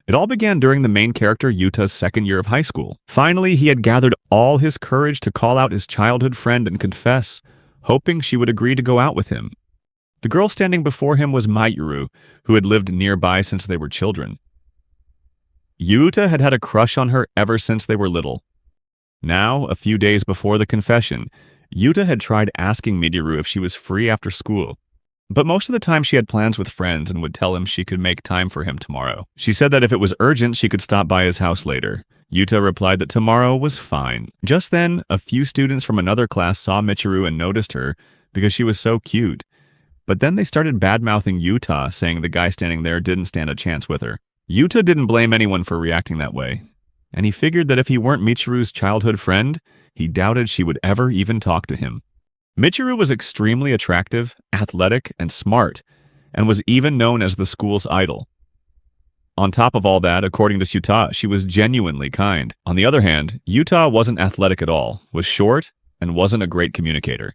It all began during the main character Yuta's second year of high school. Finally, he had gathered all his courage to call out his childhood friend and confess, hoping she would agree to go out with him. The girl standing before him was Miteru, who had lived nearby since they were children. Yuta had had a crush on her ever since they were little. Now, a few days before the confession, Yuta had tried asking Miteru if she was free after school. But most of the time she had plans with friends and would tell him she could make time for him tomorrow. She said that if it was urgent, she could stop by his house later. Yuta replied that tomorrow was fine. Just then, a few students from another class saw Miteru and noticed her because she was so cute. But then they started bad-mouthing Yuta, saying the guy standing there didn't stand a chance with her. Yuta didn't blame anyone for reacting that way, and he figured that if he weren't Michiru's childhood friend, he doubted she would ever even talk to him. Miteru was extremely attractive, athletic, and smart, and was even known as the school's idol. On top of all that, according to Yuta, she was genuinely kind. On the other hand, Yuta wasn't athletic at all, was short, and wasn't a great communicator.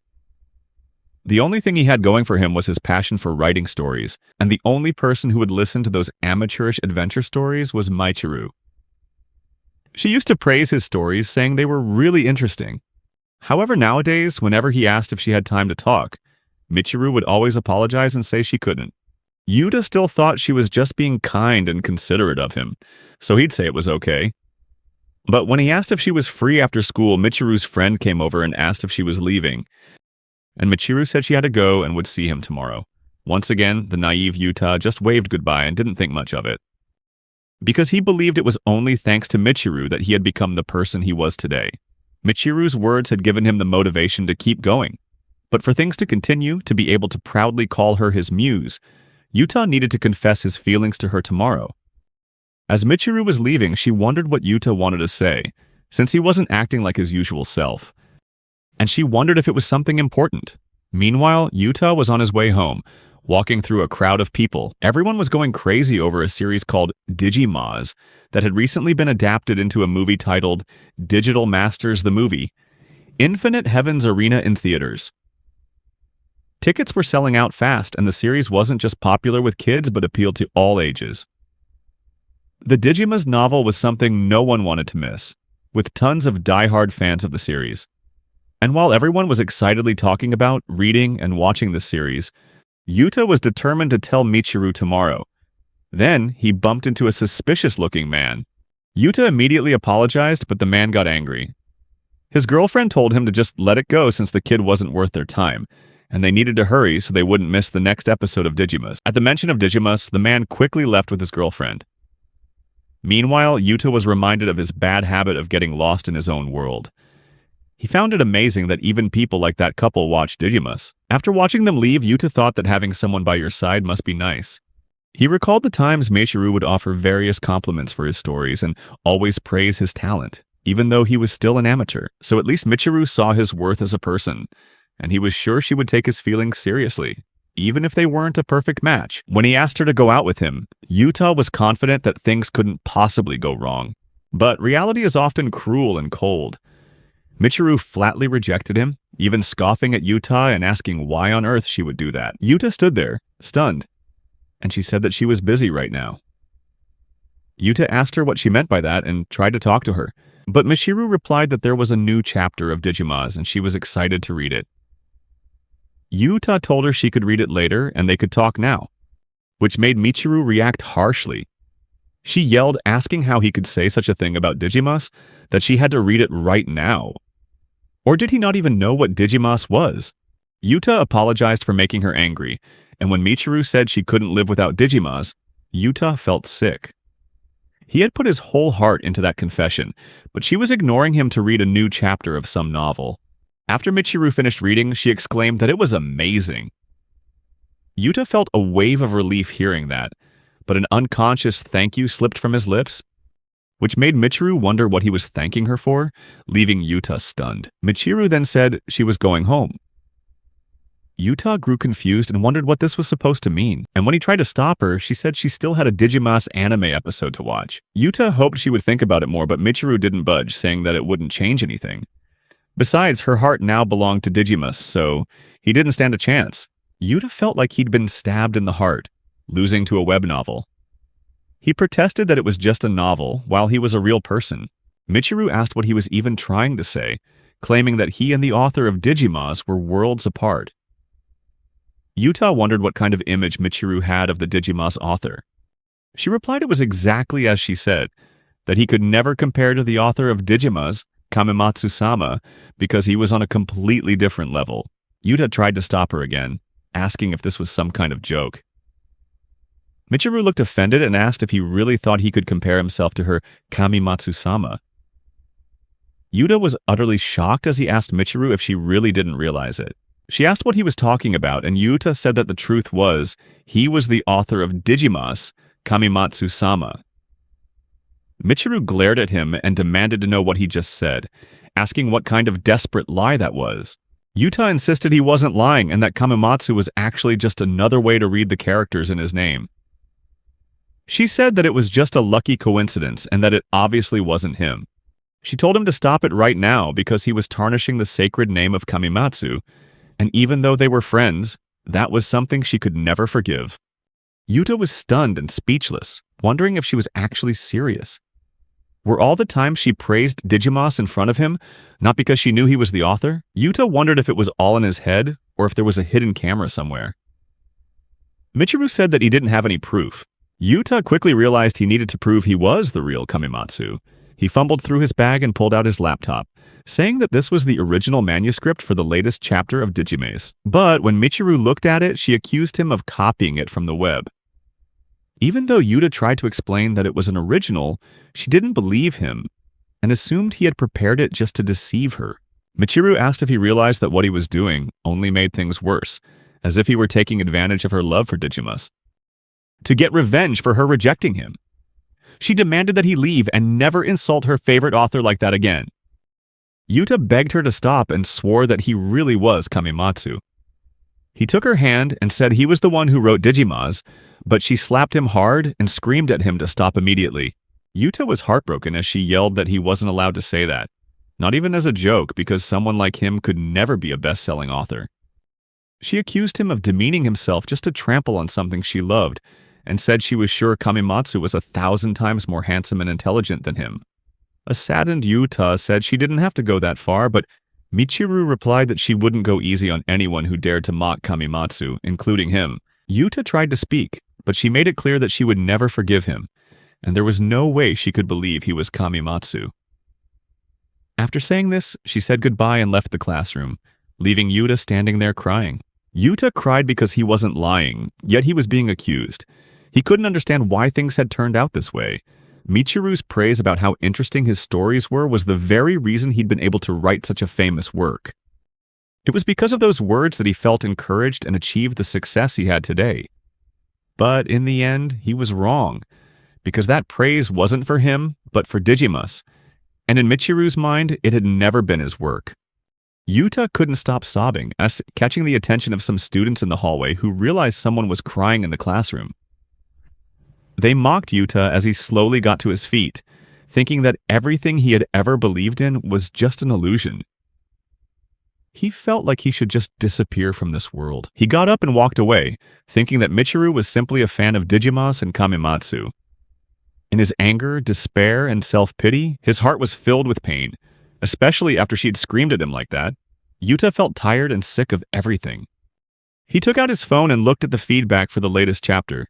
The only thing he had going for him was his passion for writing stories, and the only person who would listen to those amateurish adventure stories was Miteru. She used to praise his stories, saying they were really interesting. However, nowadays, whenever he asked if she had time to talk, Miteru would always apologize and say she couldn't. Yuta still thought she was just being kind and considerate of him, so he'd say it was okay. But when he asked if she was free after school, Michiru's friend came over and asked if she was leaving, and Miteru said she had to go and would see him tomorrow. Once again, the naive Yuta just waved goodbye and didn't think much of it, because he believed it was only thanks to Miteru that he had become the person he was today. Michiru's words had given him the motivation to keep going, but for things to continue, to be able to proudly call her his muse, Yuta needed to confess his feelings to her tomorrow. As Michiru was leaving, she wondered what Yuta wanted to say, since he wasn't acting like his usual self, and she wondered if it was something important. Meanwhile, Yuta was on his way home, walking through a crowd of people. Everyone was going crazy over a series called Digimaz that had recently been adapted into a movie titled Digital Masters the Movie, Infinite Heaven's Arena in theaters. Tickets were selling out fast, and the series wasn't just popular with kids but appealed to all ages. The Digimaz novel was something no one wanted to miss, with tons of die-hard fans of the series. And while everyone was excitedly talking about, reading, and watching the series, Yuta was determined to tell Michiru tomorrow. Then, he bumped into a suspicious-looking man. Yuta immediately apologized, but the man got angry. His girlfriend told him to just let it go since the kid wasn't worth their time, and they needed to hurry so they wouldn't miss the next episode of Digimaz. At the mention of Digimaz, the man quickly left with his girlfriend. Meanwhile, Yuta was reminded of his bad habit of getting lost in his own world. He found it amazing that even people like that couple watched Digimaz. After watching them leave, Yuta thought that having someone by your side must be nice. He recalled the times Michiru would offer various compliments for his stories and always praise his talent, even though he was still an amateur. So at least Michiru saw his worth as a person, and he was sure she would take his feelings seriously, even if they weren't a perfect match. When he asked her to go out with him, Yuta was confident that things couldn't possibly go wrong. But reality is often cruel and cold. Michiru flatly rejected him, even scoffing at Yuta and asking why on earth she would do that. Yuta stood there, stunned, and she said that she was busy right now. Yuta asked her what she meant by that and tried to talk to her, but Michiru replied that there was a new chapter of Digimaz and she was excited to read it. Yuta told her she could read it later and they could talk now, which made Michiru react harshly. She yelled, asking how he could say such a thing about Digimaz, that she had to read it right now. Or did he not even know what Digimaz was? Yuta apologized for making her angry, and when Michiru said she couldn't live without Digimaz, Yuta felt sick. He had put his whole heart into that confession, but she was ignoring him to read a new chapter of some novel. After Michiru finished reading, she exclaimed that it was amazing. Yuta felt a wave of relief hearing that, but an unconscious thank you slipped from his lips, which made Michiru wonder what he was thanking her for, leaving Yuta stunned. Michiru then said she was going home. Yuta grew confused and wondered what this was supposed to mean, and when he tried to stop her, she said she still had a Digimaz anime episode to watch. Yuta hoped she would think about it more, but Michiru didn't budge, saying that it wouldn't change anything. Besides, her heart now belonged to Digimaz, so he didn't stand a chance. Yuta felt like he'd been stabbed in the heart, losing to a web novel. He protested that it was just a novel, while he was a real person. Michiru asked what he was even trying to say, claiming that he and the author of Digimons were worlds apart. Yuta wondered what kind of image Michiru had of the Digimons author. She replied it was exactly as she said, that he could never compare to the author of Digimons, Kamimatsu-sama, because he was on a completely different level. Yuta tried to stop her again, asking if this was some kind of joke. Michiru looked offended and asked if he really thought he could compare himself to her Kamimatsu-sama. Yuta was utterly shocked as he asked Michiru if she really didn't realize it. She asked what he was talking about, and Yuta said that the truth was, he was the author of Digimons, Kamimatsu-sama. Michiru glared at him and demanded to know what he just said, asking what kind of desperate lie that was. Yuta insisted he wasn't lying and that Kamimatsu was actually just another way to read the characters in his name. She said that it was just a lucky coincidence and that it obviously wasn't him. She told him to stop it right now because he was tarnishing the sacred name of Kamimatsu, and even though they were friends, that was something she could never forgive. Yuta was stunned and speechless, wondering if she was actually serious. Were all the times she praised Digimons in front of him not because she knew he was the author? Yuta wondered if it was all in his head or if there was a hidden camera somewhere. Michiru said that he didn't have any proof. Yuta quickly realized he needed to prove he was the real Kamimatsu. He fumbled through his bag and pulled out his laptop, saying that this was the original manuscript for the latest chapter of Digimaze. But when Michiru looked at it, she accused him of copying it from the web. Even though Yuta tried to explain that it was an original, she didn't believe him and assumed he had prepared it just to deceive her. Michiru asked if he realized that what he was doing only made things worse, as if he were taking advantage of her love for Digimons, to get revenge for her rejecting him. She demanded that he leave and never insult her favorite author like that again. Yuta begged her to stop and swore that he really was Kamimatsu. He took her hand and said he was the one who wrote Digimons, but she slapped him hard and screamed at him to stop immediately. Yuta was heartbroken as she yelled that he wasn't allowed to say that, not even as a joke because someone like him could never be a best-selling author. She accused him of demeaning himself just to trample on something she loved, and said she was sure Kamimatsu was 1,000 times more handsome and intelligent than him. A saddened Yuta said she didn't have to go that far, but Michiru replied that she wouldn't go easy on anyone who dared to mock Kamimatsu, including him. Yuta tried to speak, but she made it clear that she would never forgive him, and there was no way she could believe he was Kamimatsu. After saying this, she said goodbye and left the classroom, leaving Yuta standing there crying. Yuta cried because he wasn't lying, yet he was being accused. He couldn't understand why things had turned out this way. Michiru's praise about how interesting his stories were was the very reason he'd been able to write such a famous work. It was because of those words that he felt encouraged and achieved the success he had today. But in the end, he was wrong, because that praise wasn't for him, but for Digimons, and in Michiru's mind, it had never been his work. Yuta couldn't stop sobbing, catching the attention of some students in the hallway who realized someone was crying in the classroom. They mocked Yuta as he slowly got to his feet, thinking that everything he had ever believed in was just an illusion. He felt like he should just disappear from this world. He got up and walked away, thinking that Michiru was simply a fan of Digimons and Kamimatsu. In his anger, despair, and self-pity, his heart was filled with pain, especially after she'd screamed at him like that. Yuta felt tired and sick of everything. He took out his phone and looked at the feedback for the latest chapter.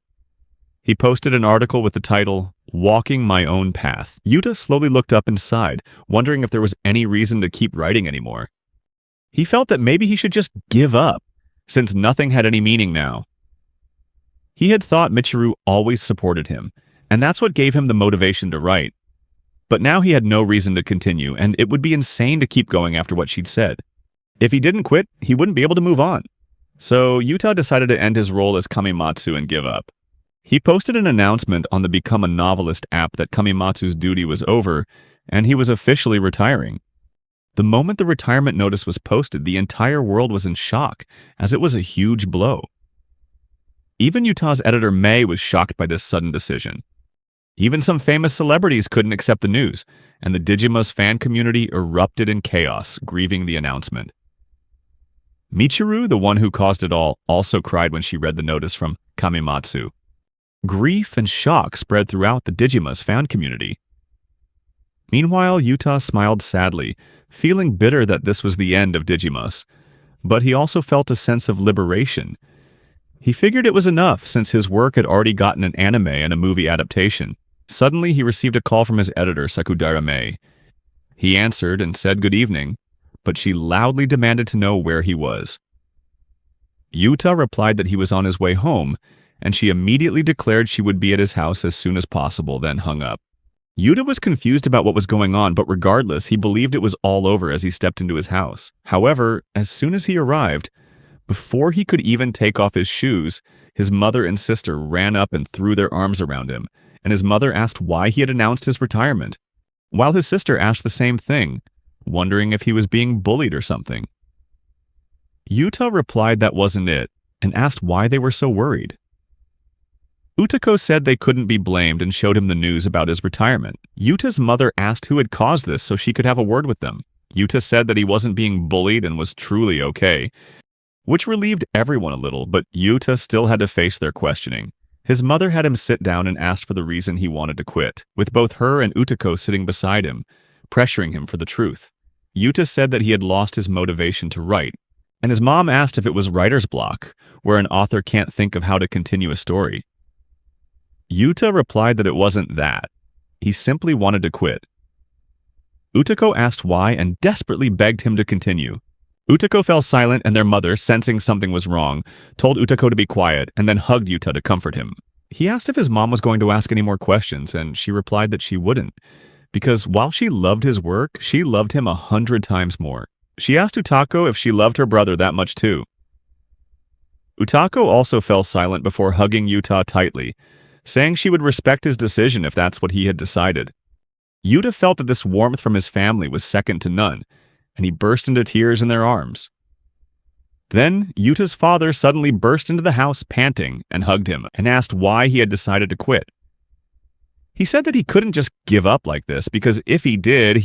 He posted an article with the title, "Walking My Own Path." Yuta slowly looked up and sighed, wondering if there was any reason to keep writing anymore. He felt that maybe he should just give up, since nothing had any meaning now. He had thought Michiru always supported him, and that's what gave him the motivation to write. But now he had no reason to continue, and it would be insane to keep going after what she'd said. If he didn't quit, he wouldn't be able to move on. So Yuta decided to end his role as Kamimatsu and give up. He posted an announcement on the Become a Novelist app that Kamimatsu's duty was over, and he was officially retiring. The moment the retirement notice was posted, the entire world was in shock, as it was a huge blow. Even Yuta's editor May was shocked by this sudden decision. Even some famous celebrities couldn't accept the news, and the Digimons fan community erupted in chaos, grieving the announcement. Michiru, the one who caused it all, also cried when she read the notice from Kamimatsu. Grief and shock spread throughout the Digimas fan community. Meanwhile, Yuta smiled sadly, feeling bitter that this was the end of Digimas. But he also felt a sense of liberation. He figured it was enough since his work had already gotten an anime and a movie adaptation. Suddenly, he received a call from his editor, Sakudara Mei. He answered and said good evening, but she loudly demanded to know where he was. Yuta replied that he was on his way home, and she immediately declared she would be at his house as soon as possible, then hung up. Yuta was confused about what was going on, but regardless, he believed it was all over as he stepped into his house. However, as soon as he arrived, before he could even take off his shoes, his mother and sister ran up and threw their arms around him, and his mother asked why he had announced his retirement, while his sister asked the same thing, wondering if he was being bullied or something. Yuta replied that wasn't it, and asked why they were so worried. Utako said they couldn't be blamed and showed him the news about his retirement. Yuta's mother asked who had caused this so she could have a word with them. Yuta said that he wasn't being bullied and was truly okay, which relieved everyone a little, but Yuta still had to face their questioning. His mother had him sit down and asked for the reason he wanted to quit, with both her and Utako sitting beside him, pressuring him for the truth. Yuta said that he had lost his motivation to write, and his mom asked if it was writer's block, where an author can't think of how to continue a story. Yuta replied that it wasn't that. He simply wanted to quit. Utako asked why and desperately begged him to continue. Utako fell silent, and their mother, sensing something was wrong, told Utako to be quiet and then hugged Yuta to comfort him. He asked if his mom was going to ask any more questions, and she replied that she wouldn't, because while she loved his work, she loved him 100 times more. She asked Utako if she loved her brother that much too. Utako also fell silent before hugging Yuta tightly, saying she would respect his decision if that's what he had decided. Yuta felt that this warmth from his family was second to none, and he burst into tears in their arms. Then, Yuta's father suddenly burst into the house panting and hugged him and asked why he had decided to quit. He said that he couldn't just give up like this because if he did,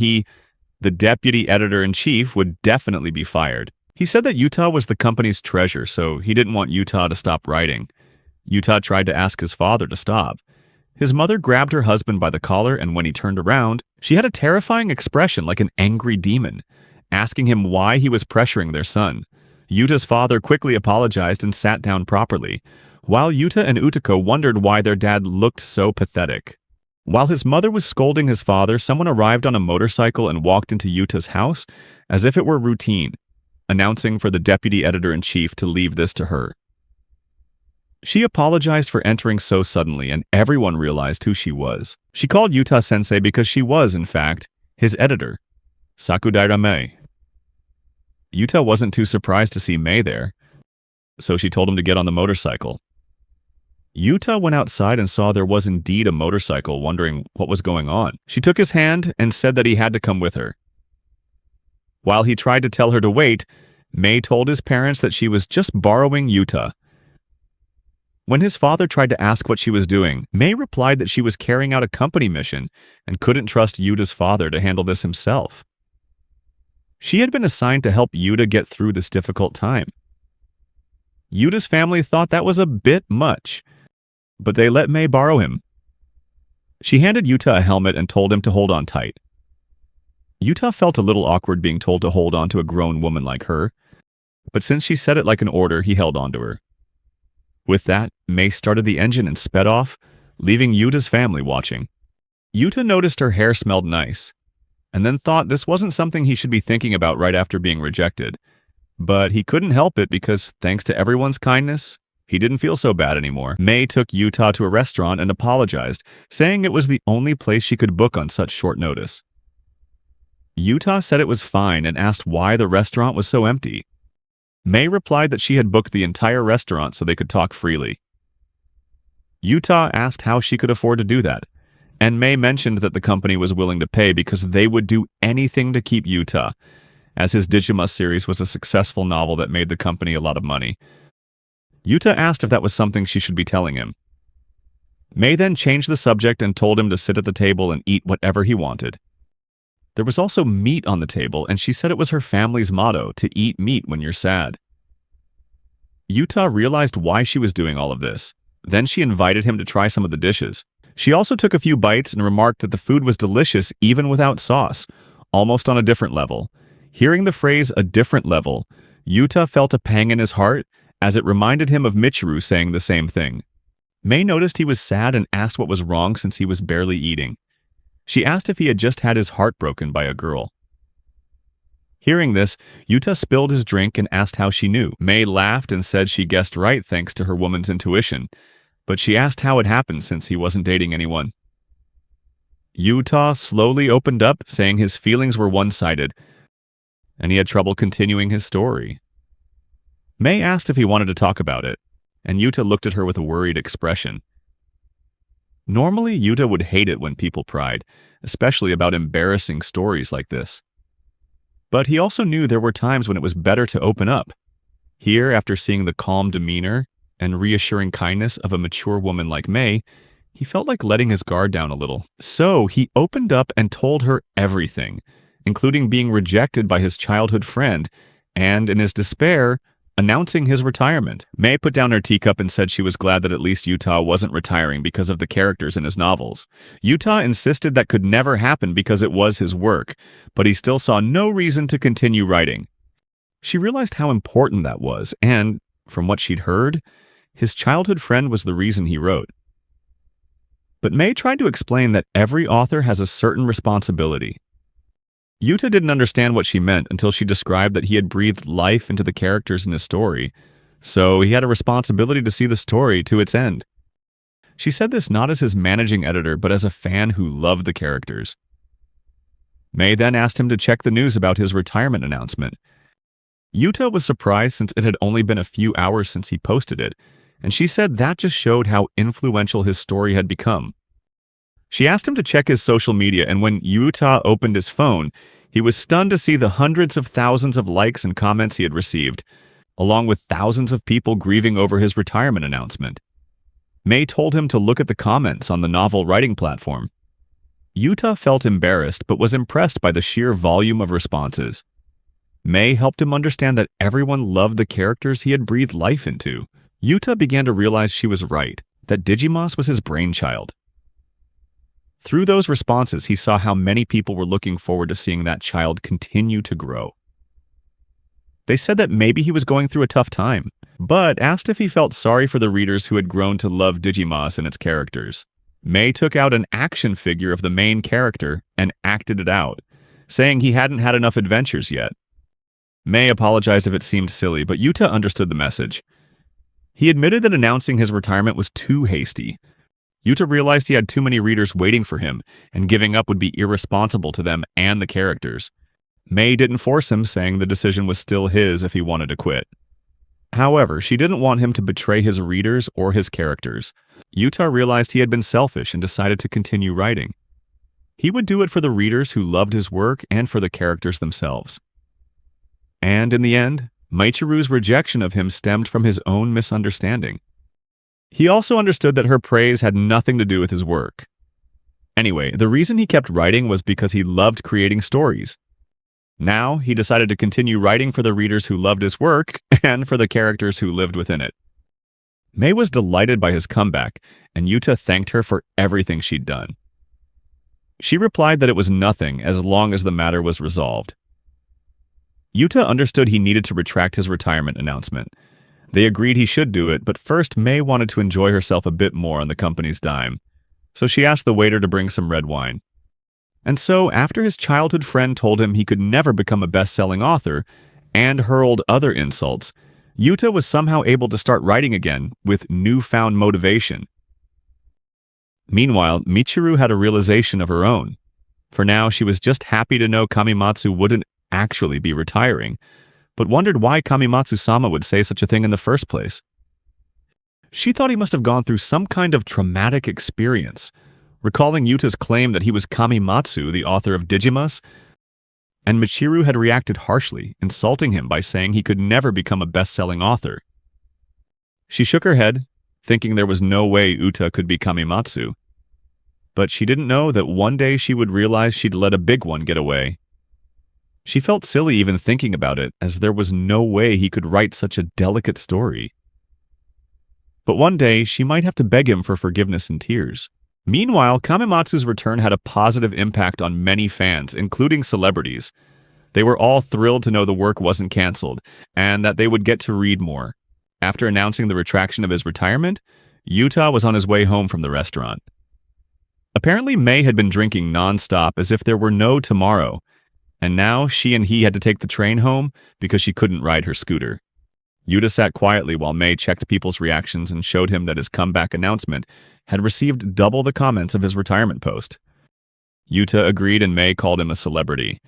the deputy editor-in-chief, would definitely be fired. He said that Yuta was the company's treasure, so he didn't want Yuta to stop writing. Yuta tried to ask his father to stop. His mother grabbed her husband by the collar, and when he turned around, she had a terrifying expression like an angry demon, asking him why he was pressuring their son. Yuta's father quickly apologized and sat down properly, while Yuta and Utako wondered why their dad looked so pathetic. While his mother was scolding his father, someone arrived on a motorcycle and walked into Yuta's house as if it were routine, announcing for the deputy editor-in-chief to leave this to her. She apologized for entering so suddenly, and everyone realized who she was. She called Yuta-sensei because she was, in fact, his editor, Sakudara Mei. Yuta wasn't too surprised to see Mei there, so she told him to get on the motorcycle. Yuta went outside and saw there was indeed a motorcycle, wondering what was going on. She took his hand and said that he had to come with her. While he tried to tell her to wait, Mei told his parents that she was just borrowing Yuta. When his father tried to ask what she was doing, Mei replied that she was carrying out a company mission and couldn't trust Yuta's father to handle this himself. She had been assigned to help Yuta get through this difficult time. Yuta's family thought that was a bit much, but they let Mei borrow him. She handed Yuta a helmet and told him to hold on tight. Yuta felt a little awkward being told to hold on to a grown woman like her, but since she said it like an order, he held on to her. With that, Mei started the engine and sped off, leaving Yuta's family watching. Yuta noticed her hair smelled nice, and then thought this wasn't something he should be thinking about right after being rejected. But he couldn't help it because, thanks to everyone's kindness, he didn't feel so bad anymore. Mei took Yuta to a restaurant and apologized, saying it was the only place she could book on such short notice. Yuta said it was fine and asked why the restaurant was so empty. Mei replied that she had booked the entire restaurant so they could talk freely. Yuta asked how she could afford to do that, and Mei mentioned that the company was willing to pay because they would do anything to keep Yuta, as his Digimas series was a successful novel that made the company a lot of money. Yuta asked if that was something she should be telling him. Mei then changed the subject and told him to sit at the table and eat whatever he wanted. There was also meat on the table, and she said it was her family's motto, to eat meat when you're sad. Yuta realized why she was doing all of this. Then she invited him to try some of the dishes. She also took a few bites and remarked that the food was delicious even without sauce, almost on a different level. Hearing the phrase "a different level," Yuta felt a pang in his heart as it reminded him of Miteru saying the same thing. Mei noticed he was sad and asked what was wrong since he was barely eating. She asked if he had just had his heart broken by a girl. Hearing this, Yuta spilled his drink and asked how she knew. Mei laughed and said she guessed right thanks to her woman's intuition, but she asked how it happened since he wasn't dating anyone. Yuta slowly opened up, saying his feelings were one-sided, and he had trouble continuing his story. Mei asked if he wanted to talk about it, and Yuta looked at her with a worried expression. Normally, Yuta would hate it when people pried, especially about embarrassing stories like this. But he also knew there were times when it was better to open up. Here, after seeing the calm demeanor and reassuring kindness of a mature woman like Mei, he felt like letting his guard down a little. So he opened up and told her everything, including being rejected by his childhood friend, and in his despair, announcing his retirement. Mei put down her teacup and said she was glad that at least Yuta wasn't retiring because of the characters in his novels. Yuta insisted that could never happen because it was his work, but he still saw no reason to continue writing. She realized how important that was, and, from what she'd heard, his childhood friend was the reason he wrote. But Mei tried to explain that every author has a certain responsibility. Yuta didn't understand what she meant until she described that he had breathed life into the characters in his story, so he had a responsibility to see the story to its end. She said this not as his managing editor, but as a fan who loved the characters. Mei then asked him to check the news about his retirement announcement. Yuta was surprised since it had only been a few hours since he posted it, and she said that just showed how influential his story had become. She asked him to check his social media, and when Yuta opened his phone, he was stunned to see the hundreds of thousands of likes and comments he had received, along with thousands of people grieving over his retirement announcement. Mei told him to look at the comments on the novel writing platform. Yuta felt embarrassed but was impressed by the sheer volume of responses. Mei helped him understand that everyone loved the characters he had breathed life into. Yuta began to realize she was right, that Digimon was his brainchild. Through those responses, he saw how many people were looking forward to seeing that child continue to grow. They said that maybe he was going through a tough time, but asked if he felt sorry for the readers who had grown to love Digimon and its characters. Mei took out an action figure of the main character and acted it out, saying he hadn't had enough adventures yet. Mei apologized if it seemed silly, but Yuta understood the message. He admitted that announcing his retirement was too hasty. Yuta realized he had too many readers waiting for him, and giving up would be irresponsible to them and the characters. Mei didn't force him, saying the decision was still his if he wanted to quit. However, she didn't want him to betray his readers or his characters. Yuta realized he had been selfish and decided to continue writing. He would do it for the readers who loved his work and for the characters themselves. And in the end, Miteru's rejection of him stemmed from his own misunderstanding. He also understood that her praise had nothing to do with his work. Anyway, the reason he kept writing was because he loved creating stories. Now, he decided to continue writing for the readers who loved his work and for the characters who lived within it. Mei was delighted by his comeback, and Yuta thanked her for everything she'd done. She replied that it was nothing as long as the matter was resolved. Yuta understood he needed to retract his retirement announcement. They agreed he should do it, but first Mei wanted to enjoy herself a bit more on the company's dime, so she asked the waiter to bring some red wine. And so, after his childhood friend told him he could never become a best-selling author, and hurled other insults, Yuta was somehow able to start writing again with newfound motivation. Meanwhile, Michiru had a realization of her own. For now, she was just happy to know Kamimatsu wouldn't actually be retiring, but wondered why Kamimatsu-sama would say such a thing in the first place. She thought he must have gone through some kind of traumatic experience, recalling Yuta's claim that he was Kamimatsu, the author of Digimas, and Michiru had reacted harshly, insulting him by saying he could never become a best-selling author. She shook her head, thinking there was no way Uta could be Kamimatsu, but she didn't know that one day she would realize she'd let a big one get away. She felt silly even thinking about it, as there was no way he could write such a delicate story. but one day she might have to beg him for forgiveness and tears. Meanwhile, Kamimatsu's return had a positive impact on many fans, including celebrities. They were all thrilled to know the work wasn't canceled, and that they would get to read more. After announcing the retraction of his retirement, Yuta was on his way home from the restaurant. Apparently, Mei had been drinking non-stop as if there were no tomorrow, and now she and he had to take the train home because she couldn't ride her scooter. Yuta sat quietly while Mei checked people's reactions and showed him that his comeback announcement had received double the comments of his retirement post. Yuta agreed and Mei called him a celebrity.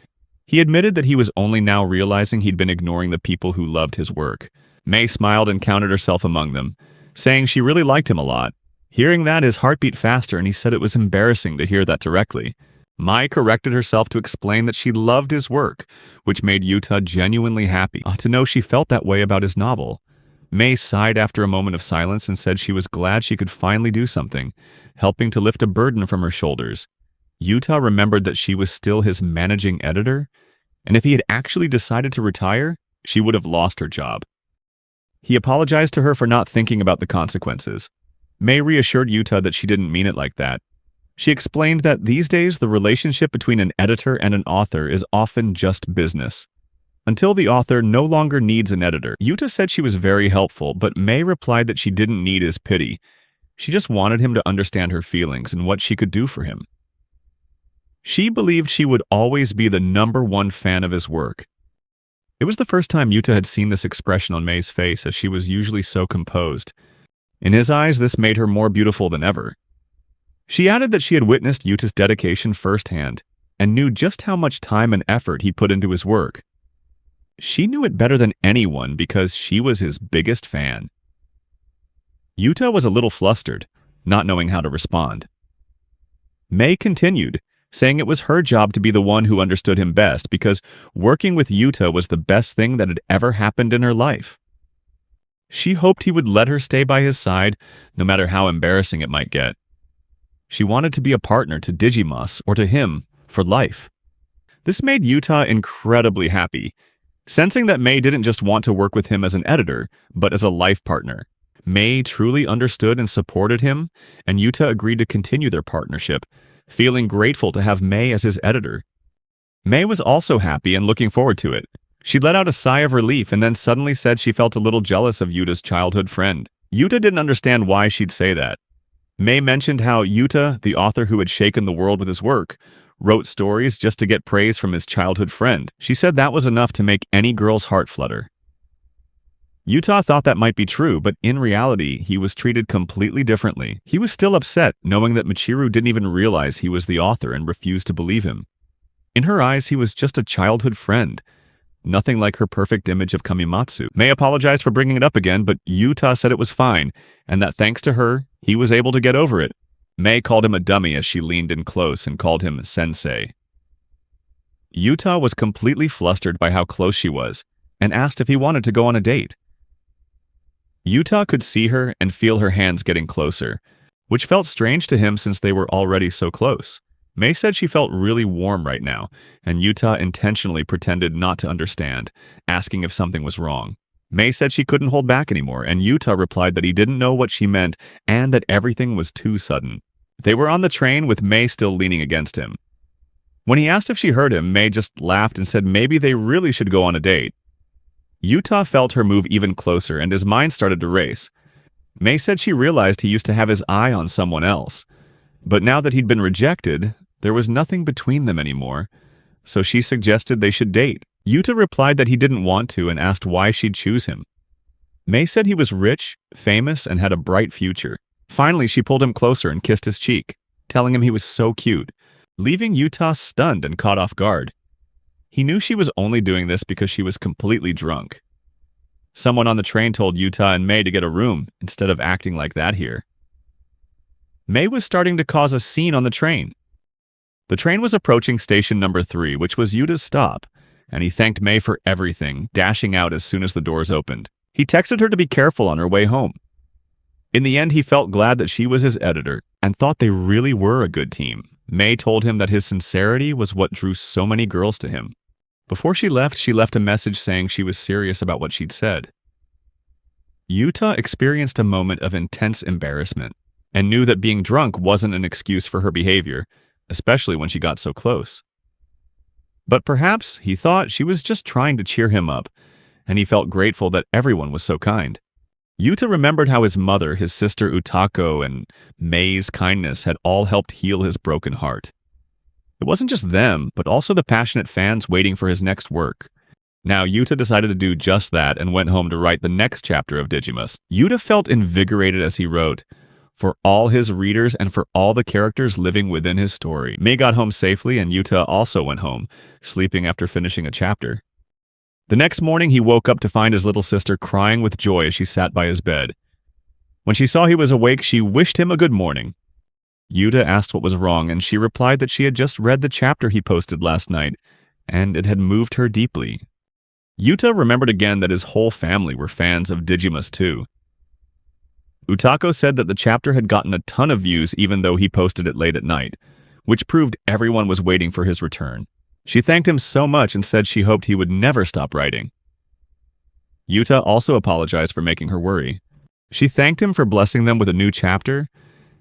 He admitted that he was only now realizing he'd been ignoring the people who loved his work. Mei smiled and counted herself among them, saying she really liked him a lot. Hearing that, his heart beat faster and he said it was embarrassing to hear that directly. Mai corrected herself to explain that she loved his work, which made Yuta genuinely happy to know she felt that way about his novel. Mei sighed after a moment of silence and said she was glad she could finally do something, helping to lift a burden from her shoulders. Yuta remembered that she was still his managing editor, and if he had actually decided to retire, she would have lost her job. He apologized to her for not thinking about the consequences. Mei reassured Yuta that she didn't mean it like that. She explained that these days the relationship between an editor and an author is often just business. Until the author no longer needs an editor. Yuta said she was very helpful, but Mei replied that she didn't need his pity. She just wanted him to understand her feelings and what she could do for him. She believed she would always be the #1 fan of his work. It was the first time Yuta had seen this expression on Mei's face, as she was usually so composed. In his eyes, this made her more beautiful than ever. She added that she had witnessed Yuta's dedication firsthand and knew just how much time and effort he put into his work. She knew it better than anyone because she was his biggest fan. Yuta was a little flustered, not knowing how to respond. Mei continued, saying it was her job to be the one who understood him best because working with Yuta was the best thing that had ever happened in her life. She hoped he would let her stay by his side, no matter how embarrassing it might get. She wanted to be a partner to Digimas or to him for life. This made Yuta incredibly happy, sensing that Mei didn't just want to work with him as an editor, but as a life partner. Mei truly understood and supported him, and Yuta agreed to continue their partnership, feeling grateful to have Mei as his editor. Mei was also happy and looking forward to it. She let out a sigh of relief and then suddenly said she felt a little jealous of Yuta's childhood friend. Yuta didn't understand why she'd say that. Mei mentioned how Yuta, the author who had shaken the world with his work, wrote stories just to get praise from his childhood friend. She said that was enough to make any girl's heart flutter. Yuta thought that might be true, but in reality, he was treated completely differently. He was still upset, knowing that Michiru didn't even realize he was the author and refused to believe him. In her eyes, he was just a childhood friend. Nothing like her perfect image of Kamimatsu. Mei apologized for bringing it up again, but Yuta said it was fine, and that thanks to her, he was able to get over it. Mei called him a dummy as she leaned in close and called him sensei. Yuta was completely flustered by how close she was, and asked if he wanted to go on a date. Yuta could see her and feel her hands getting closer, which felt strange to him since they were already so close. Mei said she felt really warm right now, and Yuta intentionally pretended not to understand, asking if something was wrong. Mei said she couldn't hold back anymore, and Yuta replied that he didn't know what she meant and that everything was too sudden. They were on the train with Mei still leaning against him. When he asked if she heard him, Mei just laughed and said maybe they really should go on a date. Yuta felt her move even closer and his mind started to race. Mei said she realized he used to have his eye on someone else. But now that he'd been rejected, there was nothing between them anymore, so she suggested they should date. Yuta replied that he didn't want to and asked why she'd choose him. Mei said he was rich, famous, and had a bright future. Finally, she pulled him closer and kissed his cheek, telling him he was so cute, leaving Yuta stunned and caught off guard. He knew she was only doing this because she was completely drunk. Someone on the train told Yuta and Mei to get a room instead of acting like that here. Mei was starting to cause a scene on the train. The train was approaching station number 3, which was Yuta's stop, and he thanked Mei for everything, dashing out as soon as the doors opened. He texted her to be careful on her way home. In the end, he felt glad that she was his editor and thought they really were a good team. Mei told him that his sincerity was what drew so many girls to him. Before she left a message saying she was serious about what she'd said. Yuta experienced a moment of intense embarrassment and knew that being drunk wasn't an excuse for her behavior, especially when she got so close. But perhaps he thought she was just trying to cheer him up, and he felt grateful that everyone was so kind. Yuta remembered how his mother, his sister Utako, and Mei's kindness had all helped heal his broken heart. It wasn't just them, but also the passionate fans waiting for his next work. Now, Yuta decided to do just that and went home to write the next chapter of Digimus. Yuta felt invigorated as he wrote, for all his readers and for all the characters living within his story. Mei got home safely, and Yuta also went home, sleeping after finishing a chapter. The next morning, he woke up to find his little sister crying with joy as she sat by his bed. When she saw he was awake, she wished him a good morning. Yuta asked what was wrong, and she replied that she had just read the chapter he posted last night, and it had moved her deeply. Yuta remembered again that his whole family were fans of Digimus too. Utako said that the chapter had gotten a ton of views even though he posted it late at night, which proved everyone was waiting for his return. She thanked him so much and said she hoped he would never stop writing. Yuta also apologized for making her worry. She thanked him for blessing them with a new chapter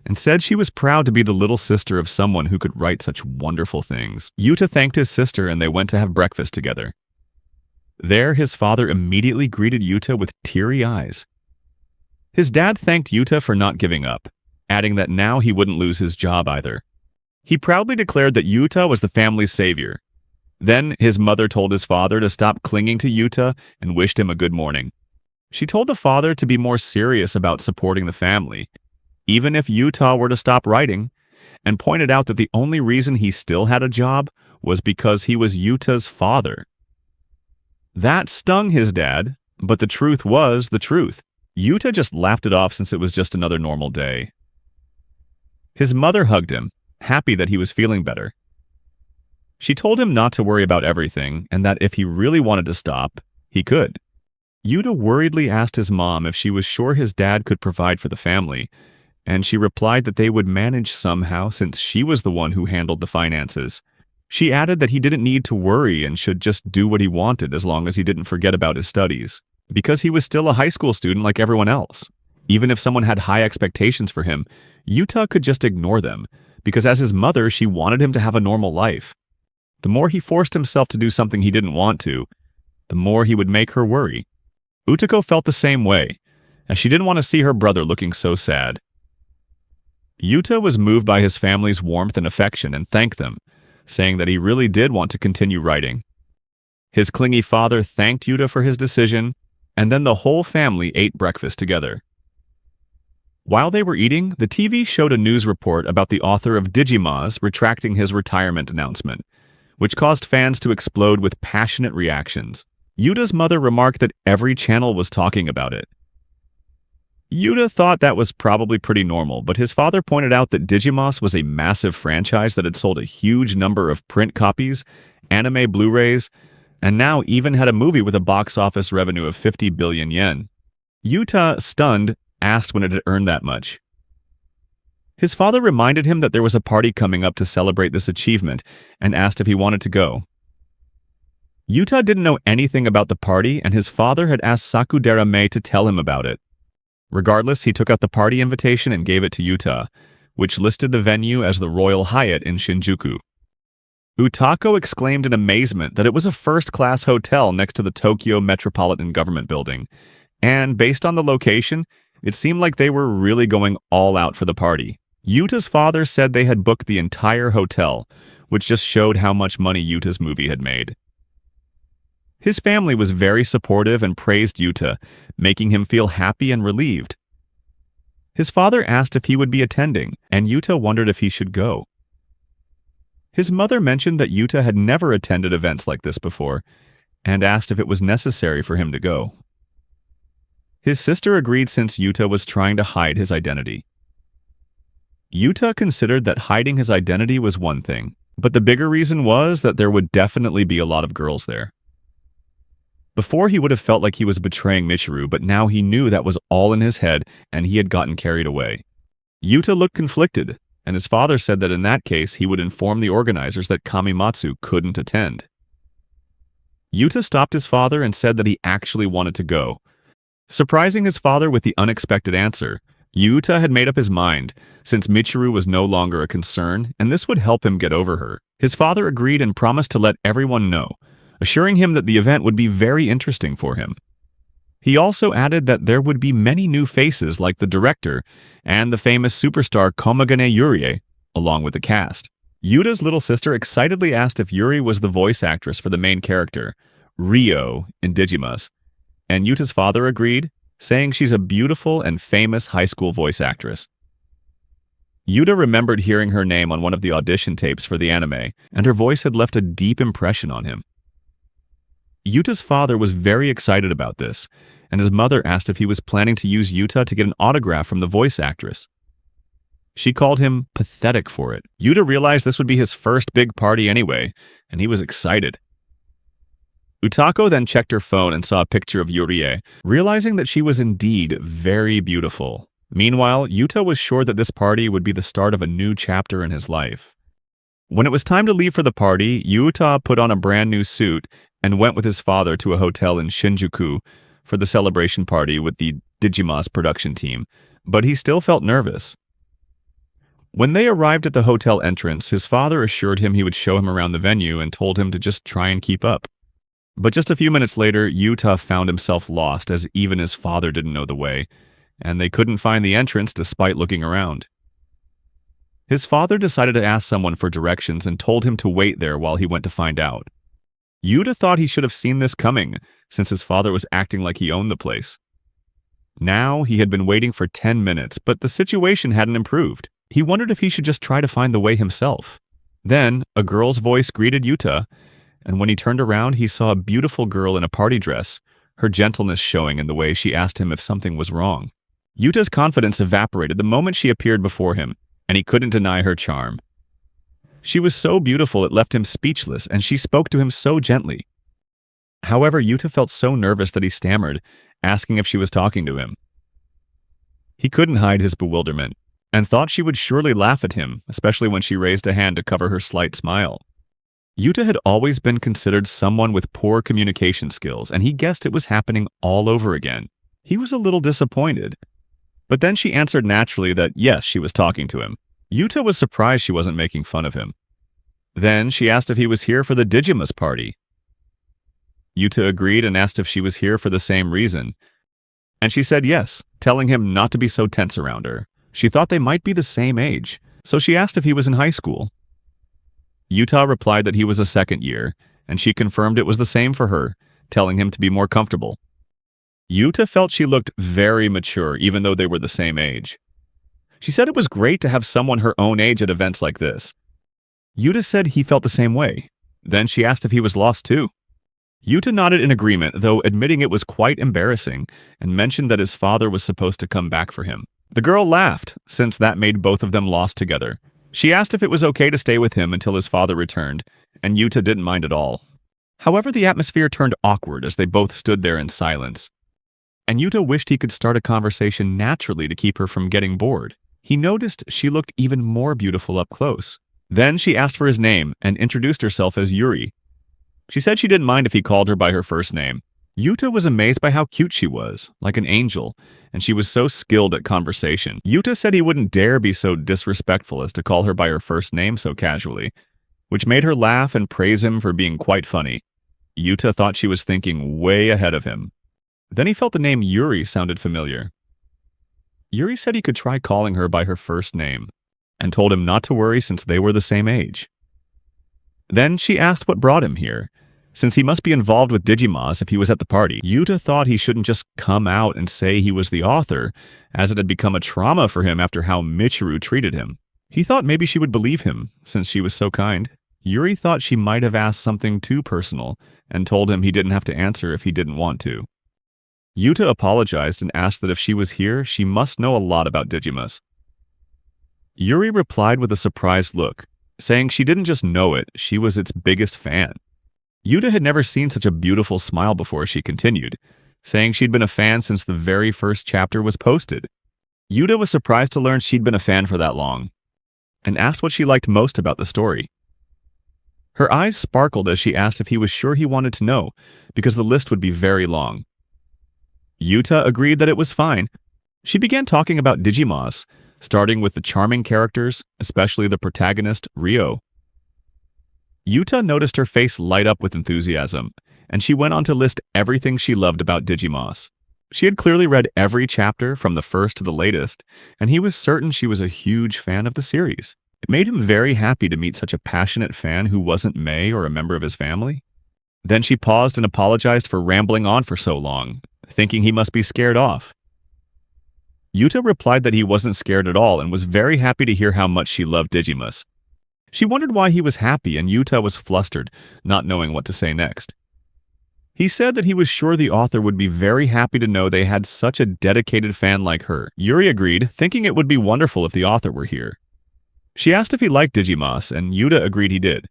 and said she was proud to be the little sister of someone who could write such wonderful things. Yuta thanked his sister and they went to have breakfast together. There, his father immediately greeted Yuta with teary eyes. His dad thanked Yuta for not giving up, adding that now he wouldn't lose his job either. He proudly declared that Yuta was the family's savior. Then, his mother told his father to stop clinging to Yuta and wished him a good morning. She told the father to be more serious about supporting the family, even if Yuta were to stop writing, and pointed out that the only reason he still had a job was because he was Yuta's father. That stung his dad, but the truth was the truth. Yuta just laughed it off since it was just another normal day. His mother hugged him, happy that he was feeling better. She told him not to worry about everything and that if he really wanted to stop, he could. Yuta worriedly asked his mom if she was sure his dad could provide for the family, and she replied that they would manage somehow since she was the one who handled the finances. She added that he didn't need to worry and should just do what he wanted as long as he didn't forget about his studies, because he was still a high school student like everyone else. Even if someone had high expectations for him, Yuta could just ignore them, because as his mother, she wanted him to have a normal life. The more he forced himself to do something he didn't want to, the more he would make her worry. Utako felt the same way, as she didn't want to see her brother looking so sad. Yuta was moved by his family's warmth and affection and thanked them, saying that he really did want to continue writing. His clingy father thanked Yuta for his decision, and then the whole family ate breakfast together. While they were eating, the TV showed a news report about the author of Digimas retracting his retirement announcement, which caused fans to explode with passionate reactions. Yuta's mother remarked that every channel was talking about it. Yuta thought that was probably pretty normal, but his father pointed out that Digimas was a massive franchise that had sold a huge number of print copies, anime Blu-rays, and now even had a movie with a box office revenue of 50 billion yen. Yuta, stunned, asked when it had earned that much. His father reminded him that there was a party coming up to celebrate this achievement and asked if he wanted to go. Yuta didn't know anything about the party, and his father had asked Sakudera Mei to tell him about it. Regardless, he took out the party invitation and gave it to Yuta, which listed the venue as the Royal Hyatt in Shinjuku. Utako exclaimed in amazement that it was a first-class hotel next to the Tokyo Metropolitan Government Building, and based on the location, it seemed like they were really going all out for the party. Yuta's father said they had booked the entire hotel, which just showed how much money Yuta's movie had made. His family was very supportive and praised Yuta, making him feel happy and relieved. His father asked if he would be attending, and Yuta wondered if he should go. His mother mentioned that Yuta had never attended events like this before, and asked if it was necessary for him to go. His sister agreed since Yuta was trying to hide his identity. Yuta considered that hiding his identity was one thing, but the bigger reason was that there would definitely be a lot of girls there. Before, he would have felt like he was betraying Miteru, but now he knew that was all in his head and he had gotten carried away. Yuta looked conflicted, and his father said that in that case he would inform the organizers that Kamimatsu couldn't attend. Yuta stopped his father and said that he actually wanted to go, Surprising his father with the unexpected answer, Yuta had made up his mind, since Miteru was no longer a concern, and this would help him get over her. His father agreed and promised to let everyone know, assuring him that the event would be very interesting for him. He also added that there would be many new faces like the director and the famous superstar Komagane Yuri, along with the cast. Yuta's little sister excitedly asked if Yuri was the voice actress for the main character, Ryo, in Digimas, and Yuta's father agreed, saying she's a beautiful and famous high school voice actress. Yuta remembered hearing her name on one of the audition tapes for the anime, and her voice had left a deep impression on him. Yuta's father was very excited about this, and his mother asked if he was planning to use Yuta to get an autograph from the voice actress. She called him pathetic for it. Yuta realized this would be his first big party anyway, and he was excited. Utako then checked her phone and saw a picture of Yuri, realizing that she was indeed very beautiful. Meanwhile, Yuta was sure that this party would be the start of a new chapter in his life. When it was time to leave for the party, Yuta put on a brand new suit and went with his father to a hotel in Shinjuku for the celebration party with the Digimas production team, but he still felt nervous. When they arrived at the hotel entrance, his father assured him he would show him around the venue and told him to just try and keep up. But just a few minutes later, Yuta found himself lost as even his father didn't know the way, and they couldn't find the entrance despite looking around. His father decided to ask someone for directions and told him to wait there while he went to find out. Yuta thought he should have seen this coming, since his father was acting like he owned the place. Now, he had been waiting for 10 minutes, but the situation hadn't improved. He wondered if he should just try to find the way himself. Then, a girl's voice greeted Yuta, and when he turned around, he saw a beautiful girl in a party dress, her gentleness showing in the way she asked him if something was wrong. Yuta's confidence evaporated the moment she appeared before him, and he couldn't deny her charm. She was so beautiful it left him speechless, and she spoke to him so gently. However, Yuta felt so nervous that he stammered, asking if she was talking to him. He couldn't hide his bewilderment, and thought she would surely laugh at him, especially when she raised a hand to cover her slight smile. Yuta had always been considered someone with poor communication skills, and he guessed it was happening all over again. He was a little disappointed. But then she answered naturally that yes, she was talking to him. Yuta was surprised she wasn't making fun of him. Then she asked if he was here for the Digimas party. Yuta agreed and asked if she was here for the same reason. And she said yes, telling him not to be so tense around her. She thought they might be the same age, so she asked if he was in high school. Yuta replied that he was a second year, and she confirmed it was the same for her, telling him to be more comfortable. Yuta felt she looked very mature even though they were the same age. She said it was great to have someone her own age at events like this. Yuta said he felt the same way. Then she asked if he was lost too. Yuta nodded in agreement, though admitting it was quite embarrassing, and mentioned that his father was supposed to come back for him. The girl laughed, since that made both of them lost together. She asked if it was okay to stay with him until his father returned, and Yuta didn't mind at all. However, the atmosphere turned awkward as they both stood there in silence. And Yuta wished he could start a conversation naturally to keep her from getting bored. He noticed she looked even more beautiful up close. Then she asked for his name and introduced herself as Yuri. She said she didn't mind if he called her by her first name. Yuta was amazed by how cute she was, like an angel, and she was so skilled at conversation. Yuta said he wouldn't dare be so disrespectful as to call her by her first name so casually, which made her laugh and praise him for being quite funny. Yuta thought she was thinking way ahead of him. Then he felt the name Yuri sounded familiar. Yuri said he could try calling her by her first name, and told him not to worry since they were the same age. Then she asked what brought him here, since he must be involved with Digimas if he was at the party. Yuta thought he shouldn't just come out and say he was the author, as it had become a trauma for him after how Miteru treated him. He thought maybe she would believe him, since she was so kind. Yuri thought she might have asked something too personal, and told him he didn't have to answer if he didn't want to. Yuta apologized and asked that if she was here, she must know a lot about Digimas. Yuri replied with a surprised look, saying she didn't just know it, she was its biggest fan. Yuta had never seen such a beautiful smile before. She continued, saying she'd been a fan since the very first chapter was posted. Yuta was surprised to learn she'd been a fan for that long, and asked what she liked most about the story. Her eyes sparkled as she asked if he was sure he wanted to know, because the list would be very long. Yuta agreed that it was fine. She began talking about Digimons, starting with the charming characters, especially the protagonist, Ryo. Yuta noticed her face light up with enthusiasm, and she went on to list everything she loved about Digimons. She had clearly read every chapter from the first to the latest, and he was certain she was a huge fan of the series. It made him very happy to meet such a passionate fan who wasn't Mei or a member of his family. Then she paused and apologized for rambling on for so long, thinking he must be scared off. Yuta replied that he wasn't scared at all and was very happy to hear how much she loved Digimus. She wondered why he was happy, and Yuta was flustered, not knowing what to say next. He said that he was sure the author would be very happy to know they had such a dedicated fan like her. Yuri agreed, thinking it would be wonderful if the author were here. She asked if he liked Digimons, and Yuta agreed he did.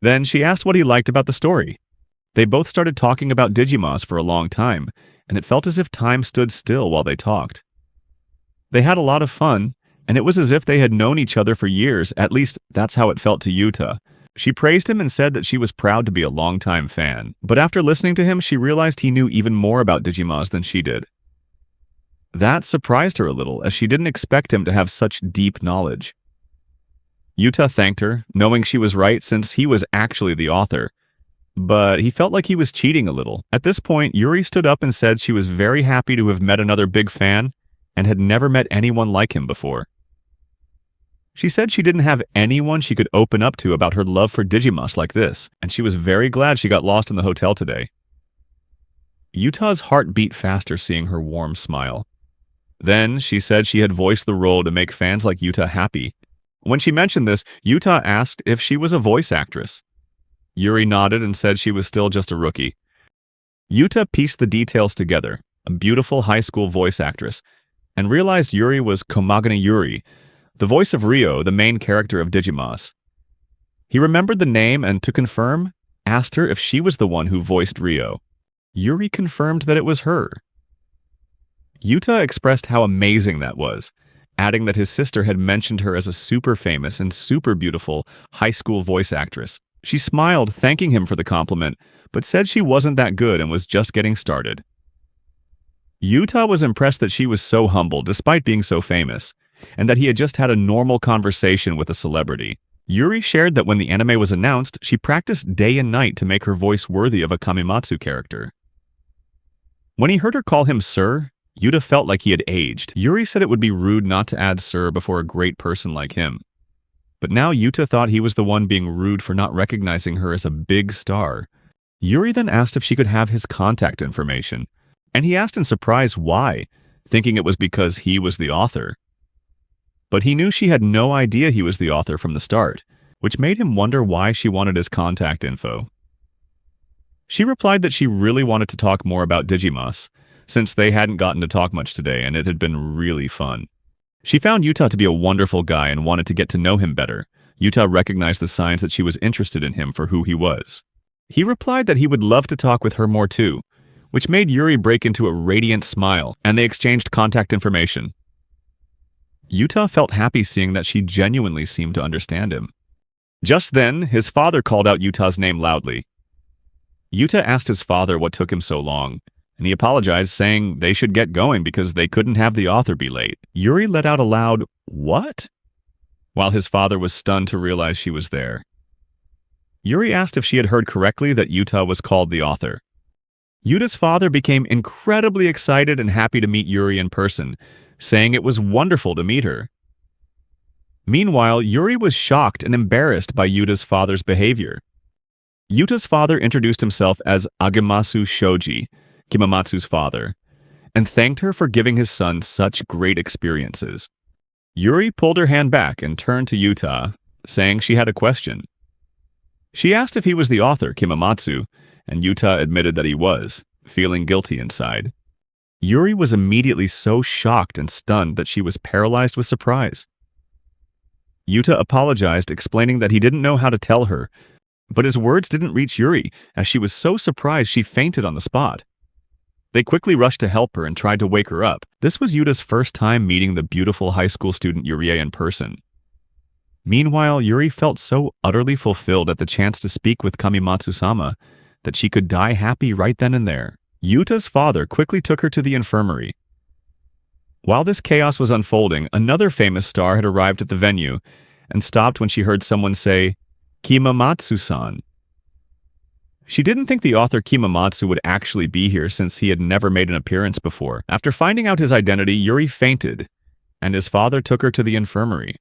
Then she asked what he liked about the story. They both started talking about Digimons for a long time, and it felt as if time stood still while they talked. They had a lot of fun, and it was as if they had known each other for years. At least that's how it felt to Yuta. She praised him and said that she was proud to be a longtime fan, but after listening to him, she realized he knew even more about Digimons than she did. That surprised her a little, as she didn't expect him to have such deep knowledge. Yuta thanked her, knowing she was right since he was actually the author, but he felt like he was cheating a little. At this point, Yuri stood up and said she was very happy to have met another big fan and had never met anyone like him before. She said she didn't have anyone she could open up to about her love for Digimons like this, and she was very glad she got lost in the hotel today. Yuta's heart beat faster seeing her warm smile. Then she said she had voiced the role to make fans like Yuta happy. When she mentioned this, Yuta asked if she was a voice actress. Yuri nodded and said she was still just a rookie. Yuta pieced the details together, a beautiful high school voice actress, and realized Yuri was Komagane Yuri, the voice of Ryo, the main character of Digimons. He remembered the name and, to confirm, asked her if she was the one who voiced Ryo. Yuri confirmed that it was her. Yuta expressed how amazing that was, adding that his sister had mentioned her as a super famous and super beautiful high school voice actress. She smiled, thanking him for the compliment, but said she wasn't that good and was just getting started. Yuta was impressed that she was so humble despite being so famous, and that he had just had a normal conversation with a celebrity. Yuri shared that when the anime was announced, she practiced day and night to make her voice worthy of a Kamimatsu character. When he heard her call him Sir, Yuta felt like he had aged. Yuri said it would be rude not to add Sir before a great person like him. But now Yuta thought he was the one being rude for not recognizing her as a big star. Yuri then asked if she could have his contact information, and he asked in surprise why, thinking it was because he was the author. But he knew she had no idea he was the author from the start, which made him wonder why she wanted his contact info. She replied that she really wanted to talk more about Digimons, since they hadn't gotten to talk much today and it had been really fun. She found Yuta to be a wonderful guy and wanted to get to know him better. Yuta recognized the signs that she was interested in him for who he was. He replied that he would love to talk with her more too, which made Yuri break into a radiant smile, and they exchanged contact information. Yuta felt happy seeing that she genuinely seemed to understand him. Just then, his father called out Yuta's name loudly. Yuta asked his father what took him so long, and he apologized, saying they should get going because they couldn't have the author be late. Yuri let out a loud, "What?" while his father was stunned to realize she was there. Yuri asked if she had heard correctly that Yuta was called the author. Yuta's father became incredibly excited and happy to meet Yuri in person, saying it was wonderful to meet her. Meanwhile, Yuri was shocked and embarrassed by Yuta's father's behavior. Yuta's father introduced himself as Agemasu Shoji, Kimamatsu's father, and thanked her for giving his son such great experiences. Yuri pulled her hand back and turned to Yuta, saying she had a question. She asked if he was the author, Kimamatsu, and Yuta admitted that he was, feeling guilty inside. Yuri was immediately so shocked and stunned that she was paralyzed with surprise. Yuta apologized, explaining that he didn't know how to tell her, but his words didn't reach Yuri, as she was so surprised she fainted on the spot. They quickly rushed to help her and tried to wake her up. This was Yuta's first time meeting the beautiful high school student Yuri in person. Meanwhile, Yuri felt so utterly fulfilled at the chance to speak with Kamimatsu-sama that she could die happy right then and there. Yuta's father quickly took her to the infirmary. While this chaos was unfolding, another famous star had arrived at the venue and stopped when she heard someone say, "Kimamatsu-san." She didn't think the author Kimamatsu would actually be here since he had never made an appearance before. After finding out his identity, Yuri fainted, and his father took her to the infirmary.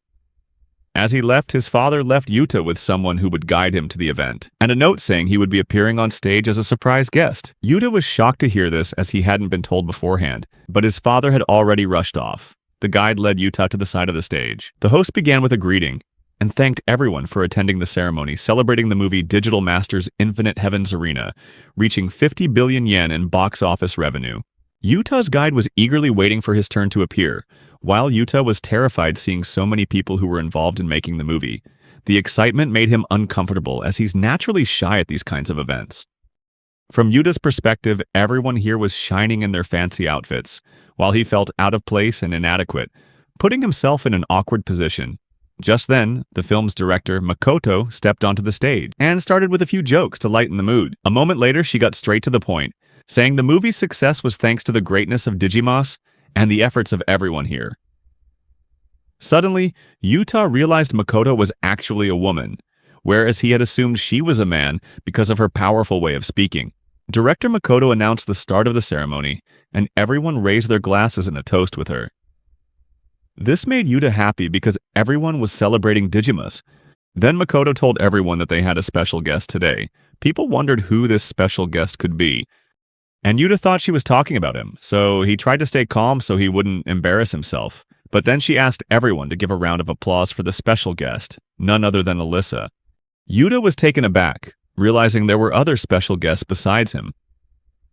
As he left, his father left Yuta with someone who would guide him to the event, and a note saying he would be appearing on stage as a surprise guest. Yuta was shocked to hear this as he hadn't been told beforehand, but his father had already rushed off. The guide led Yuta to the side of the stage. The host began with a greeting, and thanked everyone for attending the ceremony celebrating the movie Digital Masters Infinite Heavens Arena, reaching 50 billion yen in box office revenue. Yuta's guide was eagerly waiting for his turn to appear, while Yuta was terrified seeing so many people who were involved in making the movie. The excitement made him uncomfortable as he's naturally shy at these kinds of events. From Yuta's perspective, everyone here was shining in their fancy outfits, while he felt out of place and inadequate, putting himself in an awkward position. Just then, the film's director, Makoto, stepped onto the stage and started with a few jokes to lighten the mood. A moment later, she got straight to the point, saying the movie's success was thanks to the greatness of Digimas and the efforts of everyone here. Suddenly, Yuta realized Makoto was actually a woman, whereas he had assumed she was a man because of her powerful way of speaking. Director Makoto announced the start of the ceremony, and everyone raised their glasses in a toast with her. This made Yuta happy because everyone was celebrating Digimas. Then Makoto told everyone that they had a special guest today. People wondered who this special guest could be, and Yuta thought she was talking about him, so he tried to stay calm so he wouldn't embarrass himself. But then she asked everyone to give a round of applause for the special guest, none other than Alyssa. Yuta was taken aback, realizing there were other special guests besides him.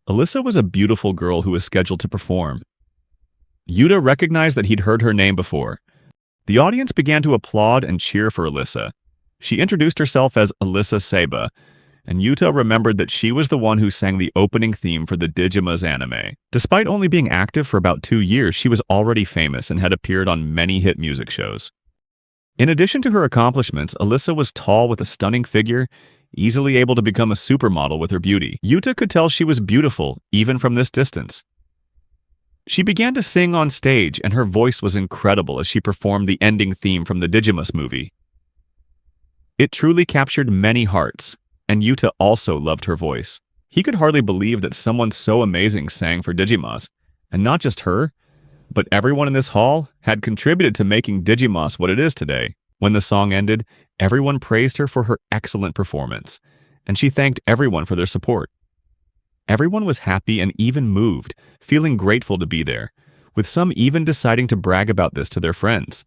Alyssa was a beautiful girl who was scheduled to perform. Yuta recognized that he'd heard her name before. The audience began to applaud and cheer for Alyssa. She introduced herself as Alyssa Seba, and Yuta remembered that she was the one who sang the opening theme for the Digimas anime. Despite only being active for about 2 years, she was already famous and had appeared on many hit music shows. In addition to her accomplishments, Alyssa was tall with a stunning figure, easily able to become a supermodel with her beauty. Yuta could tell she was beautiful, even from this distance. She began to sing on stage, and her voice was incredible as she performed the ending theme from the Digimas movie. It truly captured many hearts, and Yuta also loved her voice. He could hardly believe that someone so amazing sang for Digimas, and not just her, but everyone in this hall had contributed to making Digimas what it is today. When the song ended, everyone praised her for her excellent performance, and she thanked everyone for their support. Everyone was happy and even moved, feeling grateful to be there, with some even deciding to brag about this to their friends.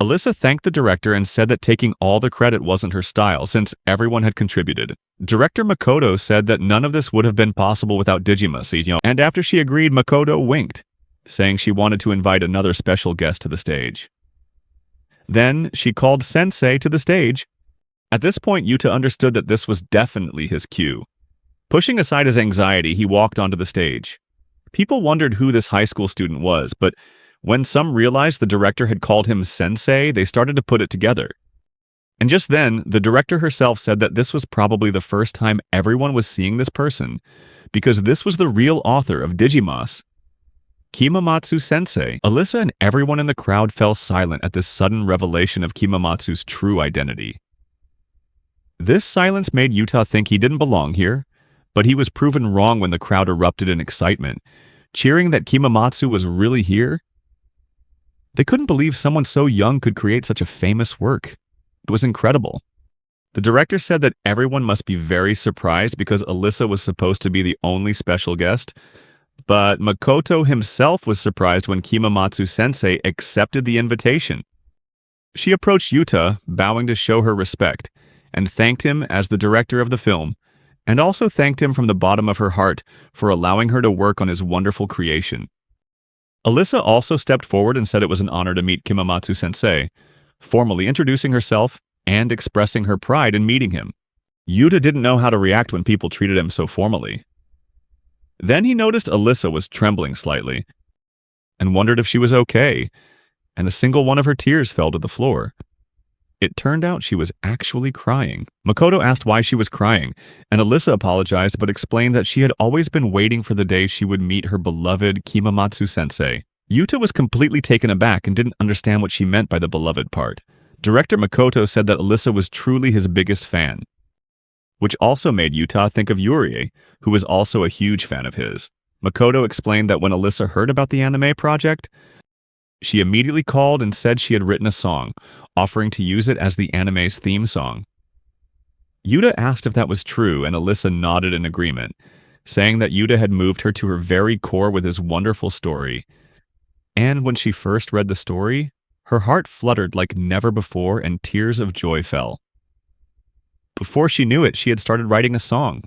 Alyssa thanked the director and said that taking all the credit wasn't her style since everyone had contributed. Director Makoto said that none of this would have been possible without Digimas, and after she agreed, Makoto winked, saying she wanted to invite another special guest to the stage. Then she called Sensei to the stage. At this point, Yuta understood that this was definitely his cue. Pushing aside his anxiety, he walked onto the stage. People wondered who this high school student was, but when some realized the director had called him Sensei, they started to put it together. And just then, the director herself said that this was probably the first time everyone was seeing this person, because this was the real author of Digimas, Kimamatsu Sensei. Alyssa and everyone in the crowd fell silent at this sudden revelation of Kimamatsu's true identity. This silence made Yuta think he didn't belong here, but he was proven wrong when the crowd erupted in excitement, cheering that Kimamatsu was really here. They couldn't believe someone so young could create such a famous work. It was incredible. The director said that everyone must be very surprised because Alyssa was supposed to be the only special guest, but Makoto himself was surprised when Kimamatsu Sensei accepted the invitation. She approached Yuta, bowing to show her respect, and thanked him as the director of the film, and also thanked him from the bottom of her heart for allowing her to work on his wonderful creation. Alyssa also stepped forward and said it was an honor to meet Kimamatsu Sensei, formally introducing herself and expressing her pride in meeting him. Yuta didn't know how to react when people treated him so formally. Then he noticed Alyssa was trembling slightly, and wondered if she was okay, and a single one of her tears fell to the floor. It turned out she was actually crying. Makoto asked why she was crying, and Alyssa apologized but explained that she had always been waiting for the day she would meet her beloved Kimamatsu-sensei. Yuta was completely taken aback and didn't understand what she meant by the beloved part. Director Makoto said that Alyssa was truly his biggest fan, which also made Yuta think of Yuri, who was also a huge fan of his. Makoto explained that when Alyssa heard about the anime project, she immediately called and said she had written a song, offering to use it as the anime's theme song. Yuta asked if that was true, and Alyssa nodded in agreement, saying that Yuta had moved her to her very core with his wonderful story. And when she first read the story, her heart fluttered like never before and tears of joy fell. Before she knew it, she had started writing a song.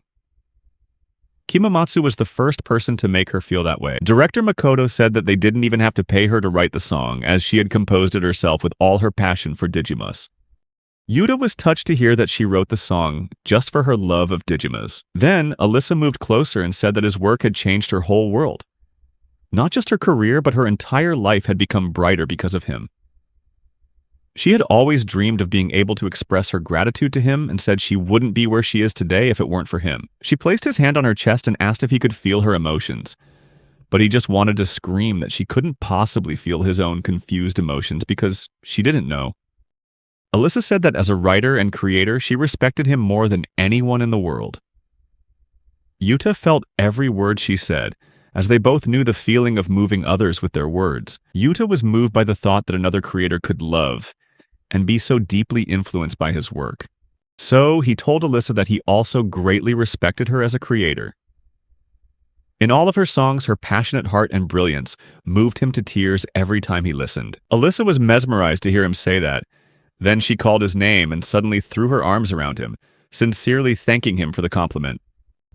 Kimamatsu was the first person to make her feel that way. Director Makoto said that they didn't even have to pay her to write the song, as she had composed it herself with all her passion for Digimus. Yuta was touched to hear that she wrote the song just for her love of Digimus. Then, Alyssa moved closer and said that his work had changed her whole world. Not just her career, but her entire life had become brighter because of him. She had always dreamed of being able to express her gratitude to him and said she wouldn't be where she is today if it weren't for him. She placed his hand on her chest and asked if he could feel her emotions. But he just wanted to scream that she couldn't possibly feel his own confused emotions because she didn't know. Alyssa said that as a writer and creator, she respected him more than anyone in the world. Yuta felt every word she said, as they both knew the feeling of moving others with their words. Yuta was moved by the thought that another creator could love and be so deeply influenced by his work. So he told Alyssa that he also greatly respected her as a creator. In all of her songs, her passionate heart and brilliance moved him to tears every time he listened. Alyssa was mesmerized to hear him say that. Then she called his name and suddenly threw her arms around him, sincerely thanking him for the compliment.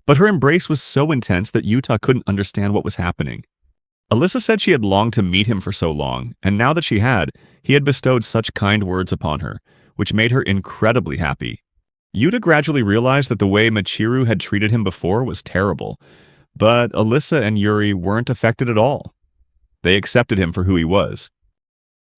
But her embrace was so intense that Yuta couldn't understand what was happening. Alyssa said she had longed to meet him for so long, and now that she had, he had bestowed such kind words upon her, which made her incredibly happy. Yuta gradually realized that the way Miteru had treated him before was terrible, but Alyssa and Yuri weren't affected at all. They accepted him for who he was.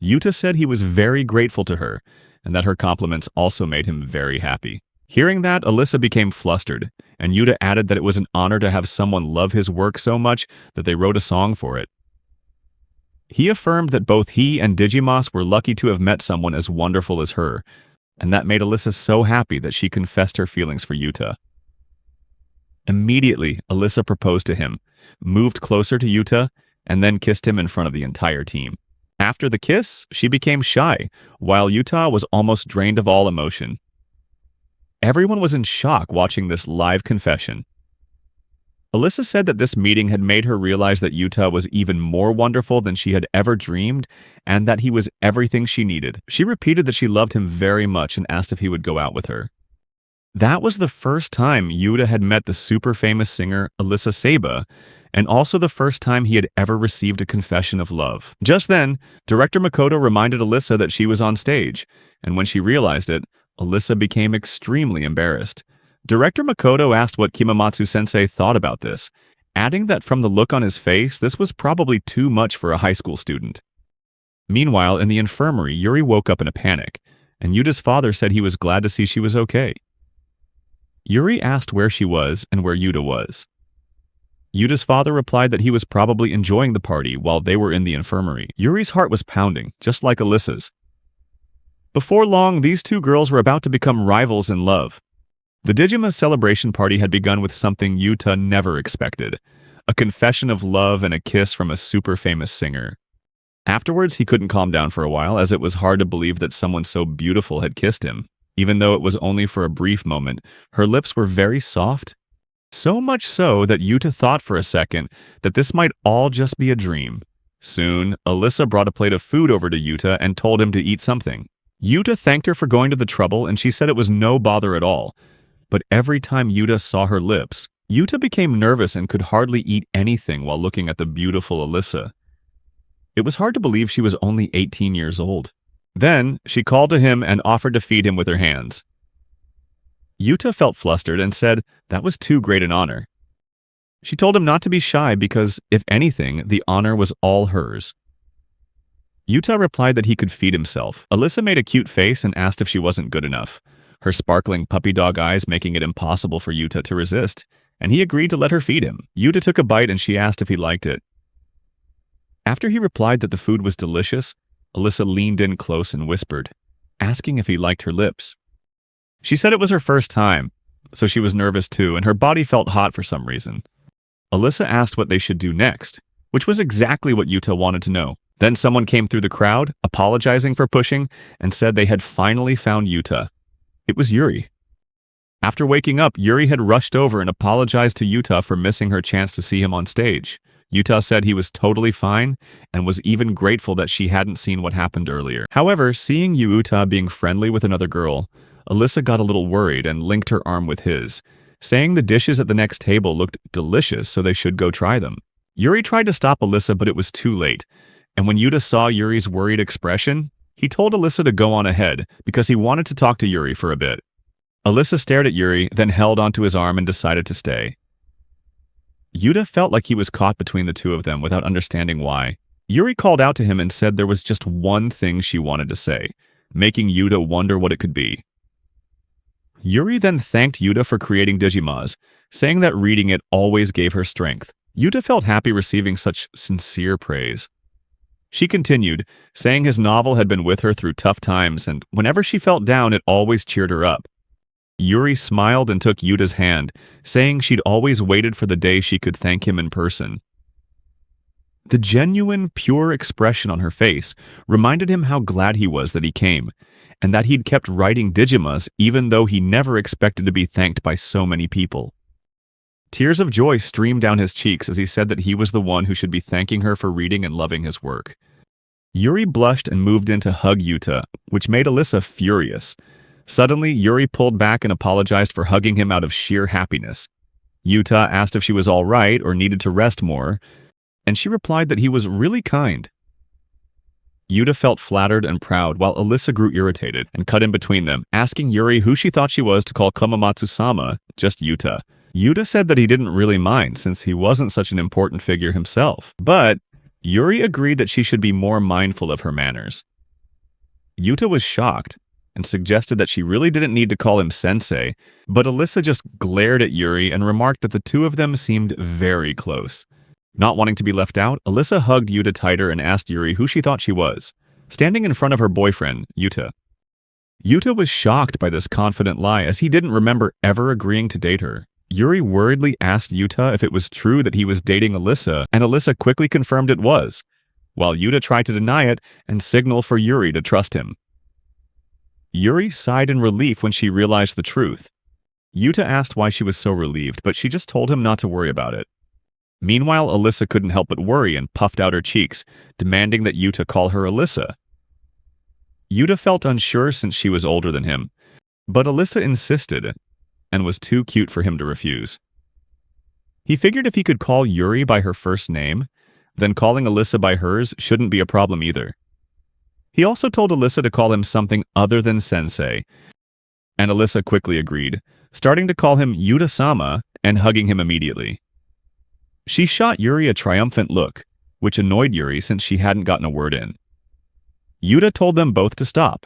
Yuta said he was very grateful to her, and that her compliments also made him very happy. Hearing that, Alyssa became flustered, and Yuta added that it was an honor to have someone love his work so much that they wrote a song for it. He affirmed that both he and Digimas were lucky to have met someone as wonderful as her, and that made Alyssa so happy that she confessed her feelings for Yuta. Immediately, Alyssa proposed to him, moved closer to Yuta, and then kissed him in front of the entire team. After the kiss, she became shy, while Yuta was almost drained of all emotion. Everyone was in shock watching this live confession. Alyssa said that this meeting had made her realize that Yuta was even more wonderful than she had ever dreamed, and that he was everything she needed. She repeated that she loved him very much and asked if he would go out with her. That was the first time Yuta had met the super famous singer Alyssa Seba, and also the first time he had ever received a confession of love. Just then, Director Makoto reminded Alyssa that she was on stage, and when she realized it, Alyssa became extremely embarrassed. Director Makoto asked what Kimamatsu-sensei thought about this, adding that from the look on his face, this was probably too much for a high school student. Meanwhile, in the infirmary, Yuri woke up in a panic, and Yuta's father said he was glad to see she was okay. Yuri asked where she was and where Yuta was. Yuta's father replied that he was probably enjoying the party while they were in the infirmary. Yuri's heart was pounding, just like Alyssa's. Before long, these two girls were about to become rivals in love. The Digima celebration party had begun with something Yuta never expected, a confession of love and a kiss from a super famous singer. Afterwards, he couldn't calm down for a while, as it was hard to believe that someone so beautiful had kissed him. Even though it was only for a brief moment, her lips were very soft. So much so that Yuta thought for a second that this might all just be a dream. Soon, Alyssa brought a plate of food over to Yuta and told him to eat something. Yuta thanked her for going to the trouble, and she said it was no bother at all. But every time Yuta saw her lips, Yuta became nervous and could hardly eat anything while looking at the beautiful Alyssa. It was hard to believe she was only 18 years old. Then, she called to him and offered to feed him with her hands. Yuta felt flustered and said that was too great an honor. She told him not to be shy because, if anything, the honor was all hers. Yuta replied that he could feed himself. Alyssa made a cute face and asked if she wasn't good enough, her sparkling puppy dog eyes making it impossible for Yuta to resist, and he agreed to let her feed him. Yuta took a bite and she asked if he liked it. After he replied that the food was delicious, Alyssa leaned in close and whispered, asking if he liked her lips. She said it was her first time, so she was nervous too, and her body felt hot for some reason. Alyssa asked what they should do next, which was exactly what Yuta wanted to know. Then someone came through the crowd, apologizing for pushing, and said they had finally found Yuta. It was Yuri. After waking up, Yuri had rushed over and apologized to Yuta for missing her chance to see him on stage. Yuta said he was totally fine and was even grateful that she hadn't seen what happened earlier. However, seeing Yuta being friendly with another girl, Alyssa got a little worried and linked her arm with his, saying the dishes at the next table looked delicious, so they should go try them. Yuri tried to stop Alyssa, but it was too late, and when Yuta saw Yuri's worried expression, he told Alyssa to go on ahead because he wanted to talk to Yuri for a bit. Alyssa stared at Yuri, then held onto his arm and decided to stay. Yuta felt like he was caught between the two of them without understanding why. Yuri called out to him and said there was just one thing she wanted to say, making Yuta wonder what it could be. Yuri then thanked Yuta for creating Digimaz, saying that reading it always gave her strength. Yuta felt happy receiving such sincere praise. She continued, saying his novel had been with her through tough times, and whenever she felt down, it always cheered her up. Yuri smiled and took Yuta's hand, saying she'd always waited for the day she could thank him in person. The genuine, pure expression on her face reminded him how glad he was that he came, and that he'd kept writing Digimas even though he never expected to be thanked by so many people. Tears of joy streamed down his cheeks as he said that he was the one who should be thanking her for reading and loving his work. Yuri blushed and moved in to hug Yuta, which made Alyssa furious. Suddenly, Yuri pulled back and apologized for hugging him out of sheer happiness. Yuta asked if she was all right or needed to rest more, and she replied that he was really kind. Yuta felt flattered and proud while Alyssa grew irritated and cut in between them, asking Yuri who she thought she was to call Komamatsu-sama just Yuta. Yuta said that he didn't really mind since he wasn't such an important figure himself, but Yuri agreed that she should be more mindful of her manners. Yuta was shocked and suggested that she really didn't need to call him sensei, but Alyssa just glared at Yuri and remarked that the two of them seemed very close. Not wanting to be left out, Alyssa hugged Yuta tighter and asked Yuri who she thought she was, standing in front of her boyfriend, Yuta. Yuta was shocked by this confident lie as he didn't remember ever agreeing to date her. Yuri worriedly asked Yuta if it was true that he was dating Alyssa, and Alyssa quickly confirmed it was, while Yuta tried to deny it and signal for Yuri to trust him. Yuri sighed in relief when she realized the truth. Yuta asked why she was so relieved, but she just told him not to worry about it. Meanwhile, Alyssa couldn't help but worry and puffed out her cheeks, demanding that Yuta call her Alyssa. Yuta felt unsure since she was older than him, but Alyssa insisted and was too cute for him to refuse. He figured if he could call Yuri by her first name, then calling Alyssa by hers shouldn't be a problem either. He also told Alyssa to call him something other than sensei, and Alyssa quickly agreed, starting to call him Yuta-sama and hugging him immediately. She shot Yuri a triumphant look, which annoyed Yuri since she hadn't gotten a word in. Yuta told them both to stop,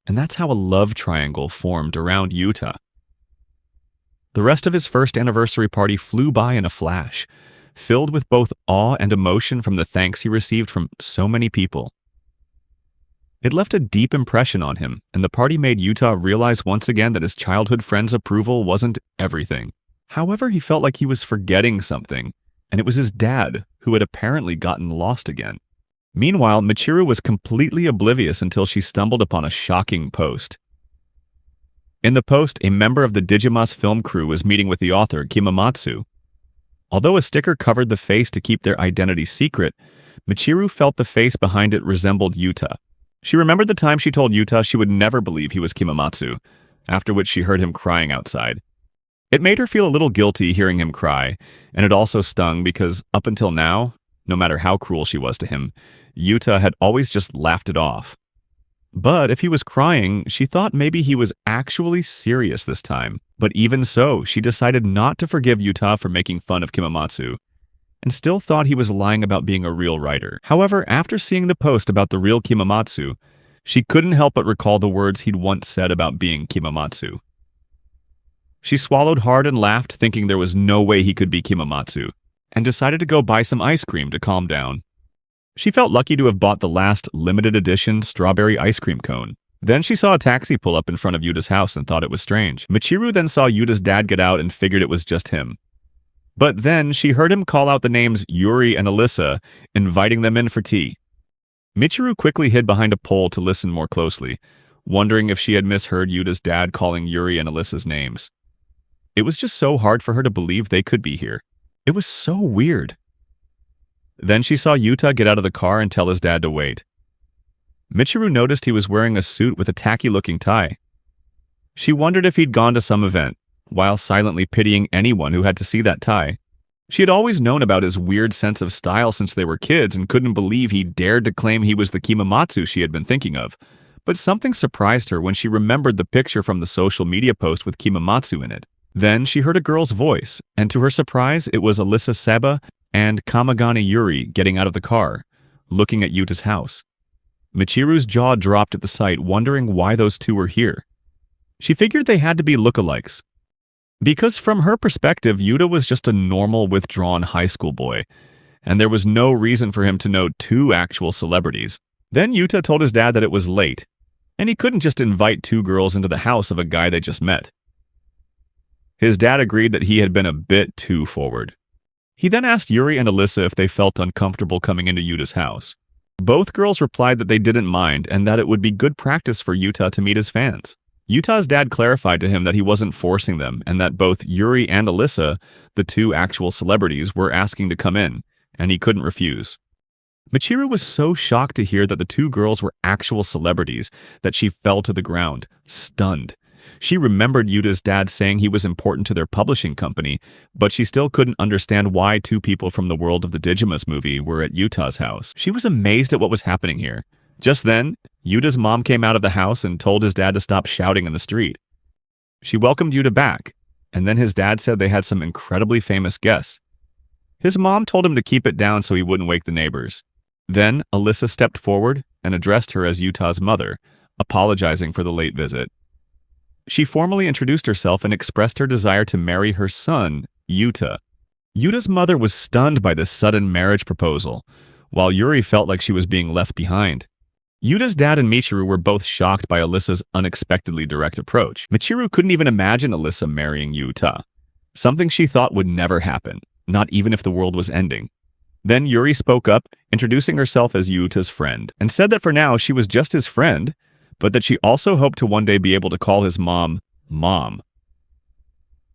and that's how a love triangle formed around Yuta. The rest of his first anniversary party flew by in a flash, filled with both awe and emotion from the thanks he received from so many people. It left a deep impression on him, and the party made Yuta realize once again that his childhood friend's approval wasn't everything. However, he felt like he was forgetting something, and it was his dad, who had apparently gotten lost again. Meanwhile, Miteru was completely oblivious until she stumbled upon a shocking post. In the post, a member of the Digimas film crew was meeting with the author, Kimamatsu. Although a sticker covered the face to keep their identity secret, Miteru felt the face behind it resembled Yuta. She remembered the time she told Yuta she would never believe he was Kimamatsu, after which she heard him crying outside. It made her feel a little guilty hearing him cry, and it also stung because up until now, no matter how cruel she was to him, Yuta had always just laughed it off. But if he was crying, she thought maybe he was actually serious this time. But even so, she decided not to forgive Yuta for making fun of Kimamatsu. and still thought he was lying about being a real writer. However, after seeing the post about the real Kimamatsu, she couldn't help but recall the words he'd once said about being Kimamatsu. She swallowed hard and laughed, thinking there was no way he could be Kimamatsu, and decided to go buy some ice cream to calm down. She felt lucky to have bought the last limited edition strawberry ice cream cone. Then she saw a taxi pull up in front of Yuta's house and thought it was strange. Michiru then saw Yuta's dad get out and figured it was just him. But then she heard him call out the names Yuri and Alyssa, inviting them in for tea. Michiru quickly hid behind a pole to listen more closely, wondering if she had misheard Yuta's dad calling Yuri and Alyssa's names. It was just so hard for her to believe they could be here. It was so weird. Then she saw Yuta get out of the car and tell his dad to wait. Michiru noticed he was wearing a suit with a tacky-looking tie. She wondered if he'd gone to some event, while silently pitying anyone who had to see that tie. She had always known about his weird sense of style since they were kids and couldn't believe he dared to claim he was the Kimamatsu she had been thinking of. But something surprised her when she remembered the picture from the social media post with Kimamatsu in it. Then she heard a girl's voice, and to her surprise, it was Alyssa Seba and Kamagane Yuri getting out of the car, looking at Yuta's house. Michiru's jaw dropped at the sight, wondering why those two were here. She figured they had to be lookalikes. Because from her perspective, Yuta was just a normal, withdrawn high school boy, and there was no reason for him to know two actual celebrities. Then Yuta told his dad that it was late, and he couldn't just invite two girls into the house of a guy they just met. His dad agreed that he had been a bit too forward. He then asked Yuri and Alyssa if they felt uncomfortable coming into Yuta's house. Both girls replied that they didn't mind and that it would be good practice for Yuta to meet his fans. Yuta's dad clarified to him that he wasn't forcing them and that both Yuri and Alyssa, the two actual celebrities, were asking to come in, and he couldn't refuse. Michiru was so shocked to hear that the two girls were actual celebrities that she fell to the ground, stunned. She remembered Yuta's dad saying he was important to their publishing company, but she still couldn't understand why two people from the world of the Digimus movie were at Yuta's house. She was amazed at what was happening here. Just then, Yuta's mom came out of the house and told his dad to stop shouting in the street. She welcomed Yuta back, and then his dad said they had some incredibly famous guests. His mom told him to keep it down so he wouldn't wake the neighbors. Then, Alyssa stepped forward and addressed her as Yuta's mother, apologizing for the late visit. She formally introduced herself and expressed her desire to marry her son, Yuta. Yuta's mother was stunned by this sudden marriage proposal, while Yuri felt like she was being left behind. Yuta's dad and Michiru were both shocked by Alyssa's unexpectedly direct approach. Michiru couldn't even imagine Alyssa marrying Yuta, something she thought would never happen, not even if the world was ending. Then Yuri spoke up, introducing herself as Yuta's friend, and said that for now she was just his friend, but that she also hoped to one day be able to call his mom, Mom.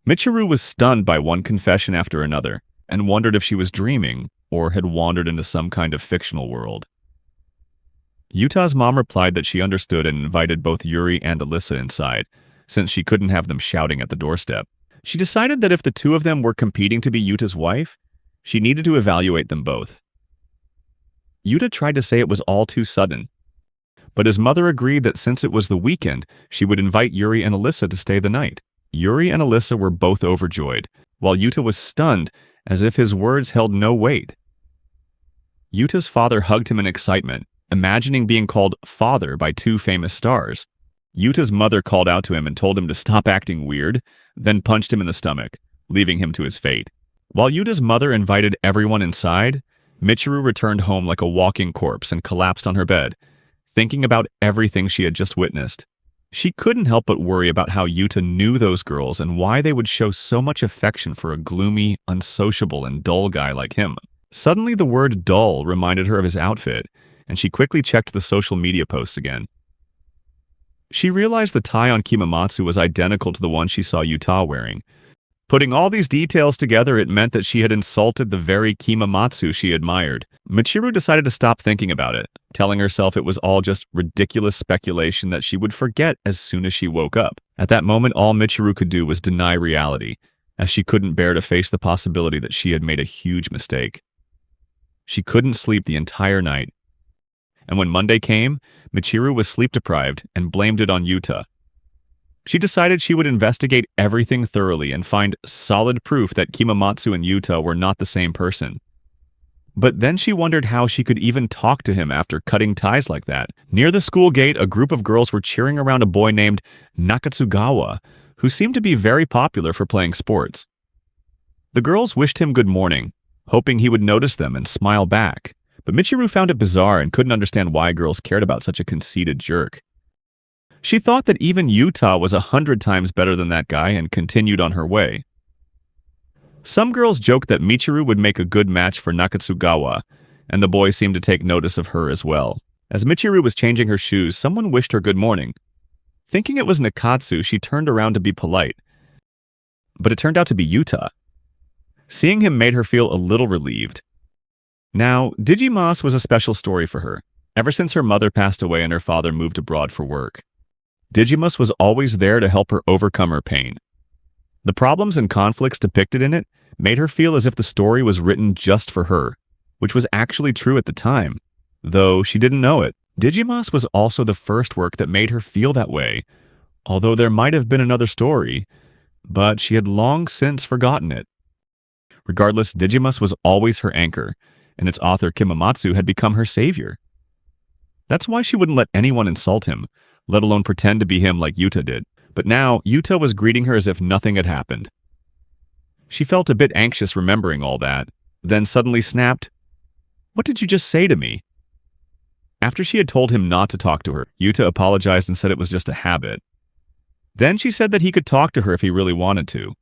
Michiru was stunned by one confession after another, and wondered if she was dreaming, or had wandered into some kind of fictional world. Yuta's mom replied that she understood and invited both Yuri and Alyssa inside, since she couldn't have them shouting at the doorstep. She decided that if the two of them were competing to be Yuta's wife, she needed to evaluate them both. Yuta tried to say it was all too sudden, but his mother agreed that since it was the weekend, she would invite Yuri and Alyssa to stay the night. Yuri and Alyssa were both overjoyed, while Yuta was stunned, as if his words held no weight. Yuta's father hugged him in excitement, imagining being called father by two famous stars. Yuta's mother called out to him and told him to stop acting weird, then punched him in the stomach, leaving him to his fate. While Yuta's mother invited everyone inside, Michiru returned home like a walking corpse and collapsed on her bed, thinking about everything she had just witnessed. She couldn't help but worry about how Yuta knew those girls and why they would show so much affection for a gloomy, unsociable, and dull guy like him. Suddenly, the word dull reminded her of his outfit, and she quickly checked the social media posts again. She realized the tie on Kimamatsu was identical to the one she saw Yuta wearing. Putting all these details together, it meant that she had insulted the very Kimamatsu she admired. Michiru decided to stop thinking about it, telling herself it was all just ridiculous speculation that she would forget as soon as she woke up. At that moment, all Michiru could do was deny reality, as she couldn't bear to face the possibility that she had made a huge mistake. She couldn't sleep the entire night, and when Monday came, Michiru was sleep-deprived and blamed it on Yuta. She decided she would investigate everything thoroughly and find solid proof that Kimamatsu and Yuta were not the same person. But then she wondered how she could even talk to him after cutting ties like that. Near the school gate, a group of girls were cheering around a boy named Nakatsugawa, who seemed to be very popular for playing sports. The girls wished him good morning, hoping he would notice them and smile back. But Michiru found it bizarre and couldn't understand why girls cared about such a conceited jerk. She thought that even Yuta was 100 times better than that guy and continued on her way. Some girls joked that Michiru would make a good match for Nakatsugawa, and the boy seemed to take notice of her as well. As Michiru was changing her shoes, someone wished her good morning. Thinking it was Nakatsu, she turned around to be polite. But it turned out to be Yuta. Seeing him made her feel a little relieved. Now, Digimas was a special story for her, ever since her mother passed away and her father moved abroad for work. Digimas was always there to help her overcome her pain. The problems and conflicts depicted in it made her feel as if the story was written just for her, which was actually true at the time, though she didn't know it. Digimas was also the first work that made her feel that way, although there might have been another story, but she had long since forgotten it. Regardless, Digimas was always her anchor, and its author Kimamatsu had become her savior. That's why she wouldn't let anyone insult him, let alone pretend to be him like Yuta did. But now, Yuta was greeting her as if nothing had happened. She felt a bit anxious remembering all that, then suddenly snapped, "What did you just say to me?" After she had told him not to talk to her, Yuta apologized and said it was just a habit. Then she said that he could talk to her if he really wanted to.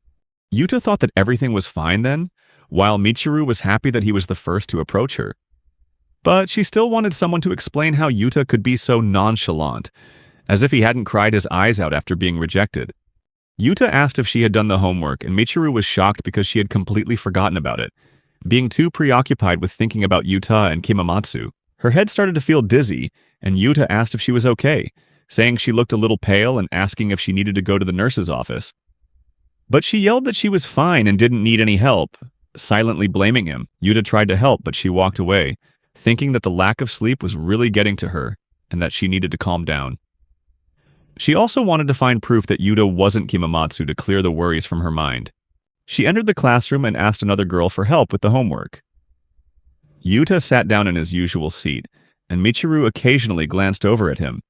Yuta thought that everything was fine then, while Michiru was happy that he was the first to approach her. But she still wanted someone to explain how Yuta could be so nonchalant, as if he hadn't cried his eyes out after being rejected. Yuta asked if she had done the homework, and Michiru was shocked because she had completely forgotten about it, being too preoccupied with thinking about Yuta and Kimamatsu. Her head started to feel dizzy, and Yuta asked if she was okay, saying she looked a little pale and asking if she needed to go to the nurse's office. But she yelled that she was fine and didn't need any help, silently blaming him. Yuta tried to help, but she walked away, thinking that the lack of sleep was really getting to her and that she needed to calm down. She also wanted to find proof that Yuta wasn't Kimamatsu to clear the worries from her mind. She entered the classroom and asked another girl for help with the homework. Yuta sat down in his usual seat, and Michiru occasionally glanced over at him.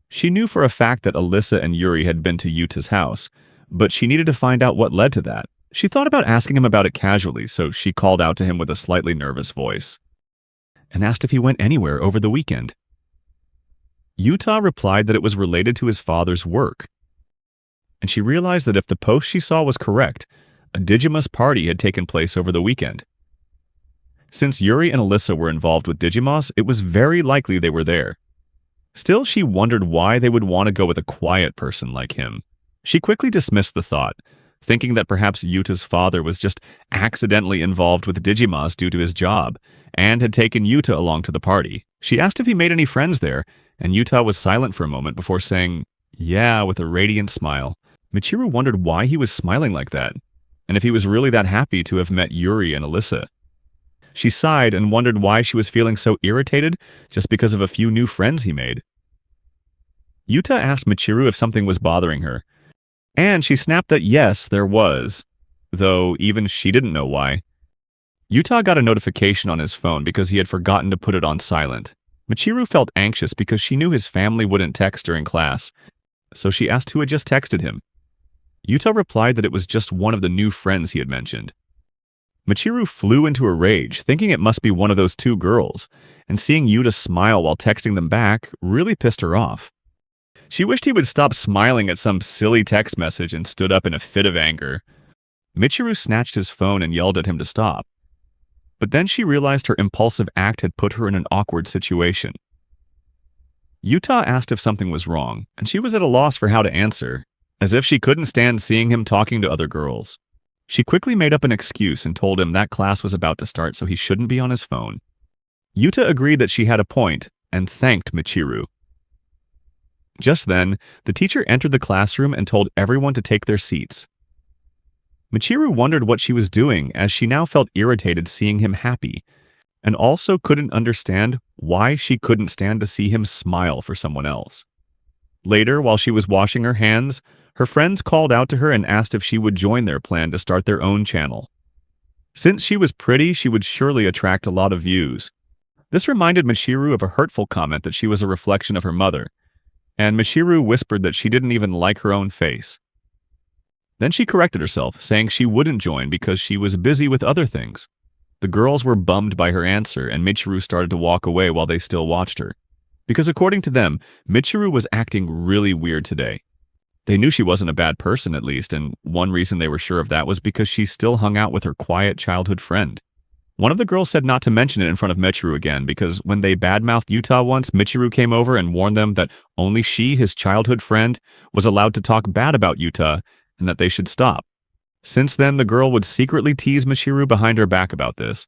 She knew for a fact that Alyssa and Yuri had been to Yuta's house, but she needed to find out what led to that. She thought about asking him about it casually, so she called out to him with a slightly nervous voice and asked if he went anywhere over the weekend. Yuta replied that it was related to his father's work, and she realized that if the post she saw was correct, a Digimas party had taken place over the weekend. Since Yuri and Alyssa were involved with Digimas, it was very likely they were there. Still, she wondered why they would want to go with a quiet person like him. She quickly dismissed the thought, thinking that perhaps Yuta's father was just accidentally involved with Digimas due to his job, and had taken Yuta along to the party. She asked if he made any friends there, and Yuta was silent for a moment before saying, "Yeah," with a radiant smile. Michiru wondered why he was smiling like that, and if he was really that happy to have met Yuri and Alyssa. She sighed and wondered why she was feeling so irritated just because of a few new friends he made. Yuta asked Michiru if something was bothering her, and she snapped that yes, there was, though even she didn't know why. Yuta got a notification on his phone because he had forgotten to put it on silent. Michiru felt anxious because she knew his family wouldn't text during class, so she asked who had just texted him. Yuta replied that it was just one of the new friends he had mentioned. Michiru flew into a rage, thinking it must be one of those two girls, and seeing Yuta smile while texting them back really pissed her off. She wished he would stop smiling at some silly text message and stood up in a fit of anger. Michiru snatched his phone and yelled at him to stop. But then she realized her impulsive act had put her in an awkward situation. Yuta asked if something was wrong, and she was at a loss for how to answer, as if she couldn't stand seeing him talking to other girls. She quickly made up an excuse and told him that class was about to start, so he shouldn't be on his phone. Yuta agreed that she had a point and thanked Michiru. Just then, the teacher entered the classroom and told everyone to take their seats. Michiru wondered what she was doing, as she now felt irritated seeing him happy, and also couldn't understand why she couldn't stand to see him smile for someone else. Later, while she was washing her hands, her friends called out to her and asked if she would join their plan to start their own channel. Since she was pretty, she would surely attract a lot of views. This reminded Michiru of a hurtful comment that she was a reflection of her mother, and Michiru whispered that she didn't even like her own face. Then she corrected herself, saying she wouldn't join because she was busy with other things. The girls were bummed by her answer, and Michiru started to walk away while they still watched her. Because according to them, Michiru was acting really weird today. They knew she wasn't a bad person at least, and one reason they were sure of that was because she still hung out with her quiet childhood friend. One of the girls said not to mention it in front of Michiru again because when they badmouthed Yuta once, Michiru came over and warned them that only she, his childhood friend, was allowed to talk bad about Yuta and that they should stop. Since then, the girl would secretly tease Michiru behind her back about this.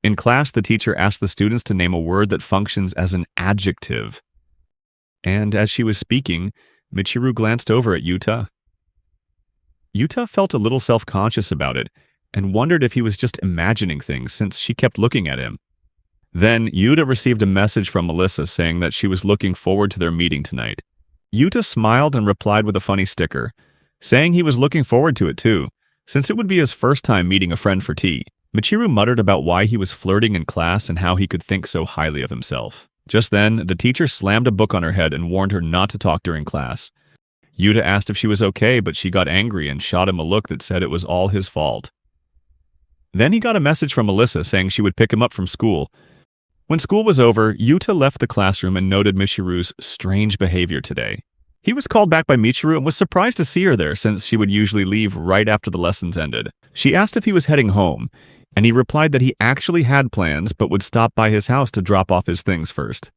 In class, the teacher asked the students to name a word that functions as an adjective. And as she was speaking, Michiru glanced over at Yuta. Yuta felt a little self-conscious about it and wondered if he was just imagining things since she kept looking at him. Then, Yuta received a message from Alyssa saying that she was looking forward to their meeting tonight. Yuta smiled and replied with a funny sticker, saying he was looking forward to it too, since it would be his first time meeting a friend for tea. Michiru muttered about why he was flirting in class and how he could think so highly of himself. Just then, the teacher slammed a book on her head and warned her not to talk during class. Yuta asked if she was okay, but she got angry and shot him a look that said it was all his fault. Then he got a message from Alyssa saying she would pick him up from school. When school was over, Yuta left the classroom and noted Michiru's strange behavior today. He was called back by Michiru and was surprised to see her there since she would usually leave right after the lessons ended. She asked if he was heading home, and he replied that he actually had plans but would stop by his house to drop off his things first.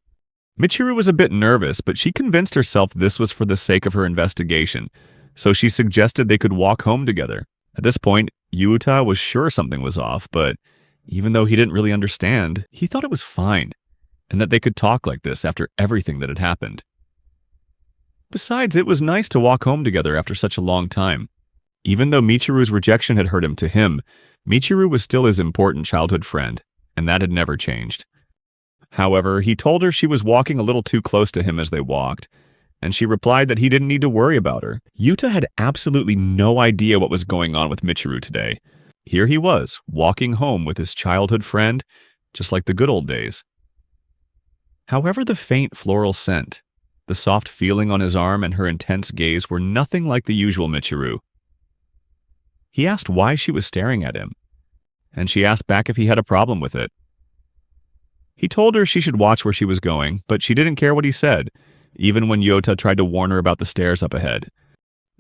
Michiru was a bit nervous, but she convinced herself this was for the sake of her investigation, so she suggested they could walk home together. At this point, Yuta was sure something was off, but even though he didn't really understand, he thought it was fine, and that they could talk like this after everything that had happened. Besides, it was nice to walk home together after such a long time. Even though Michiru's rejection had hurt him, to him, Michiru was still his important childhood friend, and that had never changed. However, he told her she was walking a little too close to him as they walked, and she replied that he didn't need to worry about her. Yuta had absolutely no idea what was going on with Michiru today. Here he was, walking home with his childhood friend, just like the good old days. However, the faint floral scent, the soft feeling on his arm, and her intense gaze were nothing like the usual Michiru. He asked why she was staring at him, and she asked back if he had a problem with it. He told her she should watch where she was going, but she didn't care what he said, even when Yuta tried to warn her about the stairs up ahead.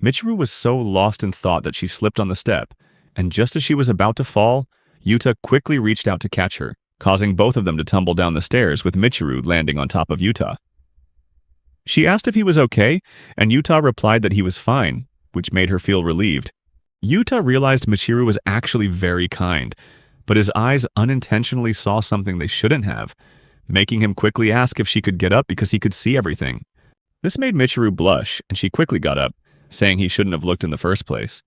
Michiru was so lost in thought that she slipped on the step, and just as she was about to fall, Yuta quickly reached out to catch her, causing both of them to tumble down the stairs with Michiru landing on top of Yuta. She asked if he was okay, and Yuta replied that he was fine, which made her feel relieved. Yuta realized Michiru was actually very kind, but his eyes unintentionally saw something they shouldn't have, making him quickly ask if she could get up because he could see everything. This made Michiru blush, and she quickly got up, saying he shouldn't have looked in the first place.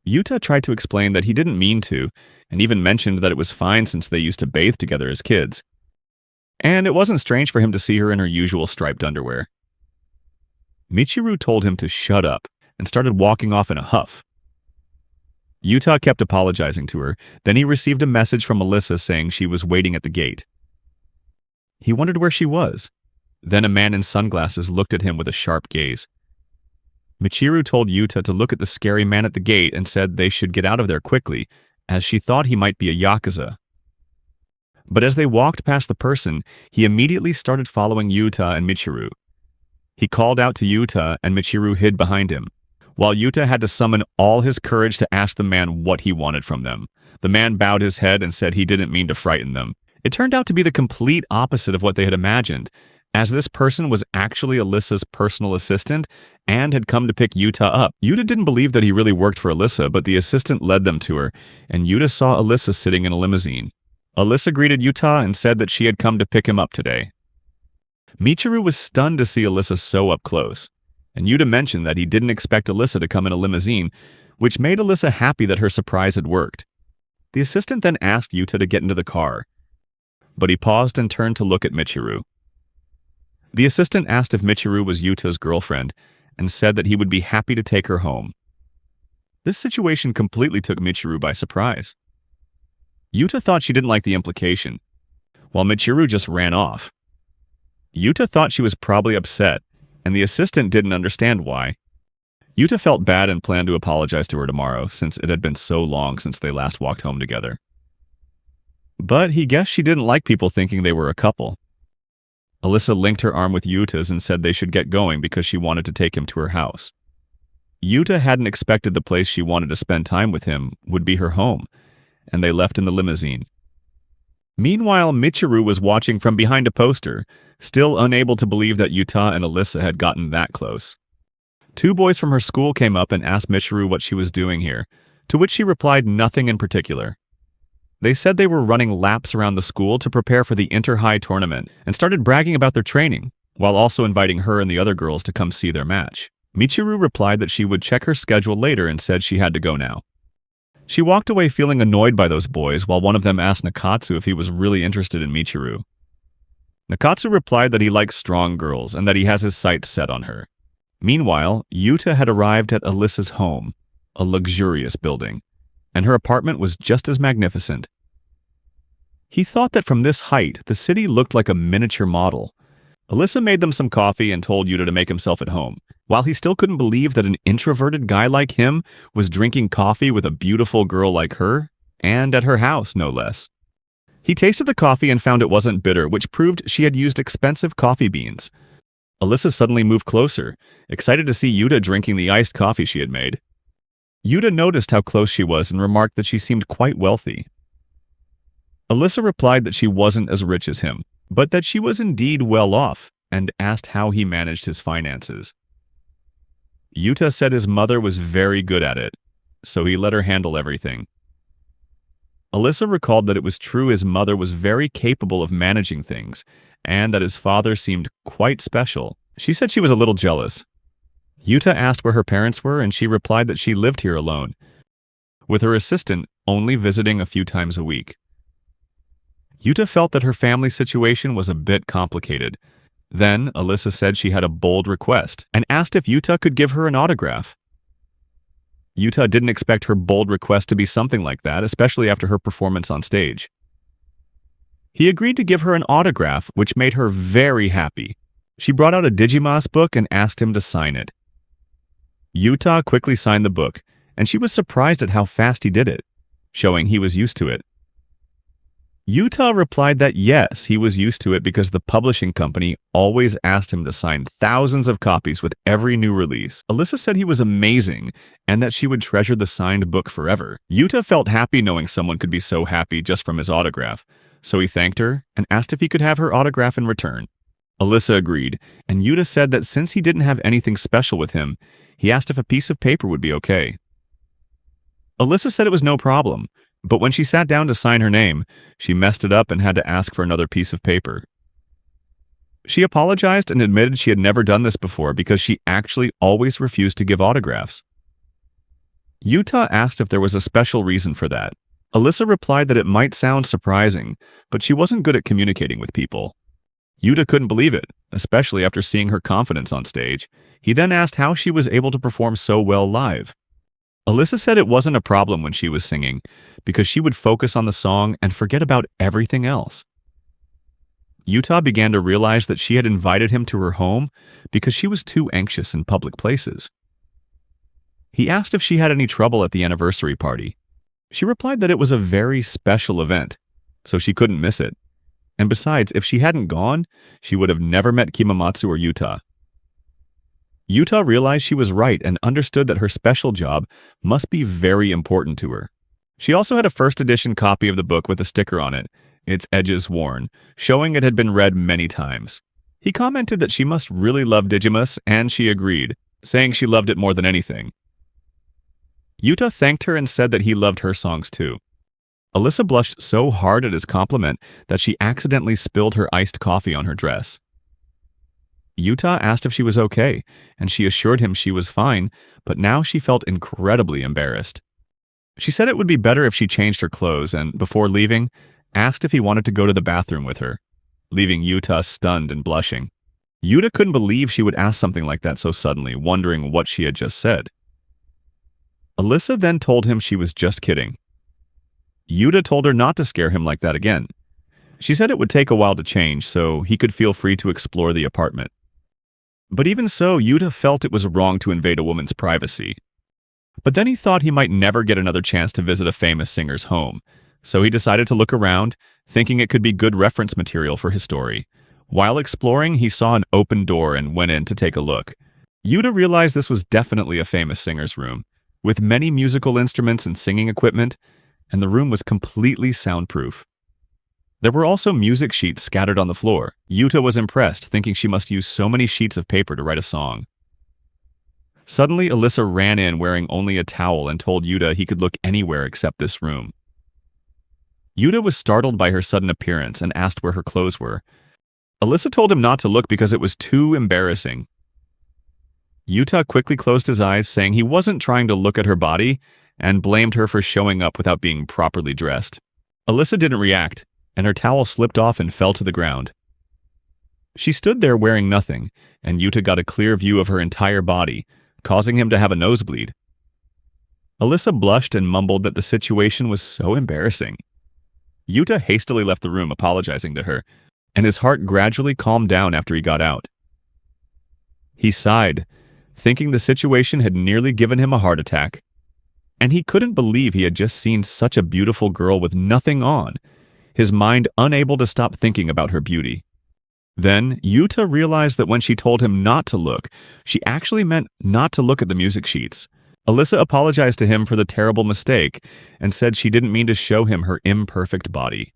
Yuta tried to explain that he didn't mean to, and even mentioned that it was fine since they used to bathe together as kids. And it wasn't strange for him to see her in her usual striped underwear. Michiru told him to shut up, and started walking off in a huff. Yuta kept apologizing to her, then he received a message from Alyssa saying she was waiting at the gate. He wondered where she was. Then a man in sunglasses looked at him with a sharp gaze. Michiru told Yuta to look at the scary man at the gate and said they should get out of there quickly, as she thought he might be a yakuza. But as they walked past the person, he immediately started following Yuta and Michiru. He called out to Yuta, and Michiru hid behind him, while Yuta had to summon all his courage to ask the man what he wanted from them. The man bowed his head and said he didn't mean to frighten them. It turned out to be the complete opposite of what they had imagined, as this person was actually Alyssa's personal assistant and had come to pick Yuta up. Yuta didn't believe that he really worked for Alyssa, but the assistant led them to her, and Yuta saw Alyssa sitting in a limousine. Alyssa greeted Yuta and said that she had come to pick him up today. Michiru was stunned to see Alyssa so up close, and Yuta mentioned that he didn't expect Alyssa to come in a limousine, which made Alyssa happy that her surprise had worked. The assistant then asked Yuta to get into the car, but he paused and turned to look at Michiru. The assistant asked if Michiru was Yuta's girlfriend, and said that he would be happy to take her home. This situation completely took Michiru by surprise. Yuta thought she didn't like the implication, while Michiru just ran off. Yuta thought she was probably upset, and the assistant didn't understand why. Yuta felt bad and planned to apologize to her tomorrow, since it had been so long since they last walked home together. But he guessed she didn't like people thinking they were a couple. Alyssa linked her arm with Yuta's and said they should get going because she wanted to take him to her house. Yuta hadn't expected the place she wanted to spend time with him would be her home, and they left in the limousine. Meanwhile, Michiru was watching from behind a poster, still unable to believe that Yuta and Alyssa had gotten that close. Two boys from her school came up and asked Michiru what she was doing here, to which she replied nothing in particular. They said they were running laps around the school to prepare for the inter-high tournament and started bragging about their training, while also inviting her and the other girls to come see their match. Michiru replied that she would check her schedule later and said she had to go now. She walked away feeling annoyed by those boys while one of them asked Nakatsu if he was really interested in Michiru. Nakatsu replied that he likes strong girls and that he has his sights set on her. Meanwhile, Yuta had arrived at Alyssa's home, a luxurious building, and her apartment was just as magnificent. He thought that from this height, the city looked like a miniature model. Alyssa made them some coffee and told Yuta to make himself at home, while he still couldn't believe that an introverted guy like him was drinking coffee with a beautiful girl like her, and at her house, no less. He tasted the coffee and found it wasn't bitter, which proved she had used expensive coffee beans. Alyssa suddenly moved closer, excited to see Yuta drinking the iced coffee she had made. Yuta noticed how close she was and remarked that she seemed quite wealthy. Alyssa replied that she wasn't as rich as him, but that she was indeed well off, and asked how he managed his finances. Yuta said his mother was very good at it, so he let her handle everything. Alyssa recalled that it was true his mother was very capable of managing things, and that his father seemed quite special. She said she was a little jealous. Yuta asked where her parents were, and she replied that she lived here alone, with her assistant only visiting a few times a week. Yuta felt that her family situation was a bit complicated. Then, Alyssa said she had a bold request, and asked if Yuta could give her an autograph. Yuta didn't expect her bold request to be something like that, especially after her performance on stage. He agreed to give her an autograph, which made her very happy. She brought out a Digimas book and asked him to sign it. Yuta quickly signed the book, and she was surprised at how fast he did it, showing he was used to it. Yuta replied that yes, he was used to it because the publishing company always asked him to sign thousands of copies with every new release. Alyssa said he was amazing and that she would treasure the signed book forever. Yuta felt happy knowing someone could be so happy just from his autograph, so he thanked her and asked if he could have her autograph in return. Alyssa agreed, and Yuta said that since he didn't have anything special with him, he asked if a piece of paper would be okay. Alyssa said it was no problem, but when she sat down to sign her name, she messed it up and had to ask for another piece of paper. She apologized and admitted she had never done this before because she actually always refused to give autographs. Yuta asked if there was a special reason for that. Alyssa replied that it might sound surprising, but she wasn't good at communicating with people. Yuta couldn't believe it, especially after seeing her confidence on stage. He then asked how she was able to perform so well live. Alyssa said it wasn't a problem when she was singing, because she would focus on the song and forget about everything else. Yuta began to realize that she had invited him to her home because she was too anxious in public places. He asked if she had any trouble at the anniversary party. She replied that it was a very special event, so she couldn't miss it. And besides, if she hadn't gone, she would have never met Kimamatsu or Yuta. Yuta realized she was right and understood that her special job must be very important to her. She also had a first edition copy of the book with a sticker on it, its edges worn, showing it had been read many times. He commented that she must really love Digimus, and she agreed, saying she loved it more than anything. Yuta thanked her and said that he loved her songs too. Alyssa blushed so hard at his compliment that she accidentally spilled her iced coffee on her dress. Yuta asked if she was okay, and she assured him she was fine, but now she felt incredibly embarrassed. She said it would be better if she changed her clothes and, before leaving, asked if he wanted to go to the bathroom with her, leaving Yuta stunned and blushing. Yuta couldn't believe she would ask something like that so suddenly, wondering what she had just said. Alyssa then told him she was just kidding. Yuta told her not to scare him like that again. She said it would take a while to change, so he could feel free to explore the apartment. But even so, Yuta felt it was wrong to invade a woman's privacy. But then he thought he might never get another chance to visit a famous singer's home, so he decided to look around, thinking it could be good reference material for his story. While exploring, he saw an open door and went in to take a look. Yuta realized this was definitely a famous singer's room, with many musical instruments and singing equipment, and the room was completely soundproof. There were also music sheets scattered on the floor. Yuta was impressed, thinking she must use so many sheets of paper to write a song. Suddenly, Alyssa ran in wearing only a towel and told Yuta he could look anywhere except this room. Yuta was startled by her sudden appearance and asked where her clothes were. Alyssa told him not to look because it was too embarrassing. Yuta quickly closed his eyes, saying he wasn't trying to look at her body, and blamed her for showing up without being properly dressed. Alyssa didn't react, and her towel slipped off and fell to the ground. She stood there wearing nothing, and Yuta got a clear view of her entire body, causing him to have a nosebleed. Alyssa blushed and mumbled that the situation was so embarrassing. Yuta hastily left the room, apologizing to her, and his heart gradually calmed down after he got out. He sighed, thinking the situation had nearly given him a heart attack. And he couldn't believe he had just seen such a beautiful girl with nothing on, his mind unable to stop thinking about her beauty. Then, Yuta realized that when she told him not to look, she actually meant not to look at the music sheets. Alyssa apologized to him for the terrible mistake and said she didn't mean to show him her imperfect body.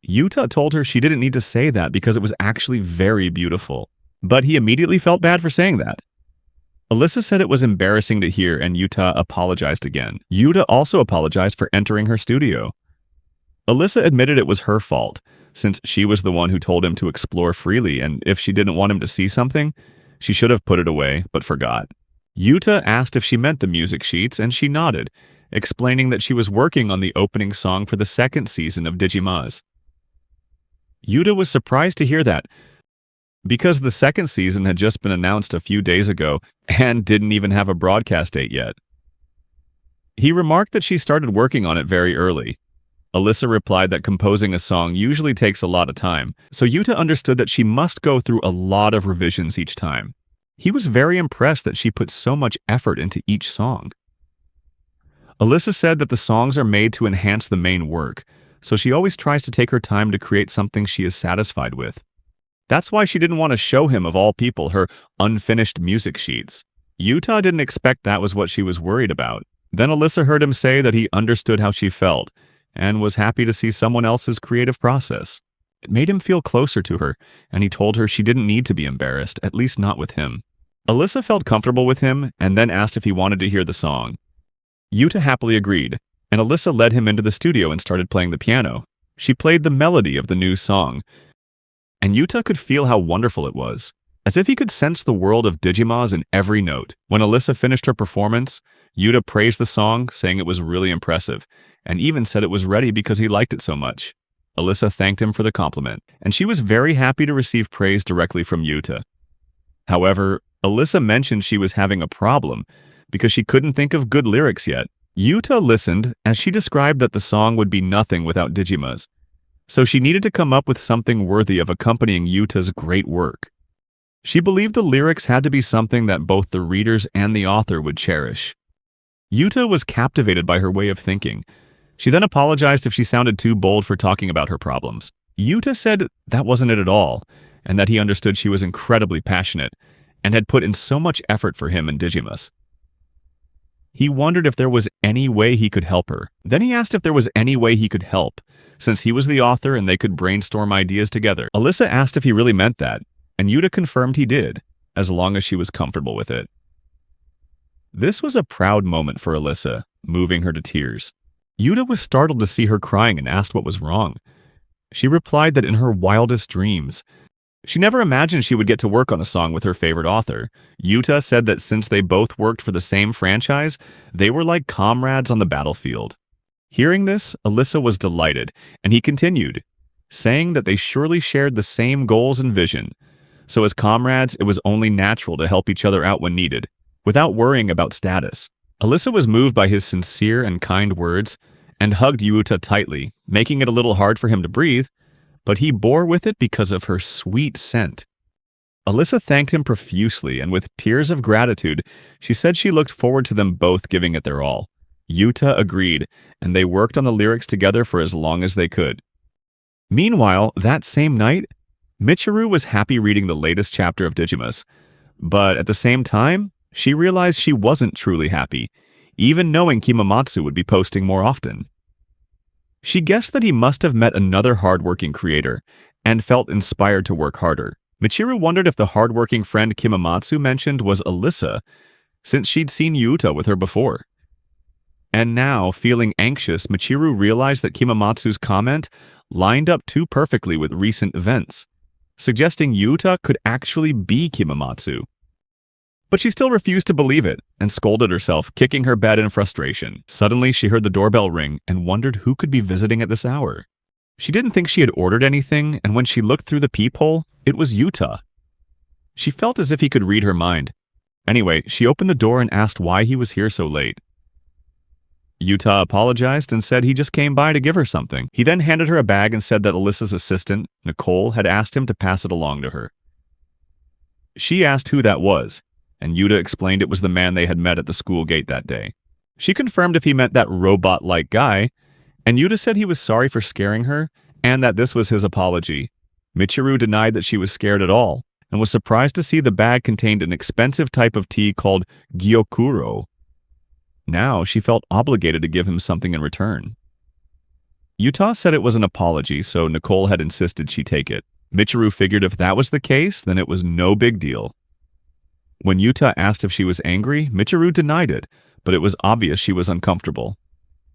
Yuta told her she didn't need to say that because it was actually very beautiful, but he immediately felt bad for saying that. Alyssa said it was embarrassing to hear, and Yuta apologized again. Yuta also apologized for entering her studio. Alyssa admitted it was her fault, since she was the one who told him to explore freely, and if she didn't want him to see something, she should have put it away, but forgot. Yuta asked if she meant the music sheets, and she nodded, explaining that she was working on the opening song for the second season of Digimaz. Yuta was surprised to hear that, because the second season had just been announced a few days ago and didn't even have a broadcast date yet. He remarked that she started working on it very early. Alyssa replied that composing a song usually takes a lot of time, so Yuta understood that she must go through a lot of revisions each time. He was very impressed that she put so much effort into each song. Alyssa said that the songs are made to enhance the main work, so she always tries to take her time to create something she is satisfied with. That's why she didn't want to show him, of all people, her unfinished music sheets. Yuta didn't expect that was what she was worried about. Then Alyssa heard him say that he understood how she felt, and was happy to see someone else's creative process. It made him feel closer to her, and he told her she didn't need to be embarrassed, at least not with him. Alyssa felt comfortable with him, and then asked if he wanted to hear the song. Yuta happily agreed, and Alyssa led him into the studio and started playing the piano. She played the melody of the new song, and Yuta could feel how wonderful it was, as if he could sense the world of Digimaz in every note. When Alyssa finished her performance, Yuta praised the song, saying it was really impressive, and even said it was ready because he liked it so much. Alyssa thanked him for the compliment, and she was very happy to receive praise directly from Yuta. However, Alyssa mentioned she was having a problem because she couldn't think of good lyrics yet. Yuta listened as she described that the song would be nothing without Digimaz, so she needed to come up with something worthy of accompanying Yuta's great work. She believed the lyrics had to be something that both the readers and the author would cherish. Yuta was captivated by her way of thinking. She then apologized if she sounded too bold for talking about her problems. Yuta said that wasn't it at all, and that he understood she was incredibly passionate and had put in so much effort for him and Digimaz. He wondered if there was any way he could help her. Then he asked if there was any way he could help, since he was the author and they could brainstorm ideas together. Alyssa asked if he really meant that, and Yuta confirmed he did, as long as she was comfortable with it. This was a proud moment for Alyssa, moving her to tears. Yuta was startled to see her crying and asked what was wrong. She replied that in her wildest dreams, she never imagined she would get to work on a song with her favorite author. Yuta said that since they both worked for the same franchise, they were like comrades on the battlefield. Hearing this, Alyssa was delighted, and he continued, saying that they surely shared the same goals and vision. So as comrades, it was only natural to help each other out when needed, without worrying about status. Alyssa was moved by his sincere and kind words and hugged Yuta tightly, making it a little hard for him to breathe, but he bore with it because of her sweet scent. Alyssa thanked him profusely, and with tears of gratitude, she said she looked forward to them both giving it their all. Yuta agreed, and they worked on the lyrics together for as long as they could. Meanwhile, that same night, Miteru was happy reading the latest chapter of Digimus, but at the same time, she realized she wasn't truly happy, even knowing Kimamatsu would be posting more often. She guessed that he must have met another hardworking creator, and felt inspired to work harder. Michiru wondered if the hardworking friend Kimamatsu mentioned was Alyssa, since she'd seen Yuta with her before. And now, feeling anxious, Michiru realized that Kimamatsu's comment lined up too perfectly with recent events, suggesting Yuta could actually be Kimamatsu. But she still refused to believe it and scolded herself, kicking her bed in frustration. Suddenly, she heard the doorbell ring and wondered who could be visiting at this hour. She didn't think she had ordered anything, and when she looked through the peephole, it was Yuta. She felt as if he could read her mind. Anyway, she opened the door and asked why he was here so late. Yuta apologized and said he just came by to give her something. He then handed her a bag and said that Alyssa's assistant, Nicole, had asked him to pass it along to her. She asked who that was, and Yuta explained it was the man they had met at the school gate that day. She confirmed if he meant that robot-like guy, and Yuta said he was sorry for scaring her, and that this was his apology. Michiru denied that she was scared at all, and was surprised to see the bag contained an expensive type of tea called gyokuro. Now she felt obligated to give him something in return. Yuta said it was an apology, so Nicole had insisted she take it. Michiru figured if that was the case, then it was no big deal. When Yuta asked if she was angry, Michiru denied it, but it was obvious she was uncomfortable.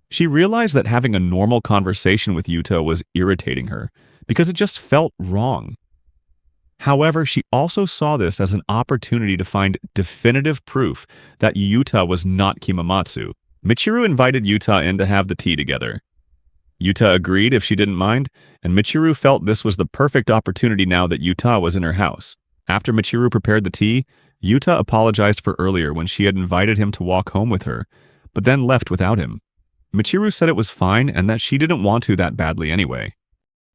She realized that having a normal conversation with Yuta was irritating her, because it just felt wrong. However, she also saw this as an opportunity to find definitive proof that Yuta was not Kimamatsu. Michiru invited Yuta in to have the tea together. Yuta agreed if she didn't mind, and Michiru felt this was the perfect opportunity now that Yuta was in her house. After Michiru prepared the tea, Yuta apologized for earlier when she had invited him to walk home with her, but then left without him. Michiru said it was fine and that she didn't want to that badly anyway.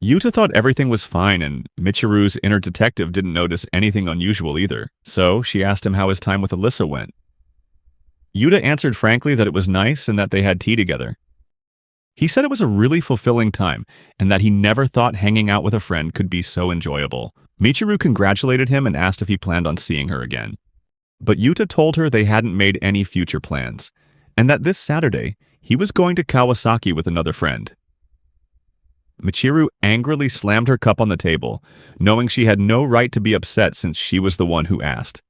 Yuta thought everything was fine, and Michiru's inner detective didn't notice anything unusual either, so she asked him how his time with Alyssa went. Yuta answered frankly that it was nice and that they had tea together. He said it was a really fulfilling time, and that he never thought hanging out with a friend could be so enjoyable. Michiru congratulated him and asked if he planned on seeing her again. But Yuta told her they hadn't made any future plans, and that this Saturday, he was going to Kawasaki with another friend. Michiru angrily slammed her cup on the table, knowing she had no right to be upset since she was the one who asked.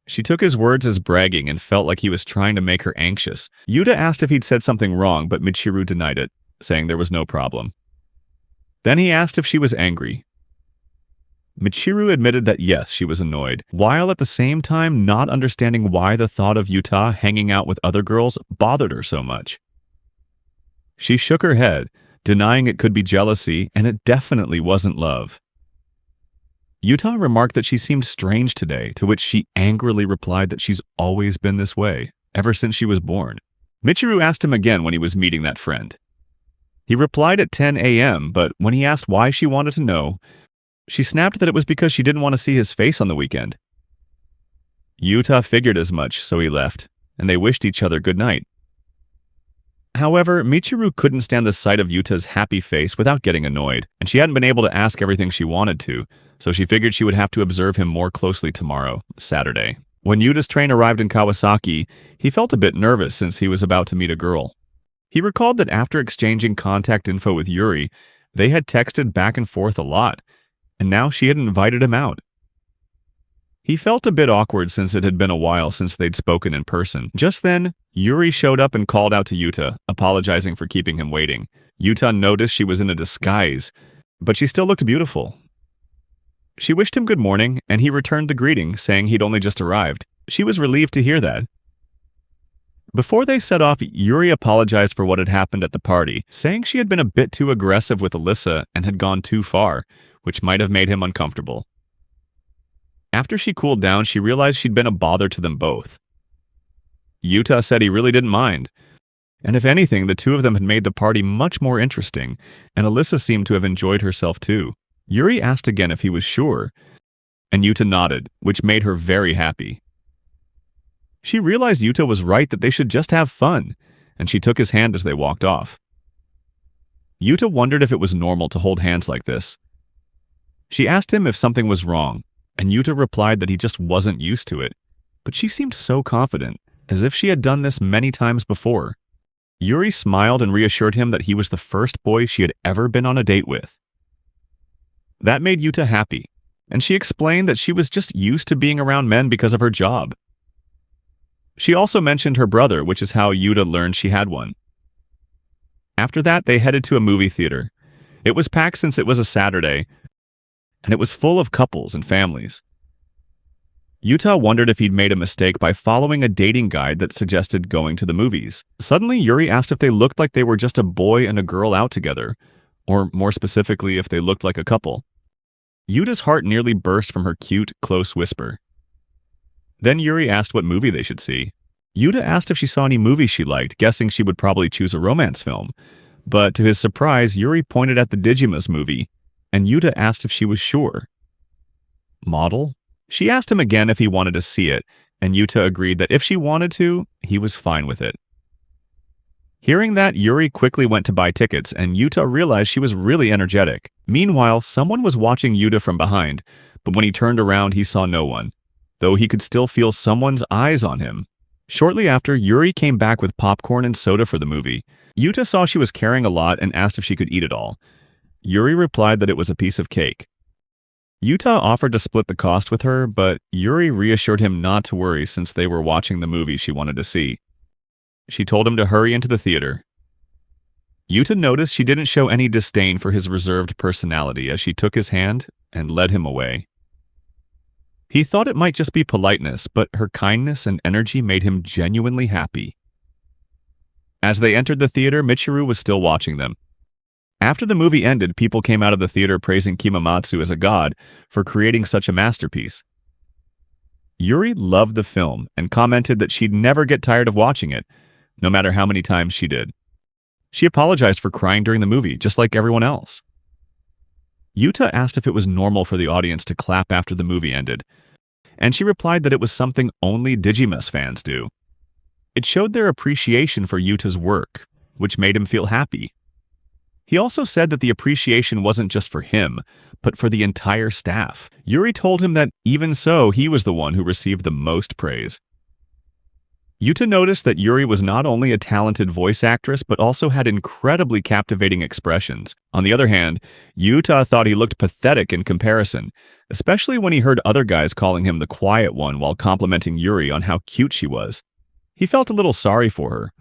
She took his words as bragging and felt like he was trying to make her anxious. Yuta asked if he'd said something wrong, but Michiru denied it, saying there was no problem. Then he asked if she was angry. Michiru admitted that yes, she was annoyed, while at the same time not understanding why the thought of Yuta hanging out with other girls bothered her so much. She shook her head, denying it could be jealousy, and it definitely wasn't love. Yuta remarked that she seemed strange today, to which she angrily replied that she's always been this way, ever since she was born. Michiru asked him again when he was meeting that friend. He replied at 10 a.m., but when he asked why she wanted to know, she snapped that it was because she didn't want to see his face on the weekend. Yuta figured as much, so he left, and they wished each other good night. However, Michiru couldn't stand the sight of Yuta's happy face without getting annoyed, and she hadn't been able to ask everything she wanted to, so she figured she would have to observe him more closely tomorrow, Saturday. When Yuta's train arrived in Kawasaki, he felt a bit nervous since he was about to meet a girl. He recalled that after exchanging contact info with Yuri, they had texted back and forth a lot, and now she had invited him out. He felt a bit awkward since it had been a while since they'd spoken in person. Just then, Yuri showed up and called out to Yuta, apologizing for keeping him waiting. Yuta noticed she was in a disguise, but she still looked beautiful. She wished him good morning, and he returned the greeting, saying he'd only just arrived. She was relieved to hear that. Before they set off, Yuri apologized for what had happened at the party, saying she had been a bit too aggressive with Alyssa and had gone too far, which might have made him uncomfortable. After she cooled down, she realized she'd been a bother to them both. Yuta said he really didn't mind. And if anything, the two of them had made the party much more interesting, and Alyssa seemed to have enjoyed herself too. Yuri asked again if he was sure, and Yuta nodded, which made her very happy. She realized Yuta was right that they should just have fun, and she took his hand as they walked off. Yuta wondered if it was normal to hold hands like this. She asked him if something was wrong, and Yuta replied that he just wasn't used to it, but she seemed so confident, as if she had done this many times before. Yuri smiled and reassured him that he was the first boy she had ever been on a date with. That made Yuta happy, and she explained that she was just used to being around men because of her job. She also mentioned her brother, which is how Yuta learned she had one. After that, they headed to a movie theater. It was packed since it was a Saturday, and it was full of couples and families. Yuta wondered if he'd made a mistake by following a dating guide that suggested going to the movies. Suddenly, Yuri asked if they looked like they were just a boy and a girl out together, or more specifically, if they looked like a couple. Yuta's heart nearly burst from her cute, close whisper. Then Yuri asked what movie they should see. Yuta asked if she saw any movies she liked, guessing she would probably choose a romance film. But to his surprise, Yuri pointed at the Digimus movie, and Yuta asked if she was sure. Model? She asked him again if he wanted to see it, and Yuta agreed that if she wanted to, he was fine with it. Hearing that, Yuri quickly went to buy tickets, and Yuta realized she was really energetic. Meanwhile, someone was watching Yuta from behind, but when he turned around, he saw no one, though he could still feel someone's eyes on him. Shortly after, Yuri came back with popcorn and soda for the movie. Yuta saw she was carrying a lot and asked if she could eat it all. Yuri replied that it was a piece of cake. Yuta offered to split the cost with her, but Yuri reassured him not to worry since they were watching the movie she wanted to see. She told him to hurry into the theater. Yuta noticed she didn't show any disdain for his reserved personality as she took his hand and led him away. He thought it might just be politeness, but her kindness and energy made him genuinely happy. As they entered the theater, Miteru was still watching them. After the movie ended, people came out of the theater praising Kimamatsu as a god for creating such a masterpiece. Yuri loved the film and commented that she'd never get tired of watching it, no matter how many times she did. She apologized for crying during the movie, just like everyone else. Yuta asked if it was normal for the audience to clap after the movie ended, and she replied that it was something only Digimus fans do. It showed their appreciation for Yuta's work, which made him feel happy. He also said that the appreciation wasn't just for him, but for the entire staff. Yuri told him that even so, he was the one who received the most praise. Yuta noticed that Yuri was not only a talented voice actress, but also had incredibly captivating expressions. On the other hand, Yuta thought he looked pathetic in comparison, especially when he heard other guys calling him the quiet one while complimenting Yuri on how cute she was. He felt a little sorry for her.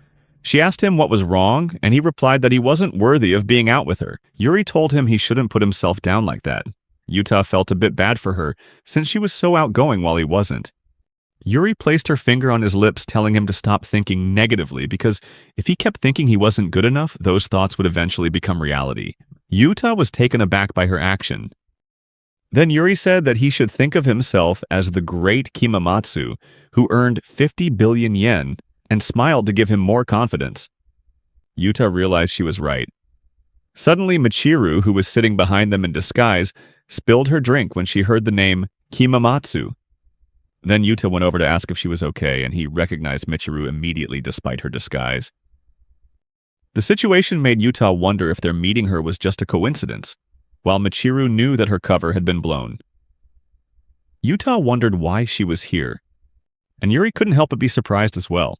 She asked him what was wrong, and he replied that he wasn't worthy of being out with her. Yuri told him he shouldn't put himself down like that. Yuta felt a bit bad for her, since she was so outgoing while he wasn't. Yuri placed her finger on his lips, telling him to stop thinking negatively, because if he kept thinking he wasn't good enough, those thoughts would eventually become reality. Yuta was taken aback by her action. Then Yuri said that he should think of himself as the great Kimamatsu, who earned 50 billion yen, and smiled to give him more confidence. Yuta realized she was right. Suddenly, Miteru, who was sitting behind them in disguise, spilled her drink when she heard the name Kimamatsu. Then Yuta went over to ask if she was okay, and he recognized Miteru immediately despite her disguise. The situation made Yuta wonder if their meeting her was just a coincidence, while Miteru knew that her cover had been blown. Yuta wondered why she was here, and Yuri couldn't help but be surprised as well.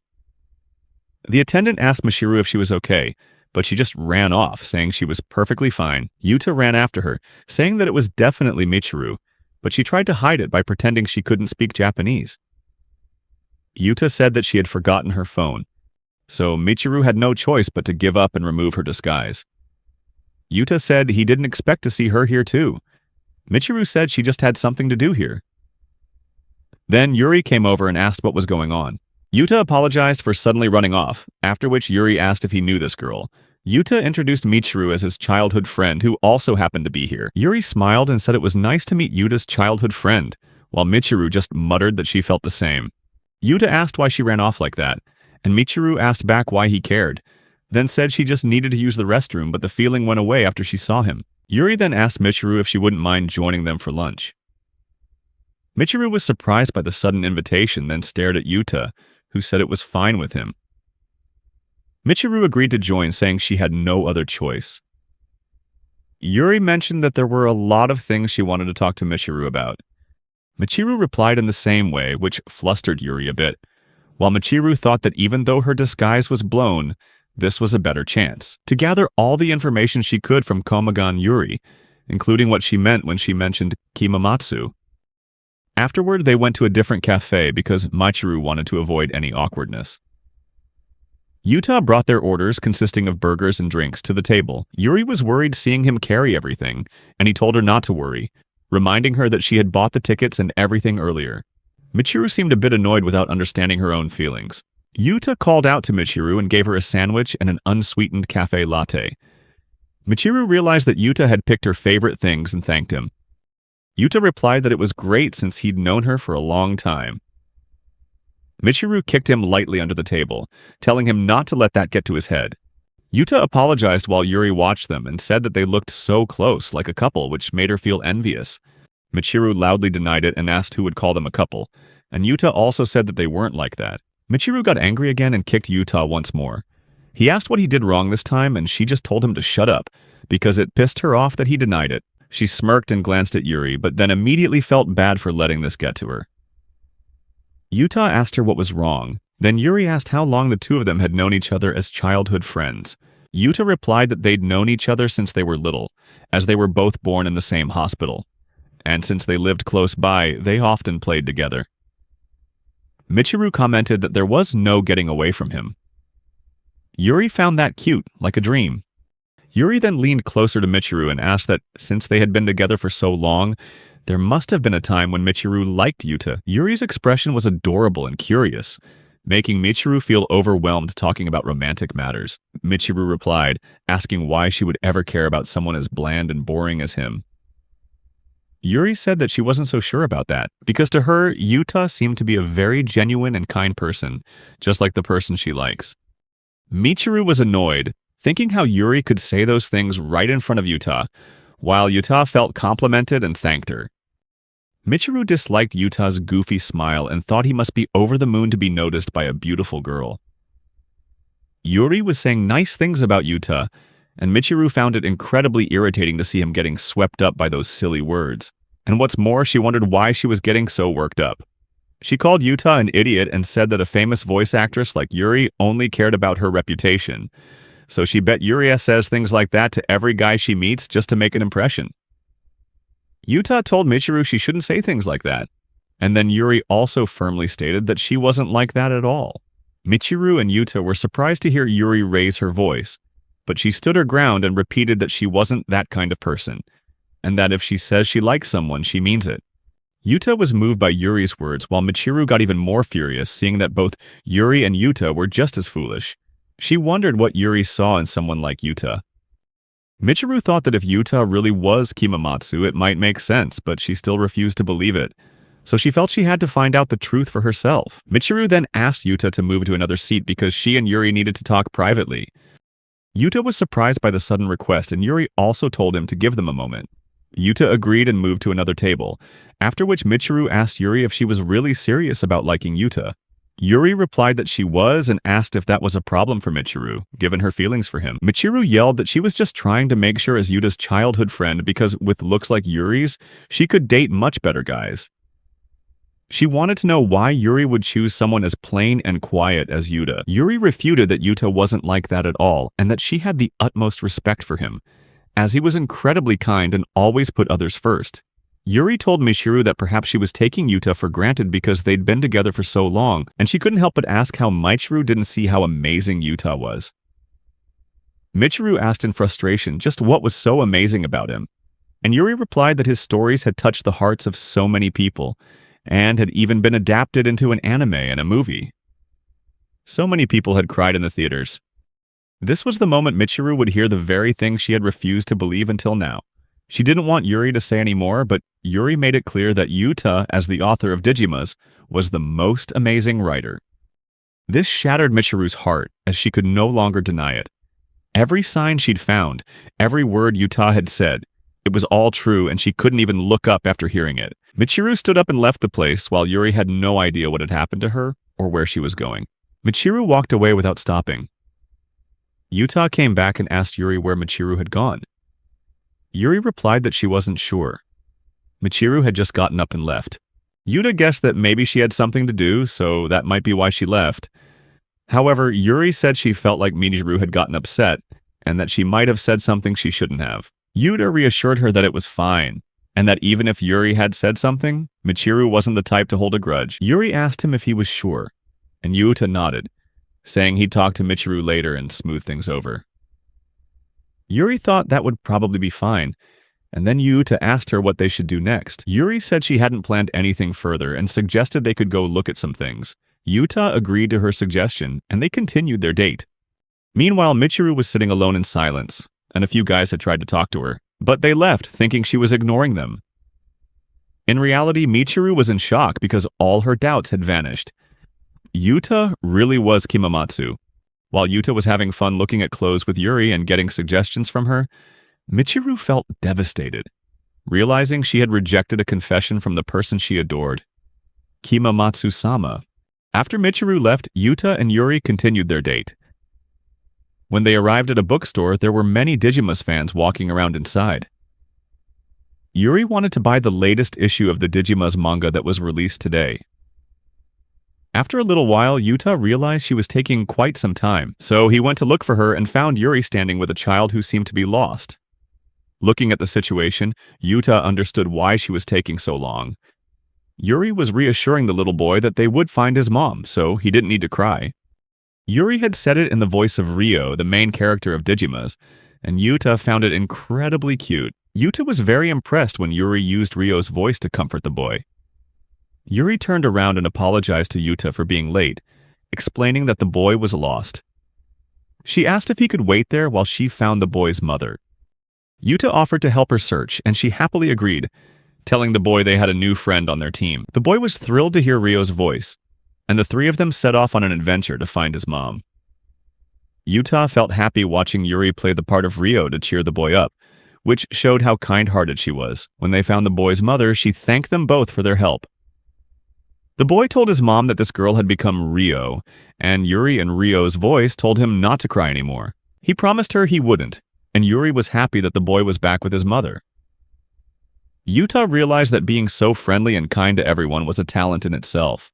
The attendant asked Miteru if she was okay, but she just ran off, saying she was perfectly fine. Yuta ran after her, saying that it was definitely Miteru, but she tried to hide it by pretending she couldn't speak Japanese. Yuta said that she had forgotten her phone, so Miteru had no choice but to give up and remove her disguise. Yuta said he didn't expect to see her here too. Miteru said she just had something to do here. Then Yuri came over and asked what was going on. Yuta apologized for suddenly running off, after which Yuri asked if he knew this girl. Yuta introduced Miteru as his childhood friend, who also happened to be here. Yuri smiled and said it was nice to meet Yuta's childhood friend, while Miteru just muttered that she felt the same. Yuta asked why she ran off like that, and Michiru asked back why he cared, then said she just needed to use the restroom, but the feeling went away after she saw him. Yuri then asked Michiru if she wouldn't mind joining them for lunch. Michiru was surprised by the sudden invitation, then stared at Yuta, who said it was fine with him. Michiru agreed to join, saying she had no other choice. Yuri mentioned that there were a lot of things she wanted to talk to Michiru about. Michiru replied in the same way, which flustered Yuri a bit, while Michiru thought that even though her disguise was blown, this was a better chance to gather all the information she could from Komagan Yuri, including what she meant when she mentioned Kimamatsu. Afterward, they went to a different cafe because Michiru wanted to avoid any awkwardness. Yuta brought their orders, consisting of burgers and drinks, to the table. Yuri was worried seeing him carry everything, and he told her not to worry, reminding her that she had bought the tickets and everything earlier. Michiru seemed a bit annoyed without understanding her own feelings. Yuta called out to Michiru and gave her a sandwich and an unsweetened cafe latte. Michiru realized that Yuta had picked her favorite things and thanked him. Yuta replied that it was great since he'd known her for a long time. Michiru kicked him lightly under the table, telling him not to let that get to his head. Yuta apologized while Yuri watched them and said that they looked so close, like a couple, which made her feel envious. Michiru loudly denied it and asked who would call them a couple, and Yuta also said that they weren't like that. Michiru got angry again and kicked Yuta once more. He asked what he did wrong this time, and she just told him to shut up, because it pissed her off that he denied it. She smirked and glanced at Yuri, but then immediately felt bad for letting this get to her. Yuta asked her what was wrong. Then Yuri asked how long the two of them had known each other as childhood friends. Yuta replied that they'd known each other since they were little, as they were both born in the same hospital. And since they lived close by, they often played together. Michiru commented that there was no getting away from him. Yuri found that cute, like a dream. Yuri then leaned closer to Michiru and asked that, since they had been together for so long, there must have been a time when Michiru liked Yuta. Yuri's expression was adorable and curious, making Michiru feel overwhelmed talking about romantic matters. Michiru replied, asking why she would ever care about someone as bland and boring as him. Yuri said that she wasn't so sure about that, because to her, Yuta seemed to be a very genuine and kind person, just like the person she likes. Michiru was annoyed, thinking how Yuri could say those things right in front of Yuta, while Yuta felt complimented and thanked her. Michiru disliked Yuta's goofy smile and thought he must be over the moon to be noticed by a beautiful girl. Yuri was saying nice things about Yuta, and Michiru found it incredibly irritating to see him getting swept up by those silly words. And what's more, she wondered why she was getting so worked up. She called Yuta an idiot and said that a famous voice actress like Yuri only cared about her reputation. So she bet Yuri says things like that to every guy she meets just to make an impression. Yuta told Michiru she shouldn't say things like that. And then Yuri also firmly stated that she wasn't like that at all. Michiru and Yuta were surprised to hear Yuri raise her voice, but she stood her ground and repeated that she wasn't that kind of person, and that if she says she likes someone, she means it. Yuta was moved by Yuri's words, while Michiru got even more furious, seeing that both Yuri and Yuta were just as foolish. She wondered what Yuri saw in someone like Yuta. Michiru thought that if Yuta really was Kimamatsu, it might make sense, but she still refused to believe it. So she felt she had to find out the truth for herself. Michiru then asked Yuta to move to another seat because she and Yuri needed to talk privately. Yuta was surprised by the sudden request, and Yuri also told him to give them a moment. Yuta agreed and moved to another table, after which Michiru asked Yuri if she was really serious about liking Yuta. Yuri replied that she was and asked if that was a problem for Michiru, given her feelings for him. Michiru yelled that she was just trying to make sure as Yuta's childhood friend because with looks like Yuri's, she could date much better guys. She wanted to know why Yuri would choose someone as plain and quiet as Yuta. Yuri refuted that Yuta wasn't like that at all and that she had the utmost respect for him, as he was incredibly kind and always put others first. Yuri told Michiru that perhaps she was taking Yuta for granted because they'd been together for so long, and she couldn't help but ask how Michiru didn't see how amazing Yuta was. Michiru asked in frustration just what was so amazing about him, and Yuri replied that his stories had touched the hearts of so many people, and had even been adapted into an anime and a movie. So many people had cried in the theaters. This was the moment Michiru would hear the very thing she had refused to believe until now. She didn't want Yuri to say any more, but Yuri made it clear that Yuta, as the author of Digimas, was the most amazing writer. This shattered Michiru's heart, as she could no longer deny it. Every sign she'd found, every word Yuta had said, it was all true, and she couldn't even look up after hearing it. Michiru stood up and left the place, while Yuri had no idea what had happened to her or where she was going. Michiru walked away without stopping. Yuta came back and asked Yuri where Michiru had gone. Yuri replied that she wasn't sure. Michiru had just gotten up and left. Yuta guessed that maybe she had something to do, so that might be why she left. However, Yuri said she felt like Michiru had gotten upset, and that she might have said something she shouldn't have. Yuta reassured her that it was fine, and that even if Yuri had said something, Michiru wasn't the type to hold a grudge. Yuri asked him if he was sure, and Yuta nodded, saying he'd talk to Michiru later and smooth things over. Yuri thought that would probably be fine, and then Yuta asked her what they should do next. Yuri said she hadn't planned anything further and suggested they could go look at some things. Yuta agreed to her suggestion, and they continued their date. Meanwhile, Michiru was sitting alone in silence, and a few guys had tried to talk to her, but they left, thinking she was ignoring them. In reality, Michiru was in shock because all her doubts had vanished. Yuta really was Kimamatsu. While Yuta was having fun looking at clothes with Yuri and getting suggestions from her, Michiru felt devastated, realizing she had rejected a confession from the person she adored, Kimamatsu-sama. After Michiru left, Yuta and Yuri continued their date. When they arrived at a bookstore, there were many Digimas fans walking around inside. Yuri wanted to buy the latest issue of the Digimas manga that was released today. After a little while, Yuta realized she was taking quite some time, so he went to look for her and found Yuri standing with a child who seemed to be lost. Looking at the situation, Yuta understood why she was taking so long. Yuri was reassuring the little boy that they would find his mom, so he didn't need to cry. Yuri had said it in the voice of Ryo, the main character of Digimas, and Yuta found it incredibly cute. Yuta was very impressed when Yuri used Ryo's voice to comfort the boy. Yuri turned around and apologized to Yuta for being late, explaining that the boy was lost. She asked if he could wait there while she found the boy's mother. Yuta offered to help her search, and she happily agreed, telling the boy they had a new friend on their team. The boy was thrilled to hear Ryo's voice, and the three of them set off on an adventure to find his mom. Yuta felt happy watching Yuri play the part of Ryo to cheer the boy up, which showed how kind-hearted she was. When they found the boy's mother, she thanked them both for their help. The boy told his mom that this girl had become Ryo, and Yuri in Ryo's voice told him not to cry anymore. He promised her he wouldn't, and Yuri was happy that the boy was back with his mother. Yuta realized that being so friendly and kind to everyone was a talent in itself.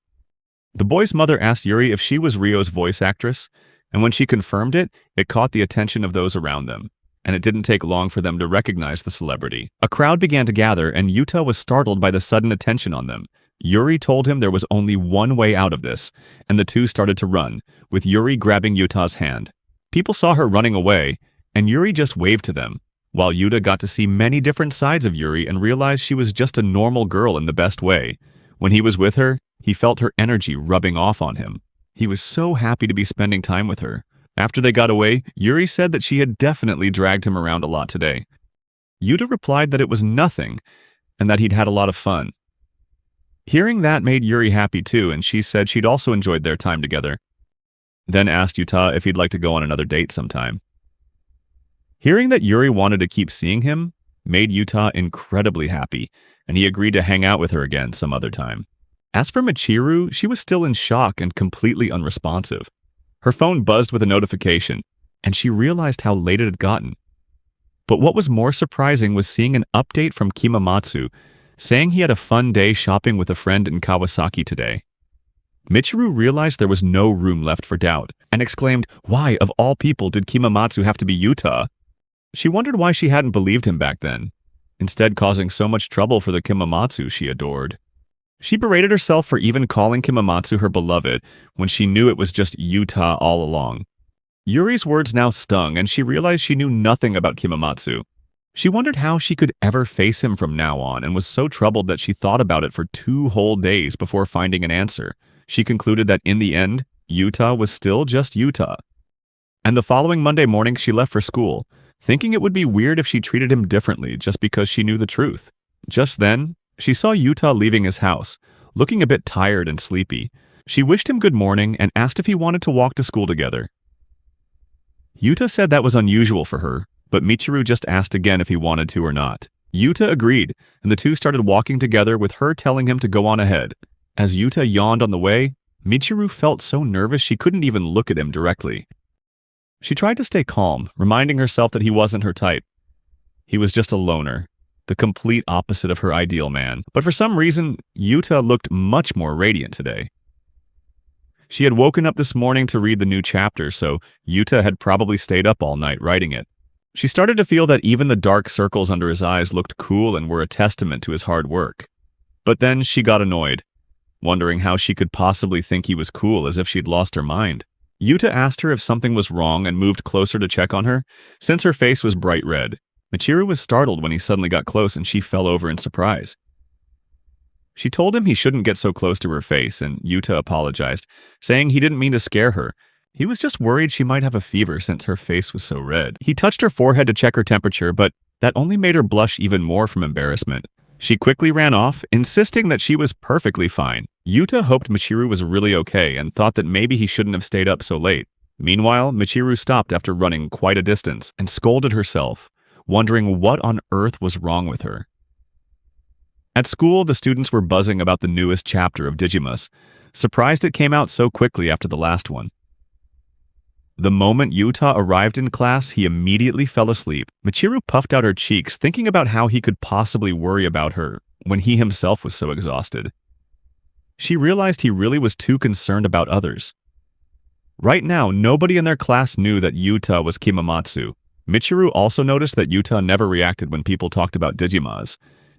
The boy's mother asked Yuri if she was Ryo's voice actress, and when she confirmed it, it caught the attention of those around them, and it didn't take long for them to recognize the celebrity. A crowd began to gather, and Yuta was startled by the sudden attention on them. Yuri told him there was only one way out of this, and the two started to run, with Yuri grabbing Yuta's hand. People saw her running away, and Yuri just waved to them, while Yuta got to see many different sides of Yuri and realized she was just a normal girl in the best way. When he was with her, he felt her energy rubbing off on him. He was so happy to be spending time with her. After they got away, Yuri said that she had definitely dragged him around a lot today. Yuta replied that it was nothing, and that he'd had a lot of fun. Hearing that made Yuri happy too, and she said she'd also enjoyed their time together. Then asked Yuta if he'd like to go on another date sometime. Hearing that Yuri wanted to keep seeing him made Yuta incredibly happy, and he agreed to hang out with her again some other time. As for Michiru, she was still in shock and completely unresponsive. Her phone buzzed with a notification, and she realized how late it had gotten. But what was more surprising was seeing an update from Kimamatsu, saying he had a fun day shopping with a friend in Kawasaki today. Michiru realized there was no room left for doubt, and exclaimed, "Why, of all people, did Kimamatsu have to be Yuta?" She wondered why she hadn't believed him back then, instead causing so much trouble for the Kimamatsu she adored. She berated herself for even calling Kimamatsu her beloved when she knew it was just Yuta all along. Yuri's words now stung, and she realized she knew nothing about Kimamatsu. She wondered how she could ever face him from now on, and was so troubled that she thought about it for 2 whole days before finding an answer. She concluded that in the end, Yuta was still just Yuta. And the following Monday morning, she left for school, thinking it would be weird if she treated him differently just because she knew the truth. Just then, she saw Yuta leaving his house, looking a bit tired and sleepy. She wished him good morning and asked if he wanted to walk to school together. Yuta said that was unusual for her, but Michiru just asked again if he wanted to or not. Yuta agreed, and the two started walking together with her telling him to go on ahead. As Yuta yawned on the way, Michiru felt so nervous she couldn't even look at him directly. She tried to stay calm, reminding herself that he wasn't her type. He was just a loner, the complete opposite of her ideal man. But for some reason, Yuta looked much more radiant today. She had woken up this morning to read the new chapter, so Yuta had probably stayed up all night writing it. She started to feel that even the dark circles under his eyes looked cool and were a testament to his hard work. But then she got annoyed, wondering how she could possibly think he was cool, as if she'd lost her mind. Yuta asked her if something was wrong and moved closer to check on her, since her face was bright red. Michiru was startled when he suddenly got close and she fell over in surprise. She told him he shouldn't get so close to her face, and Yuta apologized, saying he didn't mean to scare her. He was just worried she might have a fever since her face was so red. He touched her forehead to check her temperature, but that only made her blush even more from embarrassment. She quickly ran off, insisting that she was perfectly fine. Yuta hoped Michiru was really okay and thought that maybe he shouldn't have stayed up so late. Meanwhile, Michiru stopped after running quite a distance and scolded herself, wondering what on earth was wrong with her. At school, the students were buzzing about the newest chapter of Digimus, surprised it came out so quickly after the last one. The moment Yuta arrived in class, he immediately fell asleep. Michiru puffed out her cheeks, thinking about how he could possibly worry about her when he himself was so exhausted. She realized he really was too concerned about others. Right now, nobody in their class knew that Yuta was Kimamatsu. Michiru also noticed that Yuta never reacted when people talked about Digimas,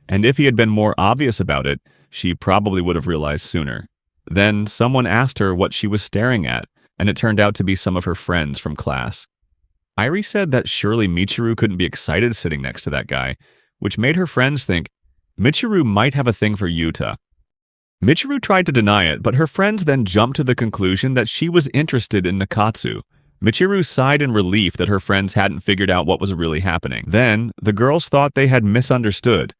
and if he had been more obvious about it, she probably would have realized sooner. Then someone asked her what she was staring at, and it turned out to be some of her friends from class. Irie said that surely Michiru couldn't be excited sitting next to that guy, which made her friends think Michiru might have a thing for Yuta. Michiru tried to deny it, but her friends then jumped to the conclusion that she was interested in Nakatsu. Michiru sighed in relief that her friends hadn't figured out what was really happening. Then, the girls thought they had misunderstood,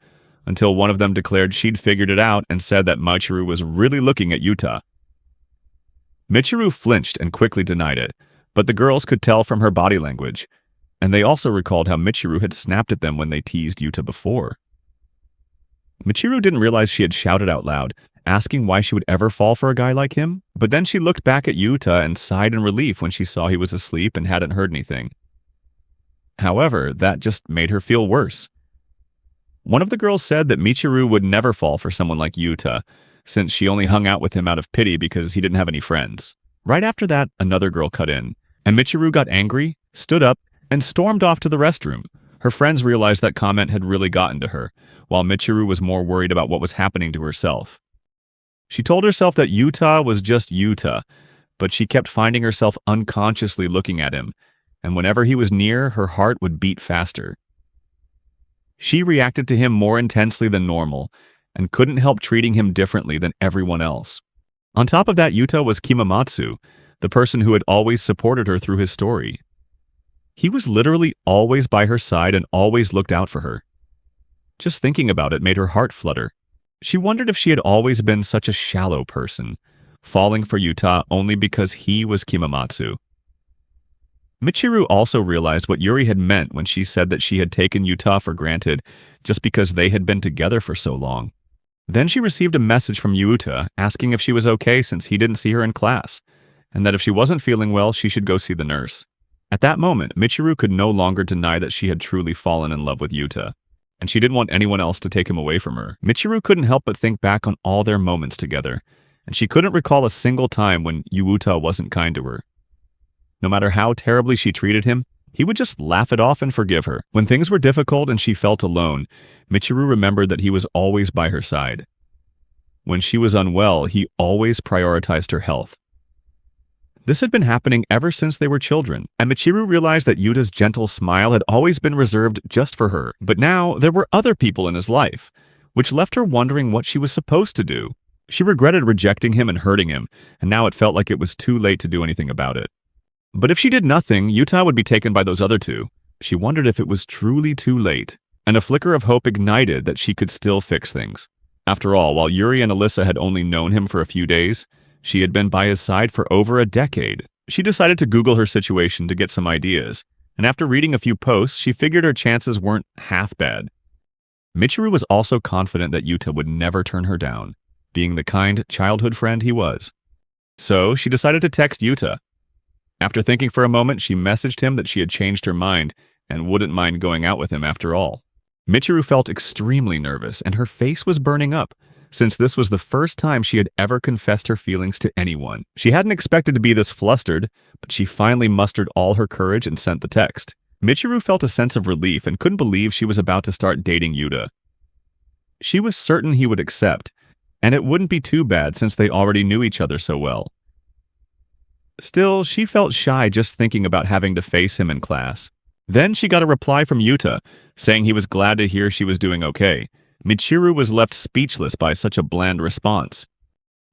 until one of them declared she'd figured it out and said that Michiru was really looking at Yuta. Michiru flinched and quickly denied it, but the girls could tell from her body language, and they also recalled how Michiru had snapped at them when they teased Yuta before. Michiru didn't realize she had shouted out loud, asking why she would ever fall for a guy like him, but then she looked back at Yuta and sighed in relief when she saw he was asleep and hadn't heard anything. However, that just made her feel worse. One of the girls said that Michiru would never fall for someone like Yuta, since she only hung out with him out of pity because he didn't have any friends. Right after that, another girl cut in, and Michiru got angry, stood up, and stormed off to the restroom. Her friends realized that comment had really gotten to her, while Michiru was more worried about what was happening to herself. She told herself that Yuta was just Yuta, but she kept finding herself unconsciously looking at him, and whenever he was near, her heart would beat faster. She reacted to him more intensely than normal, and couldn't help treating him differently than everyone else. On top of that, Yuta was Kimamatsu, the person who had always supported her through his story. He was literally always by her side and always looked out for her. Just thinking about it made her heart flutter. She wondered if she had always been such a shallow person, falling for Yuta only because he was Kimamatsu. Michiru also realized what Yuri had meant when she said that she had taken Yuta for granted just because they had been together for so long. Then she received a message from Yuta asking if she was okay since he didn't see her in class, and that if she wasn't feeling well, she should go see the nurse. At that moment, Michiru could no longer deny that she had truly fallen in love with Yuta, and she didn't want anyone else to take him away from her. Michiru couldn't help but think back on all their moments together, and she couldn't recall a single time when Yuta wasn't kind to her. No matter how terribly she treated him, he would just laugh it off and forgive her. When things were difficult and she felt alone, Michiru remembered that he was always by her side. When she was unwell, he always prioritized her health. This had been happening ever since they were children, and Michiru realized that Yuta's gentle smile had always been reserved just for her. But now, there were other people in his life, which left her wondering what she was supposed to do. She regretted rejecting him and hurting him, and now it felt like it was too late to do anything about it. But if she did nothing, Yuta would be taken by those other two. She wondered if it was truly too late, and a flicker of hope ignited that she could still fix things. After all, while Yuri and Alyssa had only known him for a few days, she had been by his side for over a decade. She decided to Google her situation to get some ideas, and after reading a few posts, she figured her chances weren't half bad. Miteru was also confident that Yuta would never turn her down, being the kind childhood friend he was. So she decided to text Yuta. After thinking for a moment, she messaged him that she had changed her mind and wouldn't mind going out with him after all. Miteru felt extremely nervous, and her face was burning up, since this was the first time she had ever confessed her feelings to anyone. She hadn't expected to be this flustered, but she finally mustered all her courage and sent the text. Miteru felt a sense of relief and couldn't believe she was about to start dating Yuta. She was certain he would accept, and it wouldn't be too bad since they already knew each other so well. Still, she felt shy just thinking about having to face him in class. Then she got a reply from Yuta, saying he was glad to hear she was doing okay. Miteru was left speechless by such a bland response.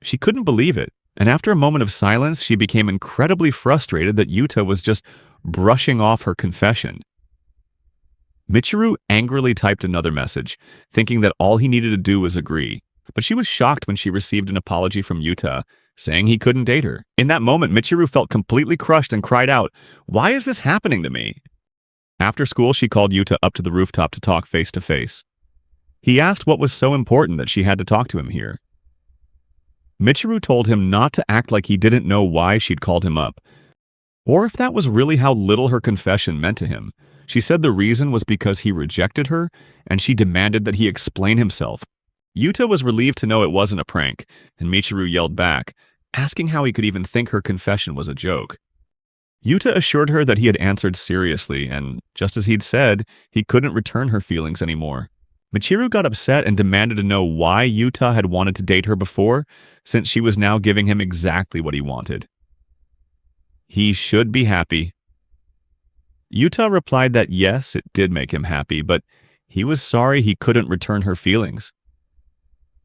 She couldn't believe it, and after a moment of silence, she became incredibly frustrated that Yuta was just brushing off her confession. Miteru angrily typed another message, thinking that all he needed to do was agree, but she was shocked when she received an apology from Yuta, saying he couldn't date her. In that moment, Miteru felt completely crushed and cried out, "Why is this happening to me?" After school, she called Yuta up to the rooftop to talk face to face. He asked what was so important that she had to talk to him here. Miteru told him not to act like he didn't know why she'd called him up, or if that was really how little her confession meant to him. She said the reason was because he rejected her, and she demanded that he explain himself. Yuta was relieved to know it wasn't a prank, and Miteru yelled back, asking how he could even think her confession was a joke. Yuta assured her that he had answered seriously, and just as he'd said, he couldn't return her feelings anymore. Miteru got upset and demanded to know why Yuta had wanted to date her before, since she was now giving him exactly what he wanted. He should be happy. Yuta replied that yes, it did make him happy, but he was sorry he couldn't return her feelings.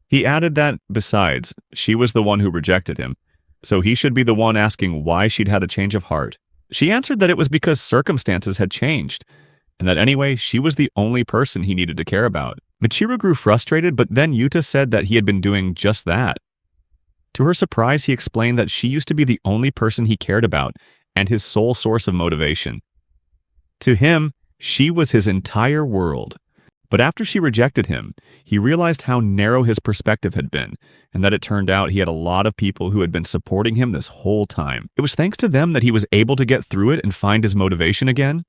He added that, besides, she was the one who rejected him, so he should be the one asking why she'd had a change of heart. She answered that it was because circumstances had changed, and that anyway, she was the only person he needed to care about. Miteru grew frustrated, but then Yuta said that he had been doing just that. To her surprise, he explained that she used to be the only person he cared about and his sole source of motivation. To him, she was his entire world. But after she rejected him, he realized how narrow his perspective had been, and that it turned out he had a lot of people who had been supporting him this whole time. It was thanks to them that he was able to get through it and find his motivation again.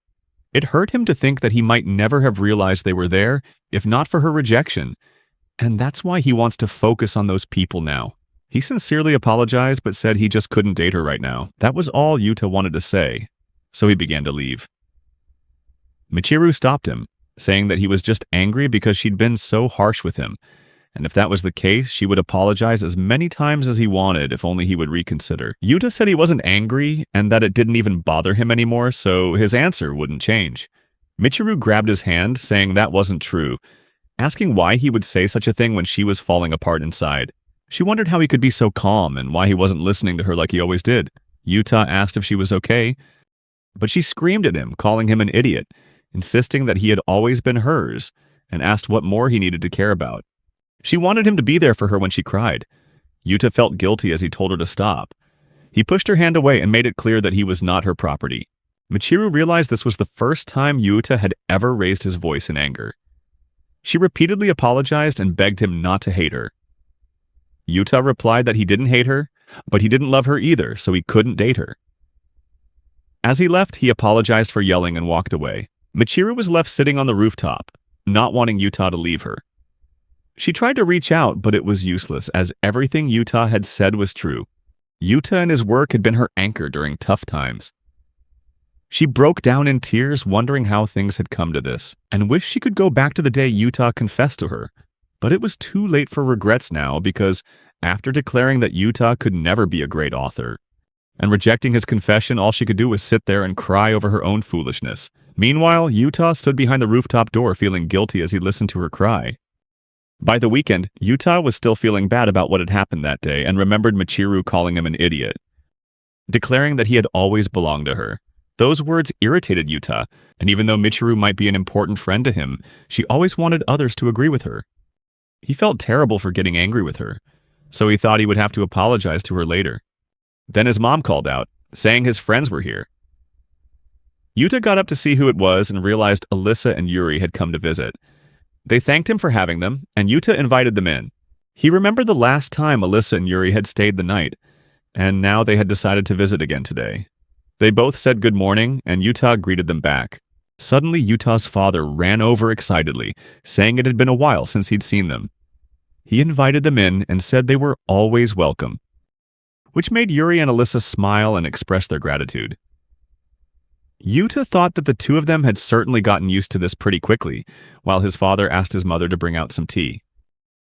It hurt him to think that he might never have realized they were there, if not for her rejection. And that's why he wants to focus on those people now. He sincerely apologized, but said he just couldn't date her right now. That was all Yuta wanted to say, so he began to leave. Miteru stopped him, saying that he was just angry because she'd been so harsh with him, and if that was the case, she would apologize as many times as he wanted if only he would reconsider. Yuta said he wasn't angry and that it didn't even bother him anymore, so his answer wouldn't change. Miteru grabbed his hand, saying that wasn't true, asking why he would say such a thing when she was falling apart inside. She wondered how he could be so calm and why he wasn't listening to her like he always did. Yuta asked if she was okay, but she screamed at him, calling him an idiot, insisting that he had always been hers, and asked what more he needed to care about. She wanted him to be there for her when she cried. Yuta felt guilty as he told her to stop. He pushed her hand away and made it clear that he was not her property. Miteru realized this was the first time Yuta had ever raised his voice in anger. She repeatedly apologized and begged him not to hate her. Yuta replied that he didn't hate her, but he didn't love her either, so he couldn't date her. As he left, he apologized for yelling and walked away. Miteru was left sitting on the rooftop, not wanting Yuta to leave her. She tried to reach out, but it was useless, as everything Yuta had said was true. Yuta and his work had been her anchor during tough times. She broke down in tears, wondering how things had come to this, and wished she could go back to the day Yuta confessed to her. But it was too late for regrets now, because after declaring that Yuta could never be a great author, and rejecting his confession, all she could do was sit there and cry over her own foolishness. Meanwhile, Yuta stood behind the rooftop door feeling guilty as he listened to her cry. By the weekend, Yuta was still feeling bad about what had happened that day and remembered Miteru calling him an idiot, declaring that he had always belonged to her. Those words irritated Yuta, and even though Michiru might be an important friend to him, she always wanted others to agree with her. He felt terrible for getting angry with her, so he thought he would have to apologize to her later. Then his mom called out, saying his friends were here. Yuta got up to see who it was and realized Alyssa and Yuri had come to visit. They thanked him for having them, and Yuta invited them in. He remembered the last time Alyssa and Yuri had stayed the night, and now they had decided to visit again today. They both said good morning, and Yuta greeted them back. Suddenly, Yuta's father ran over excitedly, saying it had been a while since he'd seen them. He invited them in and said they were always welcome, which made Yuri and Alyssa smile and express their gratitude. Yuta thought that the two of them had certainly gotten used to this pretty quickly, while his father asked his mother to bring out some tea.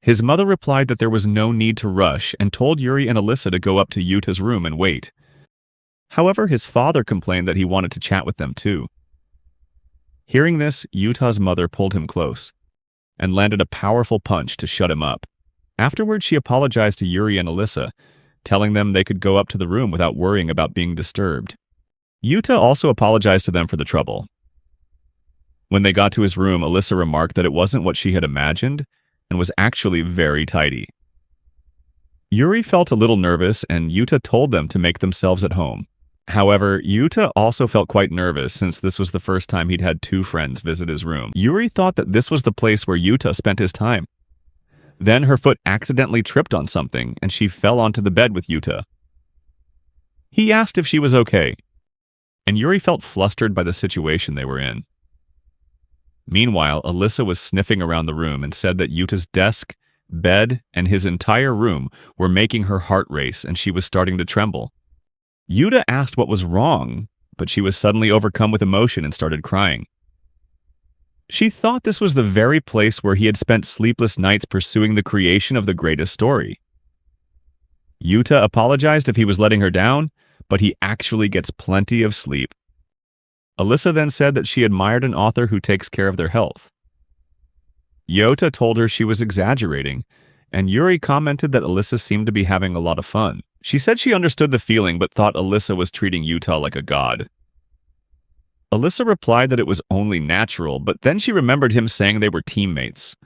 His mother replied that there was no need to rush and told Yuri and Alyssa to go up to Yuta's room and wait. However, his father complained that he wanted to chat with them too. Hearing this, Yuta's mother pulled him close and landed a powerful punch to shut him up. Afterwards, she apologized to Yuri and Alyssa, telling them they could go up to the room without worrying about being disturbed. Yuta also apologized to them for the trouble. When they got to his room, Alyssa remarked that it wasn't what she had imagined and was actually very tidy. Yuri felt a little nervous, and Yuta told them to make themselves at home. However, Yuta also felt quite nervous since this was the first time he'd had two friends visit his room. Yuri thought that this was the place where Yuta spent his time. Then her foot accidentally tripped on something, and she fell onto the bed with Yuta. He asked if she was okay, and Yuri felt flustered by the situation they were in. Meanwhile, Alyssa was sniffing around the room and said that Yuta's desk, bed, and his entire room were making her heart race, and she was starting to tremble. Yuta asked what was wrong, but she was suddenly overcome with emotion and started crying. She thought this was the very place where he had spent sleepless nights pursuing the creation of the greatest story. Yuta apologized if he was letting her down, but he actually gets plenty of sleep. Alyssa then said that she admired an author who takes care of their health. Yuta told her she was exaggerating, and Yuri commented that Alyssa seemed to be having a lot of fun. She said she understood the feeling but thought Alyssa was treating Yuta like a god. Alyssa replied that it was only natural, but then she remembered him saying they were teammates,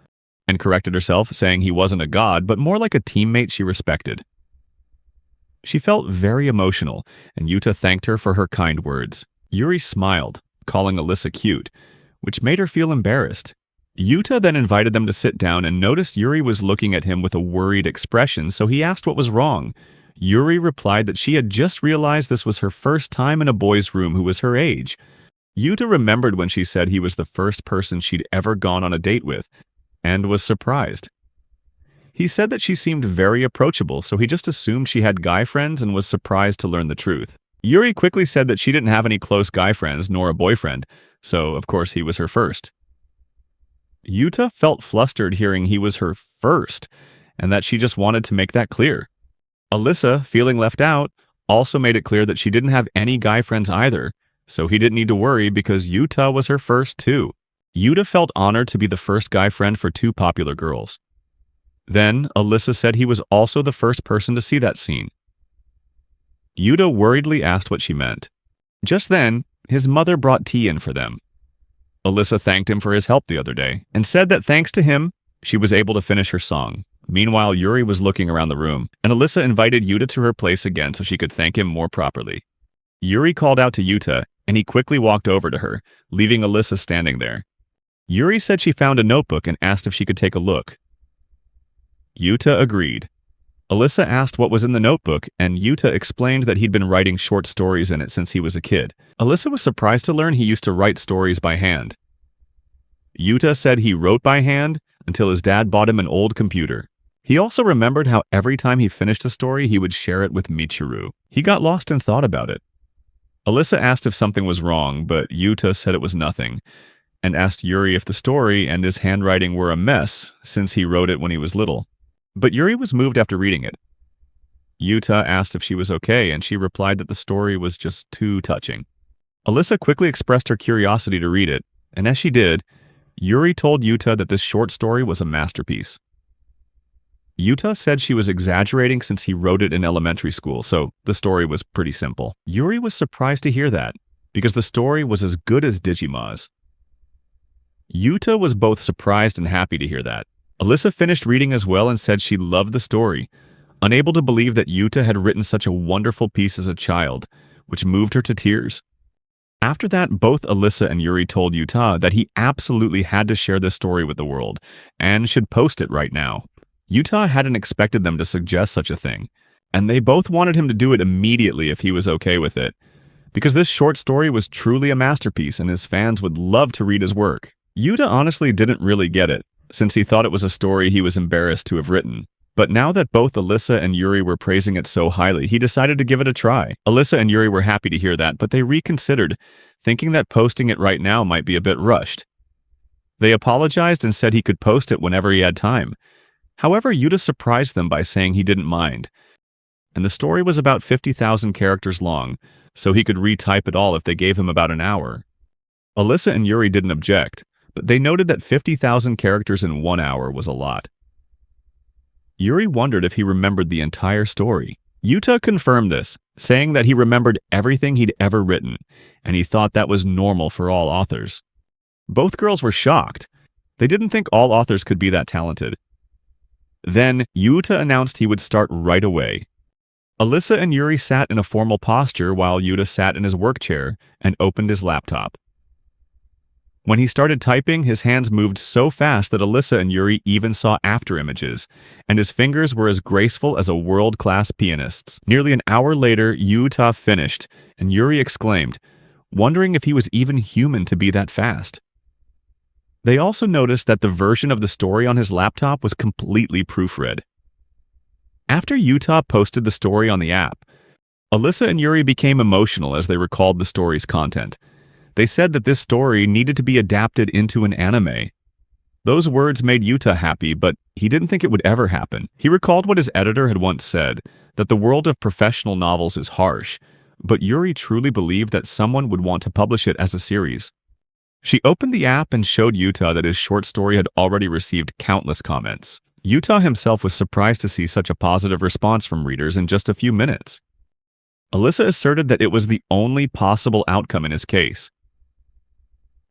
and corrected herself, saying he wasn't a god, but more like a teammate she respected. She felt very emotional, and Yuta thanked her for her kind words. Yuri smiled, calling Alyssa cute, which made her feel embarrassed. Yuta then invited them to sit down and noticed Yuri was looking at him with a worried expression, so he asked what was wrong. Yuri replied that she had just realized this was her first time in a boy's room who was her age. Yuta remembered when she said he was the first person she'd ever gone on a date with, and was surprised. He said that she seemed very approachable, so he just assumed she had guy friends and was surprised to learn the truth. Yuri quickly said that she didn't have any close guy friends nor a boyfriend, so of course he was her first. Yuta felt flustered hearing he was her first, and that she just wanted to make that clear. Alyssa, feeling left out, also made it clear that she didn't have any guy friends either, so he didn't need to worry because Yuta was her first too. Yuta felt honored to be the first guy friend for two popular girls. Then, Alyssa said he was also the first person to see that scene. Yuta worriedly asked what she meant. Just then, his mother brought tea in for them. Alyssa thanked him for his help the other day, and said that thanks to him, she was able to finish her song. Meanwhile, Yuri was looking around the room, and Alyssa invited Yuta to her place again so she could thank him more properly. Yuri called out to Yuta, and he quickly walked over to her, leaving Alyssa standing there. Yuri said she found a notebook and asked if she could take a look. Yuta agreed. Alyssa asked what was in the notebook, and Yuta explained that he'd been writing short stories in it since he was a kid. Alyssa was surprised to learn he used to write stories by hand. Yuta said he wrote by hand until his dad bought him an old computer. He also remembered how every time he finished a story, he would share it with Michiru. He got lost and thought about it. Alyssa asked if something was wrong, but Yuta said it was nothing, and asked Yuri if the story and his handwriting were a mess since he wrote it when he was little. But Yuri was moved after reading it. Yuta asked if she was okay, and she replied that the story was just too touching. Alyssa quickly expressed her curiosity to read it, and as she did, Yuri told Yuta that this short story was a masterpiece. Yuta said she was exaggerating since he wrote it in elementary school, so the story was pretty simple. Yuri was surprised to hear that, because the story was as good as Digima's. Yuta was both surprised and happy to hear that. Alyssa finished reading as well and said she loved the story, unable to believe that Yuta had written such a wonderful piece as a child, which moved her to tears. After that, both Alyssa and Yuri told Yuta that he absolutely had to share this story with the world, and should post it right now. Yuta hadn't expected them to suggest such a thing, and they both wanted him to do it immediately if he was okay with it, because this short story was truly a masterpiece and his fans would love to read his work. Yuta honestly didn't really get it, since he thought it was a story he was embarrassed to have written. But now that both Alyssa and Yuri were praising it so highly, he decided to give it a try. Alyssa and Yuri were happy to hear that, but they reconsidered, thinking that posting it right now might be a bit rushed. They apologized and said he could post it whenever he had time. However, Yuta surprised them by saying he didn't mind. And the story was about 50,000 characters long, so he could retype it all if they gave him about an hour. Alyssa and Yuri didn't object, but they noted that 50,000 characters in 1 hour was a lot. Yuri wondered if he remembered the entire story. Yuta confirmed this, saying that he remembered everything he'd ever written, and he thought that was normal for all authors. Both girls were shocked. They didn't think all authors could be that talented. Then, Yuta announced he would start right away. Alyssa and Yuri sat in a formal posture while Yuta sat in his work chair and opened his laptop. When he started typing, his hands moved so fast that Alyssa and Yuri even saw after images, and his fingers were as graceful as a world-class pianist's. Nearly an hour later, Yuta finished, and Yuri exclaimed, wondering if he was even human to be that fast. They also noticed that the version of the story on his laptop was completely proofread. After Yuta posted the story on the app, Alyssa and Yuri became emotional as they recalled the story's content. They said that this story needed to be adapted into an anime. Those words made Yuta happy, but he didn't think it would ever happen. He recalled what his editor had once said, that the world of professional novels is harsh, but Yuri truly believed that someone would want to publish it as a series. She opened the app and showed Yuta that his short story had already received countless comments. Yuta himself was surprised to see such a positive response from readers in just a few minutes. Alyssa asserted that it was the only possible outcome in his case.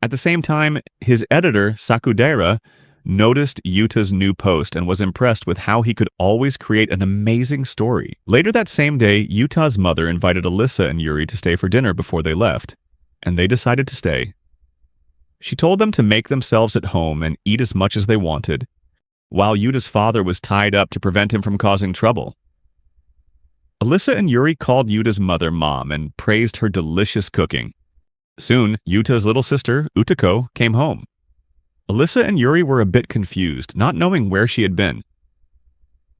At the same time, his editor, Sakudera, noticed Yuta's new post and was impressed with how he could always create an amazing story. Later that same day, Yuta's mother invited Alyssa and Yuri to stay for dinner before they left, and they decided to stay. She told them to make themselves at home and eat as much as they wanted, while Yuta's father was tied up to prevent him from causing trouble. Alyssa and Yuri called Yuta's mother Mom and praised her delicious cooking. Soon, Yuta's little sister, Utako, came home. Alyssa and Yuri were a bit confused, not knowing where she had been.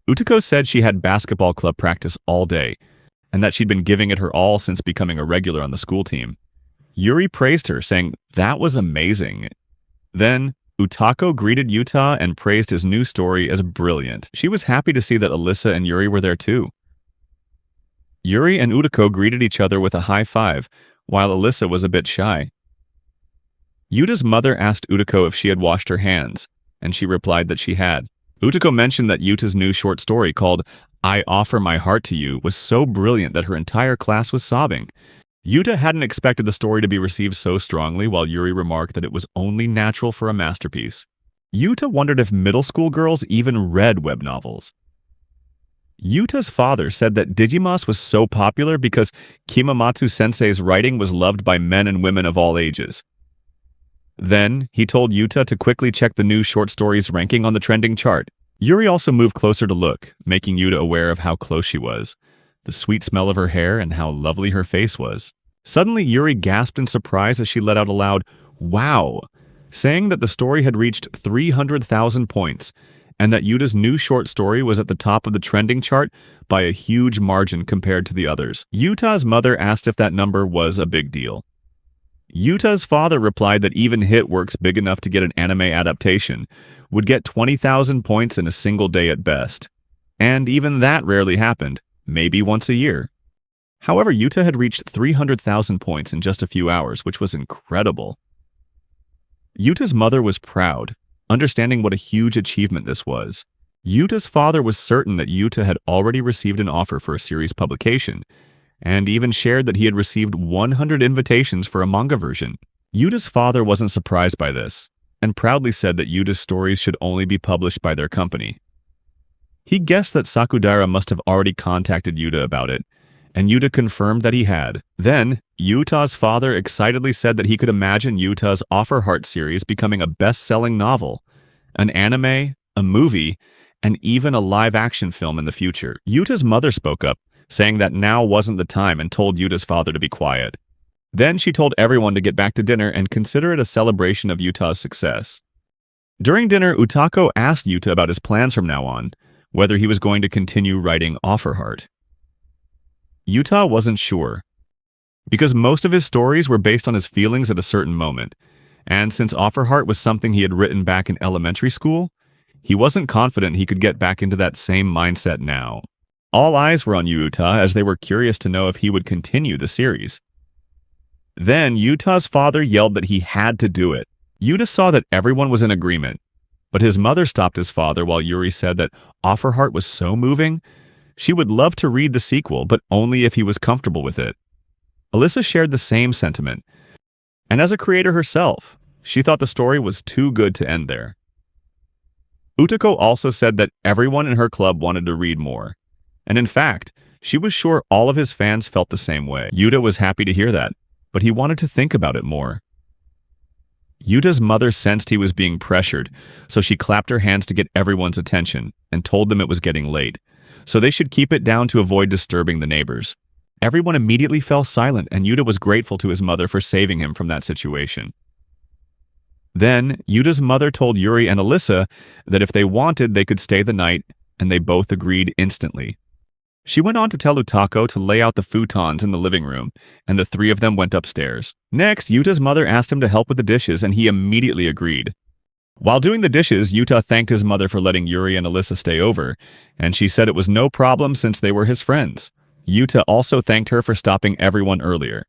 Utako said she had basketball club practice all day, and that she'd been giving it her all since becoming a regular on the school team. Yuri praised her, saying that was amazing. Then, Utako greeted Yuta and praised his new story as brilliant. She was happy to see that Alyssa and Yuri were there too. Yuri and Utako greeted each other with a high five, while Alyssa was a bit shy. Yuta's mother asked Utako if she had washed her hands, and she replied that she had. Utako mentioned that Yuta's new short story called I Offer My Heart to You was so brilliant that her entire class was sobbing. Yuta hadn't expected the story to be received so strongly, while Yuri remarked that it was only natural for a masterpiece. Yuta wondered if middle school girls even read web novels. Yuta's father said that Digimas was so popular because Kimamatsu-sensei's writing was loved by men and women of all ages. Then, he told Yuta to quickly check the new short stories ranking on the trending chart. Yuri also moved closer to look, making Yuta aware of how close she was, the sweet smell of her hair, and how lovely her face was. Suddenly, Yuri gasped in surprise as she let out a loud, "Wow!" saying that the story had reached 300,000 points, and that Yuta's new short story was at the top of the trending chart by a huge margin compared to the others. Yuta's mother asked if that number was a big deal. Yuta's father replied that even hit works big enough to get an anime adaptation would get 20,000 points in a single day at best. And even that rarely happened, maybe once a year. However, Yuta had reached 300,000 points in just a few hours, which was incredible. Yuta's mother was proud, understanding what a huge achievement this was. Yuta's father was certain that Yuta had already received an offer for a series publication, and even shared that he had received 100 invitations for a manga version. Yuta's father wasn't surprised by this, and proudly said that Yuta's stories should only be published by their company. He guessed that Sakudara must have already contacted Yuta about it, and Yuta confirmed that he had. Then, Yuta's father excitedly said that he could imagine Yuta's Offer Heart series becoming a best-selling novel, an anime, a movie, and even a live-action film in the future. Yuta's mother spoke up, saying that now wasn't the time and told Yuta's father to be quiet. Then she told everyone to get back to dinner and consider it a celebration of Yuta's success. During dinner, Utako asked Yuta about his plans from now on, whether he was going to continue writing Offer Heart. Yuta wasn't sure, because most of his stories were based on his feelings at a certain moment, and since Offer Heart was something he had written back in elementary school, he wasn't confident he could get back into that same mindset now. All eyes were on Yuta as they were curious to know if he would continue the series. Then Yuta's father yelled that he had to do it. Yuta saw that everyone was in agreement, but his mother stopped his father while Yuri said that Offer Heart was so moving, she would love to read the sequel, but only if he was comfortable with it. Alyssa shared the same sentiment, and as a creator herself, she thought the story was too good to end there. Utako also said that everyone in her club wanted to read more, and in fact, she was sure all of his fans felt the same way. Yuta was happy to hear that, but he wanted to think about it more. Yuta's mother sensed he was being pressured, so she clapped her hands to get everyone's attention and told them it was getting late, so they should keep it down to avoid disturbing the neighbors. Everyone immediately fell silent, and Yuta was grateful to his mother for saving him from that situation. Then, Yuta's mother told Yuri and Alyssa that if they wanted, they could stay the night, and they both agreed instantly. She went on to tell Utako to lay out the futons in the living room, and the three of them went upstairs. Next, Yuta's mother asked him to help with the dishes, and he immediately agreed. While doing the dishes, Yuta thanked his mother for letting Yuri and Alyssa stay over, and she said it was no problem since they were his friends. Yuta also thanked her for stopping everyone earlier,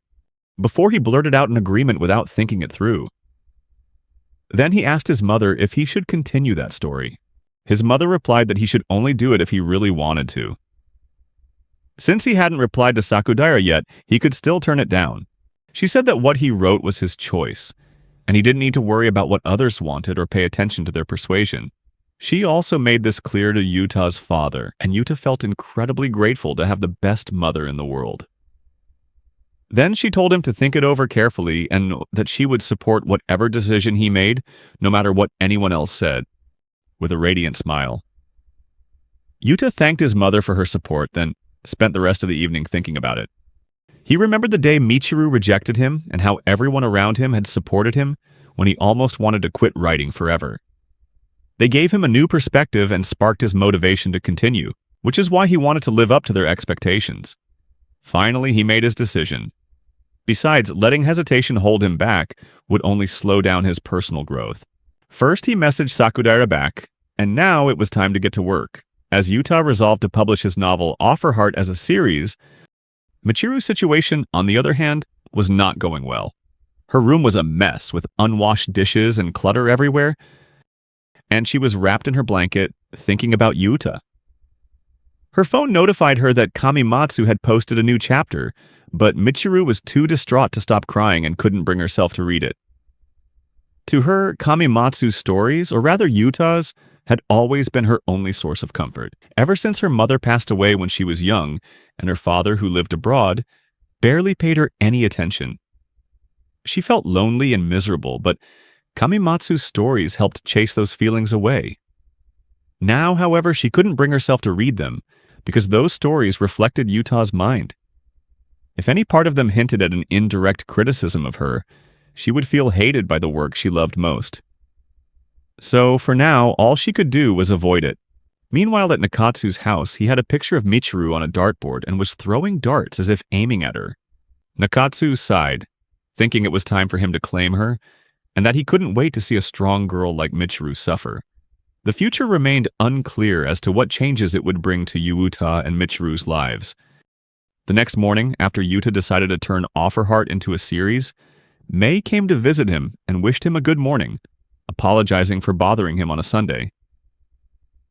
before he blurted out an agreement without thinking it through. Then he asked his mother if he should continue that story. His mother replied that he should only do it if he really wanted to. Since he hadn't replied to Sakudara yet, he could still turn it down. She said that what he wrote was his choice, and he didn't need to worry about what others wanted or pay attention to their persuasion. She also made this clear to Yuta's father, and Yuta felt incredibly grateful to have the best mother in the world. Then she told him to think it over carefully and that she would support whatever decision he made, no matter what anyone else said, with a radiant smile. Yuta thanked his mother for her support, then spent the rest of the evening thinking about it. He remembered the day Miteru rejected him and how everyone around him had supported him when he almost wanted to quit writing forever. They gave him a new perspective and sparked his motivation to continue, which is why he wanted to live up to their expectations. Finally, he made his decision. Besides, letting hesitation hold him back would only slow down his personal growth. First, he messaged Sakudara back, and now it was time to get to work. As Yuta resolved to publish his novel Offer Heart as a series, Michiru's situation, on the other hand, was not going well. Her room was a mess with unwashed dishes and clutter everywhere, and she was wrapped in her blanket, thinking about Yuta. Her phone notified her that Kamimatsu had posted a new chapter, but Michiru was too distraught to stop crying and couldn't bring herself to read it. To her, Kamimatsu's stories, or rather Yuta's, had always been her only source of comfort. Ever since her mother passed away when she was young, and her father, who lived abroad, barely paid her any attention. She felt lonely and miserable, but Kamimatsu's stories helped chase those feelings away. Now, however, she couldn't bring herself to read them, because those stories reflected Yuta's mind. If any part of them hinted at an indirect criticism of her, she would feel hated by the work she loved most. So, for now, all she could do was avoid it. Meanwhile, at Nakatsu's house, he had a picture of Michiru on a dartboard and was throwing darts as if aiming at her. Nakatsu sighed, thinking it was time for him to claim her, and that he couldn't wait to see a strong girl like Michiru suffer. The future remained unclear as to what changes it would bring to Yuta and Michiru's lives. The next morning, after Yuta decided to turn Offer Heart into a series, Mei came to visit him and wished him a good morning, apologizing for bothering him on a Sunday.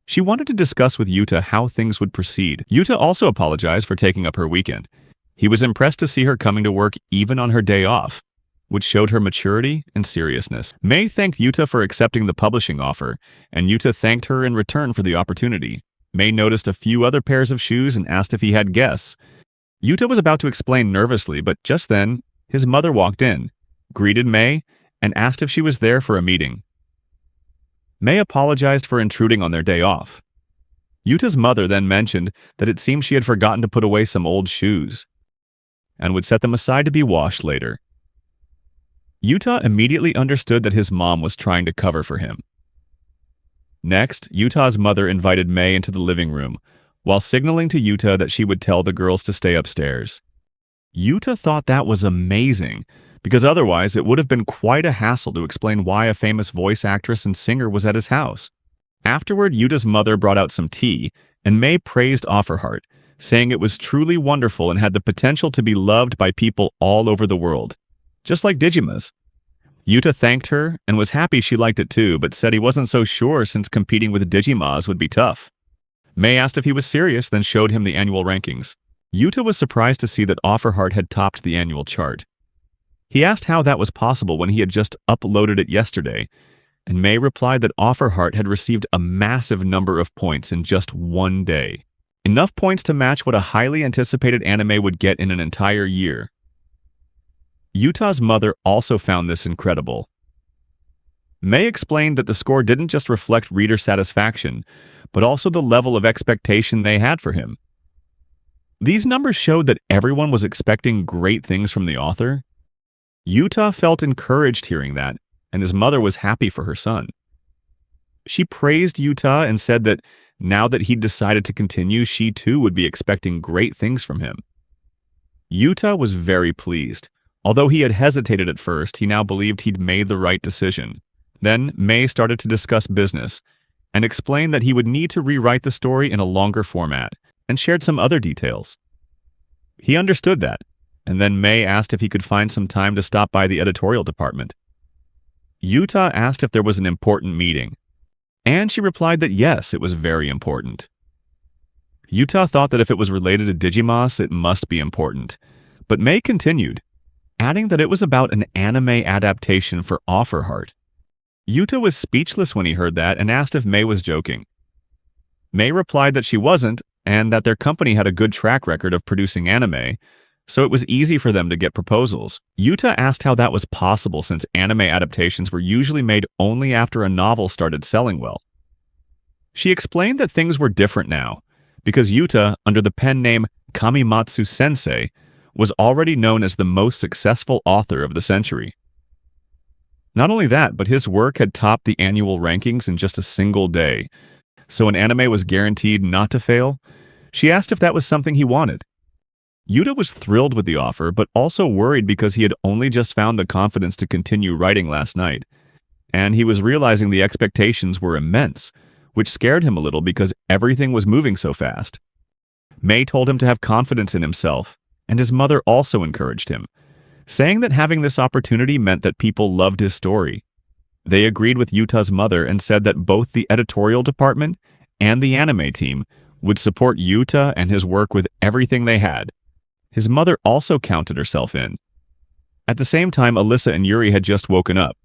She wanted to discuss with Yuta how things would proceed. Yuta also apologized for taking up her weekend. He was impressed to see her coming to work even on her day off, which showed her maturity and seriousness. Mei thanked Yuta for accepting the publishing offer, and Yuta thanked her in return for the opportunity. Mei noticed a few other pairs of shoes and asked if he had guests. Yuta was about to explain nervously, but just then, his mother walked in, greeted Mei, and asked if she was there for a meeting. Mei apologized for intruding on their day off. Yuta's mother then mentioned that it seemed she had forgotten to put away some old shoes, and would set them aside to be washed later. Yuta immediately understood that his mom was trying to cover for him. Next, Yuta's mother invited Mei into the living room, while signaling to Yuta that she would tell the girls to stay upstairs. Yuta thought that was amazing, because otherwise it would have been quite a hassle to explain why a famous voice actress and singer was at his house. Afterward, Yuta's mother brought out some tea, and Mei praised Offerheart, saying it was truly wonderful and had the potential to be loved by people all over the world, just like Digimas. Yuta thanked her and was happy she liked it too, but said he wasn't so sure since competing with Digimas would be tough. Mei asked if he was serious, then showed him the annual rankings. Yuta was surprised to see that Offerheart had topped the annual chart. He asked how that was possible when he had just uploaded it yesterday, and Mei replied that Offerheart had received a massive number of points in just one day. Enough points to match what a highly anticipated anime would get in an entire year. Yuta's mother also found this incredible. Mei explained that the score didn't just reflect reader satisfaction, but also the level of expectation they had for him. These numbers showed that everyone was expecting great things from the author. Yuta felt encouraged hearing that, and his mother was happy for her son. She praised Yuta and said that now that he'd decided to continue, she too would be expecting great things from him. Yuta was very pleased. Although he had hesitated at first, he now believed he'd made the right decision. Then Mei started to discuss business and explained that he would need to rewrite the story in a longer format, and shared some other details. He understood that, and then Mei asked if he could find some time to stop by the editorial department. Yuta asked if there was an important meeting, and she replied that yes, it was very important. Yuta thought that if it was related to Digimas, it must be important, but Mei continued, adding that it was about an anime adaptation for Offerheart. Yuta was speechless when he heard that and asked if Mei was joking. Mei replied that she wasn't, and that their company had a good track record of producing anime, so it was easy for them to get proposals. Yuta asked how that was possible since anime adaptations were usually made only after a novel started selling well. She explained that things were different now, because Yuta, under the pen name Kamimatsu Sensei, was already known as the most successful author of the century. Not only that, but his work had topped the annual rankings in just a single day, so an anime was guaranteed not to fail. She asked if that was something he wanted. Yuta was thrilled with the offer, but also worried because he had only just found the confidence to continue writing last night, and he was realizing the expectations were immense, which scared him a little because everything was moving so fast. Mei told him to have confidence in himself, and his mother also encouraged him, saying that having this opportunity meant that people loved his story. They agreed with Yuta's mother and said that both the editorial department and the anime team would support Yuta and his work with everything they had. His mother also counted herself in. At the same time, Alyssa and Yuri had just woken up.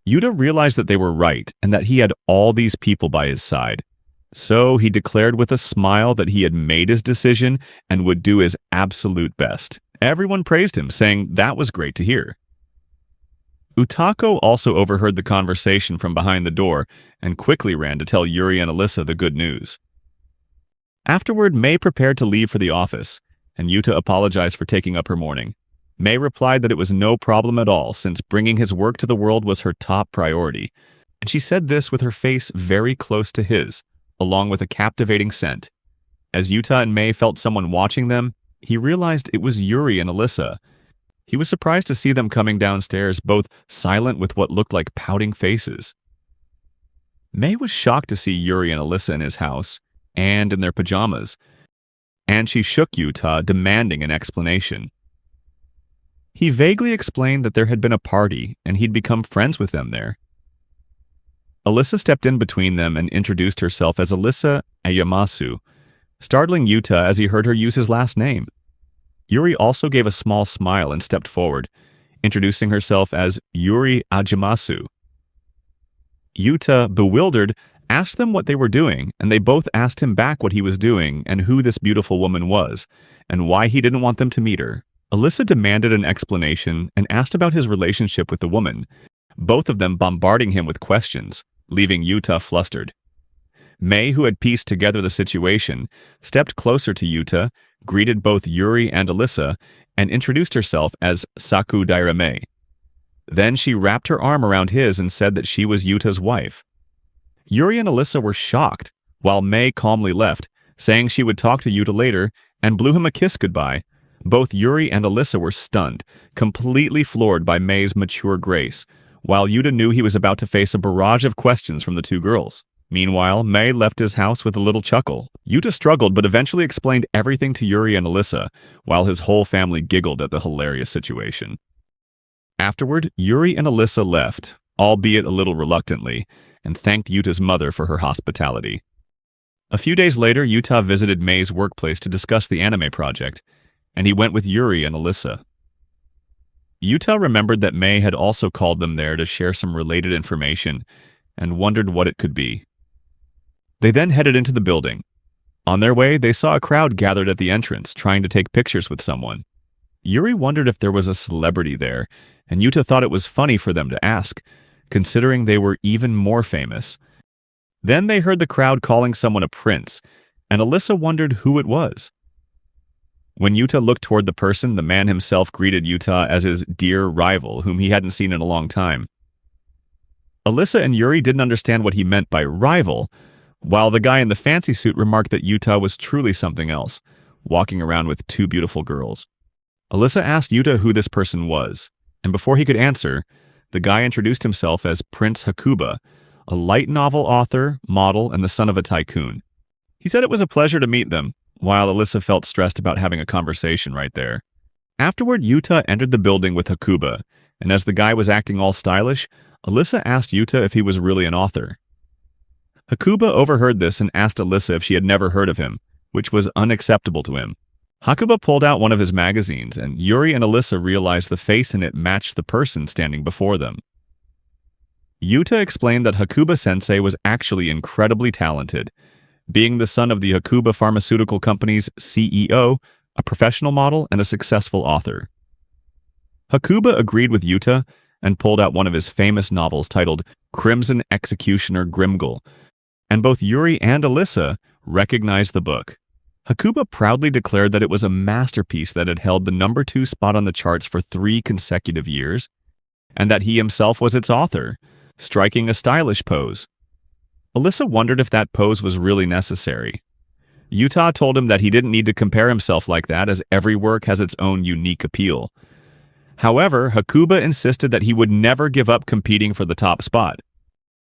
Yuta realized that they were right and that he had all these people by his side. So he declared with a smile that he had made his decision and would do his absolute best. Everyone praised him, saying that was great to hear. Utako also overheard the conversation from behind the door and quickly ran to tell Yuri and Alyssa the good news. Afterward, Mei prepared to leave for the office, and Yuta apologized for taking up her morning. Mei replied that it was no problem at all since bringing his work to the world was her top priority, and she said this with her face very close to his, along with a captivating scent. As Yuta and Mei felt someone watching them, he realized it was Yuri and Alyssa. He was surprised to see them coming downstairs, both silent with what looked like pouting faces. Mei was shocked to see Yuri and Alyssa in his house, and in their pajamas, and she shook Yuta, demanding an explanation. He vaguely explained that there had been a party, and he'd become friends with them there. Alyssa stepped in between them and introduced herself as Alyssa Ayamasu, startling Yuta as he heard her use his last name. Yuri also gave a small smile and stepped forward, introducing herself as Yuri Ajimasu. Yuta, bewildered, asked them what they were doing, and they both asked him back what he was doing and who this beautiful woman was, and why he didn't want them to meet her. Alyssa demanded an explanation and asked about his relationship with the woman, both of them bombarding him with questions, leaving Yuta flustered. Mei, who had pieced together the situation, stepped closer to Yuta, greeted both Yuri and Alyssa, and introduced herself as Saku Dairame. Then she wrapped her arm around his and said that she was Yuta's wife. Yuri and Alyssa were shocked, while Mei calmly left, saying she would talk to Yuta later, and blew him a kiss goodbye. Both Yuri and Alyssa were stunned, completely floored by Mei's mature grace, while Yuta knew he was about to face a barrage of questions from the two girls. Meanwhile, Mei left his house with a little chuckle. Yuta struggled but eventually explained everything to Yuri and Alyssa, while his whole family giggled at the hilarious situation. Afterward, Yuri and Alyssa left, albeit a little reluctantly, and thanked Yuta's mother for her hospitality. A few days later, Yuta visited Mei's workplace to discuss the anime project, and he went with Yuri and Alyssa. Yuta remembered that Mei had also called them there to share some related information, and wondered what it could be. They then headed into the building. On their way, they saw a crowd gathered at the entrance, trying to take pictures with someone. Yuri wondered if there was a celebrity there, and Yuta thought it was funny for them to ask, considering they were even more famous. Then they heard the crowd calling someone a prince, and Alyssa wondered who it was. When Yuta looked toward the person, the man himself greeted Yuta as his dear rival, whom he hadn't seen in a long time. Alyssa and Yuri didn't understand what he meant by rival, while the guy in the fancy suit remarked that Yuta was truly something else, walking around with two beautiful girls. Alyssa asked Yuta who this person was, and before he could answer, the guy introduced himself as Prince Hakuba, a light novel author, model, and the son of a tycoon. He said it was a pleasure to meet them, while Alyssa felt stressed about having a conversation right there. Afterward, Yuta entered the building with Hakuba, and as the guy was acting all stylish, Alyssa asked Yuta if he was really an author. Hakuba overheard this and asked Alyssa if she had never heard of him, which was unacceptable to him. Hakuba pulled out one of his magazines, and Yuri and Alyssa realized the face in it matched the person standing before them. Yuta explained that Hakuba-sensei was actually incredibly talented, being the son of the Hakuba Pharmaceutical Company's CEO, a professional model, and a successful author. Hakuba agreed with Yuta and pulled out one of his famous novels titled Crimson Executioner Grimgul, and both Yuri and Alyssa recognized the book. Hakuba proudly declared that it was a masterpiece that had held the number 2 spot on the charts for 3 consecutive years, and that he himself was its author, striking a stylish pose. Alyssa wondered if that pose was really necessary. Yuta told him that he didn't need to compare himself like that, as every work has its own unique appeal. However, Hakuba insisted that he would never give up competing for the top spot.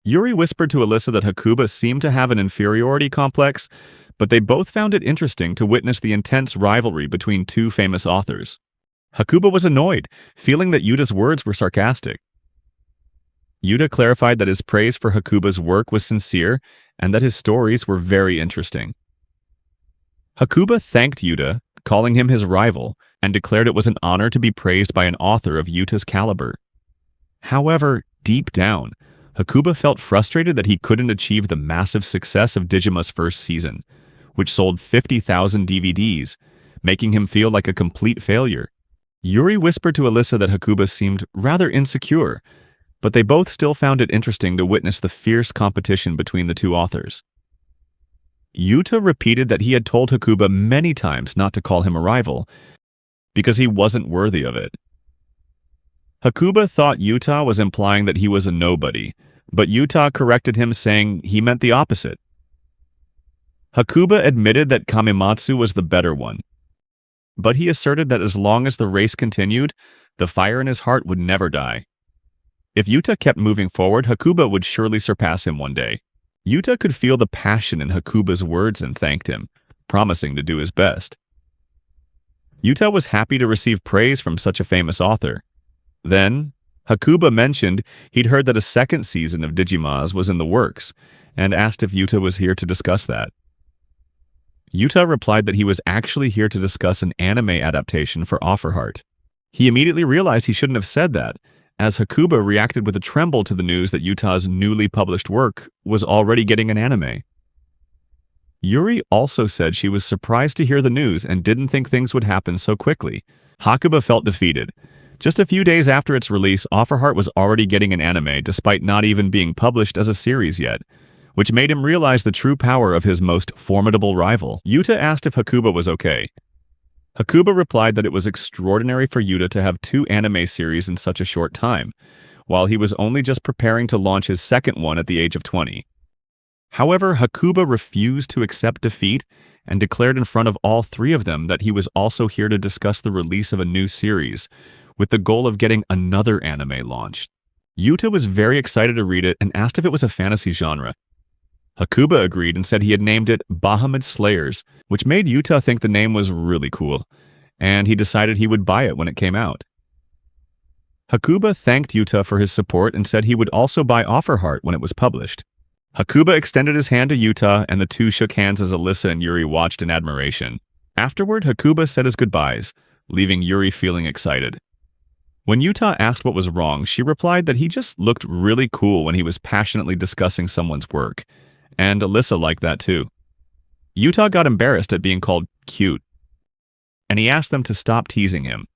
Yuri whispered to Alyssa that Hakuba seemed to have an inferiority complex, but they both found it interesting to witness the intense rivalry between two famous authors. Hakuba was annoyed, feeling that Yuta's words were sarcastic. Yuta clarified that his praise for Hakuba's work was sincere and that his stories were very interesting. Hakuba thanked Yuta, calling him his rival, and declared it was an honor to be praised by an author of Yuta's caliber. However, deep down, Hakuba felt frustrated that he couldn't achieve the massive success of Digima's first season, which sold 50,000 DVDs, making him feel like a complete failure. Yuri whispered to Alyssa that Hakuba seemed rather insecure, but they both still found it interesting to witness the fierce competition between the two authors. Yuta repeated that he had told Hakuba many times not to call him a rival, because he wasn't worthy of it. Hakuba thought Yuta was implying that he was a nobody, but Yuta corrected him, saying he meant the opposite. Hakuba admitted that Kamimatsu was the better one, but he asserted that as long as the race continued, the fire in his heart would never die. If Yuta kept moving forward, Hakuba would surely surpass him one day. Yuta could feel the passion in Hakuba's words and thanked him, promising to do his best. Yuta was happy to receive praise from such a famous author. Then, Hakuba mentioned he'd heard that a second season of Digimaz was in the works, and asked if Yuta was here to discuss that. Yuta replied that he was actually here to discuss an anime adaptation for Offerheart. He immediately realized he shouldn't have said that, as Hakuba reacted with a tremble to the news that Yuta's newly published work was already getting an anime. Yuri also said she was surprised to hear the news and didn't think things would happen so quickly. Hakuba felt defeated. Just a few days after its release, Offerheart was already getting an anime despite not even being published as a series yet, which made him realize the true power of his most formidable rival. Yuta asked if Hakuba was okay. Hakuba replied that it was extraordinary for Yuta to have 2 anime series in such a short time, while he was only just preparing to launch his second one at the age of 20. However, Hakuba refused to accept defeat and declared in front of all 3 of them that he was also here to discuss the release of a new series, with the goal of getting another anime launched. Yuta was very excited to read it and asked if it was a fantasy genre. Hakuba agreed and said he had named it Bahamut Slayers, which made Yuta think the name was really cool, and he decided he would buy it when it came out. Hakuba thanked Yuta for his support and said he would also buy Offerheart when it was published. Hakuba extended his hand to Yuta, and the two shook hands as Alyssa and Yuri watched in admiration. Afterward, Hakuba said his goodbyes, leaving Yuri feeling excited. When Yuta asked what was wrong, she replied that he just looked really cool when he was passionately discussing someone's work, and Alyssa liked that too. Yuta got embarrassed at being called cute, and he asked them to stop teasing him.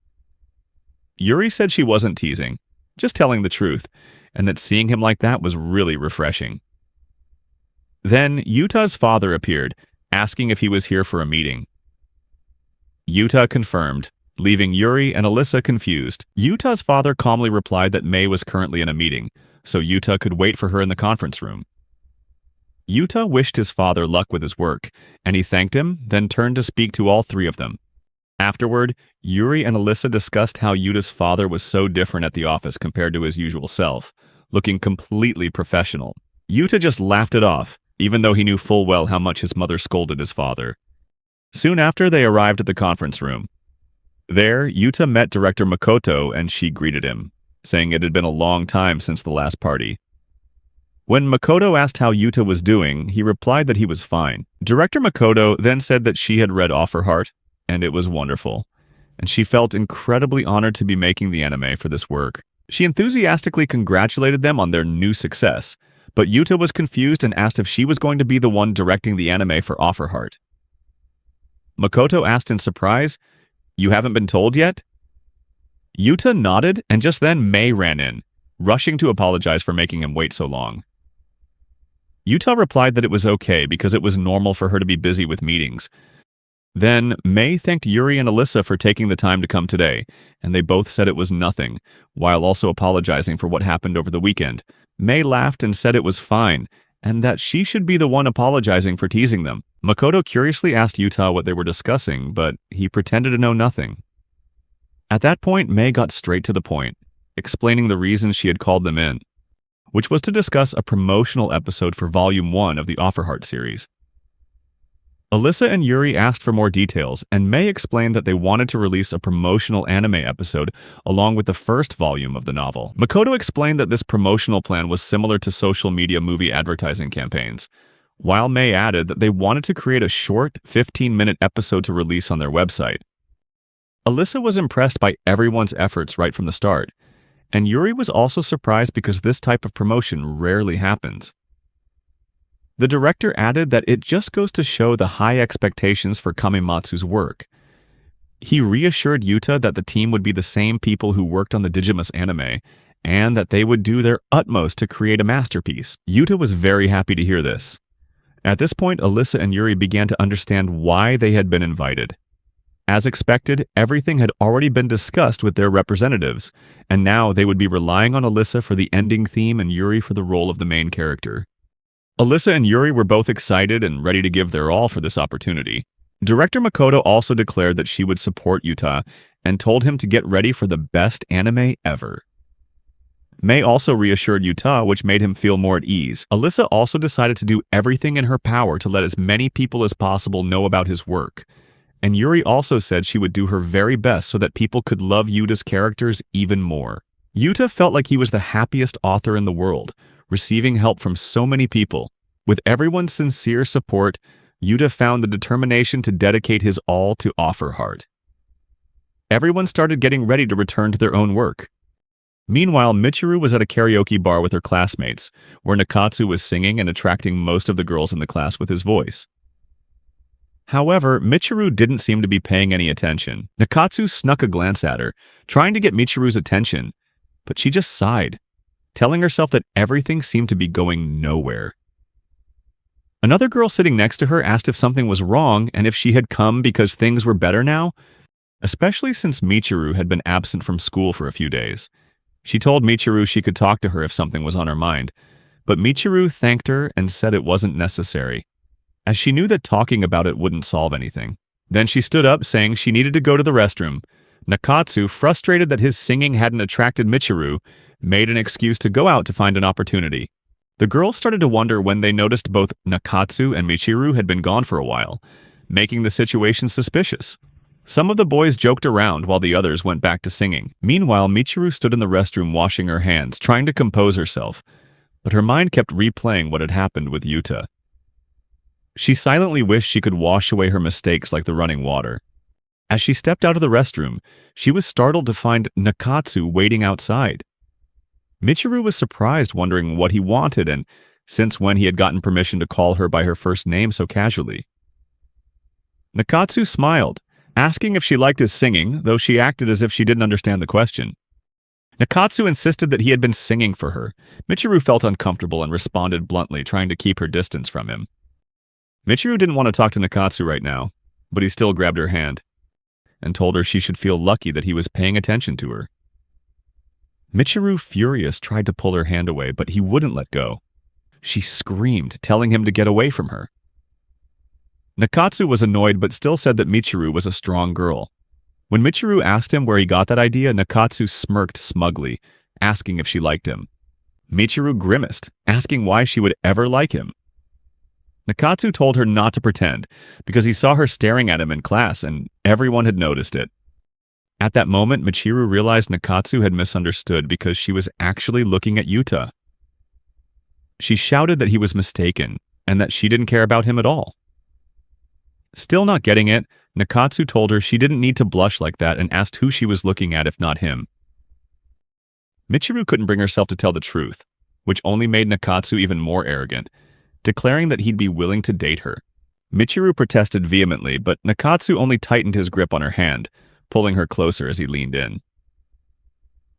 Yuri said she wasn't teasing, just telling the truth, and that seeing him like that was really refreshing. Then Yuta's father appeared, asking if he was here for a meeting. Yuta confirmed, leaving Yuri and Alyssa confused. Yuta's father calmly replied that Mei was currently in a meeting, so Yuta could wait for her in the conference room. Yuta wished his father luck with his work, and he thanked him, then turned to speak to all 3 of them. Afterward, Yuri and Alyssa discussed how Yuta's father was so different at the office compared to his usual self, looking completely professional. Yuta just laughed it off, even though he knew full well how much his mother scolded his father. Soon after, they arrived at the conference room. There, Yuta met Director Makoto and she greeted him, saying it had been a long time since the last party. When Makoto asked how Yuta was doing, he replied that he was fine. Director Makoto then said that she had read Offerheart, and it was wonderful, and she felt incredibly honored to be making the anime for this work. She enthusiastically congratulated them on their new success, but Yuta was confused and asked if she was going to be the one directing the anime for Offerheart. Makoto asked in surprise, "You haven't been told yet?" Yuta nodded, and just then Mei ran in, rushing to apologize for making him wait so long. Yuta replied that it was okay because it was normal for her to be busy with meetings. Then, Mei thanked Yuri and Alyssa for taking the time to come today, and they both said it was nothing, while also apologizing for what happened over the weekend. Mei laughed and said it was fine, and that she should be the one apologizing for teasing them. Makoto curiously asked Yuta what they were discussing, but he pretended to know nothing. At that point, Mei got straight to the point, explaining the reason she had called them in, which was to discuss a promotional episode for Volume 1 of the Offerheart series. Alyssa and Yuri asked for more details, and Mei explained that they wanted to release a promotional anime episode along with the first volume of the novel. Makoto explained that this promotional plan was similar to social media movie advertising campaigns, while Mei added that they wanted to create a short, 15-minute episode to release on their website. Alyssa was impressed by everyone's efforts right from the start, and Yuri was also surprised because this type of promotion rarely happens. The director added that it just goes to show the high expectations for Kamematsu's work. He reassured Yuta that the team would be the same people who worked on the Digimus anime, and that they would do their utmost to create a masterpiece. Yuta was very happy to hear this. At this point, Alyssa and Yuri began to understand why they had been invited. As expected, everything had already been discussed with their representatives, and now they would be relying on Alyssa for the ending theme and Yuri for the role of the main character. Alyssa and Yuri were both excited and ready to give their all for this opportunity. Director Makoto also declared that she would support Yuta and told him to get ready for the best anime ever. Mei also reassured Yuta, which made him feel more at ease. Alyssa also decided to do everything in her power to let as many people as possible know about his work. And Yuri also said she would do her very best so that people could love Yuta's characters even more. Yuta felt like he was the happiest author in the world, receiving help from so many people. With everyone's sincere support, Yuta found the determination to dedicate his all to offer heart. Everyone started getting ready to return to their own work. Meanwhile, Miteru was at a karaoke bar with her classmates, where Nakatsu was singing and attracting most of the girls in the class with his voice. However, Miteru didn't seem to be paying any attention. Nakatsu snuck a glance at her, trying to get Michiru's attention, but she just sighed, telling herself that everything seemed to be going nowhere. Another girl sitting next to her asked if something was wrong and if she had come because things were better now, especially since Michiru had been absent from school for a few days. She told Michiru she could talk to her if something was on her mind, but Michiru thanked her and said it wasn't necessary, as she knew that talking about it wouldn't solve anything. Then she stood up, saying she needed to go to the restroom. Nakatsu, frustrated that his singing hadn't attracted Michiru, made an excuse to go out to find an opportunity. The girls started to wonder when they noticed both Nakatsu and Michiru had been gone for a while, making the situation suspicious. Some of the boys joked around while the others went back to singing. Meanwhile, Michiru stood in the restroom washing her hands, trying to compose herself, but her mind kept replaying what had happened with Yuta. She silently wished she could wash away her mistakes like the running water. As she stepped out of the restroom, she was startled to find Nakatsu waiting outside. Michiru was surprised, wondering what he wanted and since when he had gotten permission to call her by her first name so casually. Nakatsu smiled, asking if she liked his singing, though she acted as if she didn't understand the question. Nakatsu insisted that he had been singing for her. Michiru felt uncomfortable and responded bluntly, trying to keep her distance from him. Michiru didn't want to talk to Nakatsu right now, but he still grabbed her hand and told her she should feel lucky that he was paying attention to her. Michiru, furious, tried to pull her hand away, but he wouldn't let go. She screamed, telling him to get away from her. Nakatsu was annoyed but still said that Michiru was a strong girl. When Michiru asked him where he got that idea, Nakatsu smirked smugly, asking if she liked him. Michiru grimaced, asking why she would ever like him. Nakatsu told her not to pretend, because he saw her staring at him in class and everyone had noticed it. At that moment, Michiru realized Nakatsu had misunderstood because she was actually looking at Yuta. She shouted that he was mistaken and that she didn't care about him at all. Still not getting it, Nakatsu told her she didn't need to blush like that and asked who she was looking at if not him. Michiru couldn't bring herself to tell the truth, which only made Nakatsu even more arrogant, declaring that he'd be willing to date her. Michiru protested vehemently, but Nakatsu only tightened his grip on her hand, pulling her closer as he leaned in.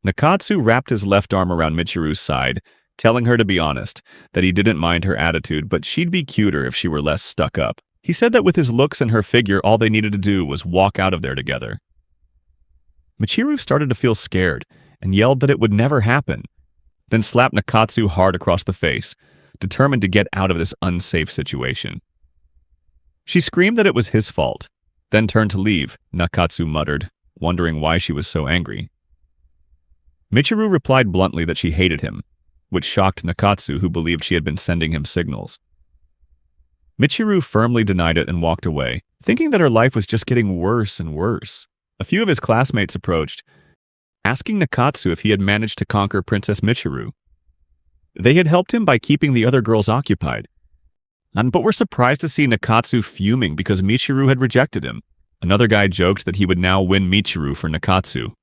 Nakatsu wrapped his left arm around Michiru's side, telling her to be honest, that he didn't mind her attitude, but she'd be cuter if she were less stuck up. He said that with his looks and her figure, all they needed to do was walk out of there together. Michiru started to feel scared and yelled that it would never happen, then slapped Nakatsu hard across the face, determined to get out of this unsafe situation. She screamed that it was his fault, then turned to leave, Nakatsu muttered, wondering why she was so angry. Michiru replied bluntly that she hated him, which shocked Nakatsu, who believed she had been sending him signals. Michiru firmly denied it and walked away, thinking that her life was just getting worse and worse. A few of his classmates approached, asking Nakatsu if he had managed to conquer Princess Michiru. They had helped him by keeping the other girls occupied, but were surprised to see Nakatsu fuming because Michiru had rejected him. Another guy joked that he would now win Michiru for Nakatsu.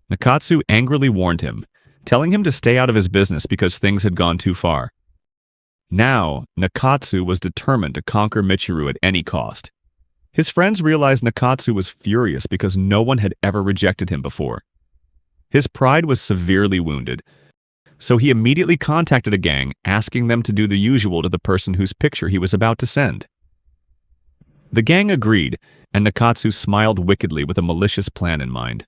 Nakatsu angrily warned him, telling him to stay out of his business because things had gone too far. Now, Nakatsu was determined to conquer Michiru at any cost. His friends realized Nakatsu was furious because no one had ever rejected him before. His pride was severely wounded, so he immediately contacted a gang, asking them to do the usual to the person whose picture he was about to send. The gang agreed, and Nakatsu smiled wickedly with a malicious plan in mind.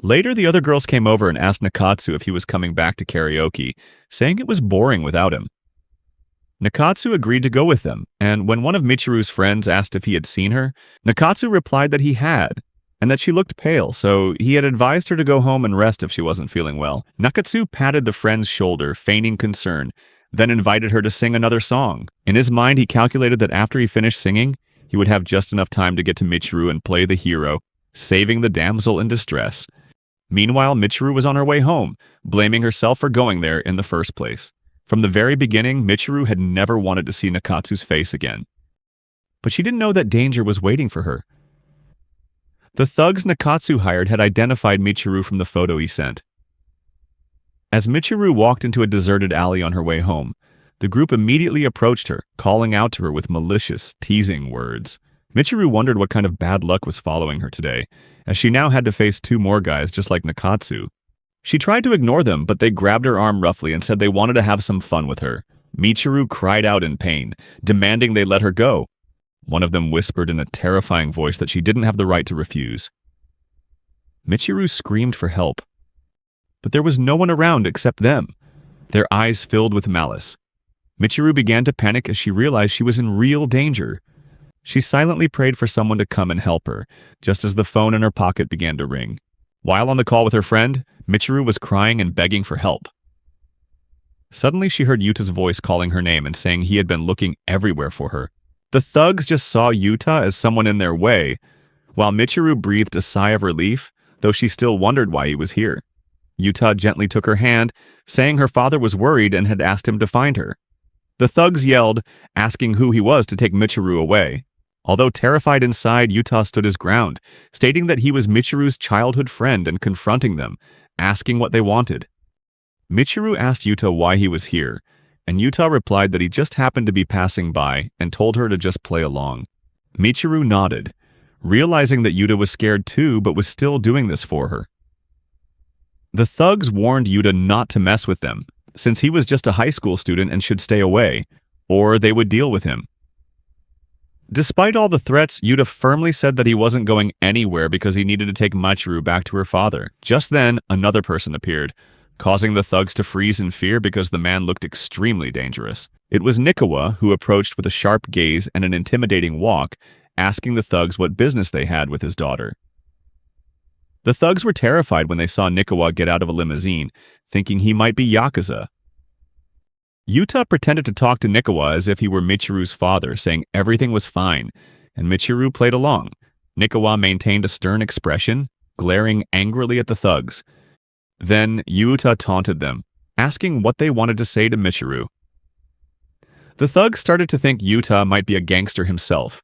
Later, the other girls came over and asked Nakatsu if he was coming back to karaoke, saying it was boring without him. Nakatsu agreed to go with them, and when one of Michiru's friends asked if he had seen her, Nakatsu replied that he had, and that she looked pale, so he had advised her to go home and rest if she wasn't feeling well. Nakatsu patted the friend's shoulder, feigning concern, then invited her to sing another song. In his mind, he calculated that after he finished singing, he would have just enough time to get to Michiru and play the hero, saving the damsel in distress. Meanwhile, Michiru was on her way home, blaming herself for going there in the first place. From the very beginning, Michiru had never wanted to see Nakatsu's face again. But she didn't know that danger was waiting for her. The thugs Nakatsu hired had identified Michiru from the photo he sent. As Michiru walked into a deserted alley on her way home, the group immediately approached her, calling out to her with malicious, teasing words. Michiru wondered what kind of bad luck was following her today, as she now had to face 2 more guys just like Nakatsu. She tried to ignore them, but they grabbed her arm roughly and said they wanted to have some fun with her. Michiru cried out in pain, demanding they let her go. One of them whispered in a terrifying voice that she didn't have the right to refuse. Michiru screamed for help. But there was no one around except them, their eyes filled with malice. Michiru began to panic as she realized she was in real danger. She silently prayed for someone to come and help her, just as the phone in her pocket began to ring. While on the call with her friend, Michiru was crying and begging for help. Suddenly she heard Yuta's voice calling her name and saying he had been looking everywhere for her. The thugs just saw Yuta as someone in their way, while Michiru breathed a sigh of relief, though she still wondered why he was here. Yuta gently took her hand, saying her father was worried and had asked him to find her. The thugs yelled, asking who he was to take Michiru away. Although terrified inside, Yuta stood his ground, stating that he was Michiru's childhood friend and confronting them, asking what they wanted. Michiru asked Yuta why he was here, and Yuta replied that he just happened to be passing by and told her to just play along. Michiru nodded, realizing that Yuta was scared too but was still doing this for her. The thugs warned Yuta not to mess with them, since he was just a high school student and should stay away, or they would deal with him. Despite all the threats, Yuta firmly said that he wasn't going anywhere because he needed to take Michiru back to her father. Just then, another person appeared, causing the thugs to freeze in fear because the man looked extremely dangerous. It was Nikawa, who approached with a sharp gaze and an intimidating walk, asking the thugs what business they had with his daughter. The thugs were terrified when they saw Nikawa get out of a limousine, thinking he might be Yakuza. Yuta pretended to talk to Nikawa as if he were Michiru's father, saying everything was fine, and Michiru played along. Nikawa maintained a stern expression, glaring angrily at the thugs. Then Yuta taunted them, asking what they wanted to say to Michiru. The thugs started to think Yuta might be a gangster himself.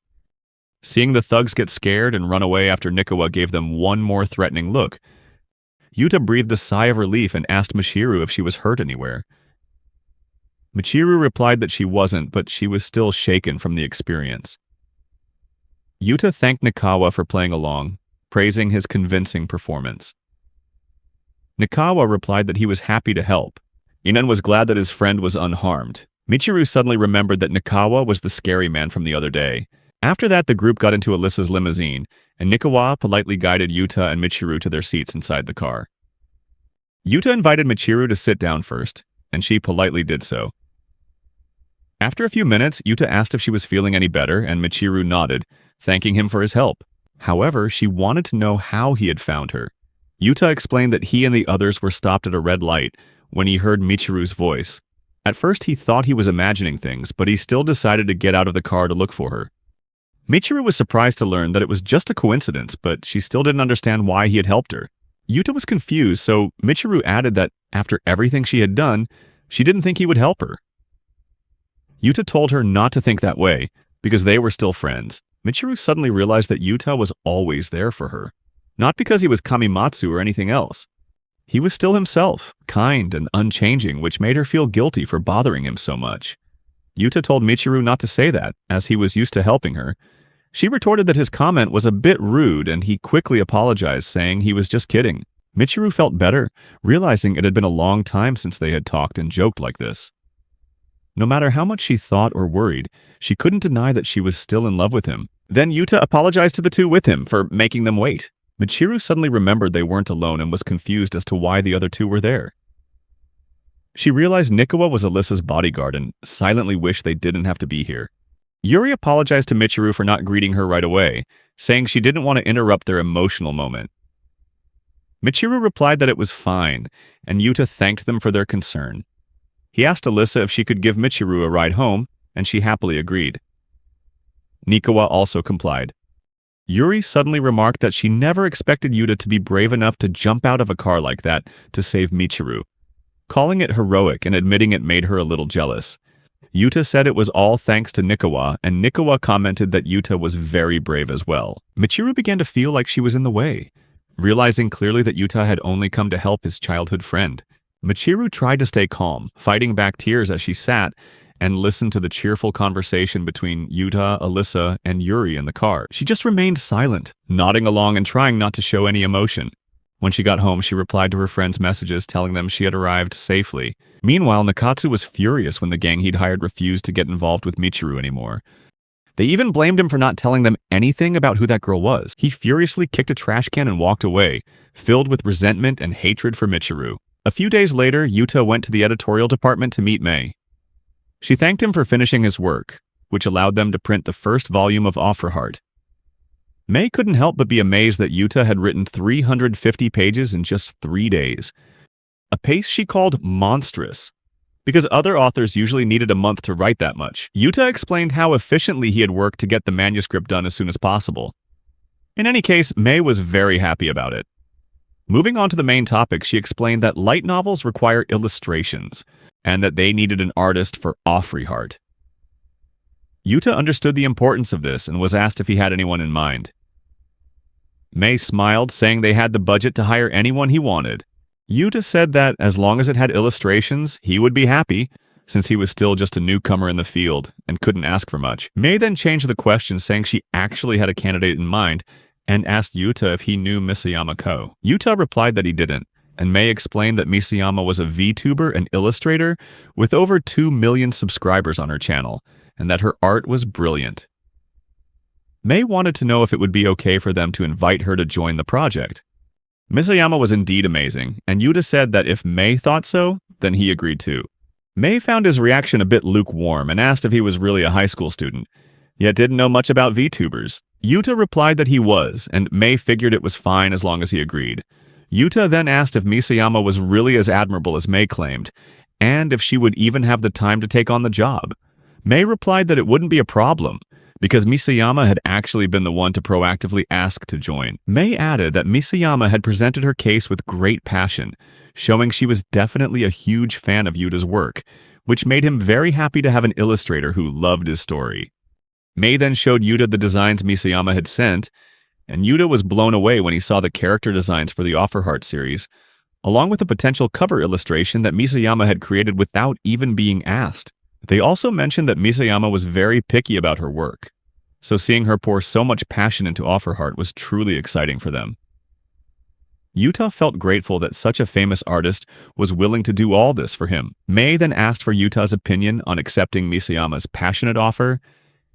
Seeing the thugs get scared and run away after Nikawa gave them one more threatening look, Yuta breathed a sigh of relief and asked Michiru if she was hurt anywhere. Michiru replied that she wasn't, but she was still shaken from the experience. Yuta thanked Nikawa for playing along, praising his convincing performance. Nikawa replied that he was happy to help. Inan was glad that his friend was unharmed. Michiru suddenly remembered that Nikawa was the scary man from the other day. After that, the group got into Alyssa's limousine, and Nikawa politely guided Yuta and Michiru to their seats inside the car. Yuta invited Michiru to sit down first, and she politely did so. After a few minutes, Yuta asked if she was feeling any better, and Michiru nodded, thanking him for his help. However, she wanted to know how he had found her. Yuta explained that he and the others were stopped at a red light when he heard Michiru's voice. At first, he thought he was imagining things, but he still decided to get out of the car to look for her. Michiru was surprised to learn that it was just a coincidence, but she still didn't understand why he had helped her. Yuta was confused, so Michiru added that after everything she had done, she didn't think he would help her. Yuta told her not to think that way, because they were still friends. Michiru suddenly realized that Yuta was always there for her. Not because he was Kamimatsu or anything else. He was still himself, kind and unchanging, which made her feel guilty for bothering him so much. Yuta told Michiru not to say that, as he was used to helping her. She retorted that his comment was a bit rude, and he quickly apologized, saying he was just kidding. Michiru felt better, realizing it had been a long time since they had talked and joked like this. No matter how much she thought or worried, she couldn't deny that she was still in love with him. Then Yuta apologized to the two with him for making them wait. Michiru suddenly remembered they weren't alone and was confused as to why the other two were there. She realized Nikawa was Alyssa's bodyguard and silently wished they didn't have to be here. Yuri apologized to Michiru for not greeting her right away, saying she didn't want to interrupt their emotional moment. Michiru replied that it was fine, and Yuta thanked them for their concern. He asked Alyssa if she could give Michiru a ride home, and she happily agreed. Nikawa also complied. Yuri suddenly remarked that she never expected Yuta to be brave enough to jump out of a car like that to save Michiru. calling it heroic and admitting it made her a little jealous. Yuta said it was all thanks to Nikawa, and Nikawa commented that Yuta was very brave as well. Michiru began to feel like she was in the way, realizing clearly that Yuta had only come to help his childhood friend. Michiru tried to stay calm, fighting back tears as she sat and listened to the cheerful conversation between Yuta, Alyssa, and Yuri in the car. She just remained silent, nodding along and trying not to show any emotion. When she got home, she replied to her friends' messages telling them she had arrived safely. Meanwhile, Nakatsu was furious when the gang he'd hired refused to get involved with Michiru anymore. They even blamed him for not telling them anything about who that girl was. He furiously kicked a trash can and walked away, filled with resentment and hatred for Michiru. A few days later, Yuta went to the editorial department to meet Mei. She thanked him for finishing his work, which allowed them to print the first volume of Offer Heart. Mei couldn't help but be amazed that Yuta had written 350 pages in just 3 days, a pace she called monstrous, because other authors usually needed a month to write that much. Yuta explained how efficiently he had worked to get the manuscript done as soon as possible. In any case, Mei was very happy about it. Moving on to the main topic, she explained that light novels require illustrations, and that they needed an artist for Offer Heart. Yuta understood the importance of this and was asked if he had anyone in mind. Mei smiled, saying they had the budget to hire anyone he wanted. Yuta said that as long as it had illustrations, he would be happy, since he was still just a newcomer in the field and couldn't ask for much. Mei then changed the question, saying she actually had a candidate in mind, and asked Yuta if he knew Misyamaku. Yuta replied that he didn't, and Mei explained that Misayama was a VTuber and illustrator with over 2 million subscribers on her channel, and that her art was brilliant. Mei wanted to know if it would be okay for them to invite her to join the project. Misayama was indeed amazing, and Yuta said that if Mei thought so, then he agreed too. Mei found his reaction a bit lukewarm and asked if he was really a high school student, yet didn't know much about VTubers. Yuta replied that he was, and Mei figured it was fine as long as he agreed. Yuta then asked if Misayama was really as admirable as Mei claimed, and if she would even have the time to take on the job. Mei replied that it wouldn't be a problem, because Misayama had actually been the one to proactively ask to join. Mei added that Misayama had presented her case with great passion, showing she was definitely a huge fan of Yuta's work, which made him very happy to have an illustrator who loved his story. Mei then showed Yuta the designs Misayama had sent, and Yuta was blown away when he saw the character designs for the Offer Heart series, along with a potential cover illustration that Misayama had created without even being asked. They also mentioned that Misayama was very picky about her work, so seeing her pour so much passion into Offer Heart was truly exciting for them. Yuta felt grateful that such a famous artist was willing to do all this for him. Mei then asked for Yuta's opinion on accepting Misayama's passionate offer,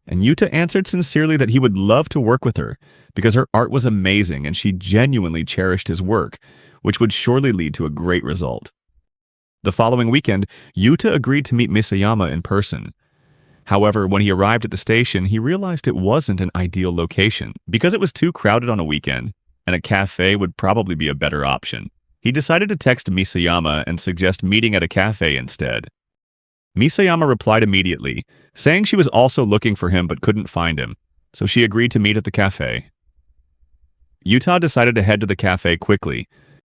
and Yuta answered sincerely that he would love to work with her because her art was amazing and she genuinely cherished his work, which would surely lead to a great result. The following weekend, Yuta agreed to meet Misayama in person. However, when he arrived at the station, he realized it wasn't an ideal location because it was too crowded on a weekend, and a cafe would probably be a better option. He decided to text Misayama and suggest meeting at a cafe instead. Misayama replied immediately, saying she was also looking for him but couldn't find him, so she agreed to meet at the cafe. Yuta decided to head to the cafe quickly,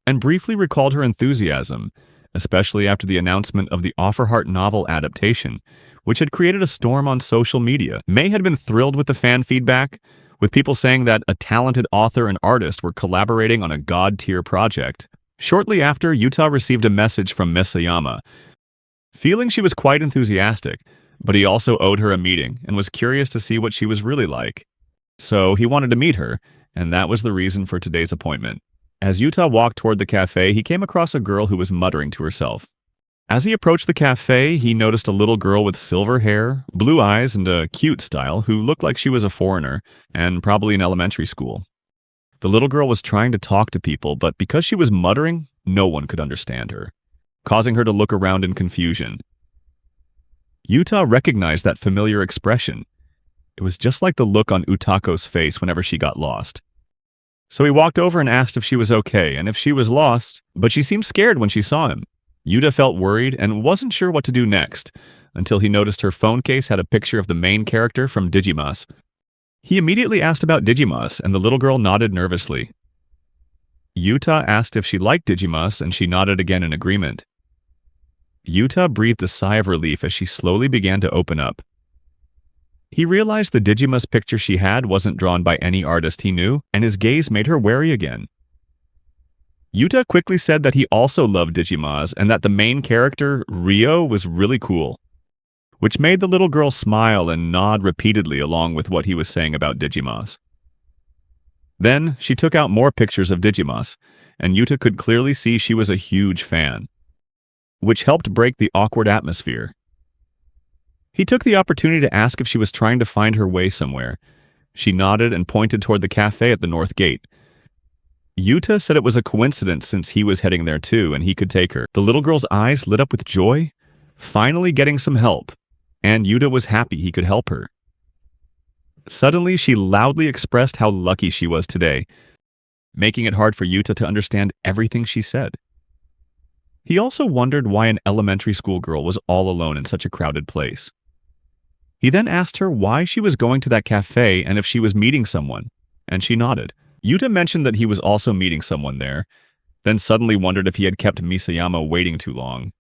and briefly recalled her enthusiasm, especially after the announcement of the Offer Heart novel adaptation, which had created a storm on social media. Mei had been thrilled with the fan feedback, with people saying that a talented author and artist were collaborating on a god-tier project. Shortly after, Yuta received a message from Misayama, feeling she was quite enthusiastic, but he also owed her a meeting and was curious to see what she was really like. So he wanted to meet her, and that was the reason for today's appointment. As Yuta walked toward the cafe, he came across a girl who was muttering to herself. As he approached the cafe, he noticed a little girl with silver hair, blue eyes, and a cute style who looked like she was a foreigner and probably in elementary school. The little girl was trying to talk to people, but because she was muttering, no one could understand her, causing her to look around in confusion. Yuta recognized that familiar expression. It was just like the look on Utako's face whenever she got lost. So he walked over and asked if she was okay and if she was lost, but she seemed scared when she saw him. Yuta felt worried and wasn't sure what to do next, until he noticed her phone case had a picture of the main character from Digimas. He immediately asked about Digimas, and the little girl nodded nervously. Yuta asked if she liked Digimas, and she nodded again in agreement. Yuta breathed a sigh of relief as she slowly began to open up. He realized the Digimas picture she had wasn't drawn by any artist he knew, and his gaze made her wary again. Yuta quickly said that he also loved Digimas and that the main character, Ryo, was really cool, which made the little girl smile and nod repeatedly along with what he was saying about Digimas. Then, she took out more pictures of Digimas, and Yuta could clearly see she was a huge fan, which helped break the awkward atmosphere. He took the opportunity to ask if she was trying to find her way somewhere. She nodded and pointed toward the cafe at the north gate. Yuta said it was a coincidence since he was heading there too and he could take her. The little girl's eyes lit up with joy, finally getting some help, and Yuta was happy he could help her. Suddenly, she loudly expressed how lucky she was today, making it hard for Yuta to understand everything she said. He also wondered why an elementary school girl was all alone in such a crowded place. He then asked her why she was going to that cafe and if she was meeting someone, and she nodded. Yuta mentioned that he was also meeting someone there, then suddenly wondered if he had kept Misyama waiting too long.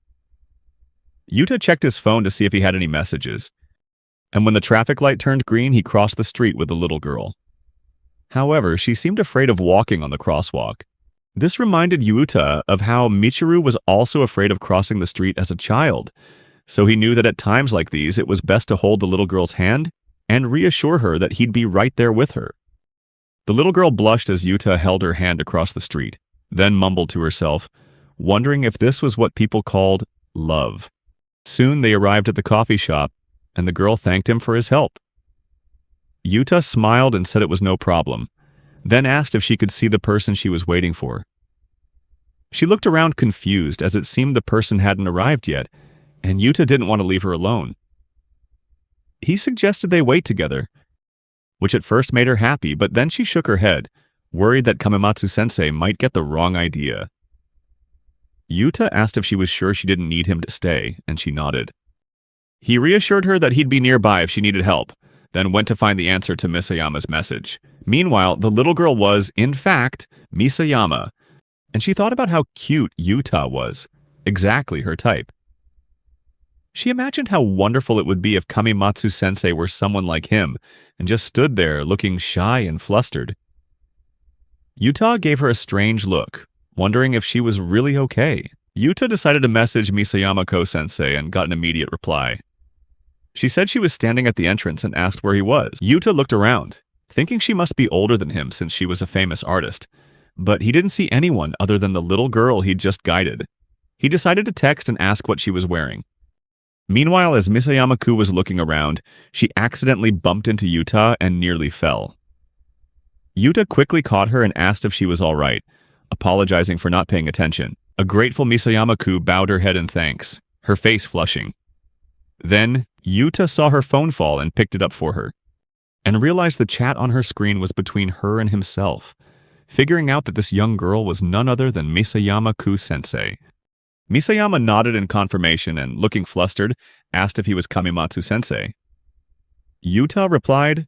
Yuta checked his phone to see if he had any messages, and when the traffic light turned green, he crossed the street with the little girl. However, she seemed afraid of walking on the crosswalk. This reminded Yuta of how Miteru was also afraid of crossing the street as a child, so he knew that at times like these it was best to hold the little girl's hand and reassure her that he'd be right there with her. The little girl blushed as Yuta held her hand across the street, then mumbled to herself, wondering if this was what people called love. Soon they arrived at the coffee shop, and the girl thanked him for his help. Yuta smiled and said it was no problem, then asked if she could see the person she was waiting for. She looked around confused as it seemed the person hadn't arrived yet, and Yuta didn't want to leave her alone. He suggested they wait together, which at first made her happy, but then she shook her head, worried that Kamimatsu-sensei might get the wrong idea. Yuta asked if she was sure she didn't need him to stay, and she nodded. He reassured her that he'd be nearby if she needed help, then went to find the answer to Misayama's message. Meanwhile, the little girl was, in fact, Misyama, and she thought about how cute Yuta was, exactly her type. She imagined how wonderful it would be if Kamimatsu-sensei were someone like him and just stood there looking shy and flustered. Yuta gave her a strange look, wondering if she was really okay. Yuta decided to message Misyamaku-sensei and got an immediate reply. She said she was standing at the entrance and asked where he was. Yuta looked around, thinking she must be older than him since she was a famous artist, but he didn't see anyone other than the little girl he'd just guided. He decided to text and ask what she was wearing. Meanwhile, as Misyamaku was looking around, she accidentally bumped into Yuta and nearly fell. Yuta quickly caught her and asked if she was all right, apologizing for not paying attention. A grateful Misyamaku bowed her head in thanks, her face flushing. Then, Yuta saw her phone fall and picked it up for her, and realized the chat on her screen was between her and himself, figuring out that this young girl was none other than Misyamaku-sensei. Misayama nodded in confirmation and, looking flustered, asked if he was Kamimatsu-sensei. Yuta replied,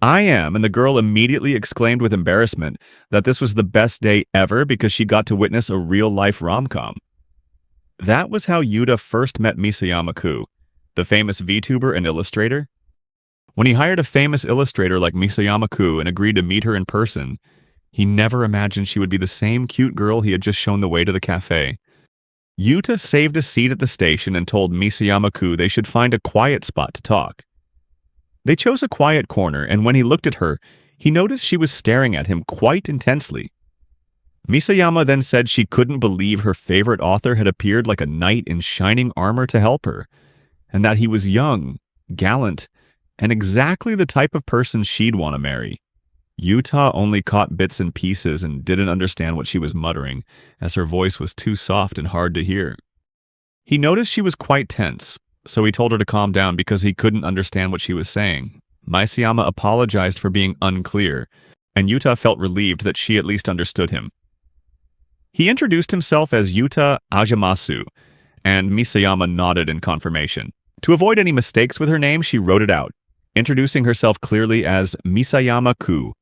"I am," and the girl immediately exclaimed with embarrassment that this was the best day ever because she got to witness a real-life rom-com. That was how Yuta first met Misyamaku, the famous VTuber and illustrator. When he hired a famous illustrator like Misyamaku and agreed to meet her in person, he never imagined she would be the same cute girl he had just shown the way to the cafe. Yuta saved a seat at the station and told Misyamaku they should find a quiet spot to talk. They chose a quiet corner, and when he looked at her, he noticed she was staring at him quite intensely. Misayama then said she couldn't believe her favorite author had appeared like a knight in shining armor to help her, and that he was young, gallant, and exactly the type of person she'd want to marry. Yuta only caught bits and pieces and didn't understand what she was muttering, as her voice was too soft and hard to hear. He noticed she was quite tense, so he told her to calm down because he couldn't understand what she was saying. Misayama apologized for being unclear, and Yuta felt relieved that she at least understood him. He introduced himself as Yuta Ajamasu, and Misayama nodded in confirmation. To avoid any mistakes with her name, she wrote it out, introducing herself clearly as Misyamaku.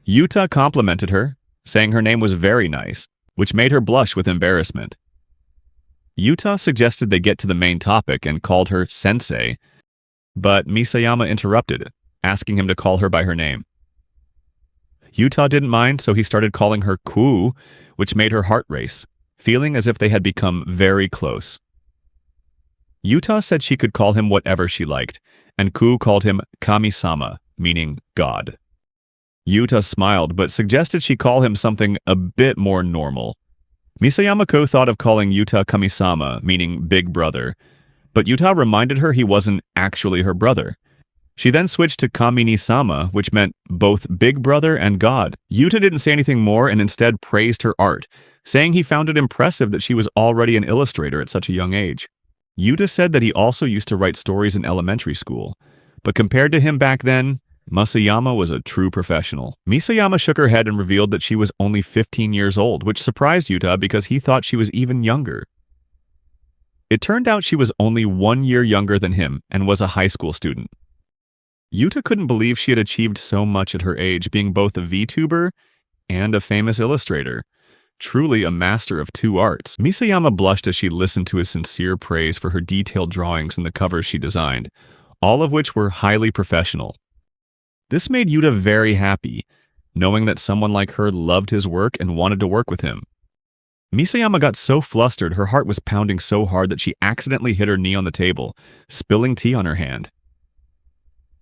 Yuta complimented her, saying her name was very nice, which made her blush with embarrassment. Yuta suggested they get to the main topic and called her sensei, but Misayama interrupted, asking him to call her by her name. Yuta didn't mind, so he started calling her Ku, which made her heart race, feeling as if they had become very close. Yuta said she could call him whatever she liked, and Ku called him Kami-sama, meaning God. Yuta smiled, but suggested she call him something a bit more normal. Misyamaku thought of calling Yuta Kami-sama, meaning big brother, but Yuta reminded her he wasn't actually her brother. She then switched to Kami-ni-sama, which meant both big brother and God. Yuta didn't say anything more and instead praised her art, saying he found it impressive that she was already an illustrator at such a young age. Yuta said that he also used to write stories in elementary school, but compared to him back then, Masayama was a true professional. Misayama shook her head and revealed that she was only 15 years old, which surprised Yuta because he thought she was even younger. It turned out she was only 1 year younger than him and was a high school student. Yuta couldn't believe she had achieved so much at her age, being both a VTuber and a famous illustrator. Truly a master of two arts. Misayama blushed as she listened to his sincere praise for her detailed drawings and the covers she designed, all of which were highly professional. This made Yuta very happy, knowing that someone like her loved his work and wanted to work with him. Misayama got so flustered, her heart was pounding so hard that she accidentally hit her knee on the table, spilling tea on her hand.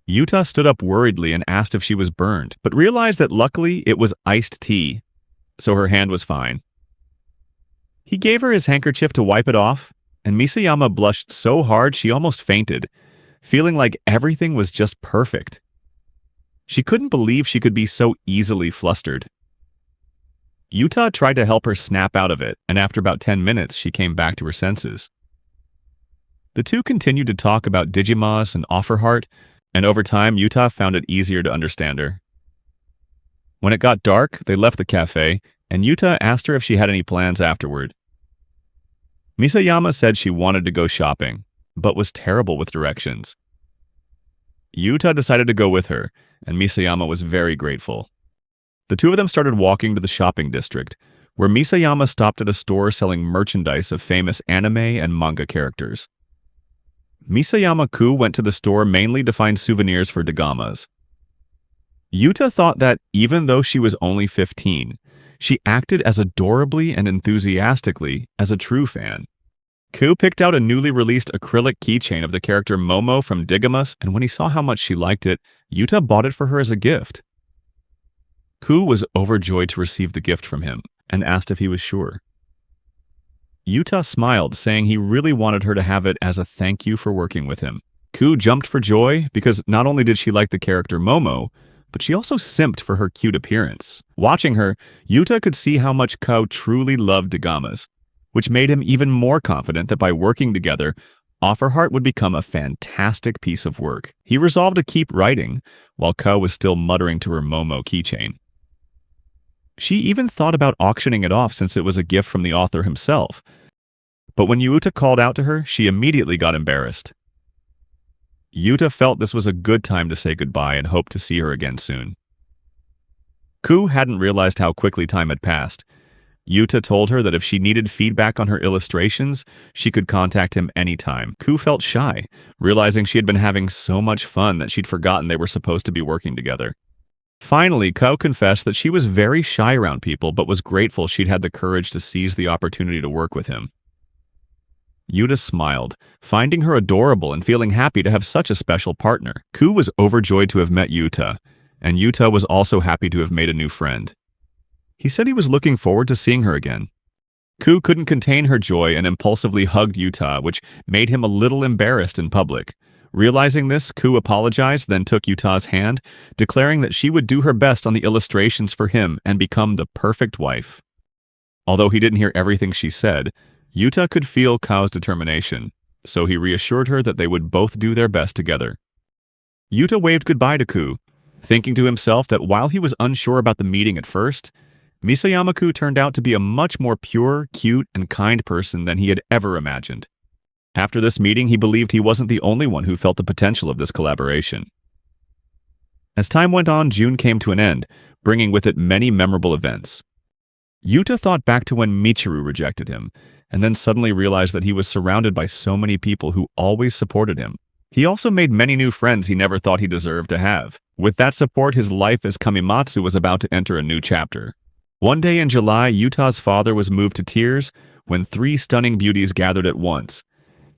Yuta stood up worriedly and asked if she was burned, but realized that luckily it was iced tea, so her hand was fine. He gave her his handkerchief to wipe it off, and Misayama blushed so hard she almost fainted, feeling like everything was just perfect. She couldn't believe she could be so easily flustered. Yuta tried to help her snap out of it, and after about 10 minutes, she came back to her senses. The two continued to talk about Digimas and Offerheart, and over time, Yuta found it easier to understand her. When it got dark, they left the cafe, and Yuta asked her if she had any plans afterward. Misayama said she wanted to go shopping, but was terrible with directions. Yuta decided to go with her, and Misayama was very grateful. The two of them started walking to the shopping district, where Misayama stopped at a store selling merchandise of famous anime and manga characters. Misayamaku went to the store mainly to find souvenirs for Dagamas. Yuta thought that, even though she was only 15, she acted as adorably and enthusiastically as a true fan. Ku picked out a newly released acrylic keychain of the character Momo from Digimas, and when he saw how much she liked it, Yuta bought it for her as a gift. Ku was overjoyed to receive the gift from him, and asked if he was sure. Yuta smiled, saying he really wanted her to have it as a thank you for working with him. Ku jumped for joy because not only did she like the character Momo, but she also simped for her cute appearance. Watching her, Yuta could see how much Ku truly loved Dagamas, which made him even more confident that by working together, Offerheart would become a fantastic piece of work. He resolved to keep writing, while Ku was still muttering to her Momo keychain. She even thought about auctioning it off since it was a gift from the author himself. But when Yuta called out to her, she immediately got embarrassed. Yuta felt this was a good time to say goodbye and hoped to see her again soon. Ku hadn't realized how quickly time had passed. Yuta told her that if she needed feedback on her illustrations, she could contact him anytime. Ku felt shy, realizing she had been having so much fun that she'd forgotten they were supposed to be working together. Finally, Ku confessed that she was very shy around people, but was grateful she'd had the courage to seize the opportunity to work with him. Yuta smiled, finding her adorable and feeling happy to have such a special partner. Ku was overjoyed to have met Yuta, and Yuta was also happy to have made a new friend. He said he was looking forward to seeing her again. Ku couldn't contain her joy and impulsively hugged Yuta, which made him a little embarrassed in public. Realizing this, Ku apologized, then took Yuta's hand, declaring that she would do her best on the illustrations for him and become the perfect wife. Although he didn't hear everything she said, Yuta could feel Ku's determination, so he reassured her that they would both do their best together. Yuta waved goodbye to Ku, thinking to himself that while he was unsure about the meeting at first, Misayamaku turned out to be a much more pure, cute, and kind person than he had ever imagined. After this meeting, he believed he wasn't the only one who felt the potential of this collaboration. As time went on, June came to an end, bringing with it many memorable events. Yuta thought back to when Miteru rejected him, and then suddenly realized that he was surrounded by so many people who always supported him. He also made many new friends he never thought he deserved to have. With that support, his life as Kamimatsu was about to enter a new chapter. One day in July, Yuta's father was moved to tears when 3 stunning beauties gathered at once,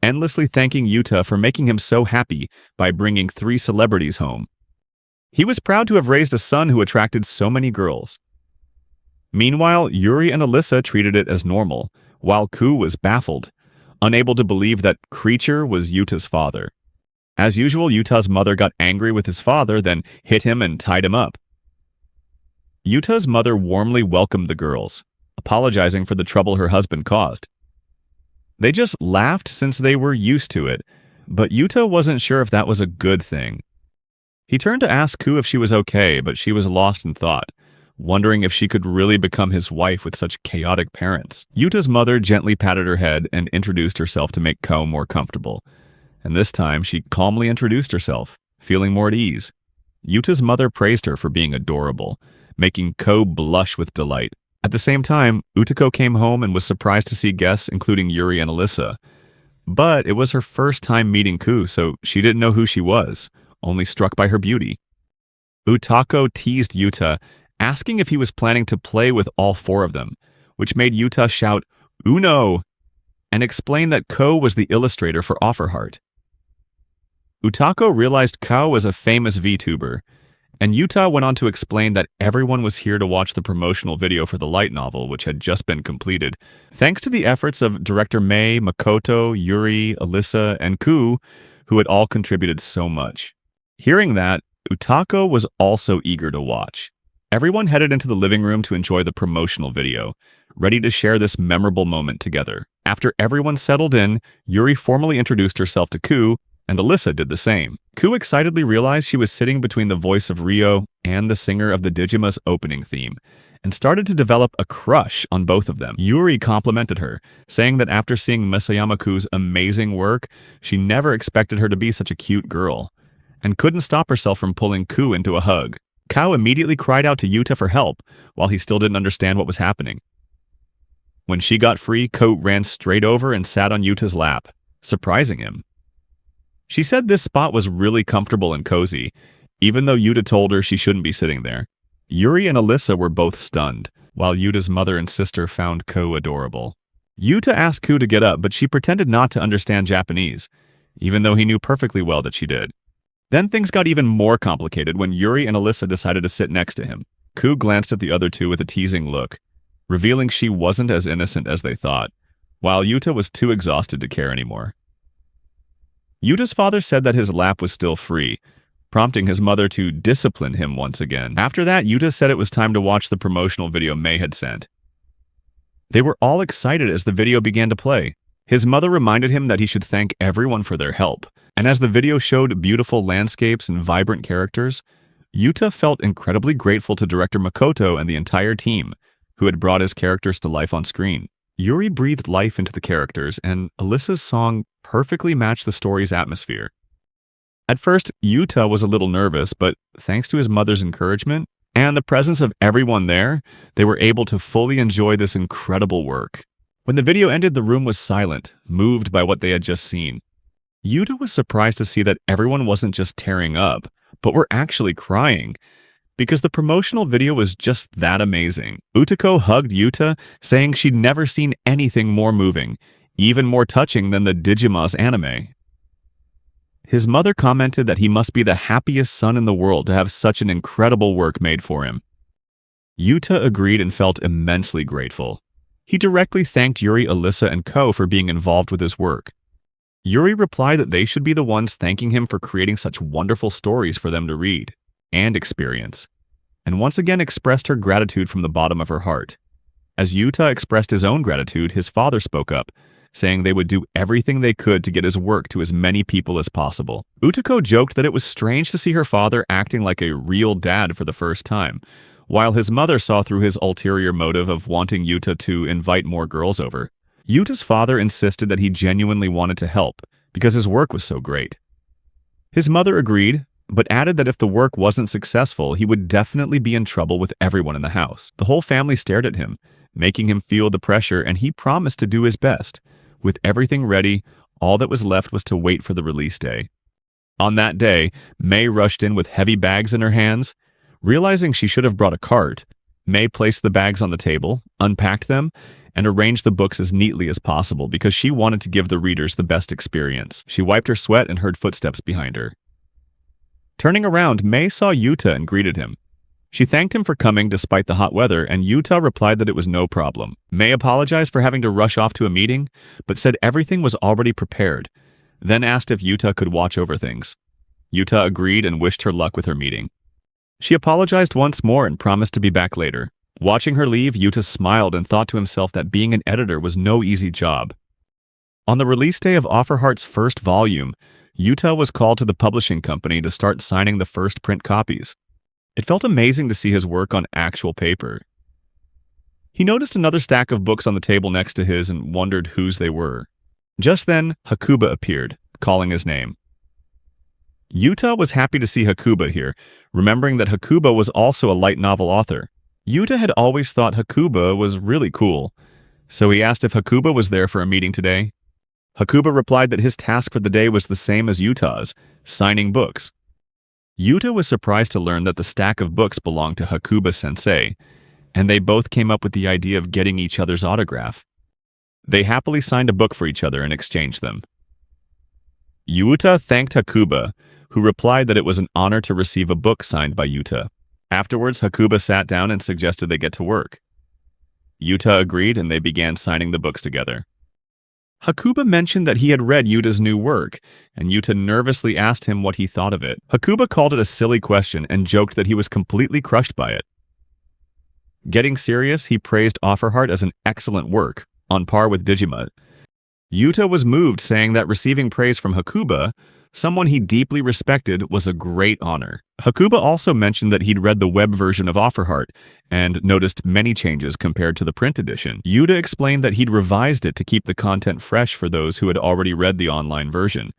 endlessly thanking Yuta for making him so happy by bringing 3 celebrities home. He was proud to have raised a son who attracted so many girls. Meanwhile, Yuri and Alyssa treated it as normal, while Ku was baffled, unable to believe that Creature was Yuta's father. As usual, Yuta's mother got angry with his father, then hit him and tied him up. Yuta's mother warmly welcomed the girls, apologizing for the trouble her husband caused. They just laughed since they were used to it, but Yuta wasn't sure if that was a good thing. He turned to ask Ku if she was okay, but she was lost in thought, wondering if she could really become his wife with such chaotic parents. Yuta's mother gently patted her head and introduced herself to make Ko more comfortable. And this time, she calmly introduced herself, feeling more at ease. Yuta's mother praised her for being adorable, making Ko blush with delight. At the same time, Utako came home and was surprised to see guests, including Yuri and Alyssa. But it was her first time meeting Ku, so she didn't know who she was, only struck by her beauty. Utako teased Yuta, asking if he was planning to play with all 4 of them, which made Yuta shout, "Uno!" and explain that Ko was the illustrator for Offerheart. Utako realized Ko was a famous VTuber, and Yuta went on to explain that everyone was here to watch the promotional video for the light novel, which had just been completed, thanks to the efforts of director Mei, Makoto, Yuri, Alyssa, and Ku, who had all contributed so much. Hearing that, Utako was also eager to watch. Everyone headed into the living room to enjoy the promotional video, ready to share this memorable moment together. After everyone settled in, Yuri formally introduced herself to Ku, and Alyssa did the same. Ku excitedly realized she was sitting between the voice of Ryo and the singer of the Digima's opening theme, and started to develop a crush on both of them. Yuri complimented her, saying that after seeing Misyamaku's amazing work, she never expected her to be such a cute girl, and couldn't stop herself from pulling Ku into a hug. Kao immediately cried out to Yuta for help, while he still didn't understand what was happening. When she got free, Ko ran straight over and sat on Yuta's lap, surprising him. She said this spot was really comfortable and cozy, even though Yuta told her she shouldn't be sitting there. Yuri and Alyssa were both stunned, while Yuta's mother and sister found Ko adorable. Yuta asked Ku to get up, but she pretended not to understand Japanese, even though he knew perfectly well that she did. Then things got even more complicated when Yuri and Alyssa decided to sit next to him. Ku glanced at the other two with a teasing look, revealing she wasn't as innocent as they thought, while Yuta was too exhausted to care anymore. Yuta's father said that his lap was still free, prompting his mother to discipline him once again. After that, Yuta said it was time to watch the promotional video Mei had sent. They were all excited as the video began to play. His mother reminded him that he should thank everyone for their help, and as the video showed beautiful landscapes and vibrant characters, Yuta felt incredibly grateful to director Makoto and the entire team, who had brought his characters to life on screen. Yuri breathed life into the characters, and Alyssa's song perfectly matched the story's atmosphere. At first, Yuta was a little nervous, but thanks to his mother's encouragement and the presence of everyone there, they were able to fully enjoy this incredible work. When the video ended, the room was silent, moved by what they had just seen. Yuta was surprised to see that everyone wasn't just tearing up, but were actually crying, because the promotional video was just that amazing. Utako hugged Yuta, saying she'd never seen anything more moving, even more touching than the Digima's anime. His mother commented that he must be the happiest son in the world to have such an incredible work made for him. Yuta agreed and felt immensely grateful. He directly thanked Yuri, Alyssa, and Ko for being involved with his work. Yuri replied that they should be the ones thanking him for creating such wonderful stories for them to read and experience, and once again expressed her gratitude from the bottom of her heart. As Yuta expressed his own gratitude, his father spoke up, saying they would do everything they could to get his work to as many people as possible. Utako joked that it was strange to see her father acting like a real dad for the first time, while his mother saw through his ulterior motive of wanting Yuta to invite more girls over. Yuta's father insisted that he genuinely wanted to help, because his work was so great. His mother agreed, but added that if the work wasn't successful, he would definitely be in trouble with everyone in the house. The whole family stared at him, making him feel the pressure, and he promised to do his best. With everything ready, all that was left was to wait for the release day. On that day, May rushed in with heavy bags in her hands. Realizing she should have brought a cart, May placed the bags on the table, unpacked them, and arranged the books as neatly as possible because she wanted to give the readers the best experience. She wiped her sweat and heard footsteps behind her. Turning around, May saw Yuta and greeted him. She thanked him for coming despite the hot weather, and Yuta replied that it was no problem. May apologized for having to rush off to a meeting, but said everything was already prepared, then asked if Yuta could watch over things. Yuta agreed and wished her luck with her meeting. She apologized once more and promised to be back later. Watching her leave, Yuta smiled and thought to himself that being an editor was no easy job. On the release day of Offerheart's first volume, Yuta was called to the publishing company to start signing the first print copies. It felt amazing to see his work on actual paper. He noticed another stack of books on the table next to his and wondered whose they were. Just then, Hakuba appeared, calling his name. Yuta was happy to see Hakuba here, remembering that Hakuba was also a light novel author. Yuta had always thought Hakuba was really cool, so he asked if Hakuba was there for a meeting today. Hakuba replied that his task for the day was the same as Yuta's, signing books. Yuta was surprised to learn that the stack of books belonged to Hakuba-sensei, and they both came up with the idea of getting each other's autograph. They happily signed a book for each other and exchanged them. Yuta thanked Hakuba, who replied that it was an honor to receive a book signed by Yuta. Afterwards, Hakuba sat down and suggested they get to work. Yuta agreed and they began signing the books together. Hakuba mentioned that he had read Yuta's new work, and Yuta nervously asked him what he thought of it. Hakuba called it a silly question and joked that he was completely crushed by it. Getting serious, he praised Offerheart as an excellent work, on par with Digimon. Yuta was moved, saying that receiving praise from Hakuba, someone he deeply respected, was a great honor. Hakuba also mentioned that he'd read the web version of Offerheart and noticed many changes compared to the print edition. Yuta explained that he'd revised it to keep the content fresh for those who had already read the online version.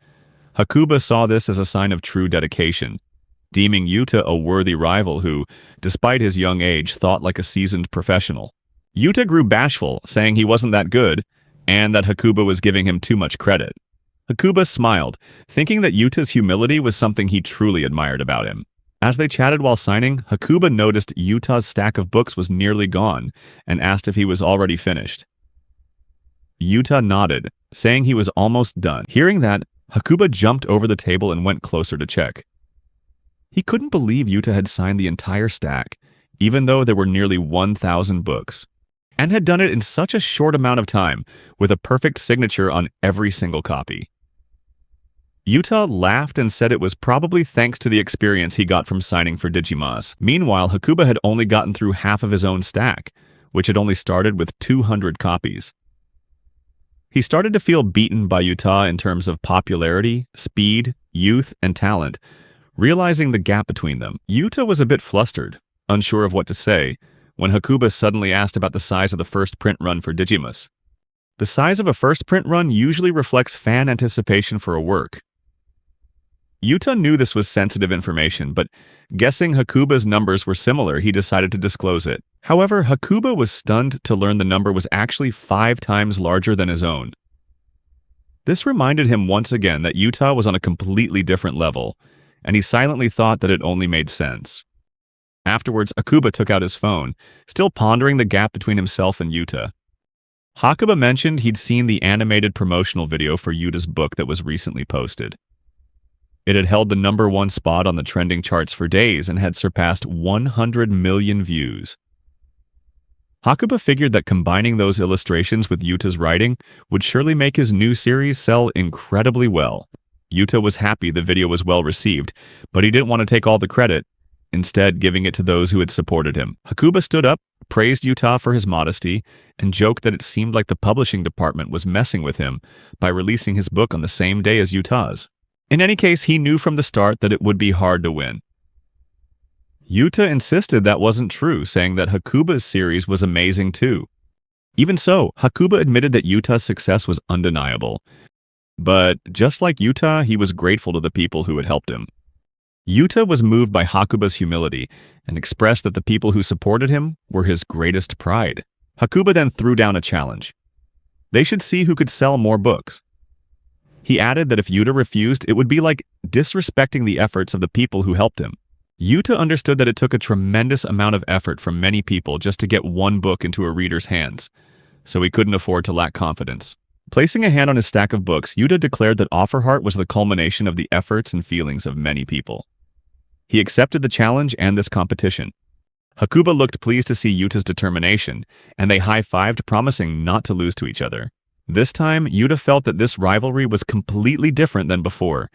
Hakuba saw this as a sign of true dedication, deeming Yuta a worthy rival who, despite his young age, thought like a seasoned professional. Yuta grew bashful, saying he wasn't that good, and that Hakuba was giving him too much credit. Hakuba smiled, thinking that Yuta's humility was something he truly admired about him. As they chatted while signing, Hakuba noticed Yuta's stack of books was nearly gone and asked if he was already finished. Yuta nodded, saying he was almost done. Hearing that, Hakuba jumped over the table and went closer to check. He couldn't believe Yuta had signed the entire stack, even though there were nearly 1,000 books, and had done it in such a short amount of time, with a perfect signature on every single copy. Yuta laughed and said it was probably thanks to the experience he got from signing for Digimas. Meanwhile, Hakuba had only gotten through half of his own stack, which had only started with 200 copies. He started to feel beaten by Yuta in terms of popularity, speed, youth, and talent, realizing the gap between them. Yuta was a bit flustered, unsure of what to say, when Hakuba suddenly asked about the size of the first print run for Digimas. The size of a first print run usually reflects fan anticipation for a work. Yuta knew this was sensitive information, but guessing Hakuba's numbers were similar, he decided to disclose it. However, Hakuba was stunned to learn the number was actually 5 times larger than his own. This reminded him once again that Yuta was on a completely different level, and he silently thought that it only made sense. Afterwards, Hakuba took out his phone, still pondering the gap between himself and Yuta. Hakuba mentioned he'd seen the animated promotional video for Yuta's book that was recently posted. It had held the #1 spot on the trending charts for days and had surpassed 100 million views. Hakuba figured that combining those illustrations with Yuta's writing would surely make his new series sell incredibly well. Yuta was happy the video was well received, but he didn't want to take all the credit, instead giving it to those who had supported him. Hakuba stood up, praised Yuta for his modesty, and joked that it seemed like the publishing department was messing with him by releasing his book on the same day as Yuta's. In any case, he knew from the start that it would be hard to win. Yuta insisted that wasn't true, saying that Hakuba's series was amazing too. Even so, Hakuba admitted that Yuta's success was undeniable. But just like Yuta, he was grateful to the people who had helped him. Yuta was moved by Hakuba's humility and expressed that the people who supported him were his greatest pride. Hakuba then threw down a challenge. They should see who could sell more books. He added that if Yuta refused, it would be like disrespecting the efforts of the people who helped him. Yuta understood that it took a tremendous amount of effort from many people just to get one book into a reader's hands, so he couldn't afford to lack confidence. Placing a hand on his stack of books, Yuta declared that Offerheart was the culmination of the efforts and feelings of many people. He accepted the challenge and this competition. Hakuba looked pleased to see Yuta's determination, and they high-fived, promising not to lose to each other. This time, Yuta felt that this rivalry was completely different than before,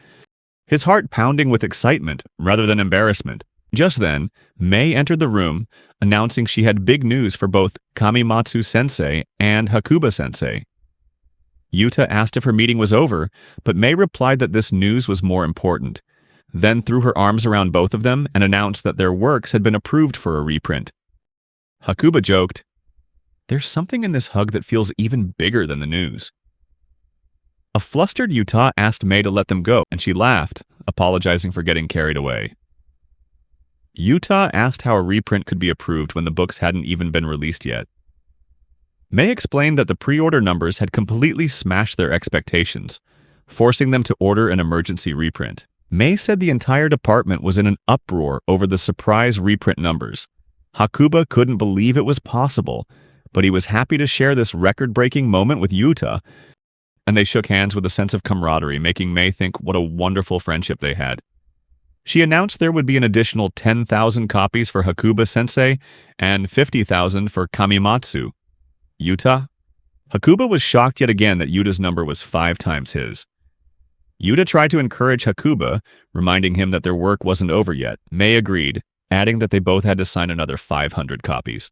his heart pounding with excitement rather than embarrassment. Just then, Mei entered the room, announcing she had big news for both Kamimatsu-sensei and Hakuba-sensei. Yuta asked if her meeting was over, but Mei replied that this news was more important, then threw her arms around both of them and announced that their works had been approved for a reprint. Hakuba joked, "There's something in this hug that feels even bigger than the news." A flustered Yuta asked Mei to let them go, and she laughed, apologizing for getting carried away. Yuta asked how a reprint could be approved when the books hadn't even been released yet. Mei explained that the pre-order numbers had completely smashed their expectations, forcing them to order an emergency reprint. Mei said the entire department was in an uproar over the surprise reprint numbers. Hakuba couldn't believe it was possible, but he was happy to share this record-breaking moment with Yuta, and they shook hands with a sense of camaraderie, making Mei think what a wonderful friendship they had. She announced there would be an additional 10,000 copies for Hakuba-sensei and 50,000 for Kamimatsu. Yuta? Hakuba was shocked yet again that Yuta's number was 5 times his. Yuta tried to encourage Hakuba, reminding him that their work wasn't over yet. Mei agreed, adding that they both had to sign another 500 copies.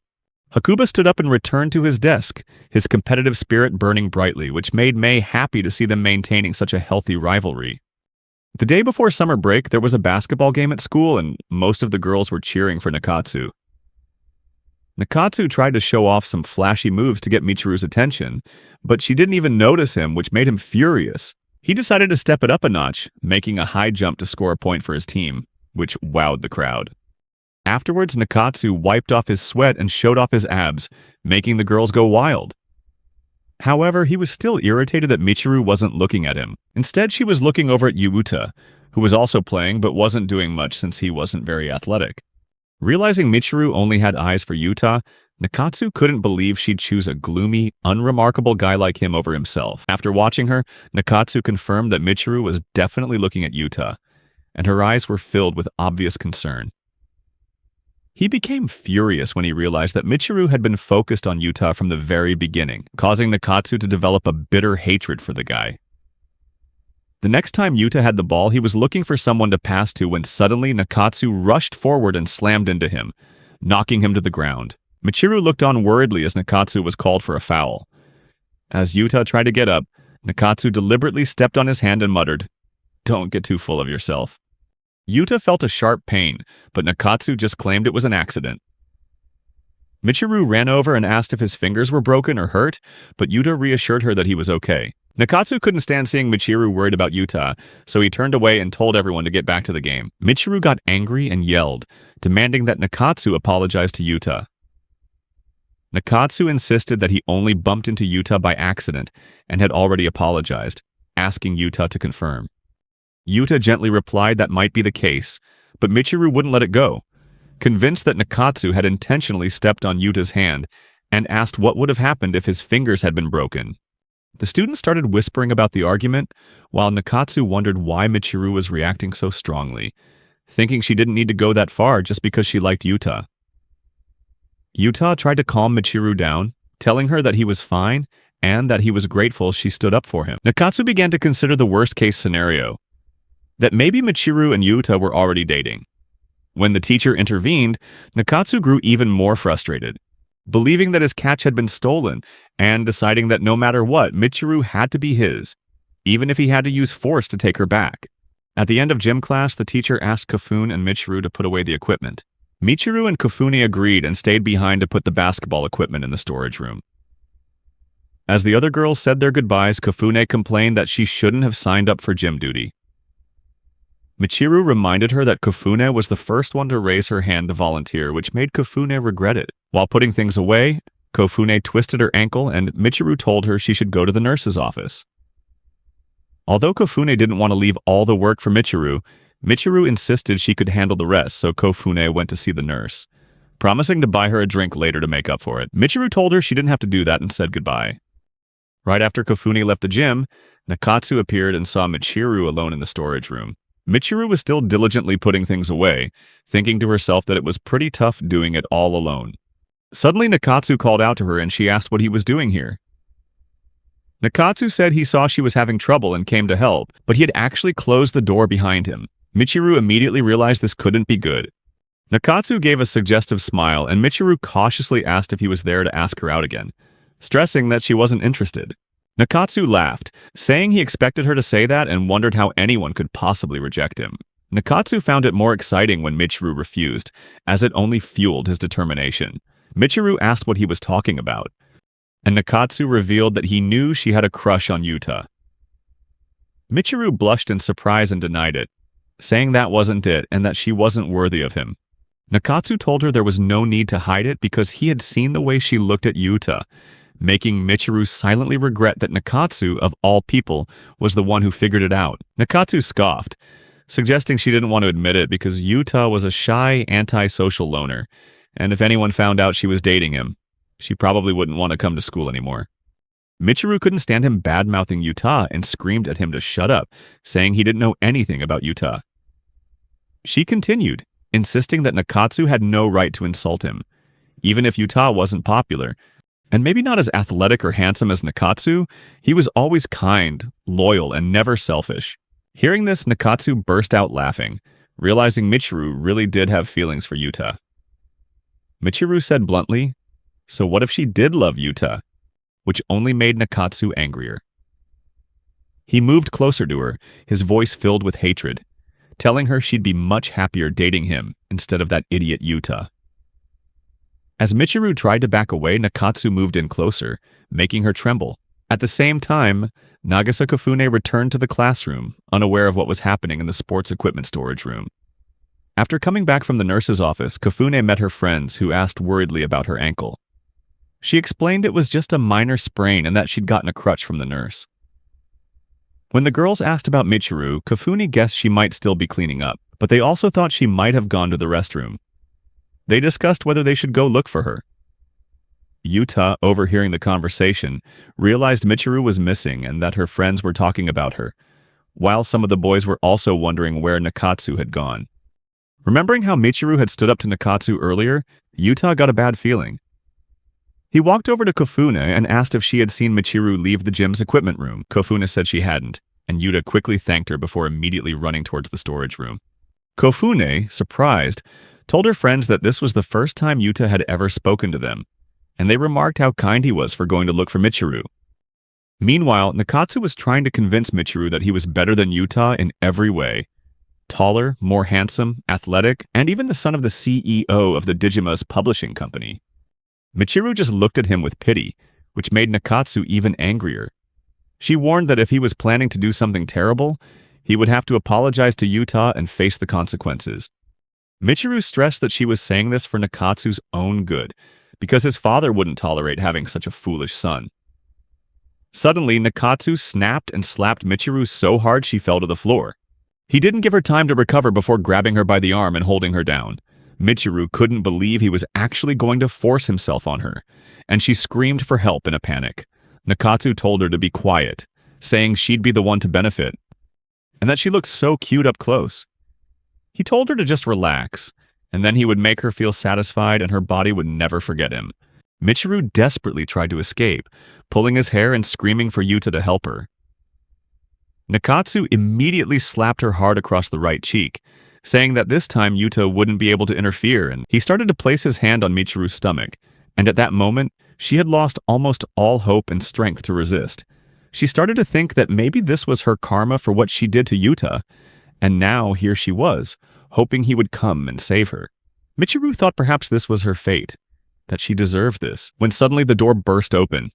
Hakuba stood up and returned to his desk, his competitive spirit burning brightly, which made Mei happy to see them maintaining such a healthy rivalry. The day before summer break, there was a basketball game at school, and most of the girls were cheering for Nakatsu. Nakatsu tried to show off some flashy moves to get Michiru's attention, but she didn't even notice him, which made him furious. He decided to step it up a notch, making a high jump to score a point for his team, which wowed the crowd. Afterwards, Nakatsu wiped off his sweat and showed off his abs, making the girls go wild. However, he was still irritated that Michiru wasn't looking at him. Instead, she was looking over at Yuta, who was also playing but wasn't doing much since he wasn't very athletic. Realizing Michiru only had eyes for Yuta, Nakatsu couldn't believe she'd choose a gloomy, unremarkable guy like him over himself. After watching her, Nakatsu confirmed that Michiru was definitely looking at Yuta, and her eyes were filled with obvious concern. He became furious when he realized that Michiru had been focused on Yuta from the very beginning, causing Nakatsu to develop a bitter hatred for the guy. The next time Yuta had the ball, he was looking for someone to pass to when suddenly Nakatsu rushed forward and slammed into him, knocking him to the ground. Michiru looked on worriedly as Nakatsu was called for a foul. As Yuta tried to get up, Nakatsu deliberately stepped on his hand and muttered, "Don't get too full of yourself." Yuta felt a sharp pain, but Nakatsu just claimed it was an accident. Michiru ran over and asked if his fingers were broken or hurt, but Yuta reassured her that he was okay. Nakatsu couldn't stand seeing Michiru worried about Yuta, so he turned away and told everyone to get back to the game. Michiru got angry and yelled, demanding that Nakatsu apologize to Yuta. Nakatsu insisted that he only bumped into Yuta by accident and had already apologized, asking Yuta to confirm. Yuta gently replied that might be the case, but Michiru wouldn't let it go, convinced that Nakatsu had intentionally stepped on Yuta's hand and asked what would have happened if his fingers had been broken. The students started whispering about the argument, while Nakatsu wondered why Michiru was reacting so strongly, thinking she didn't need to go that far just because she liked Yuta. Yuta tried to calm Michiru down, telling her that he was fine and that he was grateful she stood up for him. Nakatsu began to consider the worst-case scenario, that maybe Michiru and Yuta were already dating. When the teacher intervened, Nakatsu grew even more frustrated, believing that his catch had been stolen and deciding that no matter what, Michiru had to be his, even if he had to use force to take her back. At the end of gym class, the teacher asked Kofune and Michiru to put away the equipment. Michiru and Kofune agreed and stayed behind to put the basketball equipment in the storage room. As the other girls said their goodbyes, Kofune complained that she shouldn't have signed up for gym duty. Michiru reminded her that Kofune was the first one to raise her hand to volunteer, which made Kofune regret it. While putting things away, Kofune twisted her ankle and Michiru told her she should go to the nurse's office. Although Kofune didn't want to leave all the work for Michiru, Michiru insisted she could handle the rest, so Kofune went to see the nurse, promising to buy her a drink later to make up for it. Michiru told her she didn't have to do that and said goodbye. Right after Kofune left the gym, Nakatsu appeared and saw Michiru alone in the storage room. Michiru was still diligently putting things away, thinking to herself that it was pretty tough doing it all alone. Suddenly, Nakatsu called out to her and she asked what he was doing here. Nakatsu said he saw she was having trouble and came to help, but he had actually closed the door behind him. Michiru immediately realized this couldn't be good. Nakatsu gave a suggestive smile and Michiru cautiously asked if he was there to ask her out again, stressing that she wasn't interested. Nakatsu laughed, saying he expected her to say that and wondered how anyone could possibly reject him. Nakatsu found it more exciting when Michiru refused, as it only fueled his determination. Michiru asked what he was talking about, and Nakatsu revealed that he knew she had a crush on Yuta. Michiru blushed in surprise and denied it, saying that wasn't it and that she wasn't worthy of him. Nakatsu told her there was no need to hide it because he had seen the way she looked at Yuta, making Michiru silently regret that Nakatsu, of all people, was the one who figured it out. Nakatsu scoffed, suggesting she didn't want to admit it because Yuta was a shy, antisocial loner, and if anyone found out she was dating him, she probably wouldn't want to come to school anymore. Michiru couldn't stand him bad-mouthing Yuta and screamed at him to shut up, saying he didn't know anything about Yuta. She continued, insisting that Nakatsu had no right to insult him, even if Yuta wasn't popular. And maybe not as athletic or handsome as Nakatsu, he was always kind, loyal, and never selfish. Hearing this, Nakatsu burst out laughing, realizing Michiru really did have feelings for Yuta. Michiru said bluntly, "So what if she did love Yuta?" which only made Nakatsu angrier. He moved closer to her, his voice filled with hatred, telling her she'd be much happier dating him instead of that idiot Yuta. As Michiru tried to back away, Nakatsu moved in closer, making her tremble. At the same time, Nagisa Kofune returned to the classroom, unaware of what was happening in the sports equipment storage room. After coming back from the nurse's office, Kofune met her friends who asked worriedly about her ankle. She explained it was just a minor sprain and that she'd gotten a crutch from the nurse. When the girls asked about Michiru, Kofune guessed she might still be cleaning up, but they also thought she might have gone to the restroom. They discussed whether they should go look for her. Yuta, overhearing the conversation, realized Michiru was missing and that her friends were talking about her, while some of the boys were also wondering where Nakatsu had gone. Remembering how Michiru had stood up to Nakatsu earlier, Yuta got a bad feeling. He walked over to Kofune and asked if she had seen Michiru leave the gym's equipment room. Kofune said she hadn't, and Yuta quickly thanked her before immediately running towards the storage room. Kofune, surprised, told her friends that this was the first time Yuta had ever spoken to them, and they remarked how kind he was for going to look for Michiru. Meanwhile, Nakatsu was trying to convince Michiru that he was better than Yuta in every way. Taller, more handsome, athletic, and even the son of the CEO of the Digima's publishing company. Michiru just looked at him with pity, which made Nakatsu even angrier. She warned that if he was planning to do something terrible, he would have to apologize to Yuta and face the consequences. Michiru stressed that she was saying this for Nakatsu's own good, because his father wouldn't tolerate having such a foolish son. Suddenly, Nakatsu snapped and slapped Michiru so hard she fell to the floor. He didn't give her time to recover before grabbing her by the arm and holding her down. Michiru couldn't believe he was actually going to force himself on her, and she screamed for help in a panic. Nakatsu told her to be quiet, saying she'd be the one to benefit, and that she looked so cute up close. He told her to just relax, and then he would make her feel satisfied and her body would never forget him. Michiru desperately tried to escape, pulling his hair and screaming for Yuta to help her. Nakatsu immediately slapped her hard across the right cheek, saying that this time Yuta wouldn't be able to interfere, and he started to place his hand on Michiru's stomach, and at that moment, she had lost almost all hope and strength to resist. She started to think that maybe this was her karma for what she did to Yuta, and now here she was, hoping he would come and save her. Michiru thought perhaps this was her fate, that she deserved this, when suddenly the door burst open.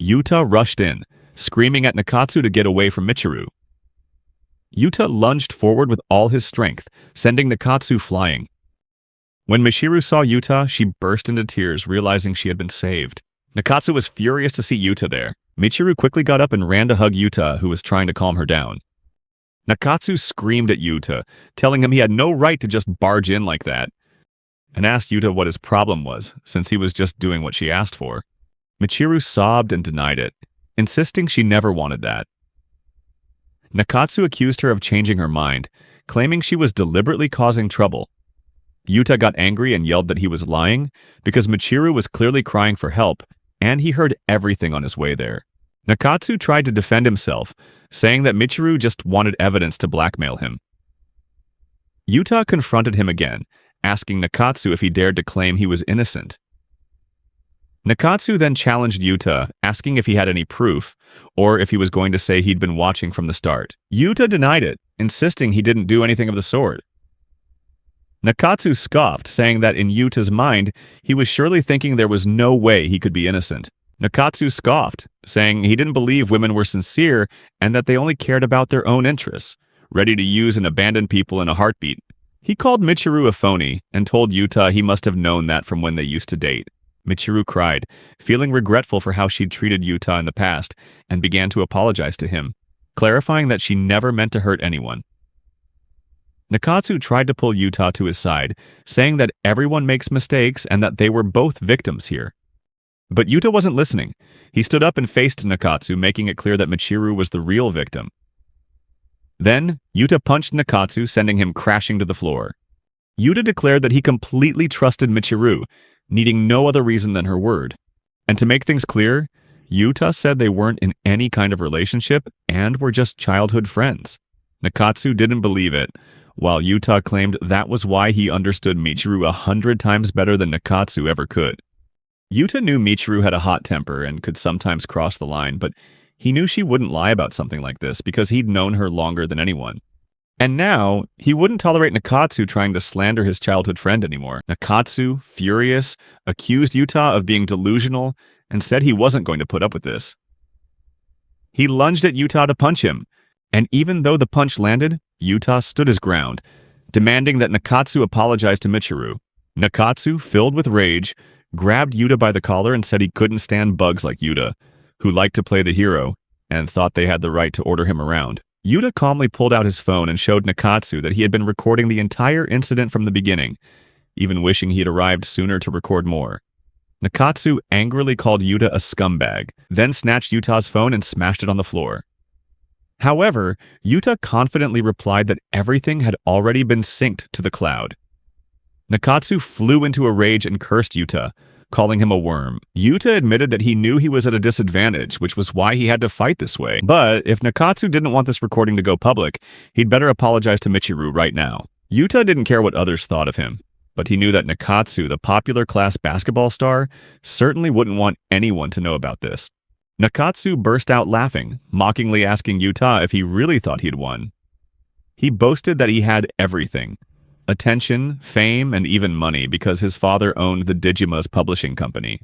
Yuta rushed in, screaming at Nakatsu to get away from Michiru. Yuta lunged forward with all his strength, sending Nakatsu flying. When Michiru saw Yuta, she burst into tears, realizing she had been saved. Nakatsu was furious to see Yuta there. Michiru quickly got up and ran to hug Yuta, who was trying to calm her down. Nakatsu screamed at Yuta, telling him he had no right to just barge in like that, and asked Yuta what his problem was, since he was just doing what she asked for. Michiru sobbed and denied it, insisting she never wanted that. Nakatsu accused her of changing her mind, claiming she was deliberately causing trouble. Yuta got angry and yelled that he was lying because Michiru was clearly crying for help, and he heard everything on his way there. Nakatsu tried to defend himself, saying that Michiru just wanted evidence to blackmail him. Yuta confronted him again, asking Nakatsu if he dared to claim he was innocent. Nakatsu then challenged Yuta, asking if he had any proof, or if he was going to say he'd been watching from the start. Yuta denied it, insisting he didn't do anything of the sort. Nakatsu scoffed, saying that in Yuta's mind, he was surely thinking there was no way he could be innocent. Nakatsu scoffed, saying he didn't believe women were sincere and that they only cared about their own interests, ready to use and abandon people in a heartbeat. He called Michiru a phony and told Yuta he must have known that from when they used to date. Michiru cried, feeling regretful for how she'd treated Yuta in the past, and began to apologize to him, clarifying that she never meant to hurt anyone. Nakatsu tried to pull Yuta to his side, saying that everyone makes mistakes and that they were both victims here. But Yuta wasn't listening. He stood up and faced Nakatsu, making it clear that Michiru was the real victim. Then, Yuta punched Nakatsu, sending him crashing to the floor. Yuta declared that he completely trusted Michiru, needing no other reason than her word. And to make things clear, Yuta said they weren't in any kind of relationship and were just childhood friends. Nakatsu didn't believe it, while Yuta claimed that was why he understood Michiru 100 times better than Nakatsu ever could. Yuta knew Michiru had a hot temper and could sometimes cross the line, but he knew she wouldn't lie about something like this because he'd known her longer than anyone. And now, he wouldn't tolerate Nakatsu trying to slander his childhood friend anymore. Nakatsu, furious, accused Yuta of being delusional and said he wasn't going to put up with this. He lunged at Yuta to punch him, and even though the punch landed, Yuta stood his ground, demanding that Nakatsu apologize to Michiru. Nakatsu, filled with rage, grabbed Yuta by the collar and said he couldn't stand bugs like Yuta, who liked to play the hero and thought they had the right to order him around. Yuta calmly pulled out his phone and showed Nakatsu that he had been recording the entire incident from the beginning, even wishing he had arrived sooner to record more. Nakatsu angrily called Yuta a scumbag, then snatched Yuta's phone and smashed it on the floor. However, Yuta confidently replied that everything had already been synced to the cloud. Nakatsu flew into a rage and cursed Yuta, calling him a worm. Yuta admitted that he knew he was at a disadvantage, which was why he had to fight this way. But if Nakatsu didn't want this recording to go public, he'd better apologize to Michiru right now. Yuta didn't care what others thought of him, but he knew that Nakatsu, the popular class basketball star, certainly wouldn't want anyone to know about this. Nakatsu burst out laughing, mockingly asking Yuta if he really thought he'd won. He boasted that he had everything: attention, fame, and even money because his father owned the Digima's publishing company.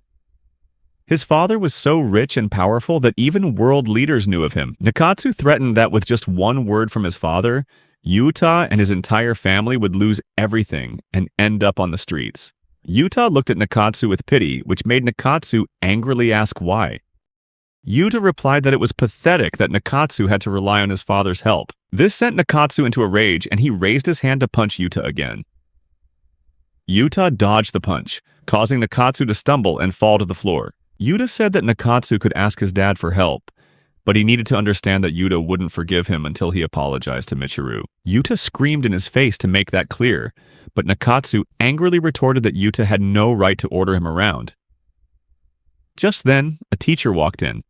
His father was so rich and powerful that even world leaders knew of him. Nakatsu threatened that with just one word from his father, Yuta and his entire family would lose everything and end up on the streets. Yuta looked at Nakatsu with pity, which made Nakatsu angrily ask why. Yuta replied that it was pathetic that Nakatsu had to rely on his father's help. This sent Nakatsu into a rage, and he raised his hand to punch Yuta again. Yuta dodged the punch, causing Nakatsu to stumble and fall to the floor. Yuta said that Nakatsu could ask his dad for help, but he needed to understand that Yuta wouldn't forgive him until he apologized to Michiru. Yuta screamed in his face to make that clear, but Nakatsu angrily retorted that Yuta had no right to order him around. Just then, a teacher walked in,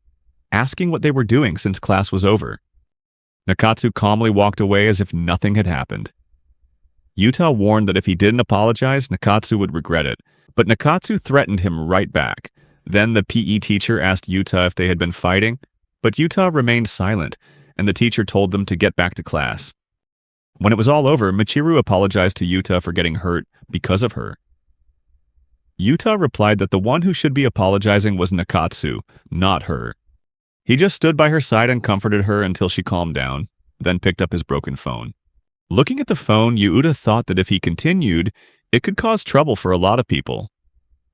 asking what they were doing since class was over. Nakatsu calmly walked away as if nothing had happened. Yuta warned that if he didn't apologize, Nakatsu would regret it, but Nakatsu threatened him right back. Then the PE teacher asked Yuta if they had been fighting, but Yuta remained silent, and the teacher told them to get back to class. When it was all over, Michiru apologized to Yuta for getting hurt because of her. Yuta replied that the one who should be apologizing was Nakatsu, not her. He just stood by her side and comforted her until she calmed down, then picked up his broken phone. Looking at the phone, Yuta thought that if he continued, It could cause trouble for a lot of people,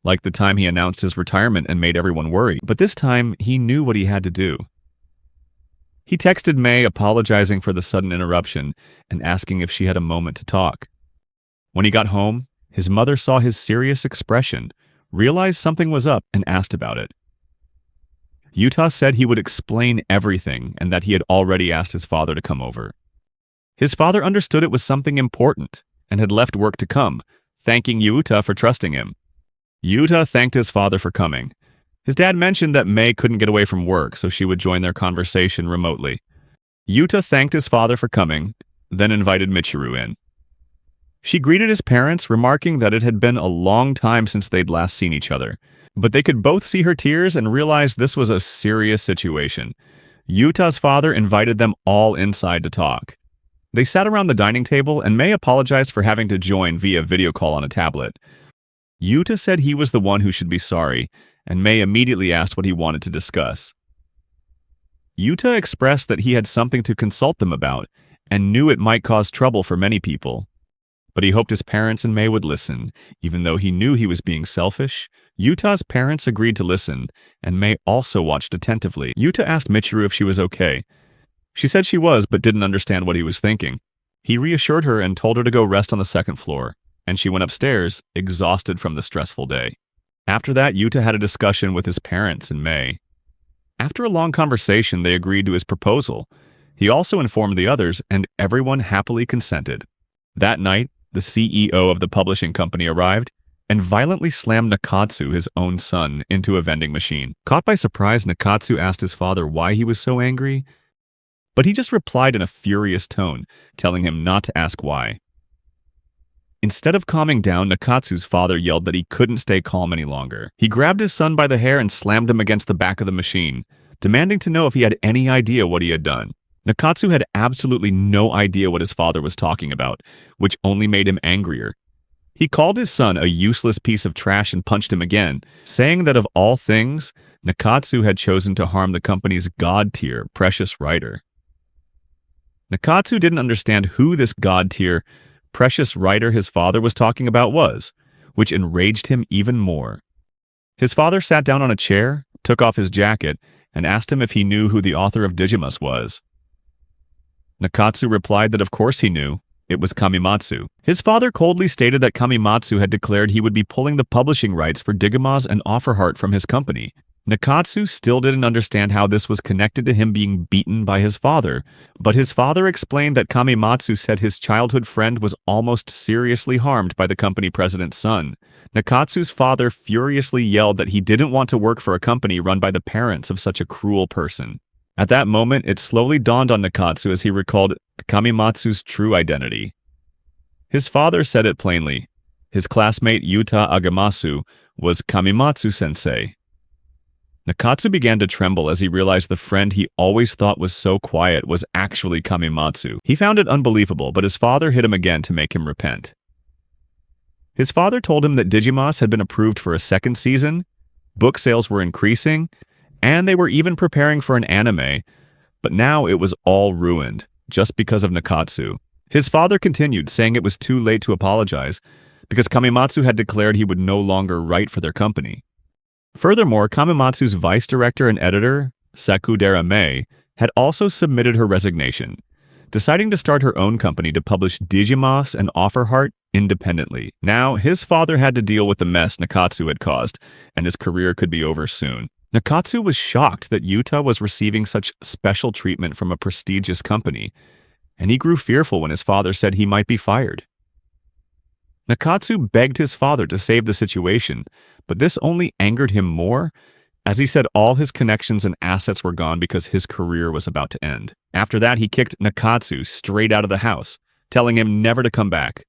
like the time he announced his retirement and made everyone worry, but this time he knew what he had to do. He texted May apologizing for the sudden interruption and asking if she had a moment to talk. When he got home, his mother saw his serious expression, realized something was up, and asked about it. Yuta said he would explain everything and that he had already asked his father to come over. His father understood it was something important and had left work to come, thanking Yuta for trusting him. Yuta thanked his father for coming. His dad mentioned that May couldn't get away from work, so she would join their conversation remotely. Yuta thanked his father for coming, then invited Miteru in. She greeted his parents, remarking that it had been a long time since they'd last seen each other, but they could both see her tears and realized this was a serious situation. Yuta's father invited them all inside to talk. They sat around the dining table, and May apologized for having to join via video call on a tablet. Yuta said he was the one who should be sorry, and May immediately asked what he wanted to discuss. Yuta expressed that he had something to consult them about, and knew it might cause trouble for many people. But he hoped his parents and May would listen, even though he knew he was being selfish. Yuta's parents agreed to listen, and May also watched attentively. Yuta asked Miteru if she was okay. She said she was, but didn't understand what he was thinking. He reassured her and told her to go rest on the second floor, and she went upstairs, exhausted from the stressful day. After that, Yuta had a discussion with his parents and May. After a long conversation, they agreed to his proposal. He also informed the others, and everyone happily consented. That night, the CEO of the publishing company arrived and violently slammed Nakatsu, his own son, into a vending machine. Caught by surprise, Nakatsu asked his father why he was so angry, but he just replied in a furious tone, telling him not to ask why. Instead of calming down, Nakatsu's father yelled that he couldn't stay calm any longer. He grabbed his son by the hair and slammed him against the back of the machine, demanding to know if he had any idea what he had done. Nakatsu had absolutely no idea what his father was talking about, which only made him angrier. He called his son a useless piece of trash and punched him again, saying that of all things, Nakatsu had chosen to harm the company's god-tier, precious writer. Nakatsu didn't understand who this god-tier, precious writer his father was talking about was, which enraged him even more. His father sat down on a chair, took off his jacket, and asked him if he knew who the author of Digimus was. Nakatsu replied that of course he knew. It was Kamimatsu. His father coldly stated that Kamimatsu had declared he would be pulling the publishing rights for Digimaz and Offerheart from his company. Nakatsu still didn't understand how this was connected to him being beaten by his father, but his father explained that Kamimatsu said his childhood friend was almost seriously harmed by the company president's son. Nakatsu's father furiously yelled that he didn't want to work for a company run by the parents of such a cruel person. At that moment, it slowly dawned on Nakatsu as he recalled Kamimatsu's true identity. His father said it plainly. His classmate Yuta Agamasu was Kamimatsu-sensei. Nakatsu began to tremble as he realized the friend he always thought was so quiet was actually Kamimatsu. He found it unbelievable, but his father hit him again to make him repent. His father told him that Digimas had been approved for a second season, book sales were increasing, and they were even preparing for an anime, but now it was all ruined, just because of Nakatsu. His father continued, saying it was too late to apologize, because Kamimatsu had declared he would no longer write for their company. Furthermore, Kamimatsu's vice director and editor, Sakudera Mei, had also submitted her resignation, deciding to start her own company to publish Digimas and Offerheart independently. Now, his father had to deal with the mess Nakatsu had caused, and his career could be over soon. Nakatsu was shocked that Yuta was receiving such special treatment from a prestigious company, and he grew fearful when his father said he might be fired. Nakatsu begged his father to save the situation, but this only angered him more, as he said all his connections and assets were gone because his career was about to end. After that, he kicked Nakatsu straight out of the house, telling him never to come back.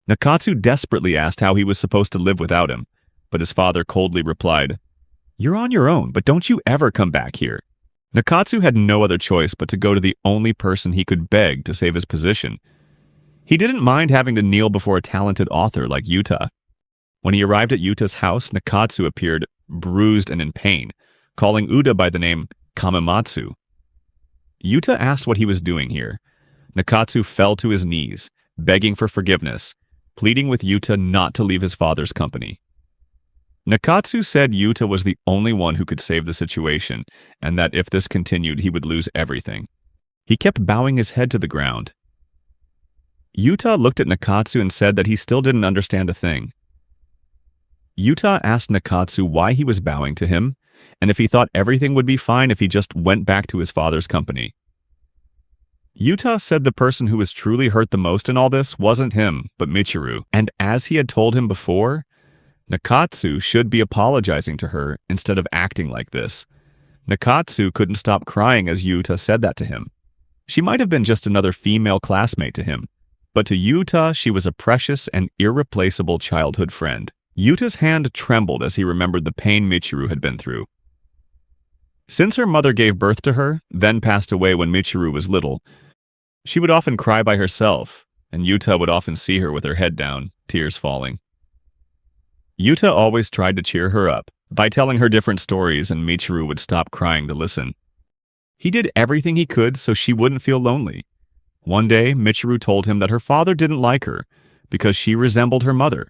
Nakatsu desperately asked how he was supposed to live without him, but his father coldly replied, "You're on your own, but don't you ever come back here." Nakatsu had no other choice but to go to the only person he could beg to save his position. He didn't mind having to kneel before a talented author like Yuta. When he arrived at Yuta's house, Nakatsu appeared bruised and in pain, calling Uda by the name Kamimatsu. Yuta asked what he was doing here. Nakatsu fell to his knees, begging for forgiveness, pleading with Yuta not to leave his father's company. Nakatsu said Yuta was the only one who could save the situation, and that if this continued, he would lose everything. He kept bowing his head to the ground. Yuta looked at Nakatsu and said that he still didn't understand a thing. Yuta asked Nakatsu why he was bowing to him, and if he thought everything would be fine if he just went back to his father's company. Yuta said the person who was truly hurt the most in all this wasn't him, but Michiru, and as he had told him before, Nakatsu should be apologizing to her instead of acting like this. Nakatsu couldn't stop crying as Yuta said that to him. She might have been just another female classmate to him, but to Yuta she was a precious and irreplaceable childhood friend. Yuta's hand trembled as he remembered the pain Michiru had been through. Since her mother gave birth to her, then passed away when Michiru was little, she would often cry by herself, and Yuta would often see her with her head down, tears falling. Yuta always tried to cheer her up by telling her different stories, and Michiru would stop crying to listen. He did everything he could so she wouldn't feel lonely. One day, Michiru told him that her father didn't like her because she resembled her mother.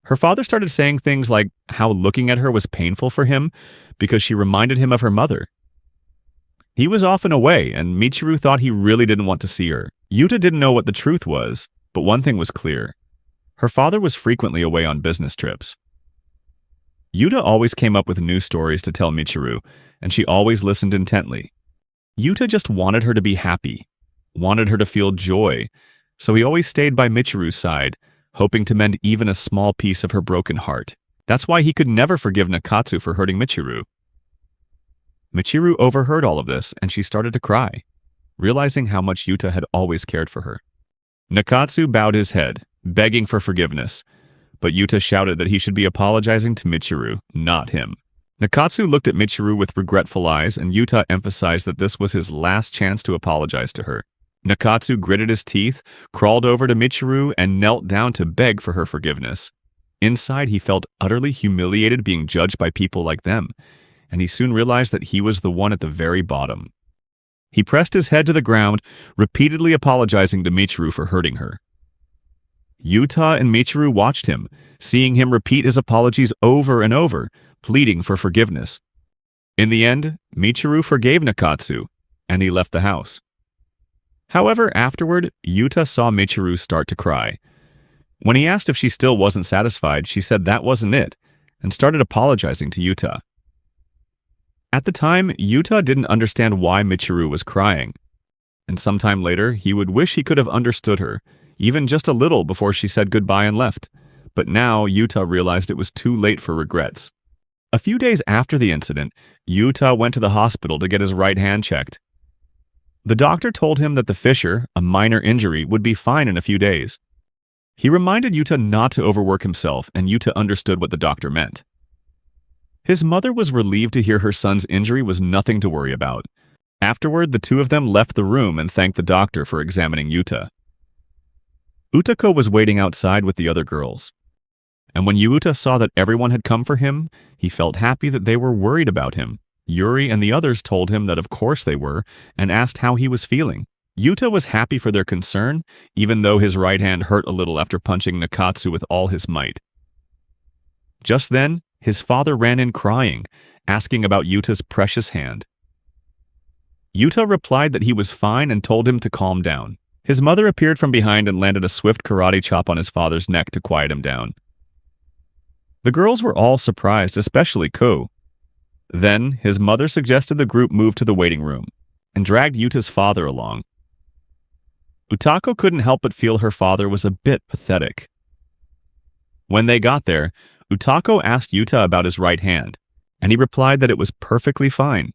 Her father started saying things like how looking at her was painful for him because she reminded him of her mother. He was often away, and Michiru thought he really didn't want to see her. Yuta didn't know what the truth was, but one thing was clear. Her father was frequently away on business trips. Yuta always came up with new stories to tell Michiru, and she always listened intently. Yuta just wanted her to be happy, wanted her to feel joy, so he always stayed by Michiru's side, hoping to mend even a small piece of her broken heart. That's why he could never forgive Nakatsu for hurting Michiru. Michiru overheard all of this, and she started to cry, realizing how much Yuta had always cared for her. Nakatsu bowed his head, begging for forgiveness, but Yuta shouted that he should be apologizing to Michiru, not him. Nakatsu looked at Michiru with regretful eyes, and Yuta emphasized that this was his last chance to apologize to her. Nakatsu gritted his teeth, crawled over to Michiru, and knelt down to beg for her forgiveness. Inside, he felt utterly humiliated being judged by people like them, and he soon realized that he was the one at the very bottom. He pressed his head to the ground, repeatedly apologizing to Michiru for hurting her. Yuta and Michiru watched him, seeing him repeat his apologies over and over, pleading for forgiveness. In the end, Michiru forgave Nakatsu, and he left the house. However, afterward, Yuta saw Michiru start to cry. When he asked if she still wasn't satisfied, she said that wasn't it, and started apologizing to Yuta. At the time, Yuta didn't understand why Michiru was crying, and sometime later, he would wish he could have understood her, even just a little before she said goodbye and left. But now, Yuta realized it was too late for regrets. A few days after the incident, Yuta went to the hospital to get his right hand checked. The doctor told him that the fissure, a minor injury, would be fine in a few days. He reminded Yuta not to overwork himself, and Yuta understood what the doctor meant. His mother was relieved to hear her son's injury was nothing to worry about. Afterward, the two of them left the room and thanked the doctor for examining Yuta. Utako was waiting outside with the other girls. And when Yuta saw that everyone had come for him, he felt happy that they were worried about him. Yuri and the others told him that of course they were, and asked how he was feeling. Yuta was happy for their concern, even though his right hand hurt a little after punching Nakatsu with all his might. Just then, his father ran in crying, asking about Yuta's precious hand. Yuta replied that he was fine and told him to calm down. His mother appeared from behind and landed a swift karate chop on his father's neck to quiet him down. The girls were all surprised, especially Ko. Then, his mother suggested the group move to the waiting room, and dragged Yuta's father along. Utako couldn't help but feel her father was a bit pathetic. When they got there, Utako asked Yuta about his right hand, and he replied that it was perfectly fine.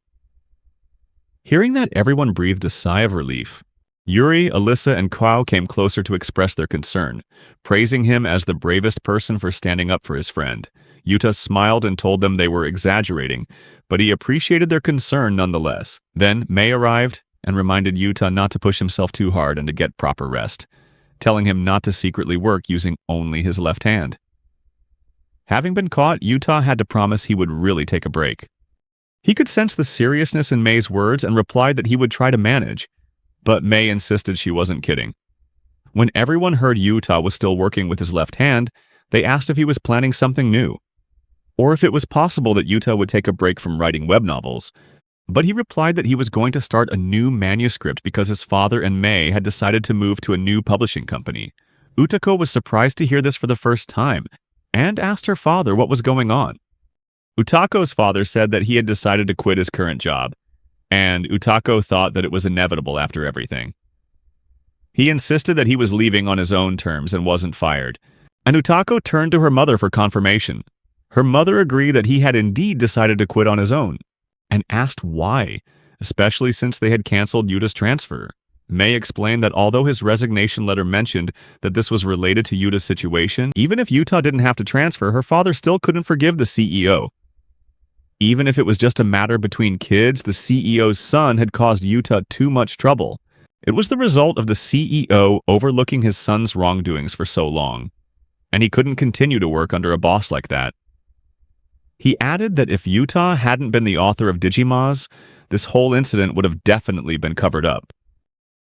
Hearing that, everyone breathed a sigh of relief. Yuri, Alyssa, and Kwao came closer to express their concern, praising him as the bravest person for standing up for his friend. Yuta smiled and told them they were exaggerating, but he appreciated their concern nonetheless. Then Mei arrived and reminded Yuta not to push himself too hard and to get proper rest, telling him not to secretly work using only his left hand. Having been caught, Yuta had to promise he would really take a break. He could sense the seriousness in Mei's words and replied that he would try to manage, but Mei insisted she wasn't kidding. When everyone heard Yuta was still working with his left hand, they asked if he was planning something new, or if it was possible that Yuta would take a break from writing web novels. But he replied that he was going to start a new manuscript because his father and Mei had decided to move to a new publishing company. Utako was surprised to hear this for the first time, and asked her father what was going on. Utako's father said that he had decided to quit his current job, and Utako thought that it was inevitable after everything. He insisted that he was leaving on his own terms and wasn't fired, and Utako turned to her mother for confirmation. Her mother agreed that he had indeed decided to quit on his own, and asked why, especially since they had canceled Yuta's transfer. Mei explained that although his resignation letter mentioned that this was related to Yuta's situation, even if Yuta didn't have to transfer, her father still couldn't forgive the CEO. Even if it was just a matter between kids, the CEO's son had caused Yuta too much trouble. It was the result of the CEO overlooking his son's wrongdoings for so long, and he couldn't continue to work under a boss like that. He added that if Yuta hadn't been the author of Digimaz, this whole incident would have definitely been covered up.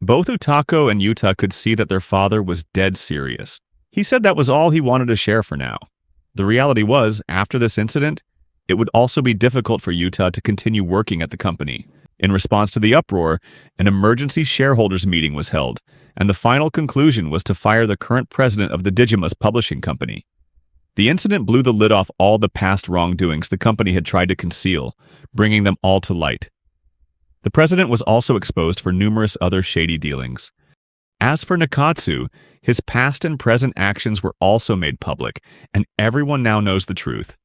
Both Utako and Yuta could see that their father was dead serious. He said that was all he wanted to share for now. The reality was, after this incident, it would also be difficult for Yuta to continue working at the company. In response to the uproar, an emergency shareholders meeting was held, and the final conclusion was to fire the current president of the Digimaz publishing company. The incident blew the lid off all the past wrongdoings the company had tried to conceal, bringing them all to light. The president was also exposed for numerous other shady dealings. As for Nakatsu, his past and present actions were also made public, and everyone now knows the truth.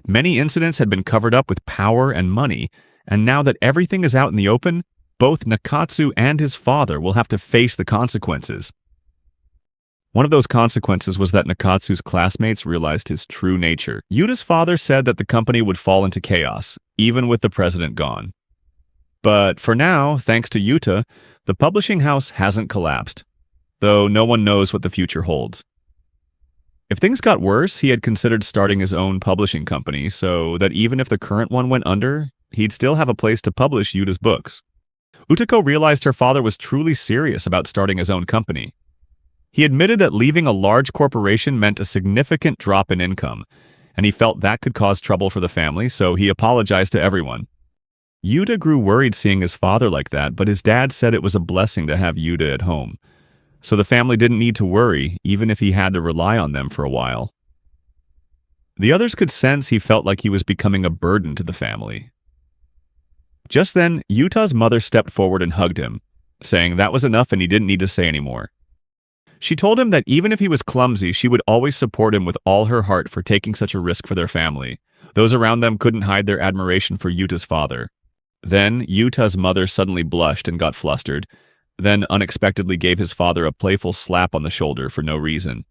Many incidents had been covered up with power and money, and now that everything is out in the open, both Nakatsu and his father will have to face the consequences. One of those consequences was that Nakatsu's classmates realized his true nature. Yuta's father said that the company would fall into chaos, even with the president gone. But for now, thanks to Yuta, the publishing house hasn't collapsed, though no one knows what the future holds. If things got worse, he had considered starting his own publishing company so that even if the current one went under, he'd still have a place to publish Yuta's books. Utako realized her father was truly serious about starting his own company. He admitted that leaving a large corporation meant a significant drop in income, and he felt that could cause trouble for the family, so he apologized to everyone. Yuta grew worried seeing his father like that, but his dad said it was a blessing to have Yuta at home, so the family didn't need to worry, even if he had to rely on them for a while. The others could sense he felt like he was becoming a burden to the family. Just then, Yuta's mother stepped forward and hugged him, saying that was enough and he didn't need to say anymore. She told him that even if he was clumsy, she would always support him with all her heart for taking such a risk for their family. Those around them couldn't hide their admiration for Yuta's father. Then, Yuta's mother suddenly blushed and got flustered, then unexpectedly gave his father a playful slap on the shoulder for no reason.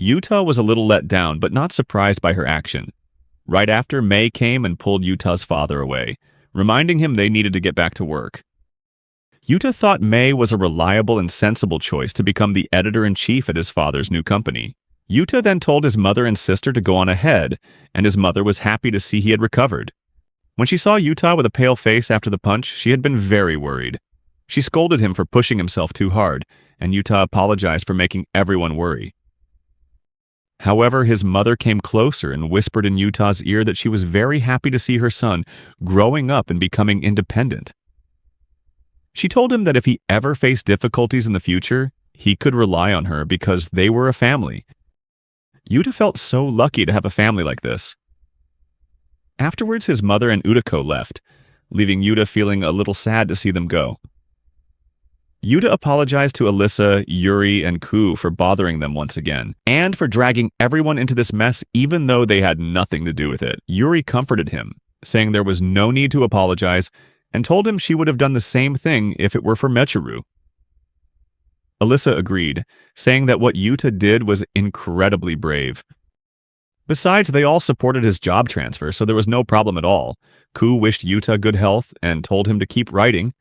Yuta was a little let down, but not surprised by her action. Right after, Mei came and pulled Yuta's father away, reminding him they needed to get back to work. Yuta thought Mei was a reliable and sensible choice to become the editor-in-chief at his father's new company. Yuta then told his mother and sister to go on ahead, and his mother was happy to see he had recovered. When she saw Yuta with a pale face after the punch, she had been very worried. She scolded him for pushing himself too hard, and Yuta apologized for making everyone worry. However, his mother came closer and whispered in Yuta's ear that she was very happy to see her son growing up and becoming independent. She told him that if he ever faced difficulties in the future, he could rely on her because they were a family. Yuta felt so lucky to have a family like this. Afterwards, his mother and Utako left, leaving Yuta feeling a little sad to see them go. Yuta apologized to Alyssa, Yuri, and Ku for bothering them once again, and for dragging everyone into this mess even though they had nothing to do with it. Yuri comforted him, saying there was no need to apologize, and told him she would have done the same thing if it were for Miteru. Alyssa agreed, saying that what Yuta did was incredibly brave. Besides, they all supported his job transfer, so there was no problem at all. Ku wished Yuta good health and told him to keep writing.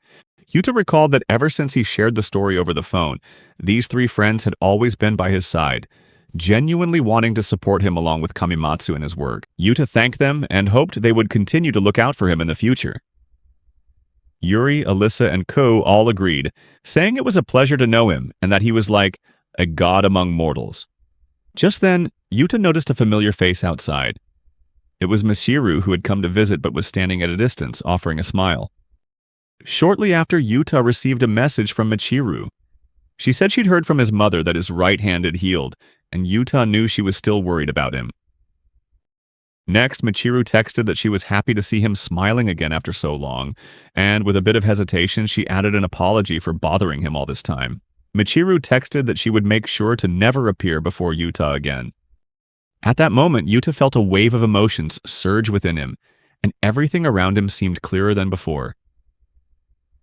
Yuta recalled that ever since he shared the story over the phone, these three friends had always been by his side, genuinely wanting to support him along with Kamimatsu in his work. Yuta thanked them and hoped they would continue to look out for him in the future. Yuri, Alyssa, and Ko all agreed, saying it was a pleasure to know him and that he was like a god among mortals. Just then, Yuta noticed a familiar face outside. It was Miteru, who had come to visit but was standing at a distance, offering a smile. Shortly after, Yuta received a message from Miteru. She said she'd heard from his mother that his right hand had healed, and Yuta knew she was still worried about him. Next, Miteru texted that she was happy to see him smiling again after so long, and with a bit of hesitation, she added an apology for bothering him all this time. Miteru texted that she would make sure to never appear before Yuta again. At that moment, Yuta felt a wave of emotions surge within him, and everything around him seemed clearer than before.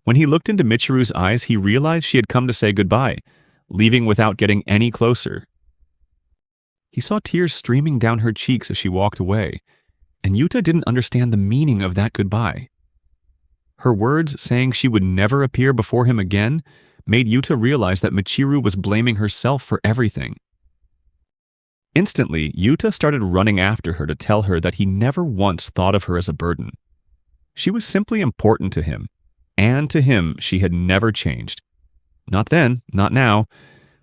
When he looked into Michiru's eyes, he realized she had come to say goodbye, leaving without getting any closer. He saw tears streaming down her cheeks as she walked away, and Yuta didn't understand the meaning of that goodbye. Her words saying she would never appear before him again made Yuta realize that Michiru was blaming herself for everything. Instantly, Yuta started running after her to tell her that he never once thought of her as a burden. She was simply important to him, and to him she had never changed. Not then, not now,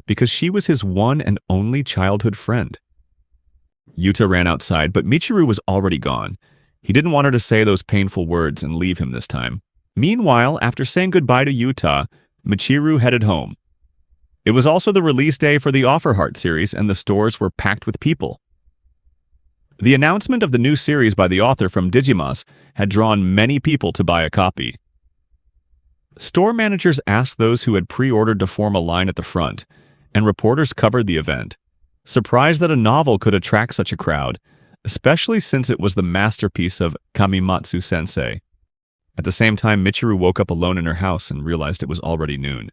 because she was his one and only childhood friend. Yuta ran outside, but Michiru was already gone. He didn't want her to say those painful words and leave him this time. Meanwhile, after saying goodbye to Yuta, Michiru headed home. It was also the release day for the Offer Heart series, and the stores were packed with people. The announcement of the new series by the author from Digimas had drawn many people to buy a copy. Store managers asked those who had pre-ordered to form a line at the front, and reporters covered the event, surprised that a novel could attract such a crowd, especially since it was the masterpiece of Kamimatsu-sensei. At the same time, Michiru woke up alone in her house and realized it was already noon.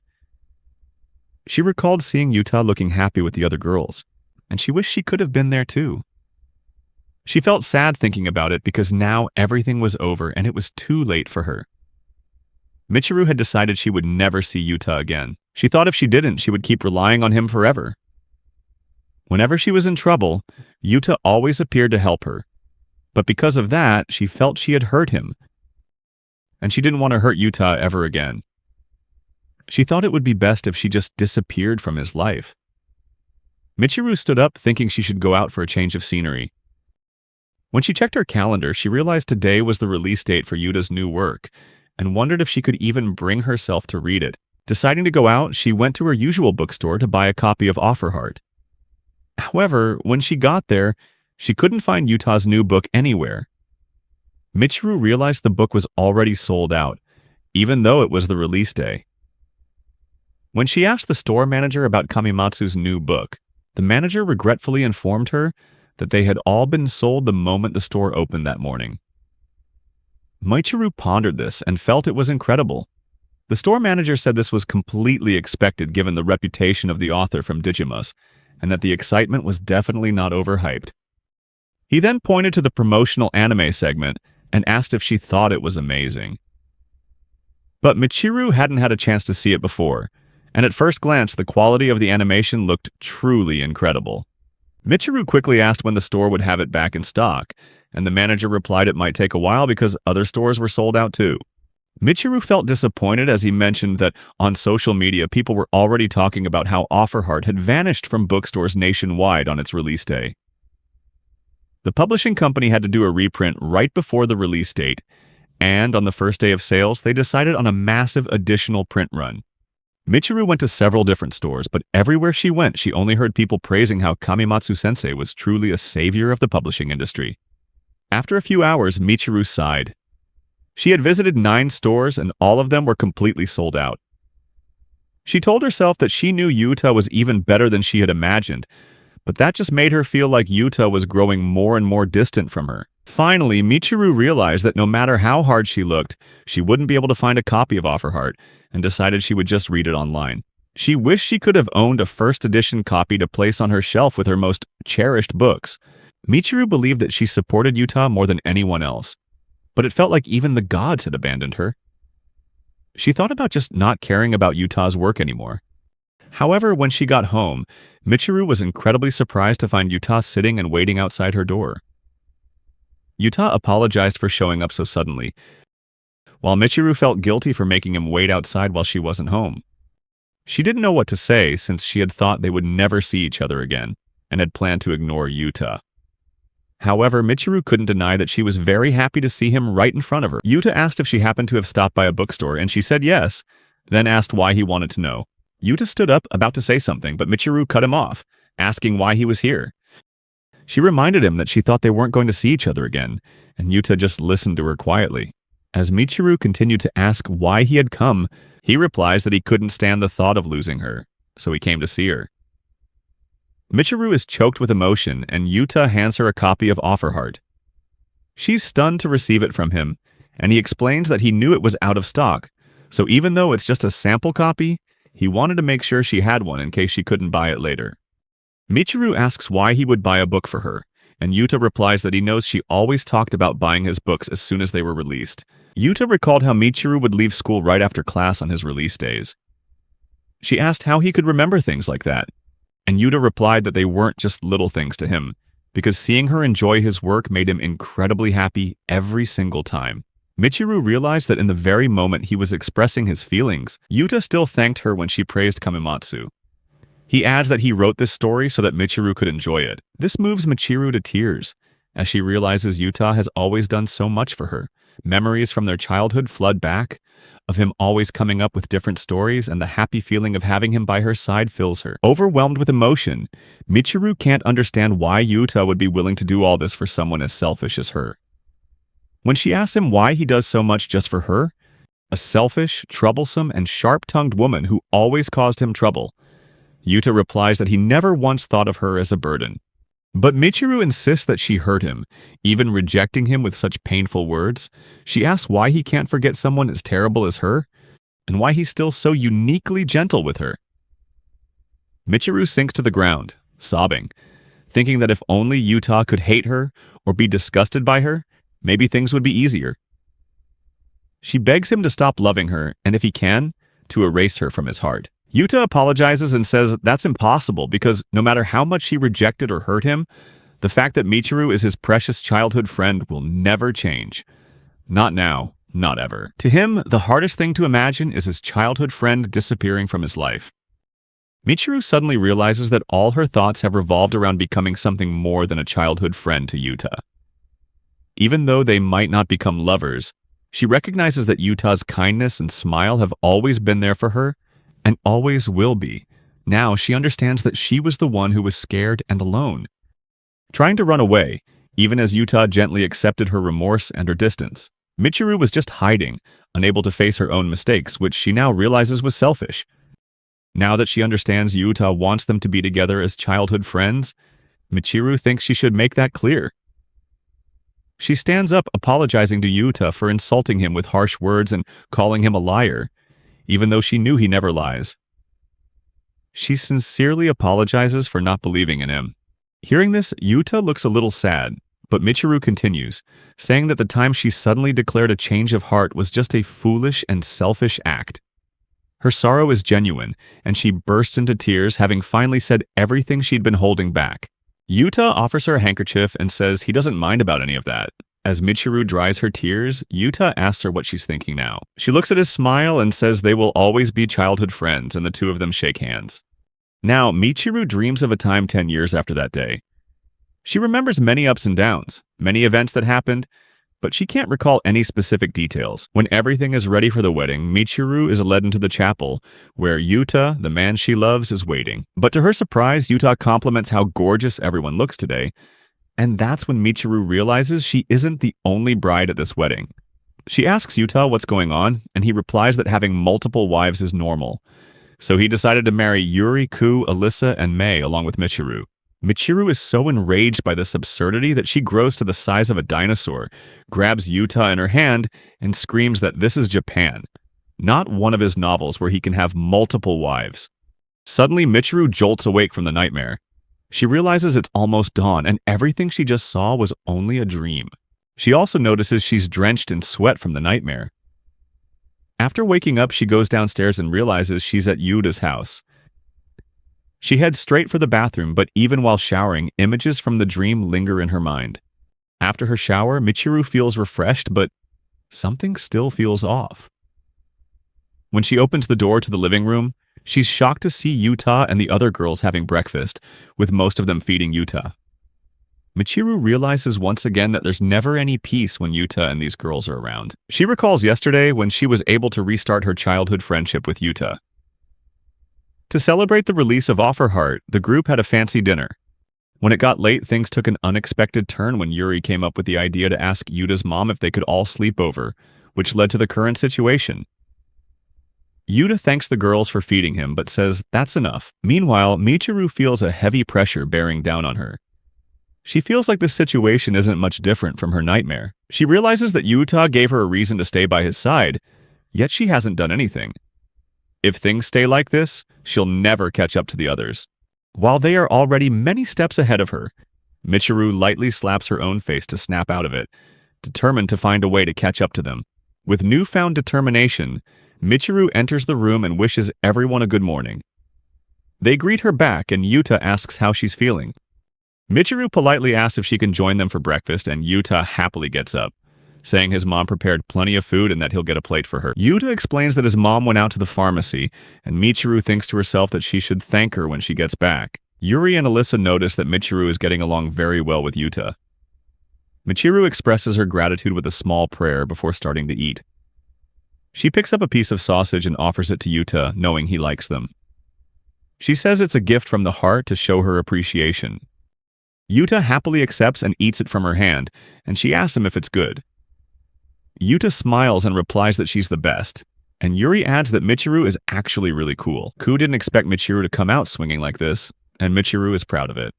She recalled seeing Yuta looking happy with the other girls, and she wished she could have been there too. She felt sad thinking about it because now everything was over and it was too late for her. Michiru had decided she would never see Yuta again. She thought if she didn't, she would keep relying on him forever. Whenever she was in trouble, Yuta always appeared to help her. But because of that, she felt she had hurt him, and she didn't want to hurt Yuta ever again. She thought it would be best if she just disappeared from his life. Michiru stood up thinking she should go out for a change of scenery. When she checked her calendar, she realized today was the release date for Yuta's new work, and wondered if she could even bring herself to read it. Deciding to go out, she went to her usual bookstore to buy a copy of Offer Heart. However, when she got there, she couldn't find Yuta's new book anywhere. Michiru realized the book was already sold out, even though it was the release day. When she asked the store manager about Kamimatsu's new book, the manager regretfully informed her that they had all been sold the moment the store opened that morning. Michiru pondered this and felt it was incredible. The store manager said this was completely expected given the reputation of the author from Digimas, and that the excitement was definitely not overhyped. He then pointed to the promotional anime segment and asked if she thought it was amazing. But Michiru hadn't had a chance to see it before, and at first glance the quality of the animation looked truly incredible. Michiru quickly asked when the store would have it back in stock, and the manager replied it might take a while because other stores were sold out too. Michiru felt disappointed as he mentioned that on social media people were already talking about how Offer Heart had vanished from bookstores nationwide on its release day. The publishing company had to do a reprint right before the release date, and on the first day of sales they decided on a massive additional print run. Michiru went to several different stores, but everywhere she went she only heard people praising how Kamimatsu-sensei was truly a savior of the publishing industry. After a few hours, Michiru sighed. She had visited 9 stores and all of them were completely sold out. She told herself that she knew Yuta was even better than she had imagined, but that just made her feel like Yuta was growing more and more distant from her. Finally, Michiru realized that no matter how hard she looked, she wouldn't be able to find a copy of Offer Heart, and decided she would just read it online. She wished she could have owned a first edition copy to place on her shelf with her most cherished books. Michiru believed that she supported Yuta more than anyone else, but it felt like even the gods had abandoned her. She thought about just not caring about Yuta's work anymore. However, when she got home, Michiru was incredibly surprised to find Yuta sitting and waiting outside her door. Yuta apologized for showing up so suddenly. while Michiru felt guilty for making him wait outside while she wasn't home. She didn't know what to say since she had thought they would never see each other again and had planned to ignore Yuta. However, Michiru couldn't deny that she was very happy to see him right in front of her. Yuta asked if she happened to have stopped by a bookstore, and she said yes, then asked why he wanted to know. Yuta stood up, about to say something, but Michiru cut him off, asking why he was here. She reminded him that she thought they weren't going to see each other again, and Yuta just listened to her quietly. As Michiru continued to ask why he had come, he replies that he couldn't stand the thought of losing her, so he came to see her. Michiru is choked with emotion, and Yuta hands her a copy of Offerheart. She's stunned to receive it from him, and he explains that he knew it was out of stock, so even though it's just a sample copy, he wanted to make sure she had one in case she couldn't buy it later. Michiru asks why he would buy a book for her, and Yuta replies that he knows she always talked about buying his books as soon as they were released. Yuta recalled how Michiru would leave school right after class on his release days. She asked how he could remember things like that, and Yuta replied that they weren't just little things to him, because seeing her enjoy his work made him incredibly happy every single time. Michiru realized that in the very moment he was expressing his feelings, Yuta still thanked her when she praised Kamimatsu. He adds that he wrote this story so that Michiru could enjoy it. This moves Michiru to tears, as she realizes Yuta has always done so much for her. Memories from their childhood flood back, of him always coming up with different stories, and the happy feeling of having him by her side fills her. Overwhelmed with emotion, Michiru can't understand why Yuta would be willing to do all this for someone as selfish as her. When she asks him why he does so much just for her, a selfish, troublesome, and sharp-tongued woman who always caused him trouble, Yuta replies that he never once thought of her as a burden. But Michiru insists that she hurt him, even rejecting him with such painful words. She asks why he can't forget someone as terrible as her, and why he's still so uniquely gentle with her. Michiru sinks to the ground, sobbing, thinking that if only Yuta could hate her or be disgusted by her, maybe things would be easier. She begs him to stop loving her, and if he can, to erase her from his heart. Yuta apologizes and says that's impossible because no matter how much she rejected or hurt him, the fact that Michiru is his precious childhood friend will never change. Not now, not ever. To him, the hardest thing to imagine is his childhood friend disappearing from his life. Michiru suddenly realizes that all her thoughts have revolved around becoming something more than a childhood friend to Yuta. Even though they might not become lovers, she recognizes that Yuta's kindness and smile have always been there for her, and always will be. Now she understands that she was the one who was scared and alone, trying to run away, even as Yuta gently accepted her remorse and her distance. Michiru was just hiding, unable to face her own mistakes, which she now realizes was selfish. Now that she understands Yuta wants them to be together as childhood friends, Michiru thinks she should make that clear. She stands up, apologizing to Yuta for insulting him with harsh words and calling him a liar, even though she knew he never lies. She sincerely apologizes for not believing in him. Hearing this, Yuta looks a little sad, but Michiru continues, saying that the time she suddenly declared a change of heart was just a foolish and selfish act. Her sorrow is genuine, and she bursts into tears, having finally said everything she'd been holding back. Yuta offers her a handkerchief and says he doesn't mind about any of that. As Michiru dries her tears, Yuta asks her what she's thinking now. She looks at his smile and says they will always be childhood friends, and the two of them shake hands. Now, Michiru dreams of a time 10 years after that day. She remembers many ups and downs, many events that happened, but she can't recall any specific details. When everything is ready for the wedding, Michiru is led into the chapel, where Yuta, the man she loves, is waiting. But to her surprise, Yuta compliments how gorgeous everyone looks today, and that's when Michiru realizes she isn't the only bride at this wedding. She asks Yuta what's going on, and he replies that having multiple wives is normal. So he decided to marry Yuri, Ku, Alyssa, and Mei along with Michiru. Michiru is so enraged by this absurdity that she grows to the size of a dinosaur, grabs Yuta in her hand, and screams that this is Japan, not one of his novels where he can have multiple wives. Suddenly, Michiru jolts awake from the nightmare. She realizes it's almost dawn, and everything she just saw was only a dream. She also notices she's drenched in sweat from the nightmare. After waking up, she goes downstairs and realizes she's at Yuta's house. She heads straight for the bathroom, but even while showering, images from the dream linger in her mind. After her shower, Michiru feels refreshed, but something still feels off. When she opens the door to the living room, she's shocked to see Yuta and the other girls having breakfast, with most of them feeding Yuta. Michiru realizes once again that there's never any peace when Yuta and these girls are around. She recalls yesterday when she was able to restart her childhood friendship with Yuta. To celebrate the release of Offerheart, the group had a fancy dinner. When it got late, things took an unexpected turn when Yuri came up with the idea to ask Yuta's mom if they could all sleep over, which led to the current situation. Yuta thanks the girls for feeding him, but says that's enough. Meanwhile, Michiru feels a heavy pressure bearing down on her. She feels like this situation isn't much different from her nightmare. She realizes that Yuta gave her a reason to stay by his side, yet she hasn't done anything. If things stay like this, she'll never catch up to the others. While they are already many steps ahead of her, Michiru lightly slaps her own face to snap out of it, determined to find a way to catch up to them. With newfound determination, Michiru enters the room and wishes everyone a good morning. They greet her back and Yuta asks how she's feeling. Michiru politely asks if she can join them for breakfast, and Yuta happily gets up, saying his mom prepared plenty of food and that he'll get a plate for her. Yuta explains that his mom went out to the pharmacy, and Michiru thinks to herself that she should thank her when she gets back. Yuri and Alyssa notice that Michiru is getting along very well with Yuta. Michiru expresses her gratitude with a small prayer before starting to eat. She picks up a piece of sausage and offers it to Yuta, knowing he likes them. She says it's a gift from the heart to show her appreciation. Yuta happily accepts and eats it from her hand, and she asks him if it's good. Yuta smiles and replies that she's the best, and Yuri adds that Michiru is actually really cool. Ku didn't expect Michiru to come out swinging like this, and Michiru is proud of it.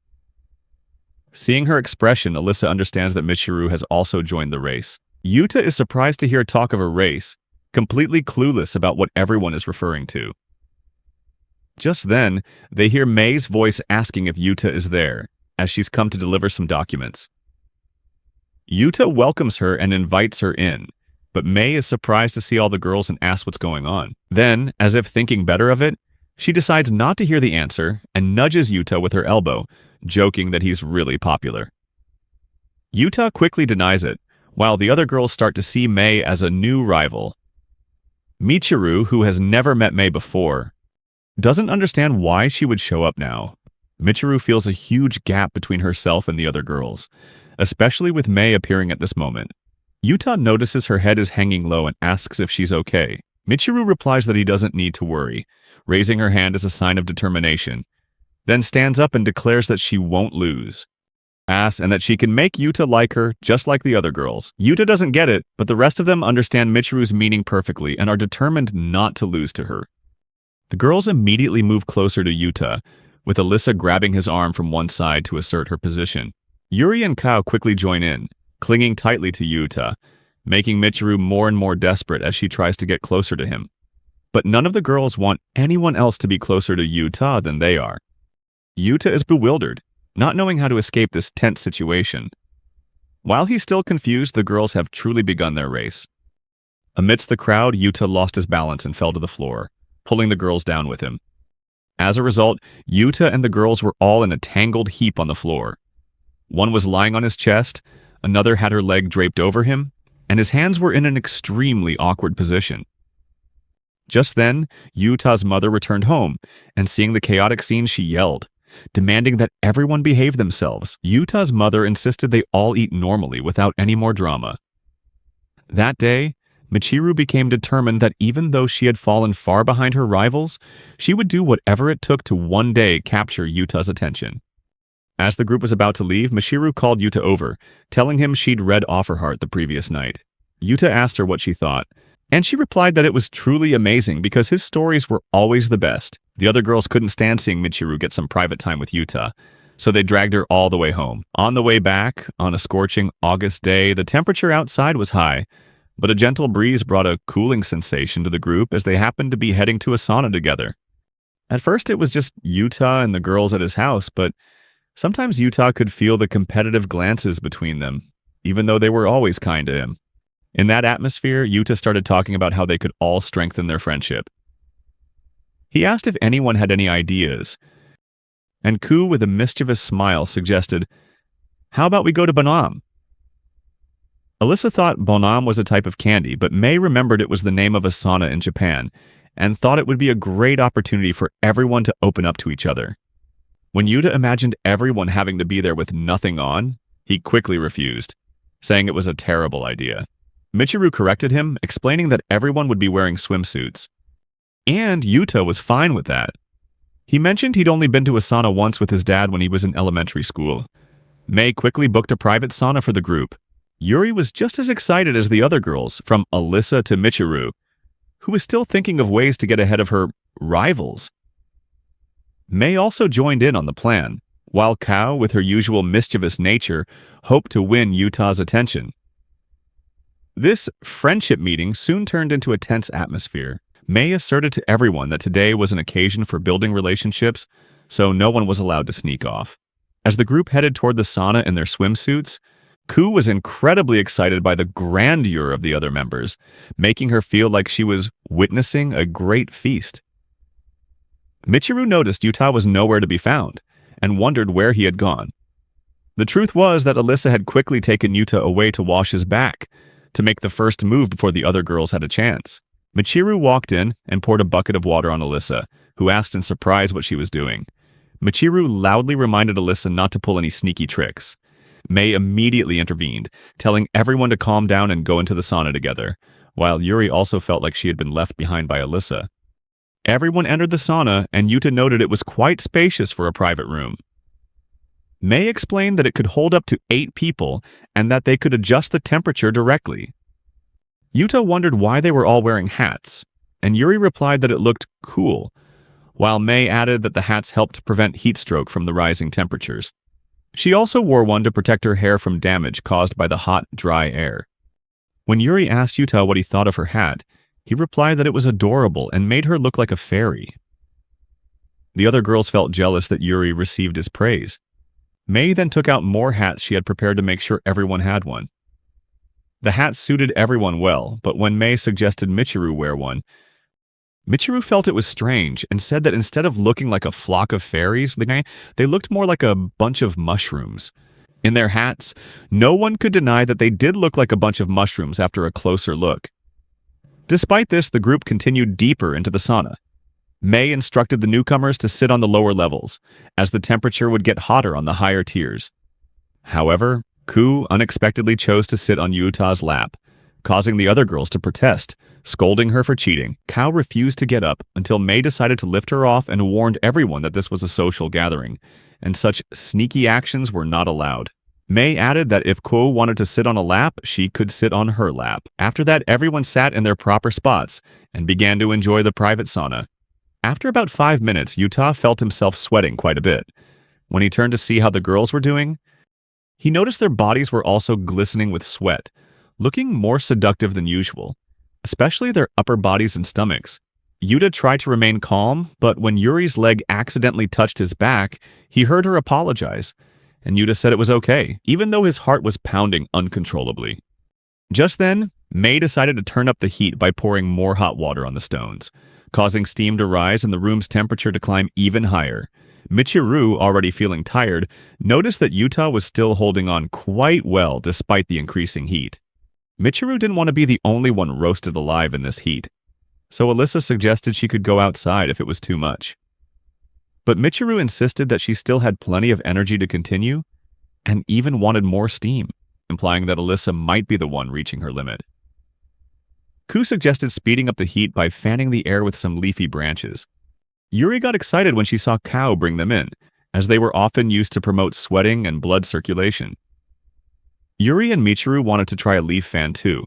Seeing her expression, Alyssa understands that Michiru has also joined the race. Yuta is surprised to hear talk of a race, completely clueless about what everyone is referring to. Just then, they hear Mei's voice asking if Yuta is there, as she's come to deliver some documents. Yuta welcomes her and invites her in, but Mei is surprised to see all the girls and asks what's going on. Then, as if thinking better of it, she decides not to hear the answer and nudges Yuta with her elbow, joking that he's really popular. Yuta quickly denies it, while the other girls start to see Mei as a new rival. Michiru, who has never met Mei before, doesn't understand why she would show up now. Michiru feels a huge gap between herself and the other girls, especially with Mei appearing at this moment. Yuta notices her head is hanging low and asks if she's okay. Michiru replies that he doesn't need to worry, raising her hand as a sign of determination, then stands up and declares that she won't lose. And that she can make Yuta like her just like the other girls. Yuta doesn't get it, but the rest of them understand Michiru's meaning perfectly and are determined not to lose to her. The girls immediately move closer to Yuta, with Alyssa grabbing his arm from one side to assert her position. Yuri and Kao quickly join in, clinging tightly to Yuta, making Michiru more and more desperate as she tries to get closer to him. But none of the girls want anyone else to be closer to Yuta than they are. Yuta is bewildered, not knowing how to escape this tense situation. While he's still confused, the girls have truly begun their race. Amidst the crowd, Yuta lost his balance and fell to the floor, pulling the girls down with him. As a result, Yuta and the girls were all in a tangled heap on the floor. One was lying on his chest, another had her leg draped over him, and his hands were in an extremely awkward position. Just then, Yuta's mother returned home, and seeing the chaotic scene, she yelled, demanding that everyone behave themselves. Yuta's mother insisted they all eat normally without any more drama. That day, Michiru became determined that even though she had fallen far behind her rivals, she would do whatever it took to one day capture Yuta's attention. As the group was about to leave, Michiru called Yuta over, telling him she'd read Offerheart the previous night. Yuta asked her what she thought, and she replied that it was truly amazing because his stories were always the best. The other girls couldn't stand seeing Michiru get some private time with Yuta, so they dragged her all the way home. On the way back, on a scorching August day, the temperature outside was high, but a gentle breeze brought a cooling sensation to the group as they happened to be heading to a sauna together. At first it was just Yuta and the girls at his house, but sometimes Yuta could feel the competitive glances between them, even though they were always kind to him. In that atmosphere, Yuta started talking about how they could all strengthen their friendship. He asked if anyone had any ideas, and Ku, with a mischievous smile, suggested, "How about we go to Banam?" Alyssa thought bonam was a type of candy, but May remembered it was the name of a sauna in Japan and thought it would be a great opportunity for everyone to open up to each other. When Yuta imagined everyone having to be there with nothing on, he quickly refused, saying it was a terrible idea. Michiru corrected him, explaining that everyone would be wearing swimsuits. And Yuta was fine with that. He mentioned he'd only been to a sauna once with his dad when he was in elementary school. May quickly booked a private sauna for the group. Yuri was just as excited as the other girls, from Alyssa to Michiru, who was still thinking of ways to get ahead of her rivals. May also joined in on the plan, while Kao, with her usual mischievous nature, hoped to win Yuta's attention. This friendship meeting soon turned into a tense atmosphere. May asserted to everyone that today was an occasion for building relationships, so no one was allowed to sneak off. As the group headed toward the sauna in their swimsuits, Ku was incredibly excited by the grandeur of the other members, making her feel like she was witnessing a great feast. Michiru noticed Yuta was nowhere to be found, and wondered where he had gone. The truth was that Alyssa had quickly taken Yuta away to wash his back, to make the first move before the other girls had a chance. Michiru walked in and poured a bucket of water on Alyssa, who asked in surprise what she was doing. Michiru loudly reminded Alyssa not to pull any sneaky tricks. May immediately intervened, telling everyone to calm down and go into the sauna together, while Yuri also felt like she had been left behind by Alyssa. Everyone entered the sauna, and Yuta noted it was quite spacious for a private room. May explained that it could hold up to 8 people and that they could adjust the temperature directly. Yuta wondered why they were all wearing hats, and Yuri replied that it looked cool, while May added that the hats helped prevent heat stroke from the rising temperatures. She also wore one to protect her hair from damage caused by the hot, dry air. When Yuri asked Yuta what he thought of her hat, he replied that it was adorable and made her look like a fairy. The other girls felt jealous that Yuri received his praise. May then took out more hats she had prepared to make sure everyone had one. The hats suited everyone well, but when May suggested Michiru wear one, Michiru felt it was strange and said that instead of looking like a flock of fairies, they looked more like a bunch of mushrooms. In their hats, no one could deny that they did look like a bunch of mushrooms after a closer look. Despite this, the group continued deeper into the sauna. May instructed the newcomers to sit on the lower levels, as the temperature would get hotter on the higher tiers. However, Ku unexpectedly chose to sit on Yuta's lap, causing the other girls to protest, scolding her for cheating. Kao refused to get up until May decided to lift her off and warned everyone that this was a social gathering, and such sneaky actions were not allowed. May added that if Ko wanted to sit on a lap, she could sit on her lap. After that, everyone sat in their proper spots and began to enjoy the private sauna. After about 5 minutes, Yuta felt himself sweating quite a bit. When he turned to see how the girls were doing, he noticed their bodies were also glistening with sweat, looking more seductive than usual, especially their upper bodies and stomachs. Yuta tried to remain calm, but when Yuri's leg accidentally touched his back, he heard her apologize, and Yuta said it was okay, even though his heart was pounding uncontrollably. Just then, May decided to turn up the heat by pouring more hot water on the stones, causing steam to rise and the room's temperature to climb even higher. Michiru, already feeling tired, noticed that Yuta was still holding on quite well despite the increasing heat. Michiru didn't want to be the only one roasted alive in this heat, so Alyssa suggested she could go outside if it was too much. But Michiru insisted that she still had plenty of energy to continue, and even wanted more steam, implying that Alyssa might be the one reaching her limit. Ku suggested speeding up the heat by fanning the air with some leafy branches. Yuri got excited when she saw Kao bring them in, as they were often used to promote sweating and blood circulation. Yuri and Michiru wanted to try a leaf fan too.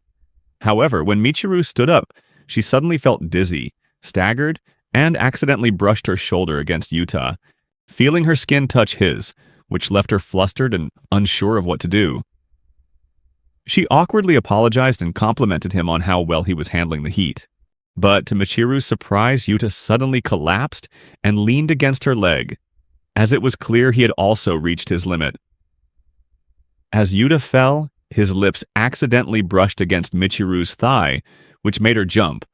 However, when Michiru stood up, she suddenly felt dizzy, staggered, and accidentally brushed her shoulder against Yuta, feeling her skin touch his, which left her flustered and unsure of what to do. She awkwardly apologized and complimented him on how well he was handling the heat. But to Michiru's surprise, Yuta suddenly collapsed and leaned against her leg, as it was clear he had also reached his limit. As Yuta fell, his lips accidentally brushed against Michiru's thigh, which made her jump,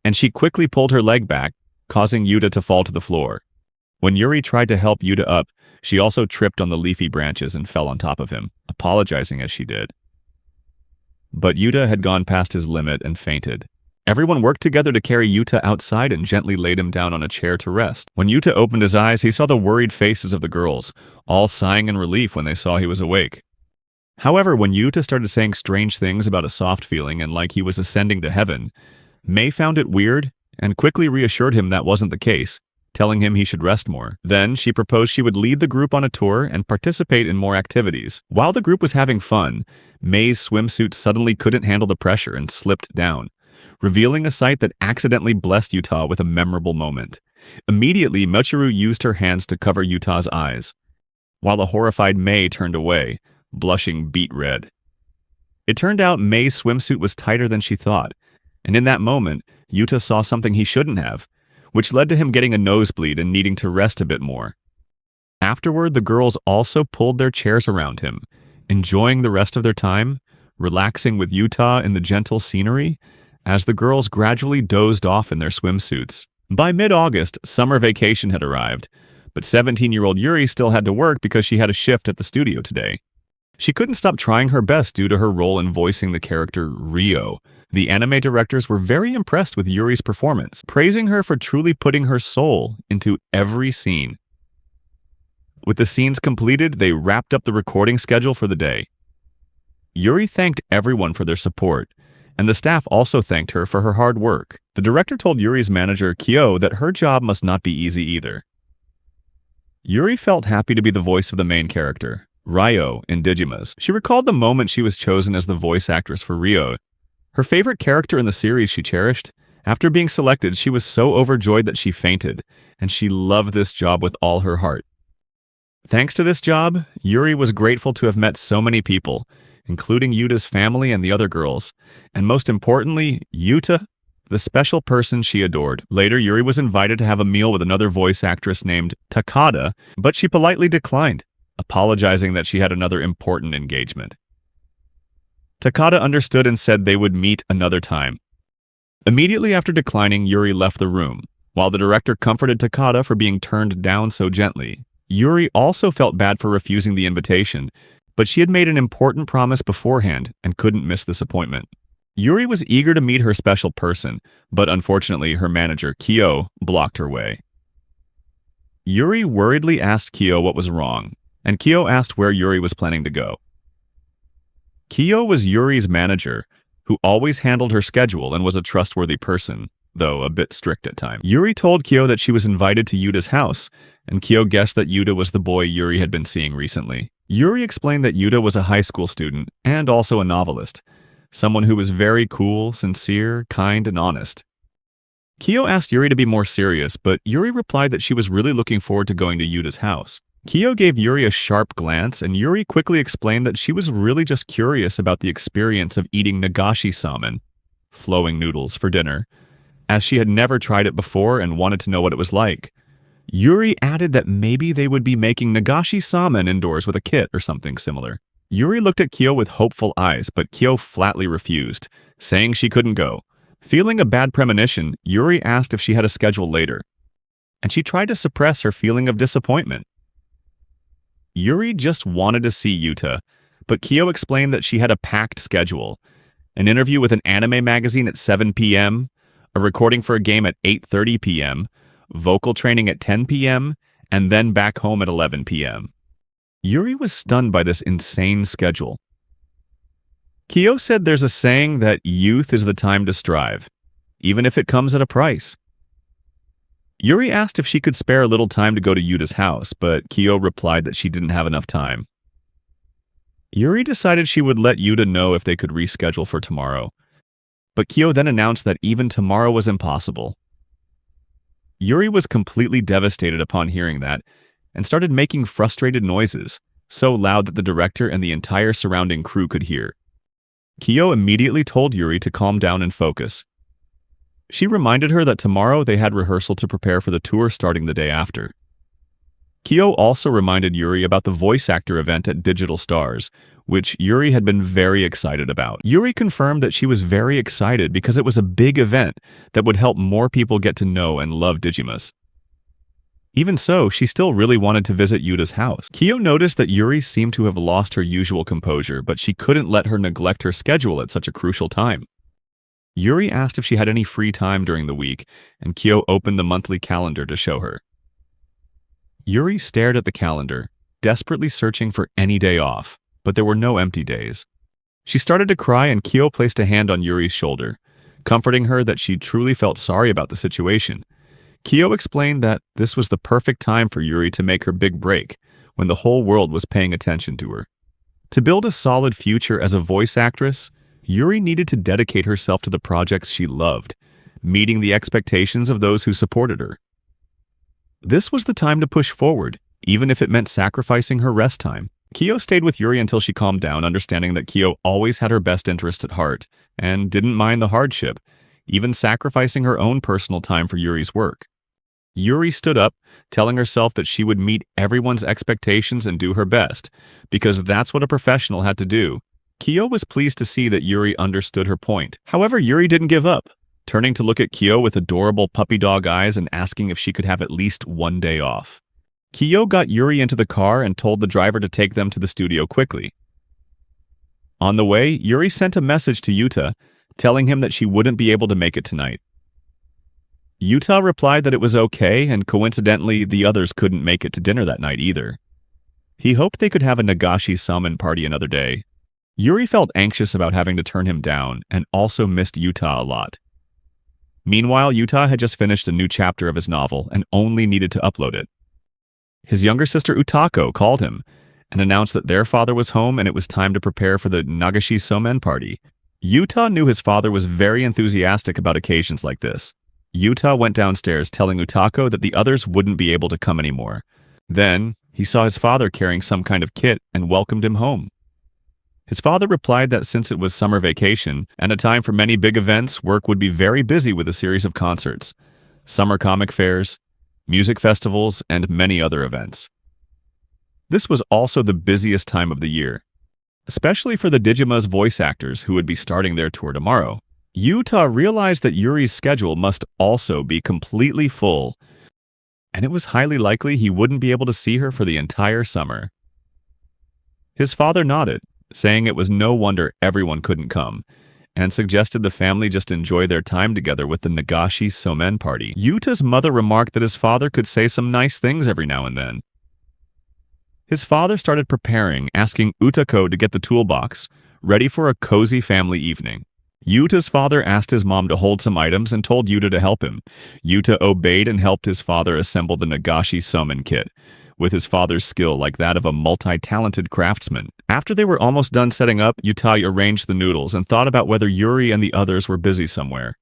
and she quickly pulled her leg back, causing Yuta to fall to the floor. When Yuri tried to help Yuta up, she also tripped on the leafy branches and fell on top of him, apologizing as she did. But Yuta had gone past his limit and fainted. Everyone worked together to carry Yuta outside and gently laid him down on a chair to rest. When Yuta opened his eyes, he saw the worried faces of the girls, all sighing in relief when they saw he was awake. However, when Yuta started saying strange things about a soft feeling and like he was ascending to heaven, Mei found it weird and quickly reassured him that wasn't the case, telling him he should rest more. Then, she proposed she would lead the group on a tour and participate in more activities. While the group was having fun, Mei's swimsuit suddenly couldn't handle the pressure and slipped down, revealing a sight that accidentally blessed Yuta with a memorable moment. Immediately, Miteru used her hands to cover Yuta's eyes, while the horrified Mei turned away, blushing beet red. It turned out Mei's swimsuit was tighter than she thought, and in that moment, Yuta saw something he shouldn't have, which led to him getting a nosebleed and needing to rest a bit more. Afterward, the girls also pulled their chairs around him, enjoying the rest of their time, relaxing with Yuta in the gentle scenery, as the girls gradually dozed off in their swimsuits. By mid-August, summer vacation had arrived, but 17-year-old Yuri still had to work because she had a shift at the studio today. She couldn't stop trying her best due to her role in voicing the character Ryo. The anime directors were very impressed with Yuri's performance, praising her for truly putting her soul into every scene. With the scenes completed, they wrapped up the recording schedule for the day. Yuri thanked everyone for their support, and the staff also thanked her for her hard work. The director told Yuri's manager, Kyo, that her job must not be easy either. Yuri felt happy to be the voice of the main character, Ryo, in Digimas. She recalled the moment she was chosen as the voice actress for Ryo. Her favorite character in the series she cherished. After being selected, she was so overjoyed that she fainted, and she loved this job with all her heart. Thanks to this job, Yuri was grateful to have met so many people, including Yuta's family and the other girls, and most importantly, Yuta, the special person she adored. Later, Yuri was invited to have a meal with another voice actress named Takada, but she politely declined, apologizing that she had another important engagement. Takada understood and said they would meet another time. Immediately after declining, Yuri left the room. While the director comforted Takada for being turned down so gently, Yuri also felt bad for refusing the invitation, but she had made an important promise beforehand and couldn't miss this appointment. Yuri was eager to meet her special person, but unfortunately her manager, Kyo, blocked her way. Yuri worriedly asked Kyo what was wrong, and Kyo asked where Yuri was planning to go. Kyo was Yuri's manager, who always handled her schedule and was a trustworthy person, though a bit strict at times. Yuri told Kyo that she was invited to Yuta's house, and Kyo guessed that Yuta was the boy Yuri had been seeing recently. Yuri explained that Yuta was a high school student and also a novelist, someone who was very cool, sincere, kind, and honest. Kyo asked Yuri to be more serious, but Yuri replied that she was really looking forward to going to Yuta's house. Kyo gave Yuri a sharp glance, and Yuri quickly explained that she was really just curious about the experience of eating nagashi salmon, flowing noodles, for dinner, as she had never tried it before and wanted to know what it was like. Yuri added that maybe they would be making nagashi salmon indoors with a kit or something similar. Yuri looked at Kyo with hopeful eyes, but Kyo flatly refused, saying she couldn't go. Feeling a bad premonition, Yuri asked if she had a schedule later, and she tried to suppress her feeling of disappointment. Yuri just wanted to see Yuta, but Kyo explained that she had a packed schedule, an interview with an anime magazine at 7 p.m., a recording for a game at 8:30 p.m., vocal training at 10 p.m., and then back home at 11 p.m. Yuri was stunned by this insane schedule. Kyo said there's a saying that youth is the time to strive, even if it comes at a price. Yuri asked if she could spare a little time to go to Yuta's house, but Kyo replied that she didn't have enough time. Yuri decided she would let Yuta know if they could reschedule for tomorrow, but Kyo then announced that even tomorrow was impossible. Yuri was completely devastated upon hearing that, and started making frustrated noises, so loud that the director and the entire surrounding crew could hear. Kyo immediately told Yuri to calm down and focus. She reminded her that tomorrow they had rehearsal to prepare for the tour starting the day after. Kyo also reminded Yuri about the voice actor event at Digital Stars, which Yuri had been very excited about. Yuri confirmed that she was very excited because it was a big event that would help more people get to know and love Digimas. Even so, she still really wanted to visit Yuta's house. Kyo noticed that Yuri seemed to have lost her usual composure, but she couldn't let her neglect her schedule at such a crucial time. Yuri asked if she had any free time during the week, and Kyo opened the monthly calendar to show her. Yuri stared at the calendar, desperately searching for any day off, but there were no empty days. She started to cry, and Kyo placed a hand on Yuri's shoulder, comforting her that she truly felt sorry about the situation. Kyo explained that this was the perfect time for Yuri to make her big break, when the whole world was paying attention to her. To build a solid future as a voice actress, Yuri needed to dedicate herself to the projects she loved, meeting the expectations of those who supported her. This was the time to push forward, even if it meant sacrificing her rest time. Kyo stayed with Yuri until she calmed down, understanding that Kyo always had her best interest at heart and didn't mind the hardship, even sacrificing her own personal time for Yuri's work. Yuri stood up, telling herself that she would meet everyone's expectations and do her best, because that's what a professional had to do. Kyo was pleased to see that Yuri understood her point. However, Yuri didn't give up, turning to look at Kyo with adorable puppy dog eyes and asking if she could have at least one day off. Kyo got Yuri into the car and told the driver to take them to the studio quickly. On the way, Yuri sent a message to Yuta, telling him that she wouldn't be able to make it tonight. Yuta replied that it was okay, and coincidentally, the others couldn't make it to dinner that night either. He hoped they could have a Nagashi summon party another day. Yuri felt anxious about having to turn him down, and also missed Yuta a lot. Meanwhile, Yuta had just finished a new chapter of his novel and only needed to upload it. His younger sister Utako called him and announced that their father was home and it was time to prepare for the Nagashi Somen party. Yuta knew his father was very enthusiastic about occasions like this. Yuta went downstairs telling Utako that the others wouldn't be able to come anymore. Then, he saw his father carrying some kind of kit and welcomed him home. His father replied that since it was summer vacation and a time for many big events, work would be very busy with a series of concerts, summer comic fairs, music festivals, and many other events. This was also the busiest time of the year, especially for the Digima's voice actors who would be starting their tour tomorrow. Yuta realized that Yuri's schedule must also be completely full, and it was highly likely he wouldn't be able to see her for the entire summer. His father nodded, saying it was no wonder everyone couldn't come, and suggested the family just enjoy their time together with the Nagashi Somen party. Yuta's mother remarked that his father could say some nice things every now and then. His father started preparing, asking Utako to get the toolbox, ready for a cozy family evening. Yuta's father asked his mom to hold some items and told Yuta to help him. Yuta obeyed and helped his father assemble the Nagashi Somen kit, with his father's skill like that of a multi-talented craftsman. After they were almost done setting up, Yuta arranged the noodles and thought about whether Yuri and the others were busy somewhere.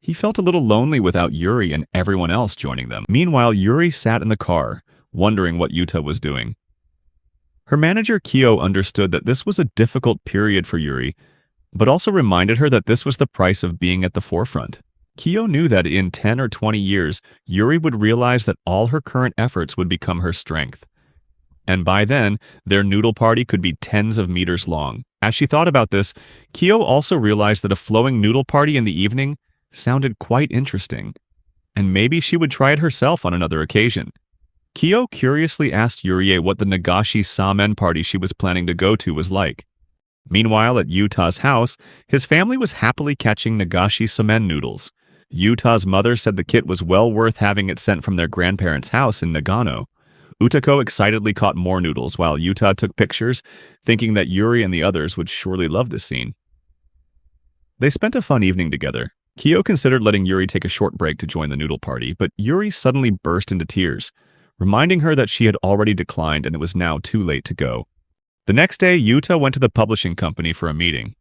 He felt a little lonely without Yuri and everyone else joining them. Meanwhile, Yuri sat in the car, wondering what Yuta was doing. Her manager Kyo understood that this was a difficult period for Yuri, but also reminded her that this was the price of being at the forefront. Kyo knew that in 10 or 20 years, Yuri would realize that all her current efforts would become her strength. And by then, their noodle party could be tens of meters long. As she thought about this, Kyo also realized that a flowing noodle party in the evening sounded quite interesting, and maybe she would try it herself on another occasion. Kyo curiously asked Yuri what the Nagashi Somen party she was planning to go to was like. Meanwhile, at Yuta's house, his family was happily catching Nagashi Somen noodles. Yuta's mother said the kit was well worth having it sent from their grandparents' house in Nagano. Utako excitedly caught more noodles while Yuta took pictures, thinking that Yuri and the others would surely love this scene. They spent a fun evening together. Kyo considered letting Yuri take a short break to join the noodle party, but Yuri suddenly burst into tears, reminding her that she had already declined and it was now too late to go. The next day, Yuta went to the publishing company for a meeting.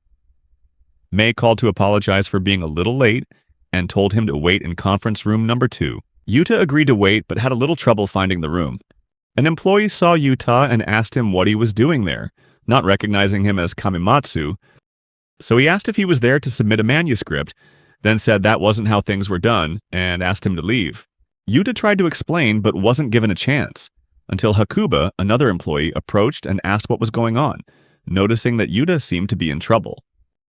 Mei called to apologize for being a little late and told him to wait in conference room number 2. Yuta agreed to wait but had a little trouble finding the room. An employee saw Yuta and asked him what he was doing there, not recognizing him as Kamimatsu, so he asked if he was there to submit a manuscript, then said that wasn't how things were done and asked him to leave. Yuta tried to explain but wasn't given a chance, until Hakuba, another employee, approached and asked what was going on, noticing that Yuta seemed to be in trouble.